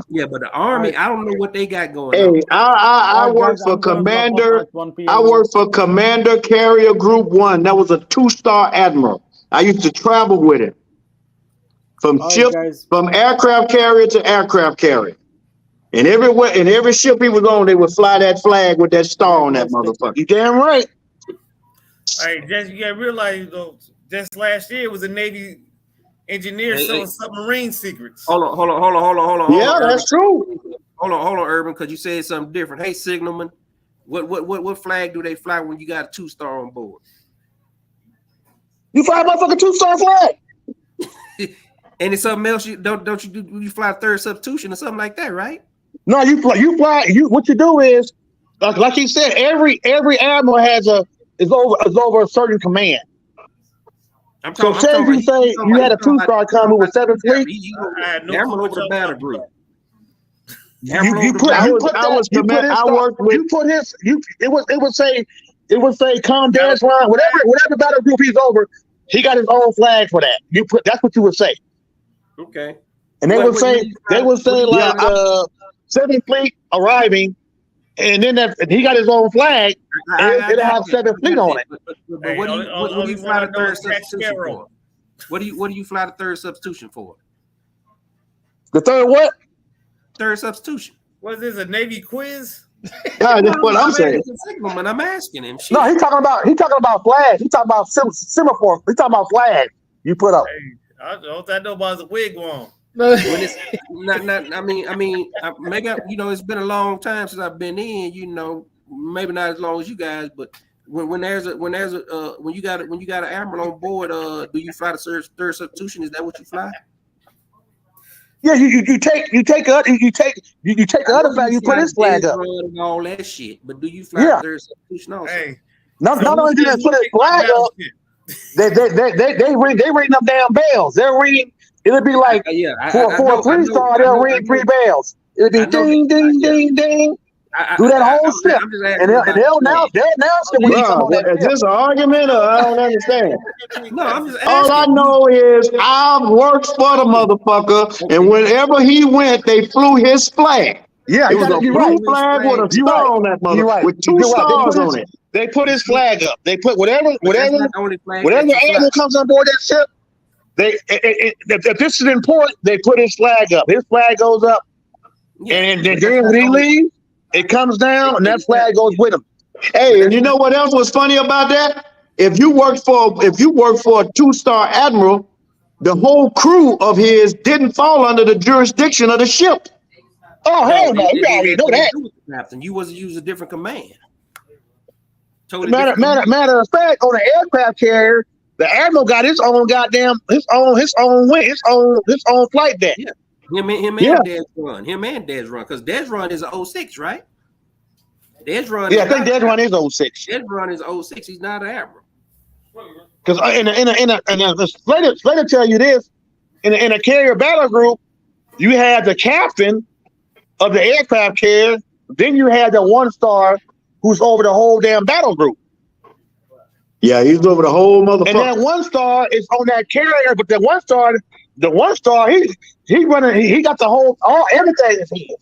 Yeah, but the Army, I don't know what they got going on. Hey, I work for Commander. I work for Commander Carrier Group 1. That was a 2-star admiral. I used to travel with him from aircraft carrier to aircraft carrier. And every ship he was on, they would fly that flag with that star on that motherfucker. You damn right. All right, Jess, you gotta realize though, just last year was a Navy engineer selling submarine secrets. Hold on. Yeah, that's true. Hold on, Urban, because you said something different. Hey, signalman, what flag do they fly when you got a 2-star on board? You fly a motherfucking 2-star flag. And it's something else you fly a third substitution or something like that, right? No, you fly. What you do is, like he said, every admiral is over a certain command. So say you say you had a 2-star coming with 7 fleet. Admiral over the battle group. It would say com dash line, whatever battle group he's over, he got his own flag for that. That's what you would say. Okay. And they would say like 7th fleet arriving, and then he got his own flag. It'll have 7th fleet on it. But what do you fly the third substitution for? What do you fly the third substitution for? The third what? Third substitution. What is this, a Navy quiz? Yeah, that's what I'm saying. Signalman, I'm asking him. No, he's talking about flags. He's talking about semaphore. He's talking about flags you put up. Hey, I know about the wigwam. Maybe it's been a long time since I've been in. Maybe not as long as you guys, but when you got an admiral on board, do you fly the third substitution? Is that what you fly? Yeah, you take the other flag, you put his flag up. And all that shit, but do you fly the third substitution also? Hey, not only do they put his flag up, they ring them damn bells. They'll ring. It'll be like for a 3-star, they'll ring 3 bells. It'll be ding, ding, ding, ding. Do that whole shit, and they'll announce it when you come on that. Is this an argument, or I don't understand? No, I'm just asking. All I know is I worked for the motherfucker, and whenever he went, they flew his flag. Yeah, it was a blue flag with a star on that mother, with 2 stars on it. They put his flag up. They put whatever animal comes on board that ship. If this is important, they put his flag up. His flag goes up, and then when he leaves, it comes down, and that flag goes with him. Hey, and you know what else was funny about that? If you work for a 2-star admiral, the whole crew of his didn't fall under the jurisdiction of the ship. Oh hell no! You already know that. Captain, you wasn't using a different command. Totally matter of fact, on the aircraft carrier, the admiral got his own goddamn his own flight deck. Yeah. Him and Des run. Because Des run is an 06, right? Des run. Yeah, I think Des run is 06. Des run is 06. He's not an admiral. Because let me tell you this: in a carrier battle group, you had the captain of the aircraft carrier. Then you had the 1-star who's over the whole damn battle group. Yeah, he's over the whole motherfucker. And that 1-star is on that carrier, but the 1-star, he running. He got the whole everything is his.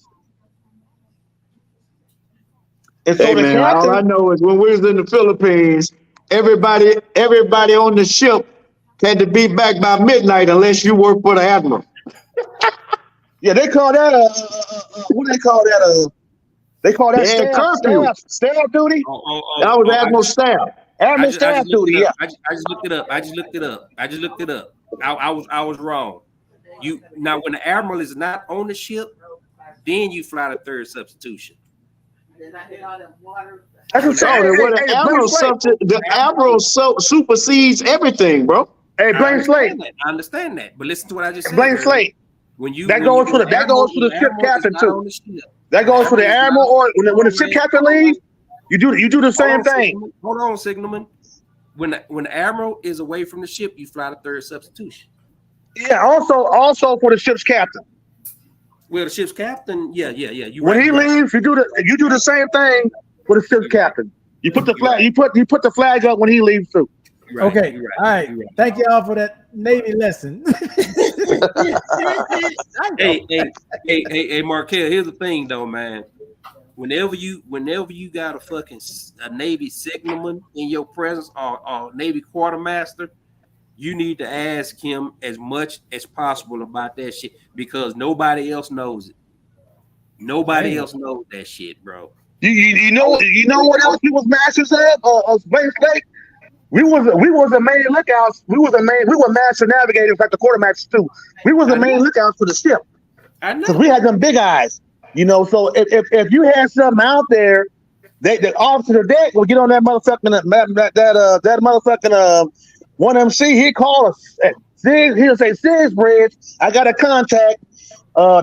And so man, all I know is when we was in the Philippines, everybody on the ship had to be back by midnight unless you work for the admiral. Yeah, they call that what do they call that? They call that staff duty. That was admiral staff. Admiral staff duty. Yeah, I just looked it up. I just looked it up. I was wrong. Now when the admiral is not on the ship, then you fly the third substitution. The admiral supersedes everything, bro. Hey, Blaine Slate. I understand that, but listen to what I just said. Blaine Slate. That goes for the ship captain too. That goes for the admiral, or when the ship captain leaves, you do the same thing. Hold on, Signalman. When the admiral is away from the ship, you fly the third substitution. Yeah. Also for the ship's captain. Well, the ship's captain, yeah. When he leaves, you do the same thing for the ship's captain. You put the flag. You put the flag up when he leaves too. Right, okay. All right. Thank y'all for that Navy lesson. hey, Markel. Here's the thing, though, man. Whenever you got a Navy signalman in your presence or Navy quartermaster, you need to ask him as much as possible about that shit because nobody else knows it. Nobody else knows that shit, bro. You know what else we was masters of Blaine State? We was the main lookouts. We were master navigators like the quartermasters too. We was the main lookouts for the ship. I know. Because we had them big eyes. So if you had something out there, the officer of the deck would get on that motherfucking 1MC. He'd call us. He'll say, "Sis Bridge, I got a contact.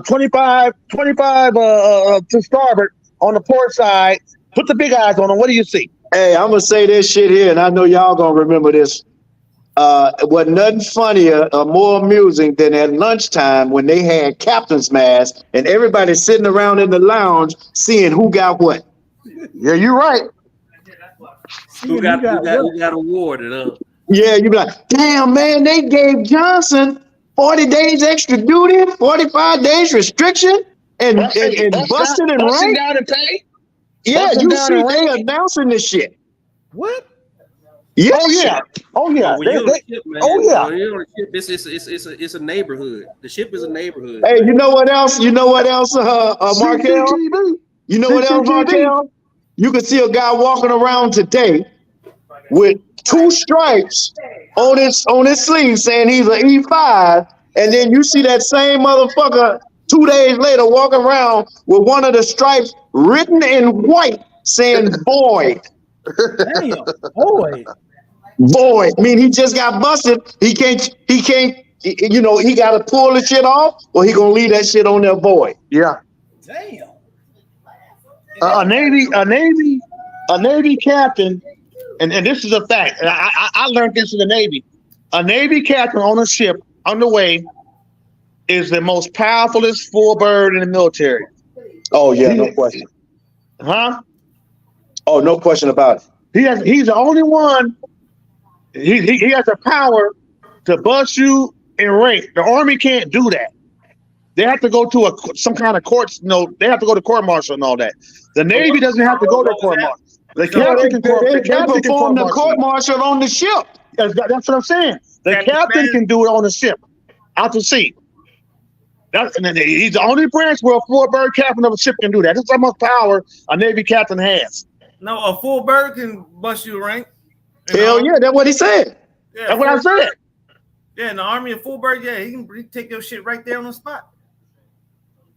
25 to starboard on the port side. Put the big eyes on him. What do you see?" Hey, I'm gonna say this shit here, and I know y'all gonna remember this. Was nothing funnier or more amusing than at lunchtime when they had captain's mass and everybody sitting around in the lounge seeing who got what. Yeah, you're right. Who got awarded? Yeah, you be like, damn man, they gave Johnson 40 days extra duty, 45 days restriction, and busted and ranked. Down and pay. Yeah, you see they announcing this shit. What? Yes. Oh yeah. It's a neighborhood. The ship is a neighborhood. Hey, you know what else? Markel? You know what else, Markel? You can see a guy walking around today with 2 stripes on his sleeve saying he's an E5, and then you see that same motherfucker 2 days later walking around with one of the stripes written in white saying void. Damn, boy. Void. I mean, he just got busted. He can't you know, he got to pull the shit off, or he gonna leave that shit on there void. Yeah. Damn. A Navy captain, and this is a fact. I learned this in the Navy. A Navy captain on a ship underway is the most powerfulest full bird in the military. Oh yeah, no question. Huh? Oh, no question about it. He's the only one. He has the power to bust you in rank. The Army can't do that. They have to go to some kind of court. You know, they have to go to court martial and all that. The Navy doesn't have to go to court martial. The captain can perform the court martial on the ship. That's what I'm saying. The captain can do it on the ship, out to sea. He's the only branch where a full bird captain of a ship can do that. That's how much power a Navy captain has. No, a full bird can bust you a rank. Hell yeah, that's what he said. Yeah, that's what I said. Yeah, in the Army, a full bird, yeah, he can take your shit right there on the spot.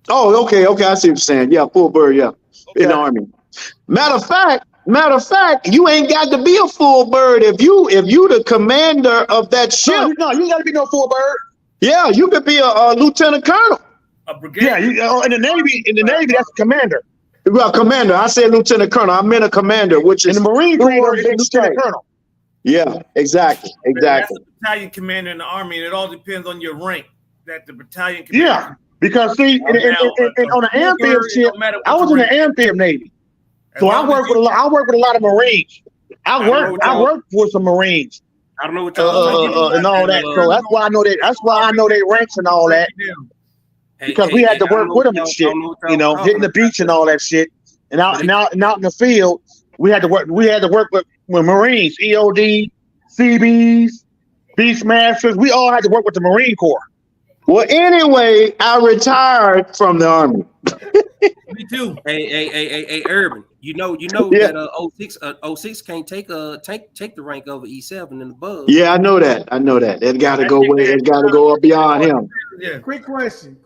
Oh, okay, I see what you're saying. Yeah, full bird, yeah, in the Army. Matter of fact, you ain't got to be a full bird if you the commander of that ship. No, you got to be no full bird. Yeah, you could be a lieutenant colonel. A brigade. Yeah, in the Navy, that's a commander. Well, commander. I said lieutenant colonel. I meant a commander, which is in the Marine Corps, it's lieutenant colonel. Yeah, exactly. That's a battalion commander in the Army, and it all depends on your rank. That the battalion commander. Yeah, because see, on an amphib ship, I was in the amphib Navy, so I work with a lot of Marines. I work with some Marines. I don't know what y'all and all that. So that's why I know that. That's why I know they ranks and all that. Because we had to work with them and shit. You know, hitting the beach and all that shit, and out in the field, we had to work. We had to work with Marines, EOD, CBs, Beastmasters. We all had to work with the Marine Corps. Well, anyway, I retired from the Army. Me too. Hey, Urban. You know that 06 can't take the rank over E7 and above. Yeah, I know that. It got to go way. It got to go up beyond him. Yeah. Quick question.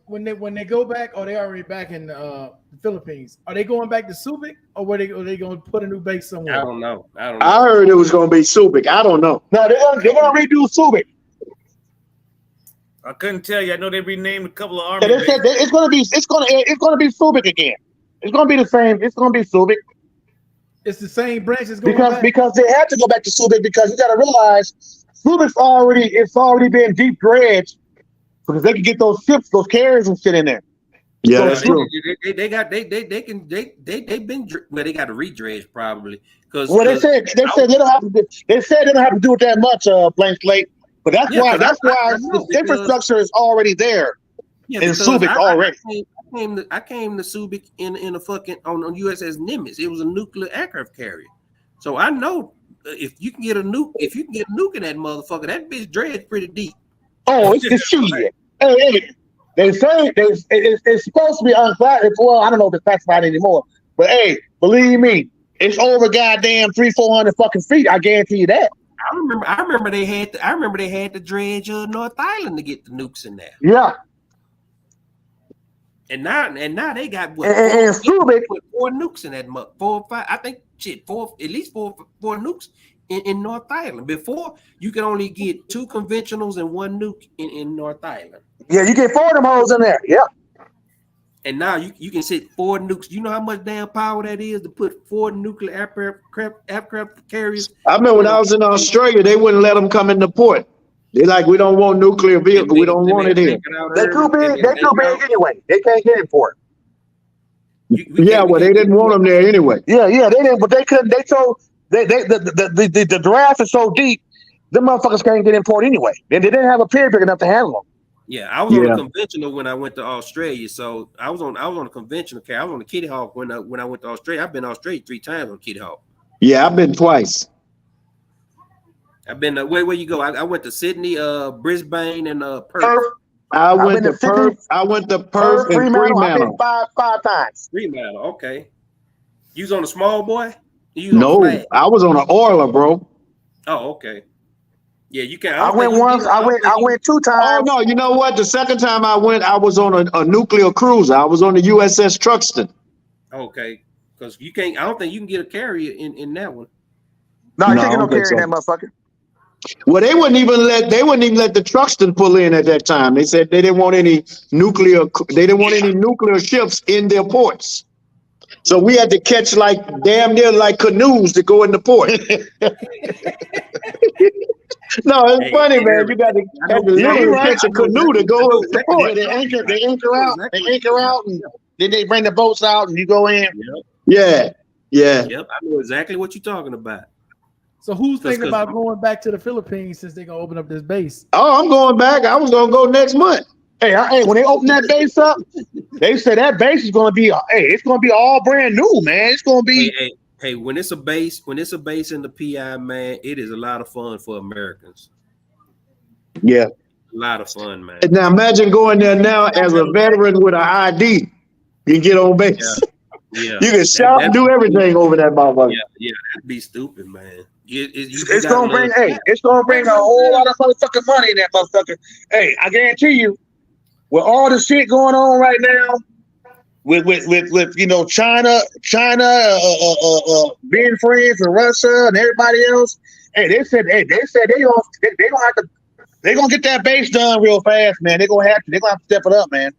When they go back, or they already back in the Philippines, are they going back to Subic, or are they going to put a new base somewhere? I don't know. I heard it was going to be Subic. I don't know. No, they're going to redo Subic. I couldn't tell you. I know they renamed a couple of Army. They said it's going to be Subic again. It's going to be the same. It's going to be Subic. It's the same branches going back. Because they had to go back to Subic because you got to realize Subic's already been deep dredged because they can get those ships, those carriers and shit in there. Yeah, that's true. They got to redredge probably because. Well, they said they don't have to. They said they don't have to do it that much, blank slate. But that's why the infrastructure is already there in Subic already. I came to Subic in a fucking on USS Nimitz. It was a nuclear aircraft carrier, so I know if you can get a nuke in that motherfucker, that bitch dredged pretty deep. Oh, it's shit. Hey, they say it's supposed to be unclassified. Well, I don't know if it's classified anymore, but hey, believe me, it's over goddamn 300-400 fucking feet. I guarantee you that. I remember they had to dredge North Island to get the nukes in there. Yeah. And now they got what? And Subic, 4 nukes in that month. 4 or 5. I think at least four nukes in North Island. Before you could only get 2 conventionals and 1 nuke in North Island. Yeah, you get 4 of them holes in there. Yeah. And now you can sit 4 nukes. You know how much damn power that is to put 4 nuclear aircraft carriers? I remember when I was in Australia, they wouldn't let them come into port. They're like, we don't want nuclear vehicles. We don't want it here. They're too big. They're too big anyway. They can't get in port. Yeah, well, they didn't want them there anyway. Yeah, they didn't. But they couldn't. They told the draft is so deep, them motherfuckers can't get in port anyway. They didn't have a pier big enough to handle them. Yeah, I was on a conventional when I went to Australia. So I was on a conventional carrier. I was on a Kitty Hawk when I went to Australia. I've been to Australia 3 times on Kitty Hawk. Yeah, I've been twice. I've been where you go? I went to Sydney, Brisbane, and Perth. I went to Perth and Fremantle. I've been five times. Fremantle, okay. You was on a small boy? No, I was on an oiler, bro. Oh, okay. Yeah, you can. I went once. I went 2 times. Oh no, you know what? The second time I went, I was on a nuclear cruiser. I was on the USS Truxton. Okay, because you can't. I don't think you can get a carrier in that one. No, you can't get no carrier in that motherfucker. Well, they wouldn't even let the Truxton pull in at that time. They said they didn't want any nuclear ships in their ports. So we had to catch like damn near like canoes to go in the port. No, it's funny, man. You got to literally catch a canoe to go in the port. They anchor out, and then they bring the boats out, and you go in. Yeah. Yep, I know exactly what you're talking about. So who's thinking about going back to the Philippines since they're gonna open up this base? Oh, I'm going back. I was gonna go next month. Hey, when they open that base up, they said that base is gonna be it's gonna be all brand new, man. It's gonna be hey, when it's a base in the PI, man, it is a lot of fun for Americans. Yeah. A lot of fun, man. Now imagine going there now as a veteran with an ID. You can get on base. Yeah. You can shop and do everything over that motherfucker. Yeah, that'd be stupid, man. It's gonna bring a whole lot of motherfucking money in that motherfucker. Hey, I guarantee you, with all the shit going on right now, with China being friends with Russia and everybody else, they said they're gonna get that base done real fast, man. They're gonna have to step it up, man.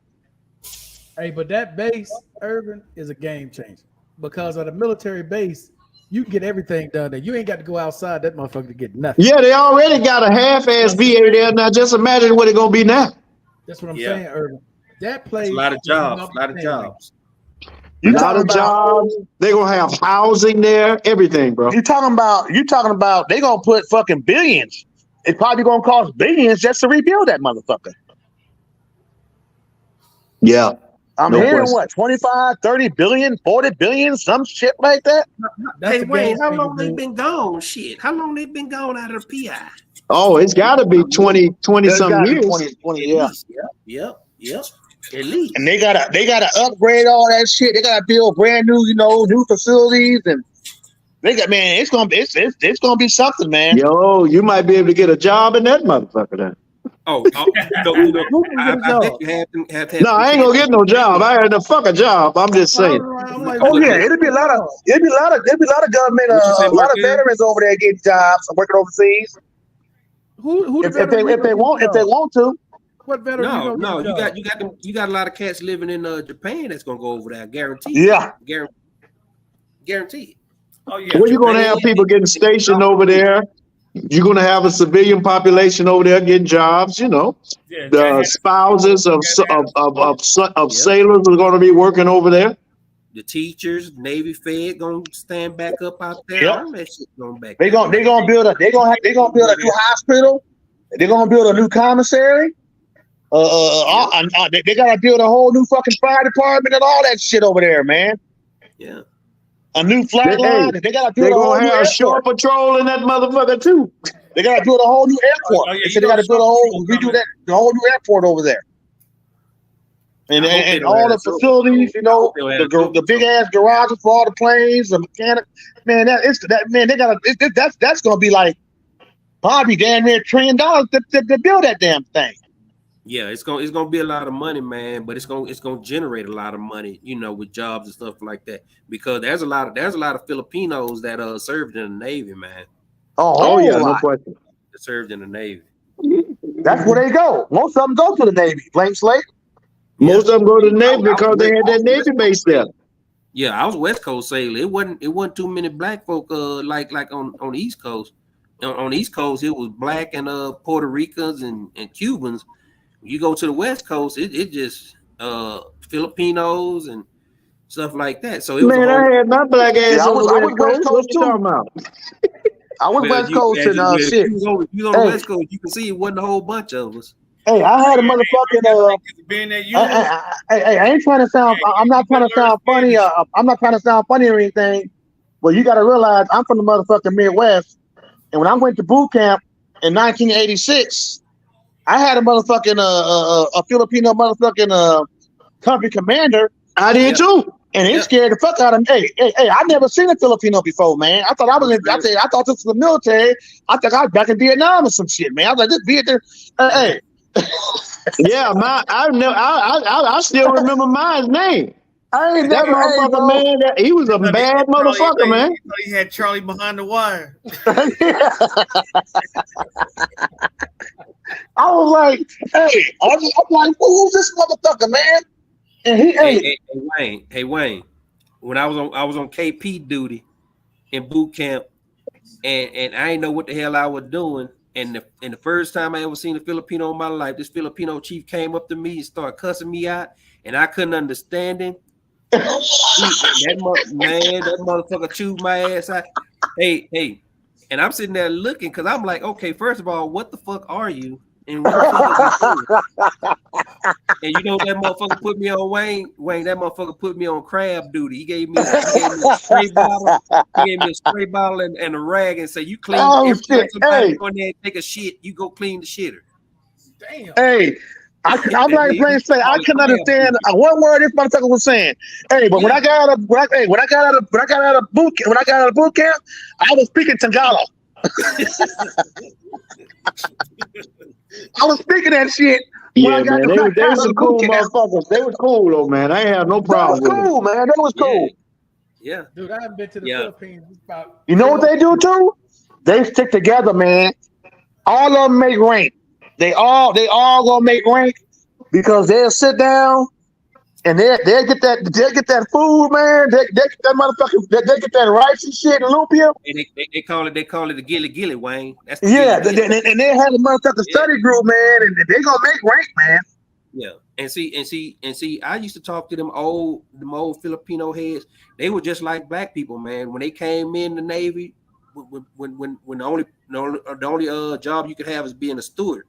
Hey, but that base, Urban, is a game changer because of the military base. You can get everything done there. You ain't got to go outside that motherfucker to get nothing. Yeah, they already got a half-ass VA there. Now just imagine what it's gonna be now. That's what I'm saying, Urban. That place, a lot of jobs. A lot of jobs. A lot of jobs. They're gonna have housing there, everything, bro. You talking about they gonna put fucking billions. It's probably gonna cost billions just to rebuild that motherfucker. Yeah. I'm hearing what, 25, 30 billion, 40 billion, some shit like that. Hey, wait, how long they been gone? Shit, how long they been gone out of the PI? Oh, it's got to be 20 some years. 20, yeah. Yep. At least. And they gotta upgrade all that shit. They gotta build brand new, new facilities, and it's gonna be something, man. Yo, you might be able to get a job in that motherfucker then. I bet you have no, I ain't gonna get no job. I had to fuck a job. I'm just saying. It'll be a lot of government, a lot of veterans over there getting jobs and working overseas. If they want to. What veteran? No, you got a lot of cats living in Japan that's gonna go over there, guaranteed. Yeah, guaranteed. Oh yeah. Well, you're gonna have people getting stationed over there. You're gonna have a civilian population over there getting jobs. The spouses of sailors are gonna be working over there. The teachers, Navy Fed, gonna stand back up out there. Yep. All that shit going back. They're gonna build a new hospital. They're gonna build a new commissary. They gotta build a whole new fucking fire department and all that shit over there, man. Yeah. A new flag line. They gotta build a whole new airport. Shore patrol in that motherfucker too. They gotta build a whole new airport. They said they gotta build the whole new airport over there. And all the facilities, the big ass garages for all the planes, the mechanic. Man, that's gonna be like probably damn near $1 trillion to build that damn thing. Yeah, it's gonna be a lot of money, man, but it's gonna generate a lot of money, with jobs and stuff like that. Because there's a lot of Filipinos that served in the Navy, man. Oh yeah, no question. That served in the Navy. That's where they go. Most of them go to the Navy. Blank slate. Most of them go to the Navy because they had that Navy base there. Yeah, I was West Coast sailor. It wasn't too many black folk like on the East Coast. On the East Coast, it was black and Puerto Ricans and Cubans. You go to the West Coast, it just Filipinos and stuff like that. So it was I had my black ass on the West Coast. What you talking about? I was West Coast and shit. You on the West Coast, you can see it wasn't a whole bunch of us. Hey, I had a motherfucking I ain't trying to sound. I'm not trying to sound funny. I'm not trying to sound funny or anything. But you got to realize I'm from the motherfucking Midwest, and when I went to boot camp in 1986, I had a motherfucking a Filipino motherfucking company commander. I did too. And it scared the fuck out of me. Hey, I never seen a Filipino before, man. I thought I was I thought this was the military. I thought I was back in Vietnam or some shit, man. I was like, this Vietnam. Hey. Yeah, I still remember mine's name. I ain't That never. Hey, motherfucker, bro. man, he was a bad motherfucker, man. He had Charlie behind the wire. I was like, hey, I'm like, who's this motherfucker, man? And he, Hey Wayne, when I was on KP duty in boot camp, and I didn't know what the hell I was doing. And the first time I ever seen a Filipino in my life, this Filipino chief came up to me and started cussing me out, and I couldn't understand him. that motherfucker chewed my ass out. Hey, and I'm sitting there looking because I'm like, okay, first of all, what the fuck are you? And what the fuck are you doing? And you know that motherfucker put me on Wayne. That motherfucker put me on crab duty. He gave me a spray bottle. He gave me a spray bottle and a rag and said, "You clean every time somebody go in there and take a shit. You go clean the shitter." Damn. Hey, I'm like plain say I can understand one word this motherfucker was saying. Hey, but when I got out of boot camp, I was speaking Tagalog. I was speaking that shit. Yeah, man, they were some cool motherfuckers. They were cool though, man. I ain't have no problem. That was cool, man. That was cool. Yeah, dude, I haven't been to the Philippines. You know what they do too? They stick together, man. All of them make rank. They all gonna make rank because they'll sit down and they'll get that food, man. They get that motherfucker. They get that rice and shit and lumpia. And they call it the gilly, Wayne. That's and they have a motherfucking study group, man, and they gonna make rank, man. Yeah, and see, I used to talk to them old Filipino heads. They were just like black people, man. When they came in the Navy, when the only job you could have is being a steward.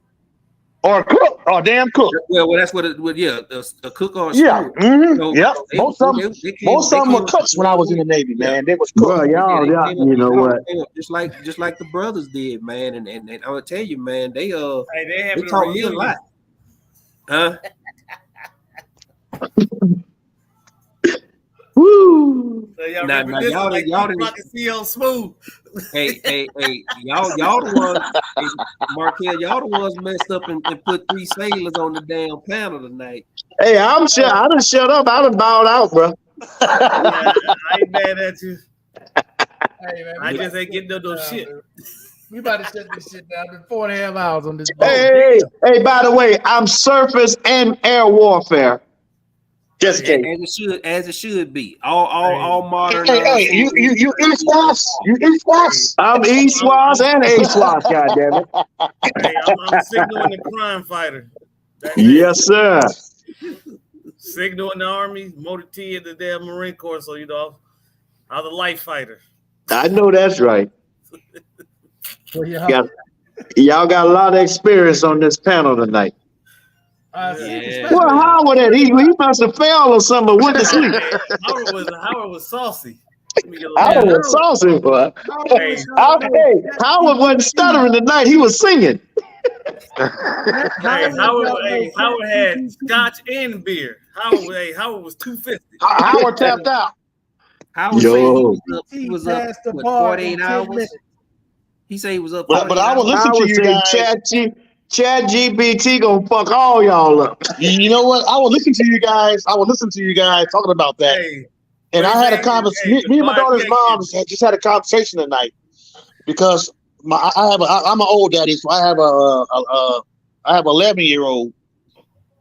Or a cook, or a damn cook. Well, that's what a cook or a steward. Yeah, So most of them were cooks when I was in the Navy, man. They was cooks. Well, y'all, you know what? Just like the brothers did, man. And I will tell you, man, they they taught me a lot. Huh? Woo! So y'all didn't see on smooth. Hey, y'all the ones, Markel, y'all the ones messed up and put 3 sailors on the damn panel tonight. Hey, I done shut up. I done bowed out, bro. Yeah, I ain't mad at you. Hey, man, I just ain't getting no shit. We about to shut this shit down. Been 4.5 hours on this. Hey, by the way, I'm surface and air warfare. Just kidding. As it should be. All modern. Hey, you East West? You East West? I'm East West and East West. Goddamn it! Hey, I'm signaling the crime fighter. Yes, sir. Signal in the Army, Motor T in the damn Marine Corps. So you know, I'm the light fighter. I know that's right. Well, yeah. Y'all got a lot of experience on this panel tonight. Well, Howard, he must have failed or something, but went to sleep. Howard was saucy. Howard was saucy, boy. Howard wasn't stuttering tonight. He was singing. Howard had scotch and beer. Howard was 250. Howard tapped out. Howard said he was up 48 hours. He said he was up. But I would listen to you guys. Chat GPT gonna fuck all y'all up. You know what? I would listen to you guys. Talking about that. Hey, and I had a conversation. Me and my daughter's mom just had a conversation tonight because I'm an old daddy, so I have 11-year-old,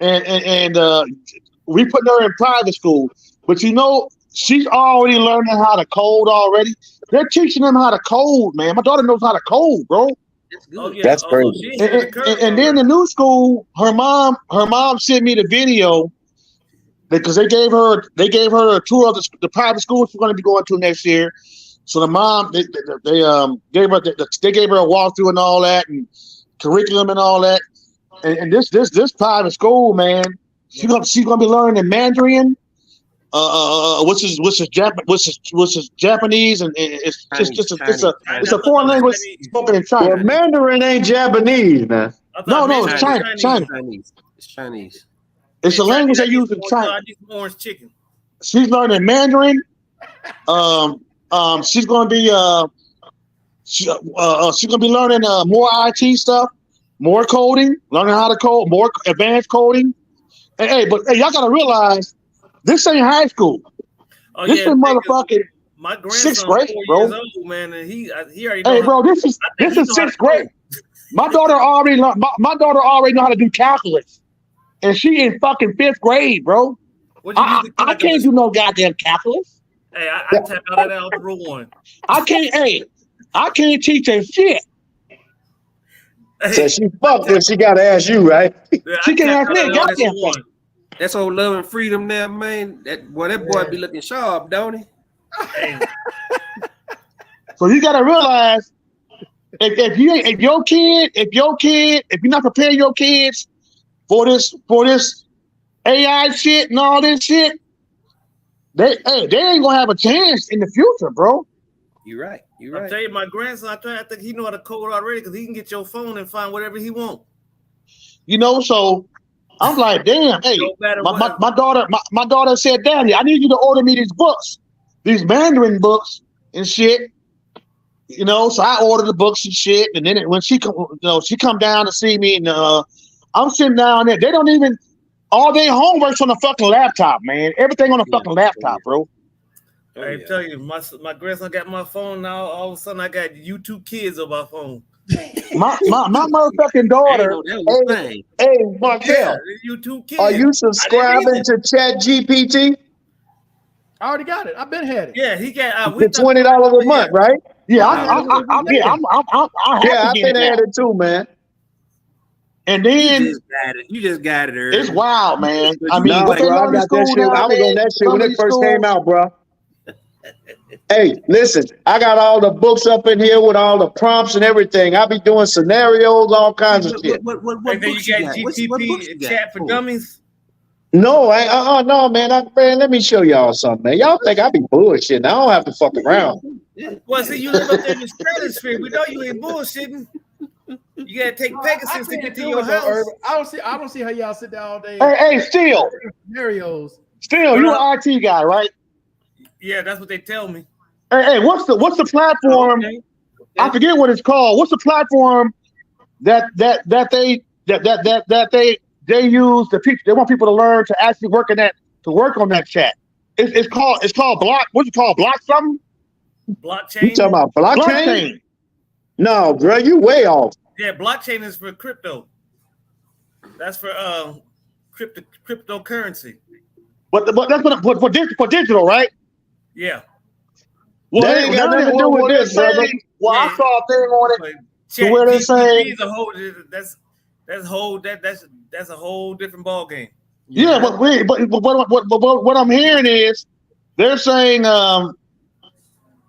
and we put her in private school. But you know, she's already learning how to code already. They're teaching them how to code, man. My daughter knows how to code, bro. That's crazy. And then the new school, her mom sent me the video because they gave her a tour of the private school she's going to be going to next year. So the mom they gave her a walkthrough and all that and curriculum and all that. And this private school, man, she's gonna be learning Mandarin, which is Japanese, and it's just a foreign language spoken in China. Well, Mandarin ain't Japanese, man. No, it's Chinese. It's Chinese. It's a language they use in China. Orange chicken. She's learning Mandarin. She's gonna be learning more IT stuff, more coding, learning how to code, more advanced coding. But y'all gotta realize This ain't high school. Oh, this yeah, is motherfucking my grandson, 6th grade, 4 bro. years old, man, and he already know. Hey, bro, this is 6th grade. My daughter already know how to do calculus, and she in fucking 5th grade, bro. I can't do no goddamn calculus. Hey, I tap out of that Algebra 1. I can't teach her shit. So she fucked if she gotta ask you, right? She can ask me a goddamn thing. That's old love and freedom there, man. That boy be looking sharp, don't he? So you gotta realize if you're not preparing your kids for this AI shit and all this shit, they ain't gonna have a chance in the future, bro. You're right. I tell you, my grandson, I think he know how to code already because he can get your phone and find whatever he wants. You know, so I'm like, damn, hey, my daughter said, Daddy, I need you to order me these books, these Mandarin books and shit. You know, so I ordered the books and shit, and then when she come down to see me, and I'm sitting down there. They don't even all day homework's on the fucking laptop, man. Everything on the fucking laptop, bro. I tell you, my grandson got my phone now. All of a sudden, I got YouTube Kids on my phone. My motherfucking daughter. Hey, Markel, YouTube Kids. are you subscribing to ChatGPT? I already got it. I've been had it. Yeah, he got the $20 a month, right? Yeah, I've been at it too, man. And then you just got it early. It's wild, man. I mean, no, bro, I got that shit. I was on that shit when it first came out, bro. Hey, listen, I got all the books up in here with all the prompts and everything. I be doing scenarios, all kinds of shit. What and then you got GTP and Chat for Dummies. No, no, man. Man, let me show y'all something, man. Y'all think I be bullshitting. I don't have to fuck around. Well, see, you live up there in the stratosphere. We know you ain't bullshitting. You gotta take Pegasus to get to your house. I don't see how y'all sit down all day. Hey, still scenarios. Still, you an IT guy, right? Yeah, that's what they tell me. Hey, what's the platform? Okay. I forget what it's called. What's the platform that they use the people? They want people to learn to actually work on that chat. It's called block. What's it called? Block something? Blockchain. You talking about blockchain? No, bro, you way off. Yeah, blockchain is for crypto. That's for cryptocurrency. But that's for digital, right? Yeah. Well, they ain't got nothing to do with this, brother. Well, I saw a thing on it to where they're saying that's a whole different ball game. Yeah, but what I'm hearing is they're saying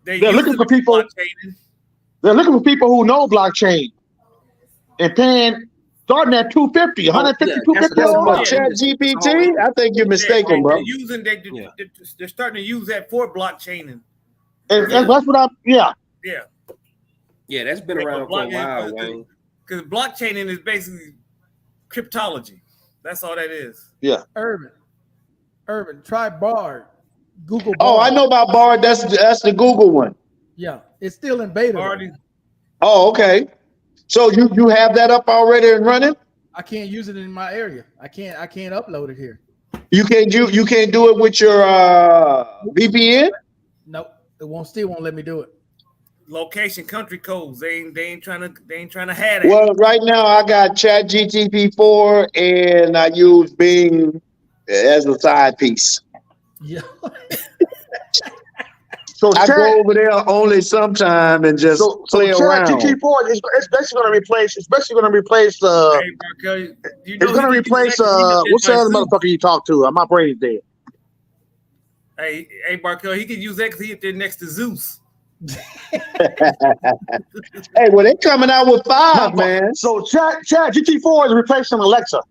they're looking for people. They're looking for people who know blockchain and paying starting at $250, $150. Chat GPT. I think you're mistaken, bro. They're starting to use that for blockchaining. And that's what Yeah, that's been around for a while, man. Because blockchaining is basically cryptology. That's all that is. Yeah. Urban. Try Bard. Google Bard. Oh, I know about Bard. That's the Google one. Yeah, it's still in beta. Oh, okay. So you have that up already and running? I can't use it in my area. I can't upload it here. You can't do it with your VPN? Nope. It still won't let me do it. Location, country codes. They ain't trying to have it. Well, right now I got ChatGPT 4 and I use Bing as a side piece. Yeah. So I go over there only sometime and just play around. ChatGPT 4 is basically going to replace. It's basically going to replace. It's going to replace. What's the other motherfucker you talk to? My brain's dead. Hey, Barkel, he could use that because he's there next to Zeus. Hey, well, they're coming out with 5, man. So ChatGPT 4 is replacing Alexa.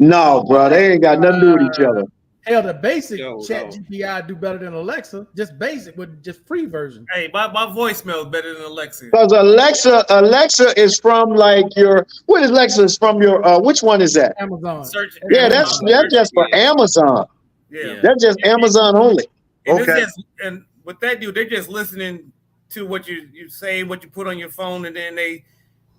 No, bro, they ain't got nothing to do with each other. Hell, the basic ChatGPT do better than Alexa. Just basic with just free version. Hey, my voicemail is better than Alexa. Because Alexa is from like what is Alexa is from your which one is that? Amazon. That's just for Amazon. Yeah. That's just Amazon only. And and what they do, they're just listening to what you say, what you put on your phone, and then they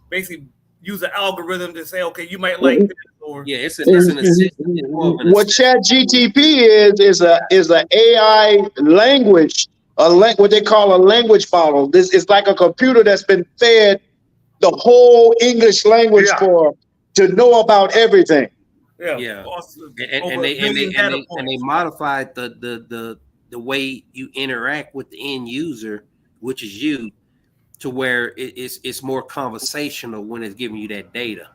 basically use an algorithm to say, okay, you might like this, or it's an assistant. What ChatGTP is a AI language, what they call a language model. This is like a computer that's been fed the whole English language to know about everything. Yeah. And they modified the way you interact with the end user, which is you, to where it's more conversational when it's giving you that data.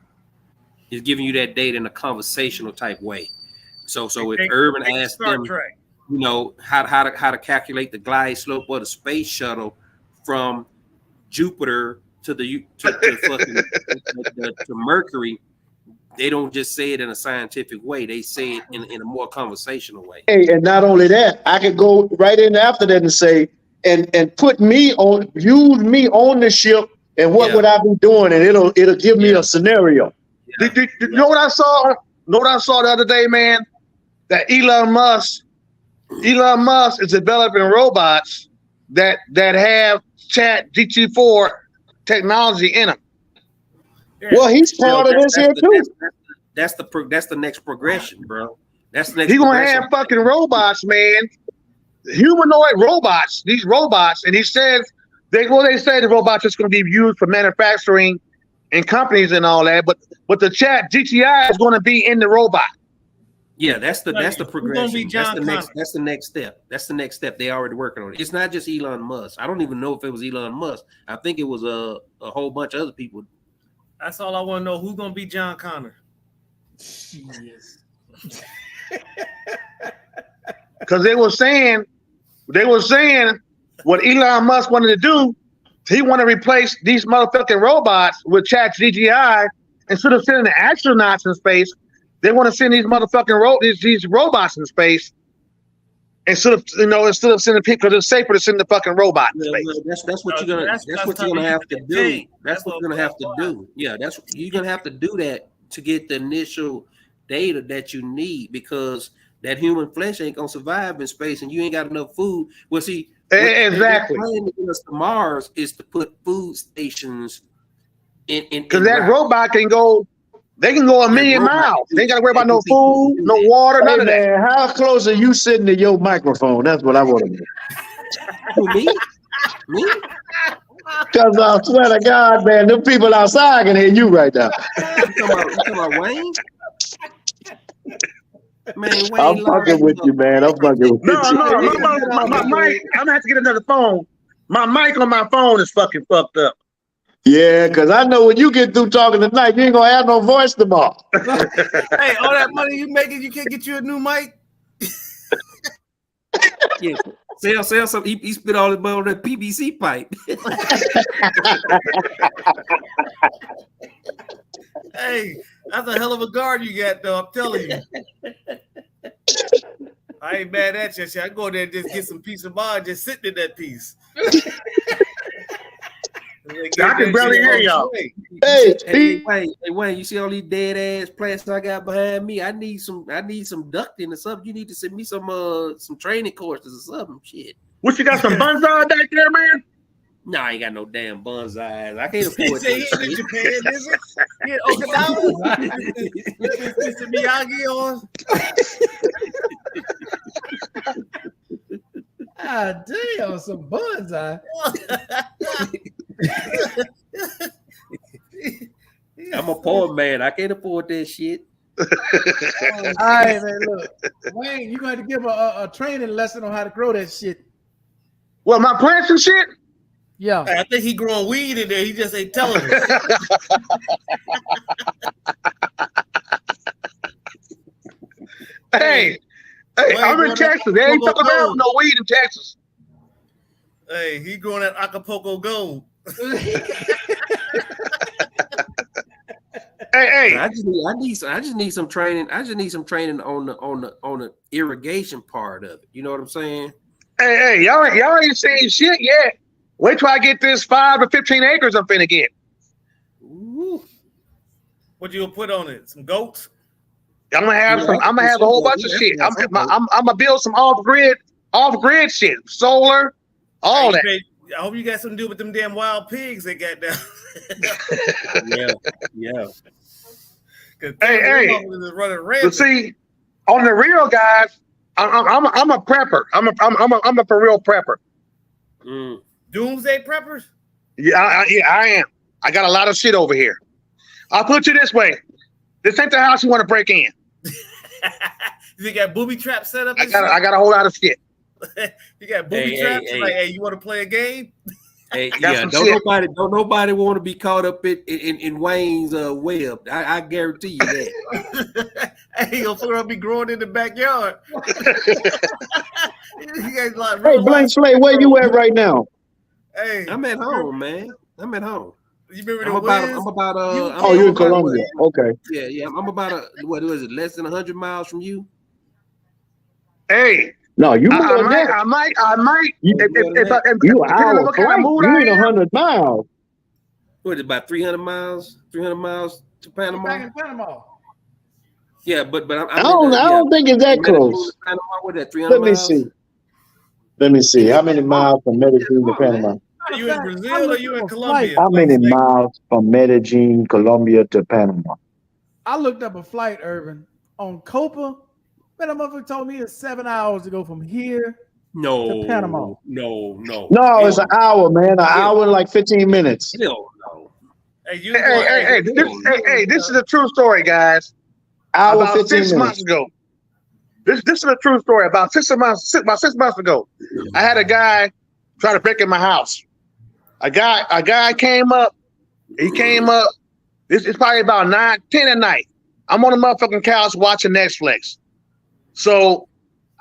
It's giving you that data in a conversational type way. So if Urban asked them, you know, how to calculate the glide slope of the space shuttle from Jupiter to Mercury, they don't just say it in a scientific way. They say it in a more conversational way. Hey, and not only that, I could go right in after that and say, and put me on, use me on the ship, and what would I be doing? And it'll give me a scenario. You know what I saw? Know what I saw the other day, man? That Elon Musk is developing robots that have Chat GT4 technology in them. Well, he's part of this here too. That's the next progression, bro. That's the next. He's gonna have fucking robots, man. Humanoid robots. These robots, and he says they say the robots is going to be used for manufacturing and companies and all that. But the Chat GTI is going to be in the robot. Yeah, that's the progression. That's the next step. That's the next step. They already working on it. It's not just Elon Musk. I don't even know if it was Elon Musk. I think it was a whole bunch of other people. That's all I want to know. Who's gonna be John Connor? Because they were saying what Elon Musk wanted to do. He wanted to replace these motherfucking robots with Chat GTI. Instead of sending the astronauts in space, they want to send these motherfucking these robots in space. Instead of sending people, because it's safer to send the fucking robot in space. That's what you're gonna have to do. That's what you're gonna have to do. Yeah, you're gonna have to do that to get the initial data that you need, because that human flesh ain't gonna survive in space, and you ain't got enough food. Well, see, exactly. What to Mars is to put food stations in because that robot can go. They can go a million miles. They ain't got to worry about no food, no water, none of that. How close are you sitting to your microphone? That's what I want to know. Me? Because I swear to God, man, them people outside can hear you right now. You talking about Wayne? Man, Wayne, I'm fucking with you, man. I'm fucking with you. No, my mic. I'm gonna have to get another phone. My mic on my phone is fucking fucked up. Yeah, because I know when you get through talking tonight, you ain't gonna have no voice tomorrow. Hey, all that money you making, you can't get you a new mic. Yeah, sell some. He spit all his money on that PVC pipe. Hey, that's a hell of a guard you got, though. I'm telling you. I ain't mad at you. I go there and just get some peace of mind, just sitting in that piece. I can barely hear y'all. Hey, Wayne, you see all these dead ass plants I got behind me? I need some ducting or something. You need to send me some training courses or something. Shit. What, you got some bonsai back there, man? No, I ain't got no damn bonsais. I can't afford he ain't in Japan, is it? Yeah, Okinawa. Mr. Miyagi on. Ah, damn, some bonsai. I'm a poor man. I can't afford that shit. All right, man. Look, Wayne, you're going to give a training lesson on how to grow that shit. Well, my plants and shit. Yeah, I think he growing weed in there. He just ain't telling us. Hey, I'm in Texas. They ain't talking about no weed in Texas. Hey, he growing that Acapulco gold. Hey, I just need some training. I just need some training on the irrigation part of it. You know what I'm saying? Hey, y'all ain't saying shit yet. Wait till I get this 5 or 15 acres I'm finna get. Ooh. What you gonna put on it? Some goats? I'm gonna have a whole bunch of shit. I'm gonna build some off grid shit, solar, all that. I hope you got something to do with them damn wild pigs they got down. yeah. Hey. But see, on the real guys, I'm a prepper. I'm a for real prepper. Doomsday preppers? Yeah, I am. I got a lot of shit over here. I'll put you this way: this ain't the house you want to break in. You got booby traps set up? I got a whole lot of shit. You got booby traps? Like, hey, you want to play a game? Hey, yeah, don't nobody want to be caught up in Wayne's web. I guarantee you that. Hey, your foot will be growing in the backyard. Hey, Blank Slate, where you at right now? Hey, I'm at home, man. I'm at home. You remember I'm about you're in Colombia. Okay. Yeah. I'm about what is it? Less than 100 miles from you. Hey. No, you I might. You an hour flight. You in 100 miles. What is it, about 300 miles? 300 miles to Panama? Back in Panama. Yeah, but I don't think it's that close. Panama, what that 300 miles? Let me see. How many miles from Medellin to Panama? Are you in Brazil or you in Colombia? How many miles from Medellin, Colombia to Panama? I looked up a flight, Urban, on Copa. Man, that motherfucker told me it's 7 hours to go from here to Panama. No, it's an hour, man. An hour and like 15 minutes. Hell no. Hey, this is a true story, guys. Hour about 15 6 months ago. This is a true story. About 6 months ago, I had a guy try to break in my house. A guy came up. He came up. This is probably about 9-10 at night. I'm on the motherfucking couch watching Netflix. So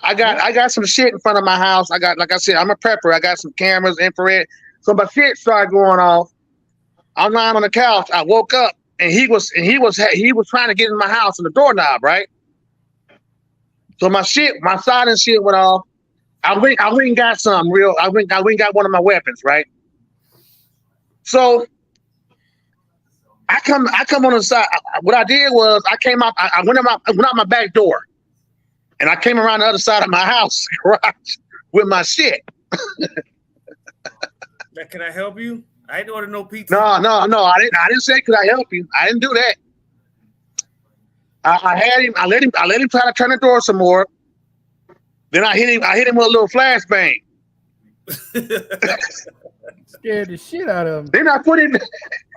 I got some shit in front of my house. I got, like I said, I'm a prepper. I got some cameras, infrared. So my shit started going off. I'm lying on the couch. I woke up and he was trying to get in my house on the doorknob, right? So my side and shit went off. I went and got something real. I went and got one of my weapons, right? So I come on the side. What I did was I came out. I went out my back door. And I came around the other side of my house garage with my shit. Can I help you? I didn't order no pizza. No. I didn't say could I help you. I didn't do that. I had him. I let him try to turn the door some more. Then I hit him with a little flashbang. Scared the shit out of him. Then I put him.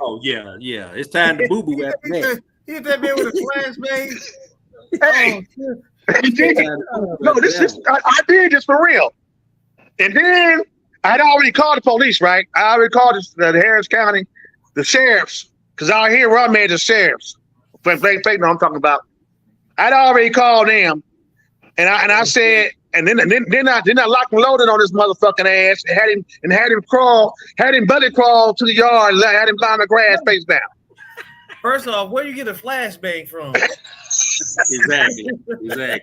Oh yeah. It's time to boo boo after that. Hit that man with a flashbang. Hey. No, I did this for real. And then I had already called the police, right? I already called the Harris County, the sheriffs, because out here where I'm at, the sheriffs. Fake, no, I'm talking about. I'd already called them, and I said, and then I locked and loaded on this motherfucking ass, and had him belly crawl to the yard, and had him lie on the grass face down. First off, where you get a flashbang from? Exactly. Yeah,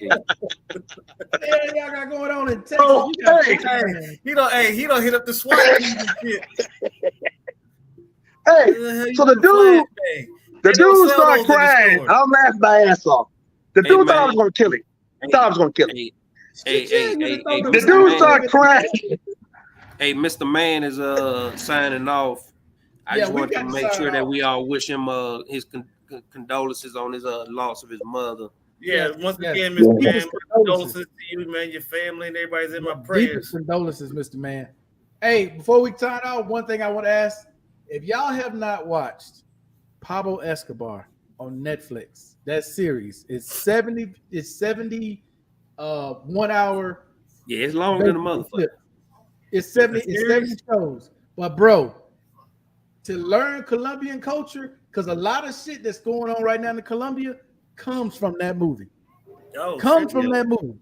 y'all got going on in Texas. Oh, He don't hit up the SWAT team and shit. Hey, so the dude started crying. I'm laughing my ass off. The dude thought I was gonna kill him. The dude started crying. Hey, Mr. Man is signing off. I just wanted to make sure that we all wish him his condolences on his loss of his mother. Yeah, once again, Mr. Man, condolences to you, man, your family, and everybody's in my prayers. Deepest condolences, Mr. Man. Hey, before we turn out, one thing I want to ask: if y'all have not watched Pablo Escobar on Netflix, that series is 70 1 hour. Yeah, it's longer than a motherfucker. It's 70 shows, but bro, to learn Colombian culture, because a lot of shit that's going on right now in Colombia comes from that movie. That movie.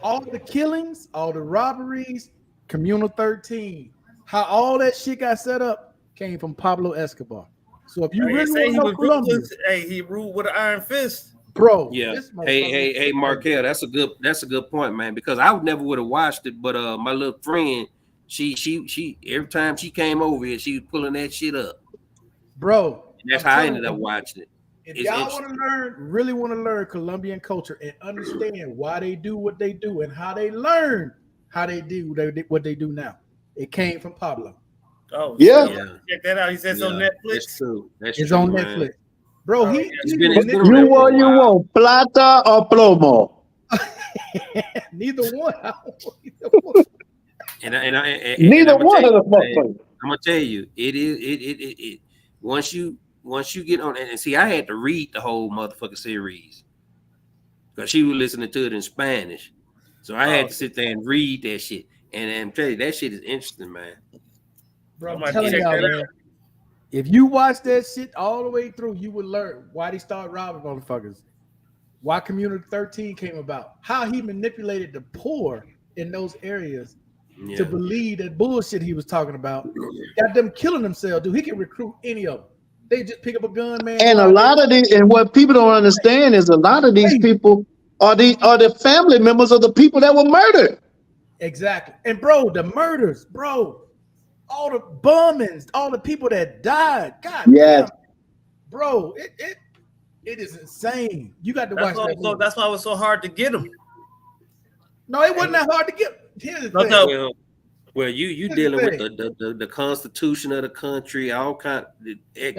All the killings, all the robberies, Communal 13, how all that shit got set up came from Pablo Escobar. So if you really want to know Colombia, he ruled with an iron fist, bro. Yeah. Hey, Markel, that's a good point, man. Because I never would have watched it, but my little friend, she every time she came over here, she was pulling that shit up, bro. And that's how I ended up watching it. If y'all really want to learn Colombian culture and understand why they do what they do and how they learn how they do what they do now, It came from Pablo. Oh, Yeah. check that out. He says on Netflix. That's true. That's It's true, on man. Netflix. Bro, It's been on You there for what a you while. want, plata or plomo? Neither one. Neither one of the motherfuckers. I'm gonna tell you, it once you get on and see, I had to read the whole motherfucking series because she was listening to it in Spanish, so I had to sit there and read that shit. And tell you, that shit is interesting, man. Bro, I'm telling y'all, man. If you watch that shit all the way through, you would learn why they started robbing motherfuckers, why Community 13 came about, how he manipulated the poor in those areas to believe that bullshit he was talking about. Got them killing themselves, dude. He can recruit any of them. They just pick up a gun, man. And a lot of these, and what people don't understand is a lot of these people are the family members of the people that were murdered. Exactly. And bro, the murders, bro, all the bombings, all the people that died. God damn, bro, it is insane. You got to watch that. So that's why it was so hard to get him. No, it wasn't that hard to get. Here's the thing. Well, you dealing with the Constitution of the country, all kind that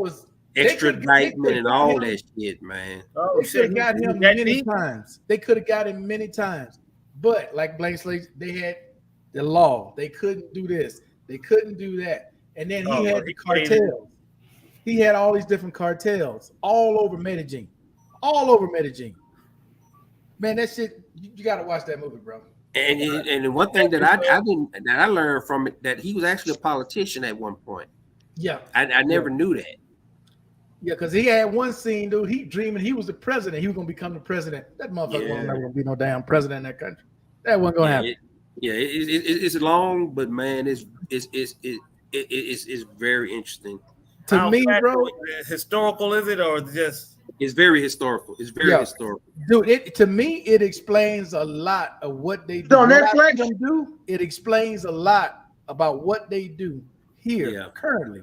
was extraditement and all that shit, man. They could have got him many times. They could have got him many times. But like Blank Slate, they had the law. They couldn't do this. They couldn't do that. And then he had the cartels. He had all these different cartels all over Medellin. All over Medellin. Man, that shit, you got to watch that movie, bro. And one thing that I learned from it, that he was actually a politician at one point. Yeah. I never knew that. Yeah, because he had one scene, dude. He dreaming he was the president. He was gonna become the president. That motherfucker wasn't never gonna be no damn president in that country. That wasn't gonna happen. It's long, but man, it's very interesting. To me, bro, historical is it or just? It's very historical. It's very historical, dude. To me, it explains a lot of what they do. It explains a lot about what they do here currently.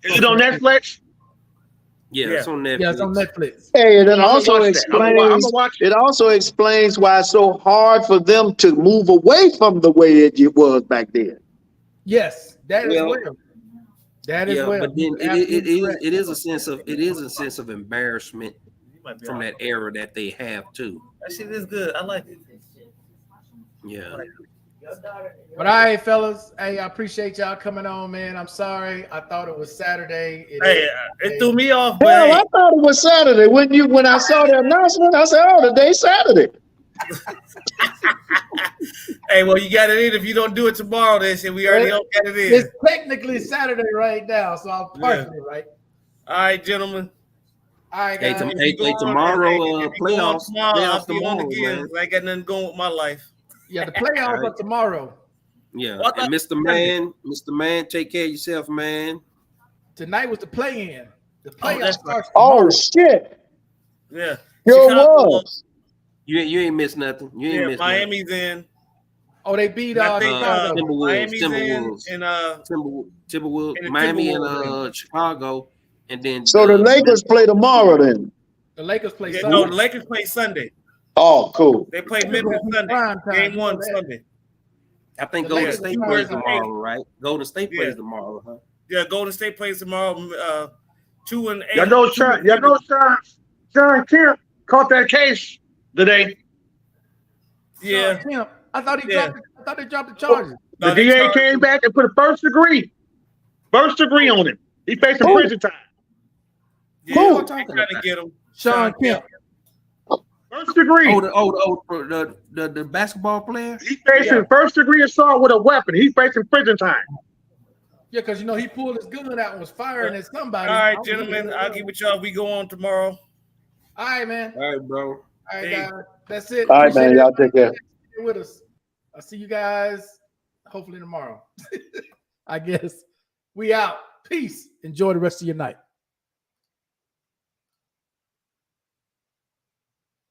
Is it on Netflix? Yeah, it's on Netflix. Yeah, it's on Netflix. Hey, and it also explains why it's so hard for them to move away from the way it was back then. Yes, that is well. That is well. But then it is a sense of embarrassment from that era that they have too. That shit is good. I like it. Yeah. But all right, fellas. Hey, I appreciate y'all coming on, man. I'm sorry. I thought it was Saturday. It threw me off. Hell, I thought it was Saturday. When I saw the announcement, I said, "Oh, today's Saturday." Hey, well, you got it in. If you don't do it tomorrow, then shit, we already don't get it in. It's technically Saturday right now, so I'm partially right. All right, gentlemen. All right, guys. Tomorrow, playoffs. I'll be on again. I ain't got nothing going with my life. Yeah, the playoffs are tomorrow. Yeah, and Mr. Man, take care of yourself, man. Tonight was the play-in. The playoffs starts tomorrow. Oh shit! Yeah, was. You ain't missed nothing. You ain't missed Miami's in. Oh, they beat Timberwolves. Timberwolves. Miami and Chicago, and then so the Lakers play tomorrow. Then the Lakers play. Sunday. No, the Lakers play Sunday. Oh, cool. They play Memphis Sunday. Game 1 Sunday. I think Golden State plays tomorrow, right? Golden State plays tomorrow, huh? Yeah, Golden State plays tomorrow. 2 and 8. Y'all know, Sean Kemp caught that case today. Yeah. Kemp. I thought they dropped the charges. The DA came back and put a first degree on him. He facing prison time. Yeah, who trying to get him? Sean Kemp. First degree. The basketball player. He's facing first degree assault with a weapon. He's facing prison time. Yeah, because he pulled his gun out and was firing at somebody. All right, gentlemen, I'll get with y'all. We go on tomorrow. All right, man. All right, bro. All right, guys. That's it. All right, man. Y'all take care. With us. I'll see you guys hopefully tomorrow. I guess. We out. Peace. Enjoy the rest of your night.